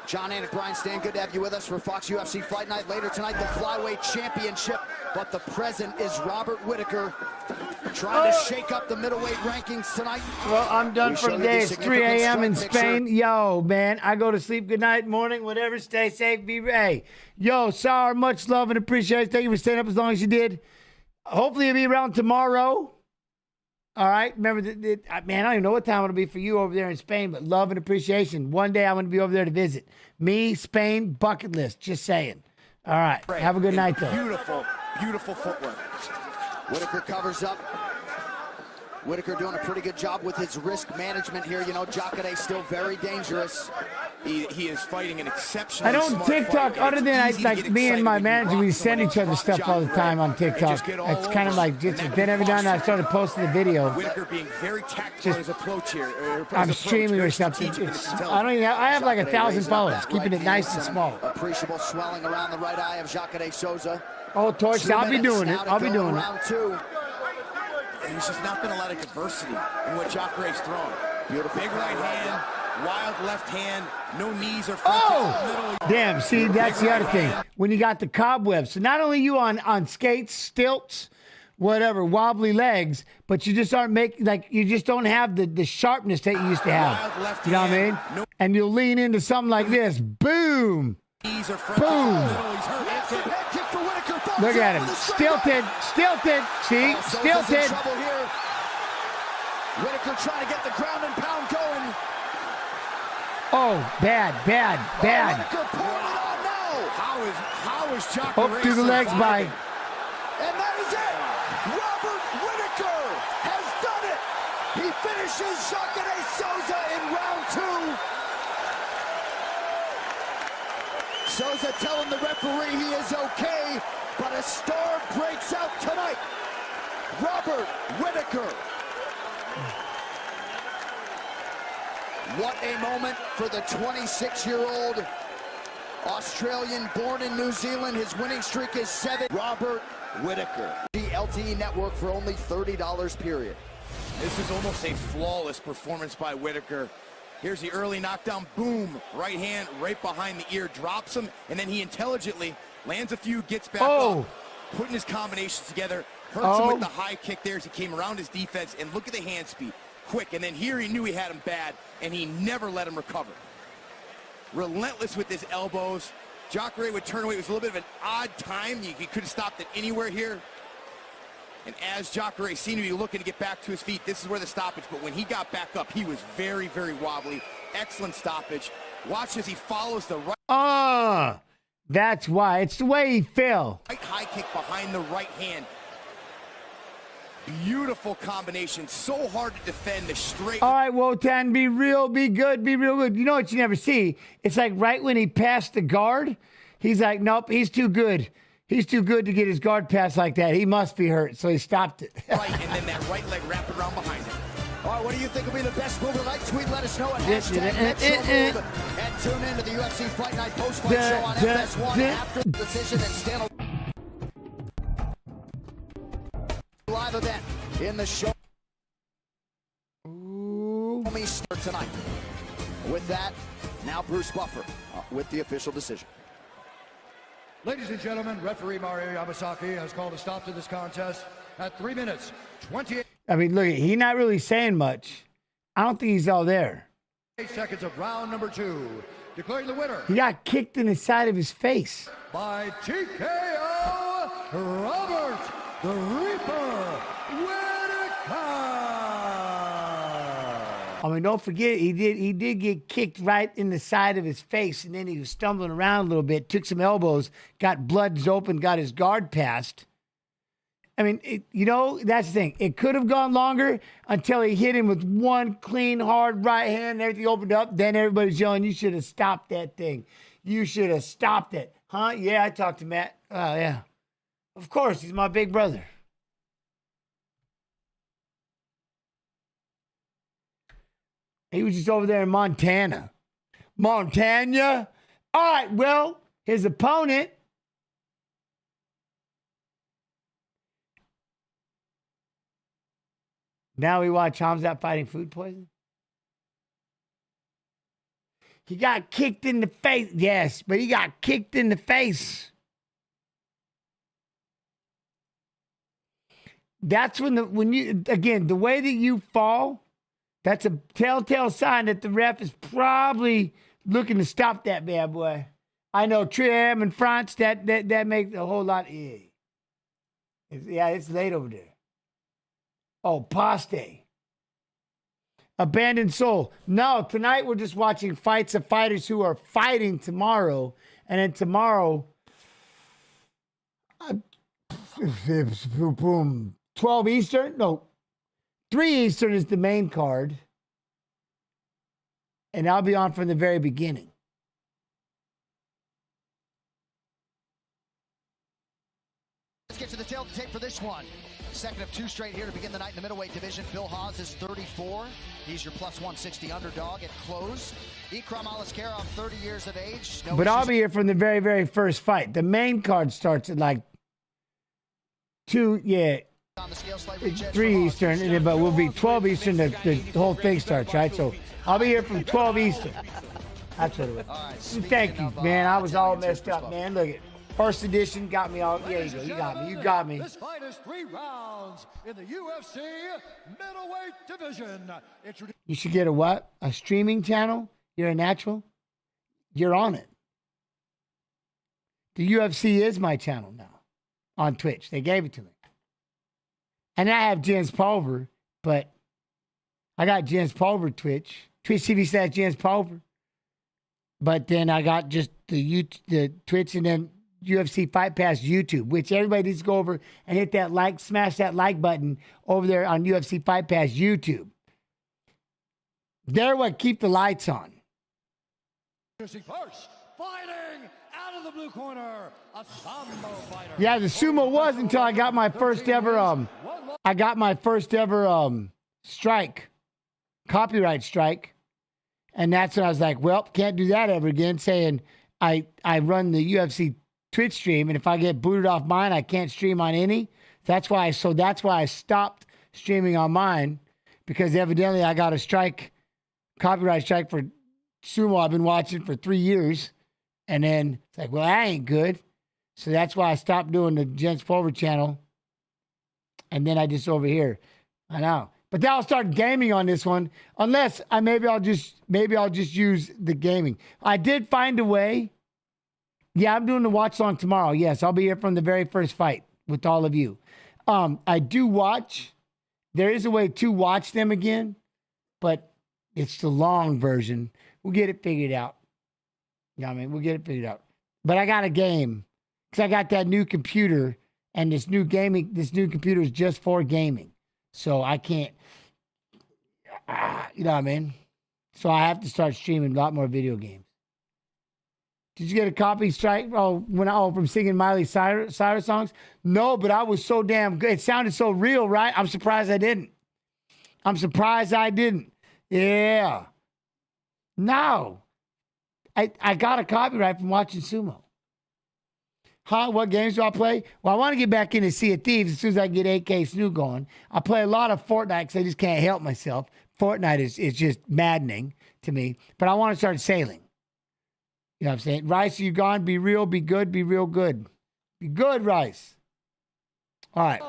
John Anik, Brian Stan, good to have you with us for Fox UFC Fight Night. Later tonight, the Flyweight Championship, but the present is Robert Whittaker trying to shake up the middleweight rankings tonight. Well, I'm done for today. It's 3 a.m. in Spain. Yo, man, I go to sleep. Good night, morning, whatever. Stay safe. Be hey. Yo, Sar, much love and appreciation. Thank you for staying up as long as you did. Hopefully, you'll be around tomorrow. All right. Remember, man, I don't even know what time it'll be for you over there in Spain, but love and appreciation. One day I'm going to be over there to visit. Me, Spain, bucket list. Just saying. All right. Have a good night, though. Beautiful, beautiful footwork. Whittaker covers up. Whittaker doing a pretty good job with his risk management here. You know, Jacare still very dangerous. He is fighting an exceptional. I don't TikTok other than me and my manager, we send each other stuff all the time on TikTok. It's kind of like just then every now and then I started posting the video. Whittaker being very tactful in his approach here. I'm streaming or something. I have like 1,000 followers, keeping it nice and small. Appreciable swelling around the right eye of Jacare Souza. Oh, Torch, I'll be doing it. I'll be doing it. There's just not been a lot of diversity in what Jacare's thrown. Beautiful. Big right hand, wild left hand, no knees or front oh! Damn, see, that's the other thing. When you got the cobwebs. So not only you on skates, stilts, whatever, wobbly legs, but you just aren't making, like, you just don't have the sharpness that you used to have. You know what I mean? And you'll lean into something like this. Boom! Boom! Look at him. Stilted. See? Stilted. Whittaker trying to get the ground and pound going. Oh, bad. Whittaker pouring it on now. How is Jacare Up through the legs by. And that is it. Robert Whittaker has done it. He finishes Jacare Souza in round 2. Souza telling the referee he is okay, but a star breaks out tonight. Robert Whittaker. What a moment for the 26-year-old Australian born in New Zealand. His winning streak is 7. Robert Whittaker. The LTE network for only $30 period. This is almost a flawless performance by Whittaker. Here's the early knockdown, boom, right hand right behind the ear, drops him, and then he intelligently lands a few, gets back up, putting his combinations together, hurts him with the high kick there as he came around his defense, and look at the hand speed, quick, and then here he knew he had him bad, and he never let him recover. Relentless with his elbows. Jacare would turn away. It was a little bit of an odd time. He could have stopped it anywhere here. And as Jacare seemed to be looking to get back to his feet, this is where the stoppage, but when he got back up, he was very, very wobbly. Excellent stoppage. Watch as he follows the right. That's why. It's the way he fell. Right high kick behind the right hand. Beautiful combination. So hard to defend the straight. All right, Wotan, be real good. You know what you never see? It's like right when he passed the guard, He's like, nope, he's too good. He's too good to get his guard pass like that. He must be hurt, so he stopped it. Right, and then that right leg wrapped around behind him. All right, what do you think will be the best move of the night? Tweet, let us know at #NextShowMove. And tune in to the UFC Fight Night post-fight show on FS1 after the decision and stand live event in the show. Me start tonight. With that, now Bruce Buffer with the official decision. Ladies and gentlemen, referee Mario Yamasaki has called a stop to this contest at 3 minutes, 28 I mean, look, he's not really saying much. I don't think he's all there. seconds of round number 2. Declaring the winner. He got kicked in the side of his face. By TKO, Robert the Reaper Whittaker. I mean, don't forget, he did get kicked right in the side of his face, and then he was stumbling around a little bit, took some elbows, got blood open, got his guard passed. I mean, that's the thing. It could have gone longer until he hit him with one clean, hard right hand and everything opened up. Then everybody's yelling, you should have stopped that thing. You should have stopped it. Huh? Yeah, I talked to Matt. Oh, yeah. Of course, he's my big brother. He was just over there in Montana. Montana? All right, well, his opponent. Now we watch Hamzat fighting food poisoning. He got kicked in the face. Yes, but he got kicked in the face. That's when you, again, the way that you fall, that's a telltale sign that the ref is probably looking to stop that bad boy. I know Trim and France, that makes a whole lot. Yeah, it's late over there. Oh, Paste. Abandoned Soul. No, tonight we're just watching fights of fighters who are fighting tomorrow. And then tomorrow, 12 Eastern? No, 3 Eastern is the main card. And I'll be on from the very beginning. Let's get to the tail to tape for this one. Second of 2 straight here to begin the night in the middleweight division. Bill Haas is 34. He's your plus 160 underdog at close. Ikram Aliskerov, 30 years of age. But I'll be here from the very, very first fight. The main card starts at like 2, yeah, 3 Eastern, and then, but we'll be 12 Eastern. The whole thing starts, right? So I'll be here from 12 Eastern. That's what it was. Thank you, man. I was all messed up, man. Look at first edition got me all. Yeah, you go. You got me. You got me. This fight is 3 rounds in the UFC middleweight division. You should get a what? A streaming channel? You're a natural? You're on it. The UFC is my channel now on Twitch. They gave it to me. And I have Jens Pulver, but I got Jens Pulver Twitch. Twitch TV / Jens Pulver. But then I got just the Twitch and then UFC Fight Pass YouTube, which everybody needs to go over and hit that like, smash that like button over there on UFC Fight Pass YouTube. They're what keep the lights on. First, fighting out of the blue corner, a Sambo fighter. Yeah, the sumo was until I got my first ever strike, copyright strike. And that's when I was like, well, can't do that ever again, saying I run the UFC Twitch stream, and if I get booted off mine, I can't stream on any. That's why I stopped streaming on mine, because evidently I got a copyright strike for sumo I've been watching for 3 years. And then it's like, well, that ain't good. So that's why I stopped doing the Jens Pulver channel. And then I just over here. I know. But then I'll start gaming on this one, unless maybe I'll just use the gaming. I did find a way. Yeah, I'm doing the watch along tomorrow. Yes, I'll be here from the very first fight with all of you. I do watch. There is a way to watch them again, but it's the long version. We'll get it figured out. Yeah, I mean, we'll get it figured out. But I got a game because I got that new computer, and this new computer is just for gaming. So I can't, you know what I mean? So I have to start streaming a lot more video games. Did you get a copy strike? From singing Miley Cyrus songs? No, but I was so damn good. It sounded so real, right? I'm surprised I didn't. Yeah. No. I got a copyright from watching sumo. What games do I play? Well, I want to get back into Sea of Thieves as soon as I get AK Snoo going. I play a lot of Fortnite because I just can't help myself. Fortnite is just maddening to me. But I want to start sailing. You know what I'm saying? Rice, you gone? Be real, be good, be real good. Be good, Rice. All right.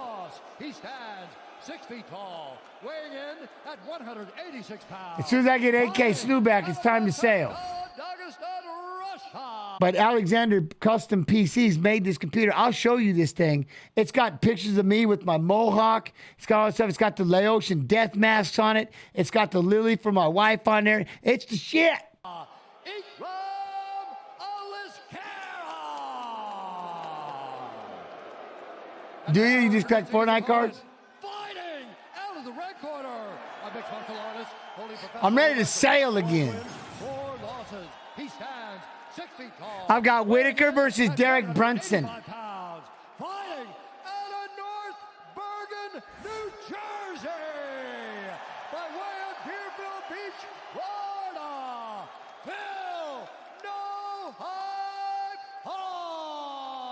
He stands 6 feet tall, weighing in at 186 pounds. As soon as I get AK Snoo back, it's time to sail. But Alexander Custom PCs made this computer. I'll show you this thing. It's got pictures of me with my mohawk. It's got all that stuff. It's got the Laotian death masks on it. It's got the lily for my wife on there. It's the shit. Do you? You just collect Fortnite cards? Fighting out of the red corner. A mixed martial artist, I'm ready to sail again. 4 losses. He stands 6 feet tall. I've got Whittaker versus Derek Brunson. Fighting out of North Bergen, New Jersey. By way of Deerfield Beach, Florida. Phil No Hype Hall.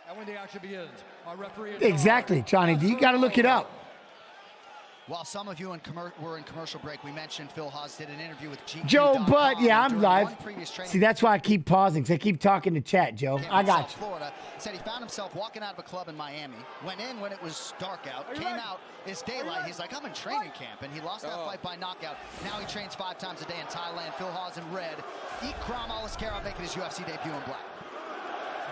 And when the action begins, our referee... Exactly, Johnny. You got to look it up. While some of you were in commercial break, we mentioned Phil Haas did an interview with GQ. Joe Butt, yeah, I'm live. See, that's why I keep pausing, because I keep talking to chat, Joe. I got you. Florida, said he found himself walking out of a club in Miami, went in when it was dark out, came out, it's daylight. He's like, I'm in training camp, and he lost that fight by knockout. Now he trains 5 times a day in Thailand. Phil Haas in red. Ikram Aliskerov making his UFC debut in black.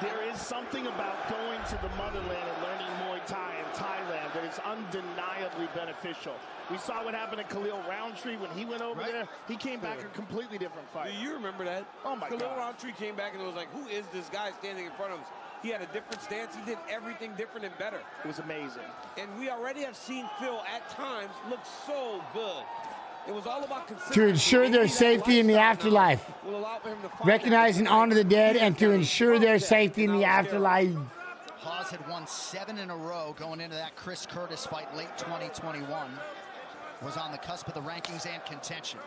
There is something about going to the motherland and learning Muay Thai in Thailand that is undeniably beneficial. We saw what happened to Khalil Roundtree when he went over there. He came back a completely different fight. Do you remember that? Oh, my God. Khalil Roundtree came back and it was like, who is this guy standing in front of us? He had a different stance. He did everything different and better. It was amazing. And we already have seen Phil at times look so good. It was all about to ensure their safety in the afterlife. Recognize and honor the dead and to ensure their safety in the afterlife. Haas had won 7 in a row going into that Chris Curtis fight late 2021. Was on the cusp of the rankings and contention.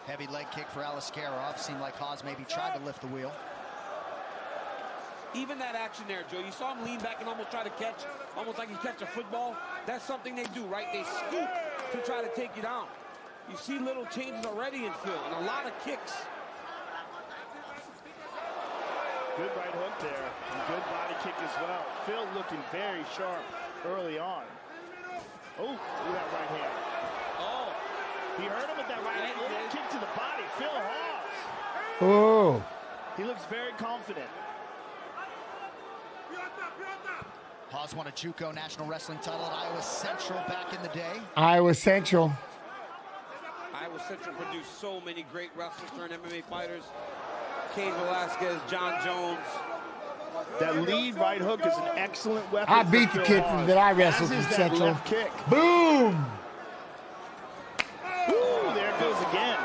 Heavy leg kick for Aliskerov. Seemed like Haas maybe tried to lift the wheel. Even that action there, Joe, you saw him lean back and almost try to catch, almost like he catch a football. That's something they do, right? They scoop to try to take you down. You see little changes already in Phil and a lot of kicks. Good right hook there and good body kick as well. Phil looking very sharp early on. Oh, look at that right hand. Oh, he hurt him with that right hand. Little kick to the body. Phil Haas. Oh. He looks very confident. Haas won a JUCO national wrestling title at Iowa Central back in the day. Iowa Central. Iowa Central produced so many great wrestlers turned MMA fighters. Cain Velasquez, John Jones. That lead right hook is an excellent weapon. I beat the kid that I wrestled from Central. Kick. Boom! Ooh, there it goes again.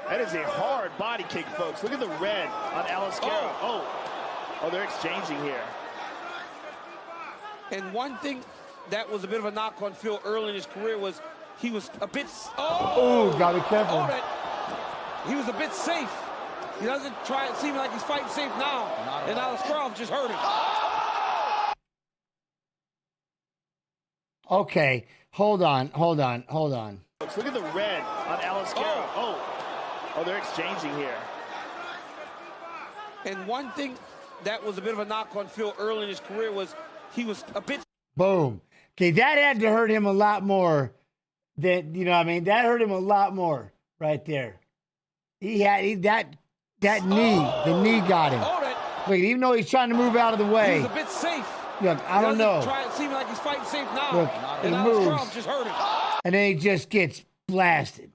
That is a hard body kick, folks. Look at the red on Aliskerov. Oh, they're exchanging here. And one thing that was a bit of a knock on Phil early in his career was he was a bit... Oh, gotta be careful. He was a bit safe. He doesn't try it seem like he's fighting safe now. And Aliskerov just hurt him. Okay, hold on. Look at the red on Aliskerov. Oh, they're exchanging here. And one thing that was a bit of a knock on Phil early in his career was he was a bit... Boom. Okay, that had to hurt him a lot more than, you know what I mean? That hurt him a lot more right there. That knee, the knee got him. Look, even though he's trying to move out of the way. He was a bit safe. Look, I don't know. Try it seem like he's fighting safe now. Look, and he moves. Aliskerov just hurt him. And then he just gets blasted.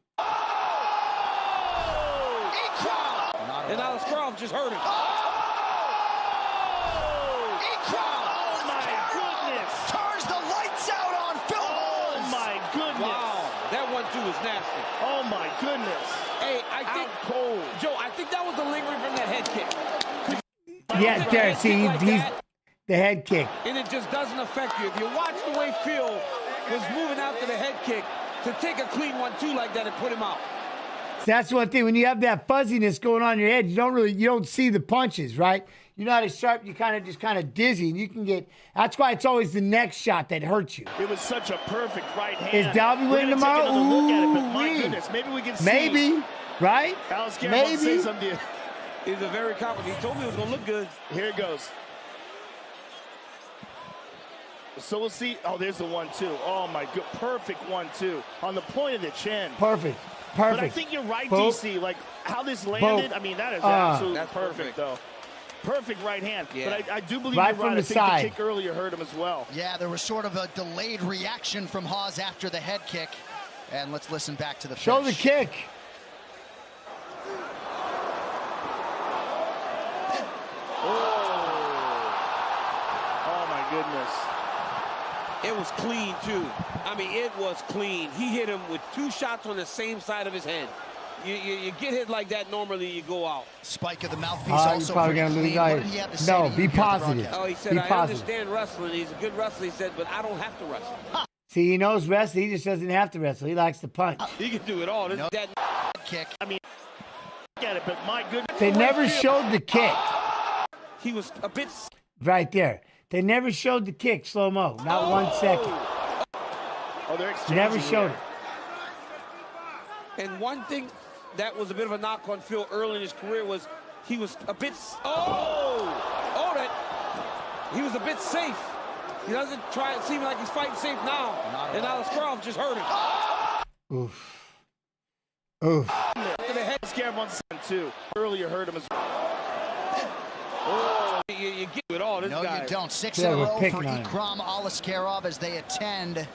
And Aliskerov just hurt him. Turns the lights out on Phil. Oh my goodness. Wow. That 1-2 was was nasty. Oh my goodness. Hey, I think, cold. Joe, I think that was the lingering from that head kick. Yeah, there. See, like he's that, the head kick. and it just doesn't affect you. If you watch the way Phil was moving out to the head kick, to take a clean 1-2 like that and put him out. That's one thing. When you have that fuzziness going on in your head, you don't see the punches, right? You're not as sharp. You kind of dizzy, and you can get. That's why it's always the next shot that hurts you. It was such a perfect right hand. Is Dalby winning tomorrow? Take another look at it, but my goodness, maybe we can see. Maybe, right? Aliskerov Maybe. say something. He's a very confident. He told me it was gonna look good. Here it goes. So we'll see. Oh, there's the 1-2. Oh my good, perfect 1-2 on the point of the chin. Perfect. But I think you're right, DC. Like how this landed. I mean, that is absolutely perfect, though. Perfect right hand. Yeah. But I do believe Right you're from right. the I think side. the kick earlier hurt him as well. Yeah, there was sort of a delayed reaction from Hawes after the head kick. And let's listen back to the finish. Show the kick. Oh my goodness. It was clean, too. I mean, it was clean. He hit him with 2 shots on the same side of his head. You get hit like that, normally you go out. Spike of the mouthpiece You're also probably pretty gonna lose. clean. What did he have to say No, to be you here at the positive. broadcast? Oh, he said, Be I positive. understand wrestling. He's a good wrestler, he said, but I don't have to wrestle. See, he knows wrestling. He just doesn't have to wrestle. He likes to punch. He can do it all. This, that kick. I mean, get it, but my goodness. They never showed the kick. He was a bit. Right there. They never showed the kick slow-mo. Not 1 second. Oh, they're exchanging. Never showed it. And one thing that was a bit of a knock on Phil early in his career was he was a bit. That he was a bit safe. He doesn't try it seem like he's fighting safe now. And Aliskerov just hurt him. Oof. Oof. To the head, scared 1-2. Earlier hurt him as well. Oh, you get it all. This No, guy. you don't. 6 Yeah, in a we're row for picking on him. Ikram Aliskerov as they attend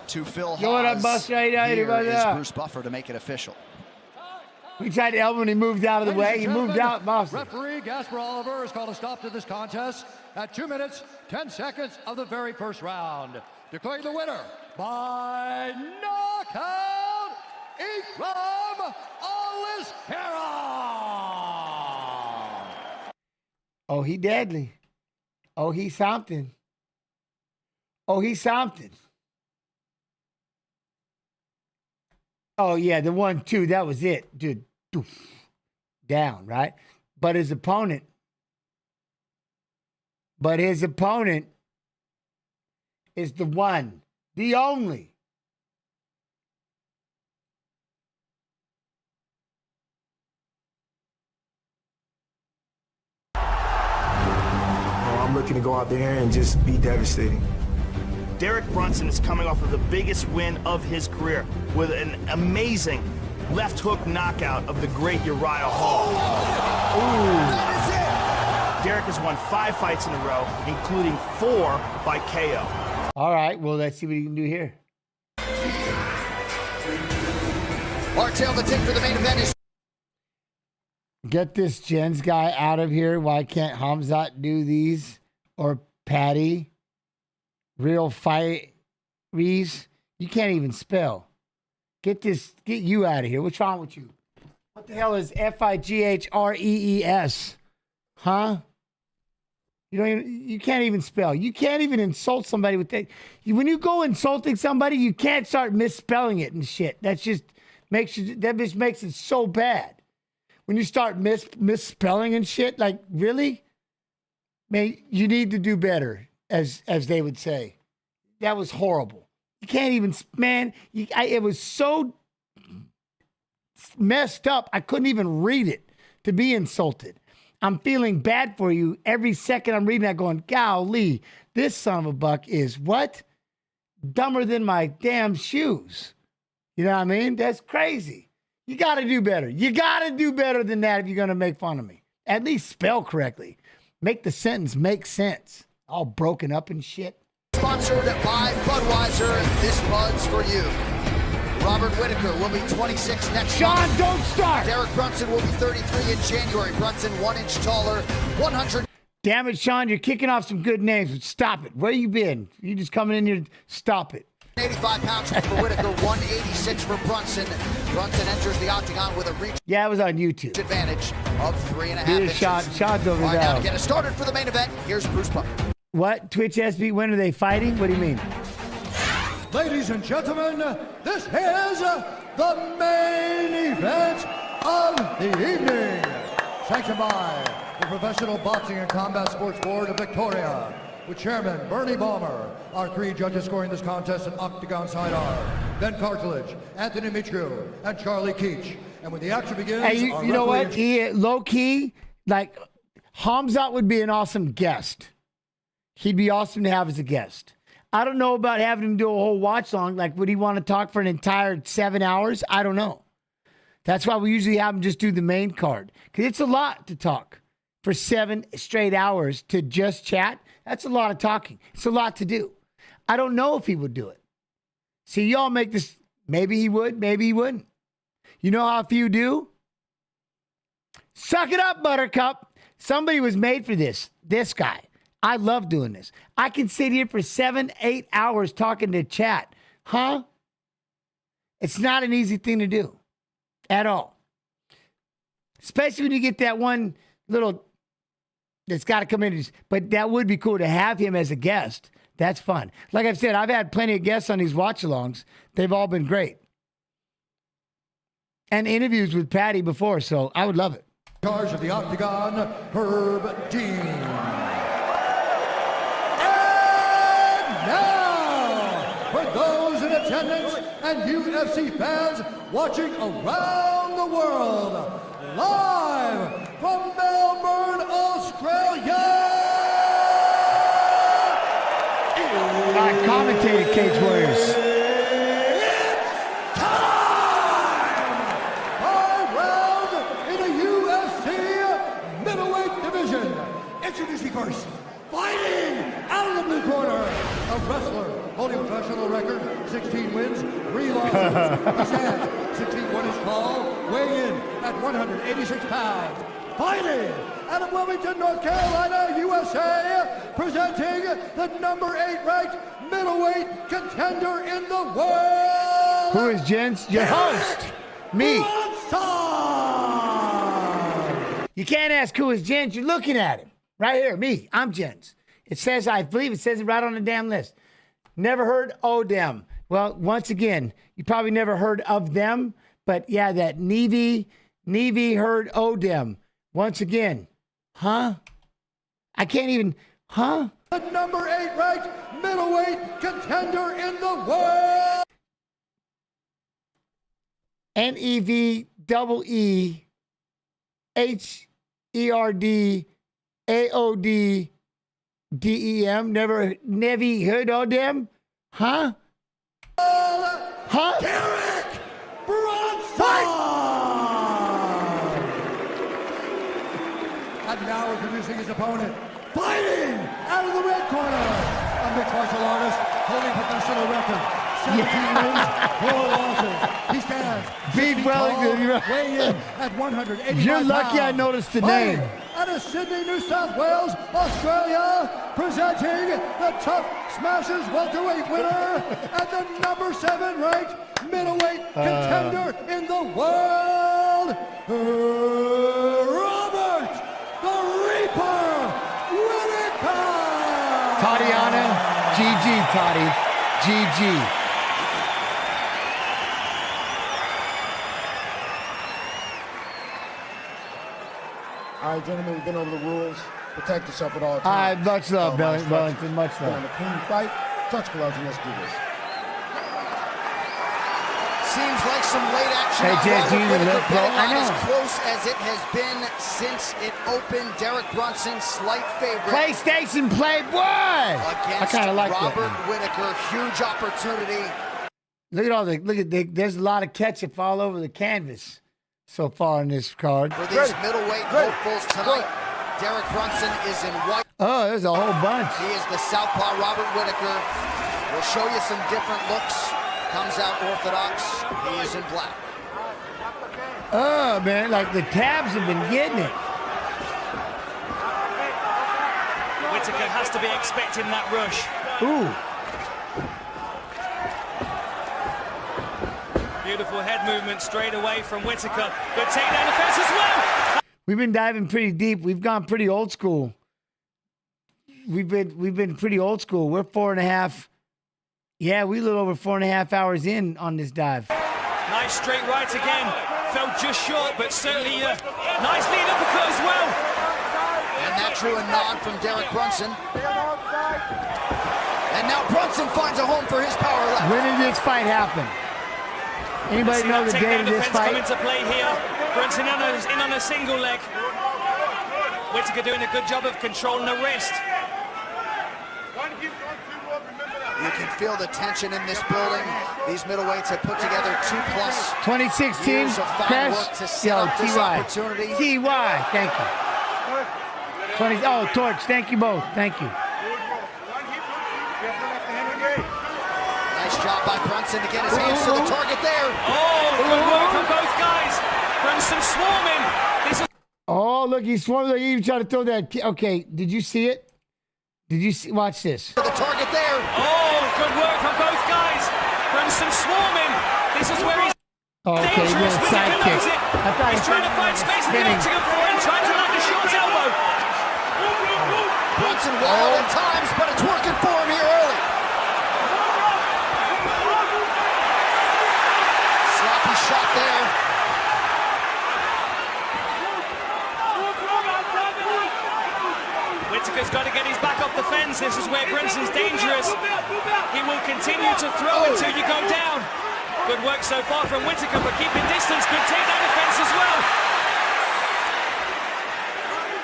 to Phil Yo, what up, Hawes. Buster? How you doing? Here What is up? Bruce Buffer to make it official. We tried to elbow and he moved out of the way. He moved out, Boston. Referee Gasper Oliver has called a stop to this contest at 2 minutes, 10 seconds of the very first round. Declaring the winner by knockout, Ikram Aliskerov. Oh, he deadly. Oh, he's something. Oh, he's something. Oh, yeah, the 1-2, that was it. Dude, doof, down, right? But his opponent is the one, the only. I'm looking to go out there and just be devastating. Derek Brunson is coming off of the biggest win of his career with an amazing left hook knockout of the great Uriah Hall. Derek has won 5 fights in a row, including 4 by KO. All right, well, let's see what he can do here. Martel, the tip for the main event is. Get this Jens guy out of here. Why can't Hamzat do these? Or Patty? Real fight. Reese? You can't even spell. Get you out of here. What's wrong with you? What the hell is Fightrees? Huh? You can't even spell. You can't even insult somebody with that. When you go insulting somebody, you can't start misspelling it and shit. That just makes it so bad. When you start misspelling and shit, like, really? Man, you need to do better, as they would say. That was horrible. You can't even, man, it was so messed up, I couldn't even read it to be insulted. I'm feeling bad for you every second I'm reading that going, golly, this son of a buck is what? Dumber than my damn shoes. You know what I mean? That's crazy. You got to do better. You got to do better than that if you're going to make fun of me. At least spell correctly. Make the sentence make sense. All broken up and shit. Sponsored by Budweiser. This Bud's for you. Robert Whittaker will be 26 next Sean, month. don't start. Derek Brunson will be 33 in January. Brunson 1 inch taller, 100. Damn it, Sean, you're kicking off some good names. Stop it. Where you been? You just coming in here. Stop it. 85 pounds for Whittaker, 186 for Brunson. Brunson enters the octagon with a reach Yeah, it was on YouTube. advantage of 3.5 He inches. just shot over All right, now there. to get us started for the main event, here's Bruce Buffer. What? Twitch SB, when are they fighting? What do you mean? Ladies and gentlemen, this is the main event of the evening. Sanctioned by the Professional Boxing and Combat Sports Board of Victoria, with Chairman Bernie Balmer. Our 3 judges scoring this contest in octagon side are Ben Cartilage, Anthony Mitriou, and Charlie Keach. And when the action begins, Hey, you know what? He, low key, like, Hamzat would be an awesome guest. He'd be awesome to have as a guest. I don't know about having him do a whole watch long. Like, would he want to talk for an entire 7 hours? I don't know. That's why we usually have him just do the main card. Because it's a lot to talk for 7 straight hours to just chat. That's a lot of talking. It's a lot to do. I don't know if he would do it. See, y'all make this. Maybe he would. Maybe he wouldn't. You know how few do? Suck it up, Buttercup. Somebody was made for this. This guy. I love doing this. I can sit here for 7, 8 hours talking to chat. Huh? It's not an easy thing to do. At all. Especially when you get that one little that's got to come in. But that would be cool to have him as a guest. That's fun. Like I've said, I've had plenty of guests on these watch-alongs. They've all been great. And interviews with Patty before, so I would love it. Charge of the octagon, Herb Dean. Now, for those in attendance and UFC fans watching around the world, live from Melbourne, Australia. I commentated Cage Warriors. Time! 5 rounds in the UFC middleweight division. Introducing first, fighting out of the blue corner, a wrestler holding a professional record, 16 wins, 3 losses. He stands 6'1" tall, weighing in at 186 pounds. Fighting out of Wilmington, North Carolina, USA, presenting the number 8 ranked middleweight contender in the world. Who is Jens? Your host. Me. Brunson! You can't ask who is Jens. You're looking at him. Right here, me. I'm Jens. It says, I believe it says it right on the damn list. Never heard of them. Well, once again, you probably never heard of them, but yeah, that Neve heard of them. Once again, huh? I can't even, huh? The number 8 ranked middleweight contender in the world. NEVEHERDAODDEM. Never heard of them? Huh? Huh? Derek Brunson! And now introducing his opponent, fighting out of the red corner, a mixed martial artist holding professional record, 17 wins, 4 losses. He stands Beef Wellington. weighing in at 185 You're lucky pounds. I noticed the Fighting name. out of Sydney, New South Wales, Australia, presenting the Tough Smashers welterweight winner and the number 7 ranked middleweight contender in the world, Robert the Reaper Whittaker. Tatiana, GG, Toddy. GG. All right, gentlemen, we've been over the rules. Protect yourself at all times. Much love, Wellington. Much On love. a clean fight, touch gloves, and let's do this. Seems like some late action. Hey, on Jay, Robert you even Whittaker, look, bro. but I not know. as close as it has been since it opened. Derek Brunson, slight favorite. PlayStation Play, boy! I Against kind of like Robert that. Whittaker, huge opportunity. Look at there's a lot of ketchup all over the canvas so far in this card. For these middleweight hopefuls tonight, Derek Brunson is in white. Oh, there's a whole bunch. He is the southpaw Robert Whittaker. We'll show you some different looks. Comes out orthodox. He is in black. Oh, man, like the tabs have been getting it. Whittaker has to be expecting that rush. Ooh. Beautiful head movement straight away from Whittaker. Good takedown defense as well. We've been diving pretty deep. We've gone pretty old school. We've been pretty old school. We're 4.5. Yeah, we a little over 4.5 hours in on this dive. Nice straight right again. Fell just short, but certainly nice lead uppercut as well. And that drew a nod from Derek Brunson. And now Brunson finds a home for his power left. When did this fight happen? Anybody know the date of this fight? Come into play here. Brunson in on a single leg. Whittaker doing a good job of controlling the wrist. You can feel the tension in this building. These middleweights have put together 2+ 2016 years of fine work to set up this opportunity. TY, thank you. Torch, thank you both. Thank you. Nice job by Brunson to get his hands to the target there. Oh, good work from both guys. Brunson swarming. Oh, look, he's swarming. Look, he even tried to throw that. Okay, did you see it? Did you see? Watch this. The target there. Oh, good work from both guys. Brunson swarming. This is where he's dangerous. Whittaker knows it. He's trying to find space in the octagon for him, trying to land a short elbow. Brunson wild at times, but it's working for him here early. Sloppy shot there. Whittaker's got to get his back off the fence. This is where Brunson's dangerous. He will continue to throw until you go down. Good work so far from Whittaker, but keeping distance. Good takedown defense as well.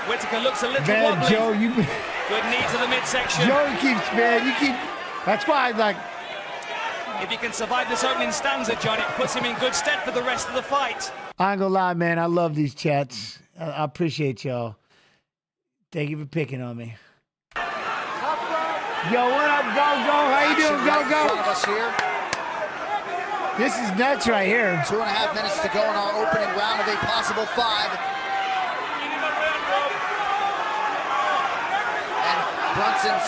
Whittaker looks a little wobbly. Joe, good knee to the midsection. Joe that's why I like. If he can survive this opening stanza, John, it puts him in good stead for the rest of the fight. I ain't gonna lie, man. I love these chats. I appreciate y'all. Thank you for picking on me. Yo, what up, Go? How you doing, Go? This is nuts right here. 2.5 minutes to go in our opening round of a possible 5. And Brunson's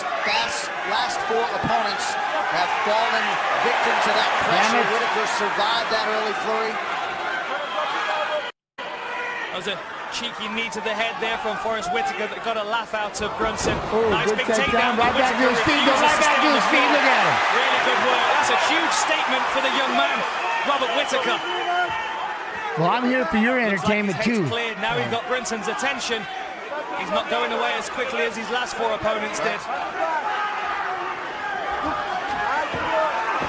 last 4 opponents have fallen victim to that pressure. Whittaker survived that early flurry. That was a cheeky knee to the head there from Forrest Whittaker that got a laugh out of Brunson. Oh, nice big takedown. Right back to his feet. Go right back to his feet. Look at him. Really good work. That's a huge statement for the young man, Robert Whittaker. Well, I'm here for your entertainment too. Cleared. Now he's got Brunson's attention. He's not going away as quickly as his last 4 opponents did.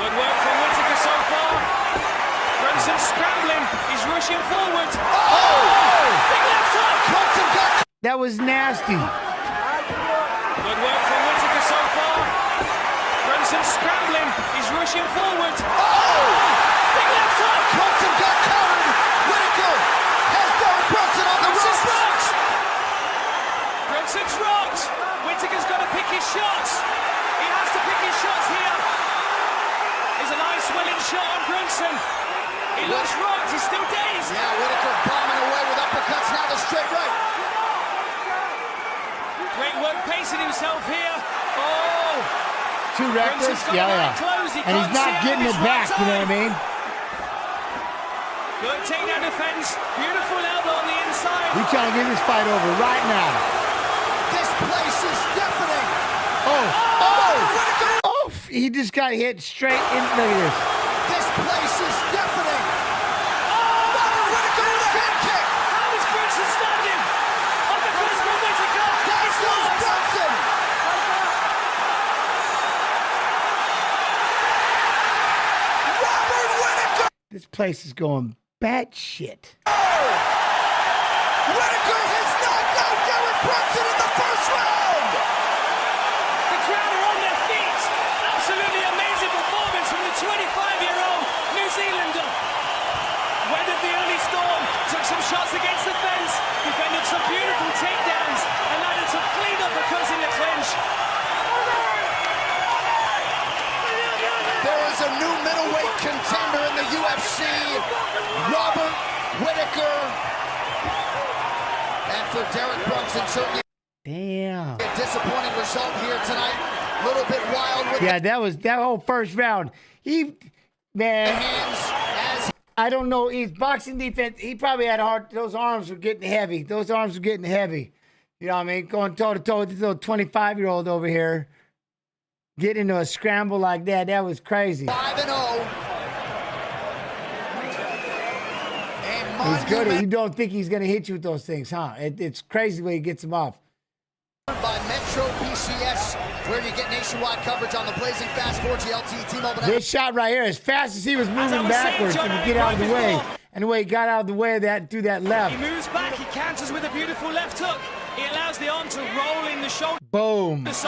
Good work from Whittaker so far. Brunson scrambling. He's rushing forward. Big left hook. That was nasty. Good work from Whittaker so far. Brunson scrambling. He's rushing forward. Big left hook. Brunson got covered. Whittaker has thrown Brunson on the ropes. Brunson's rocked. Whittaker's got to pick his shots. He has to pick his shots here. There's a nice swelling shot on Brunson. He looks rocked. He's still dazed. Yeah, Whittaker bombing away with uppercuts. Now the straight right. Great work pacing himself here. 2 reckless. Yeah. And he's not getting it back, you know what I mean? Good takedown defense. Beautiful elbow on the inside. We trying to get this fight over right now. This place is deafening. Oh, he just got hit straight in. Look at this. This place is deafening. Robert Whittaker with a head kick. How is Brunson standing? Uppercuts from Whittaker. There goes Brunson. Robert Whittaker. This place is going batshit. Whittaker has knocked out Derek Brunson in the first round. The crowd are on their feet. Absolutely amazing performance from the 25-year-old New Zealander. Weathered the early storm, took some shots against the fence, defended some beautiful takedowns, and landed some clean uppercuts in the clinch. There is a new middleweight contender in the UFC, Robert Whittaker. And for Derek Brunson, certainly Damn. a disappointing result here tonight. A little bit wild with that was that whole first round. I don't know. His boxing defense, he probably had hard. Those arms were getting heavy. Those arms were getting heavy. You know what I mean? Going toe-to-toe with this little 25-year-old over here. Getting into a scramble like that, that was crazy. 5-0. He's good. You don't think he's going to hit you with those things, huh? It's crazy the way he gets them off. By Metro PCS, where you get nationwide coverage on the blazing fast 4G LTE T-Mobile. This shot right here, as fast as he was moving backwards to get out of the way, and the way he got out of the way of that, through that left. He moves back, he counters with a beautiful left hook. He allows the arm to roll in the shoulder. Boom. The with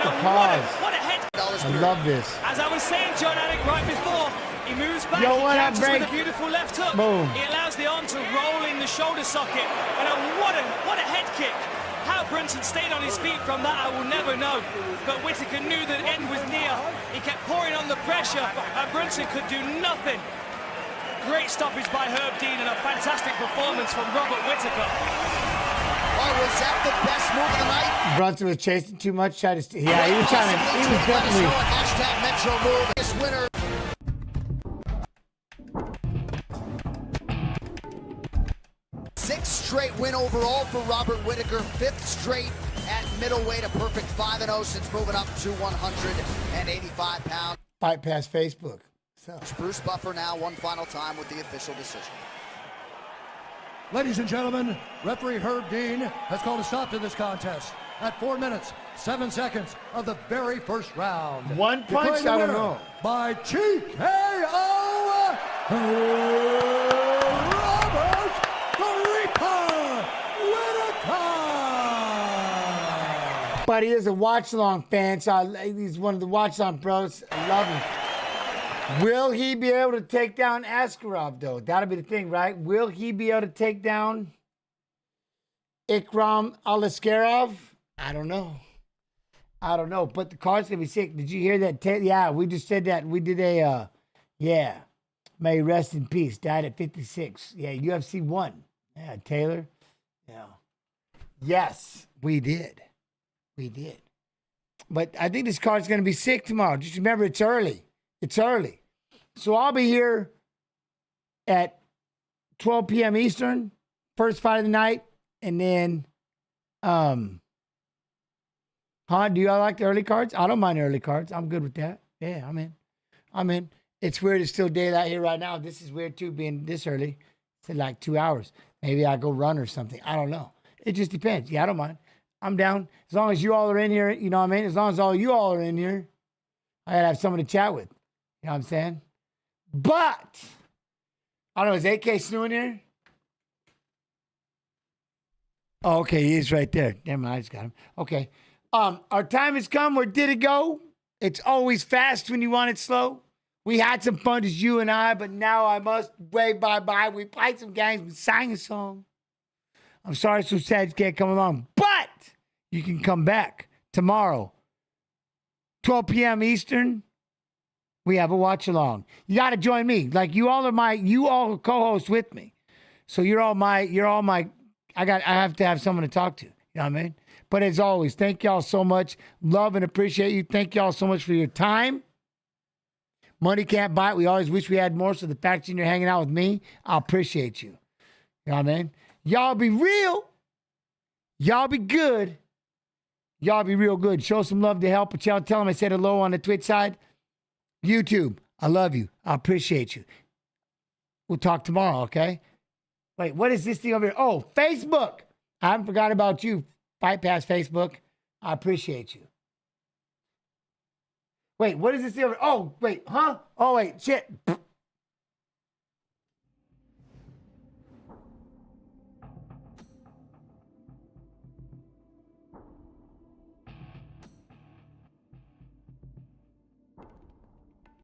the pause. What a head. I love this. As I was saying, John Alec, right before, he moves back, Yo, he what up, counters Break? with a beautiful left hook. Boom. He allows the arm to roll in the shoulder socket. And what a head kick. How Brunson stayed on his feet from that, I will never know. But Whittaker knew that end was near. He kept pouring on the pressure, and Brunson could do nothing. Great stoppage by Herb Dean and a fantastic performance from Robert Whittaker. Oh, was that the best move of the night? Brunson was chasing too much. He was trying to, he was definitely. Hashtag Metro move. This winner. Sixth straight win overall for Robert Whittaker. Fifth straight at middleweight. A perfect 5-0 since moving up to 185 pounds. Fight Pass Facebook. So. Bruce Buffer now one final time with the official decision. Ladies and gentlemen, referee Herb Dean has called a stop to this contest at 4 minutes, 7 seconds of the very first round. One punch, I don't know. By TKO, Robert Whittaker. But he is a watch-along fan, so he's one of the watch-along bros. I love him. Will he be able to take down Aliskerov, though? That'll be the thing, right? Will he be able to take down Aliskerov? I don't know. I don't know. But the card's going to be sick. Did you hear that? Yeah, we just said that. We did a, yeah. May he rest in peace. Died at 56. Yeah, UFC 1. Yeah, Taylor. Yeah. Yes, we did. We did. But I think this card's going to be sick tomorrow. Just remember, it's early. It's early. So I'll be here at 12 p.m. Eastern, first fight of the night. And then, do y'all like the early cards? I don't mind early cards. I'm good with that. Yeah, I'm in. I'm in. It's weird. It's still daylight here right now. This is weird, too, being this early. It's in like 2 hours. Maybe I go run or something. I don't know. It just depends. Yeah, I don't mind. I'm down. As long as you all are in here, you know what I mean? As long as all you all are in here, I got to have someone to chat with. You know what I'm saying? But, I don't know, is AK Snow in here? Oh, okay, he is right there. Never mind, I just got him. Okay. Our time has come. Where did it go? It's always fast when you want it slow. We had some fun, just you and I, but now I must wave bye-bye. We played some games. We sang a song. I'm sorry, so sad you can't come along. But you can come back tomorrow, 12 p.m. Eastern. We have a watch along. You got to join me. Like you all co-host with me. So you're all my, I have to have someone to talk to. You know what I mean? But as always, thank y'all so much. Love and appreciate you. Thank y'all so much for your time. Money can't buy it. We always wish we had more. So the fact that you're hanging out with me, I appreciate you. You know what I mean? Y'all be real. Y'all be good. Y'all be real good. Show some love to help. But y'all tell them I said hello on the Twitch side. YouTube, I love you. I appreciate you. We'll talk tomorrow, okay? Wait, what is this thing over here? Oh, Facebook. I haven't forgot about you. Fight Pass Facebook. I appreciate you. Wait, what is this thing over? Oh, wait, huh? Oh, wait, shit.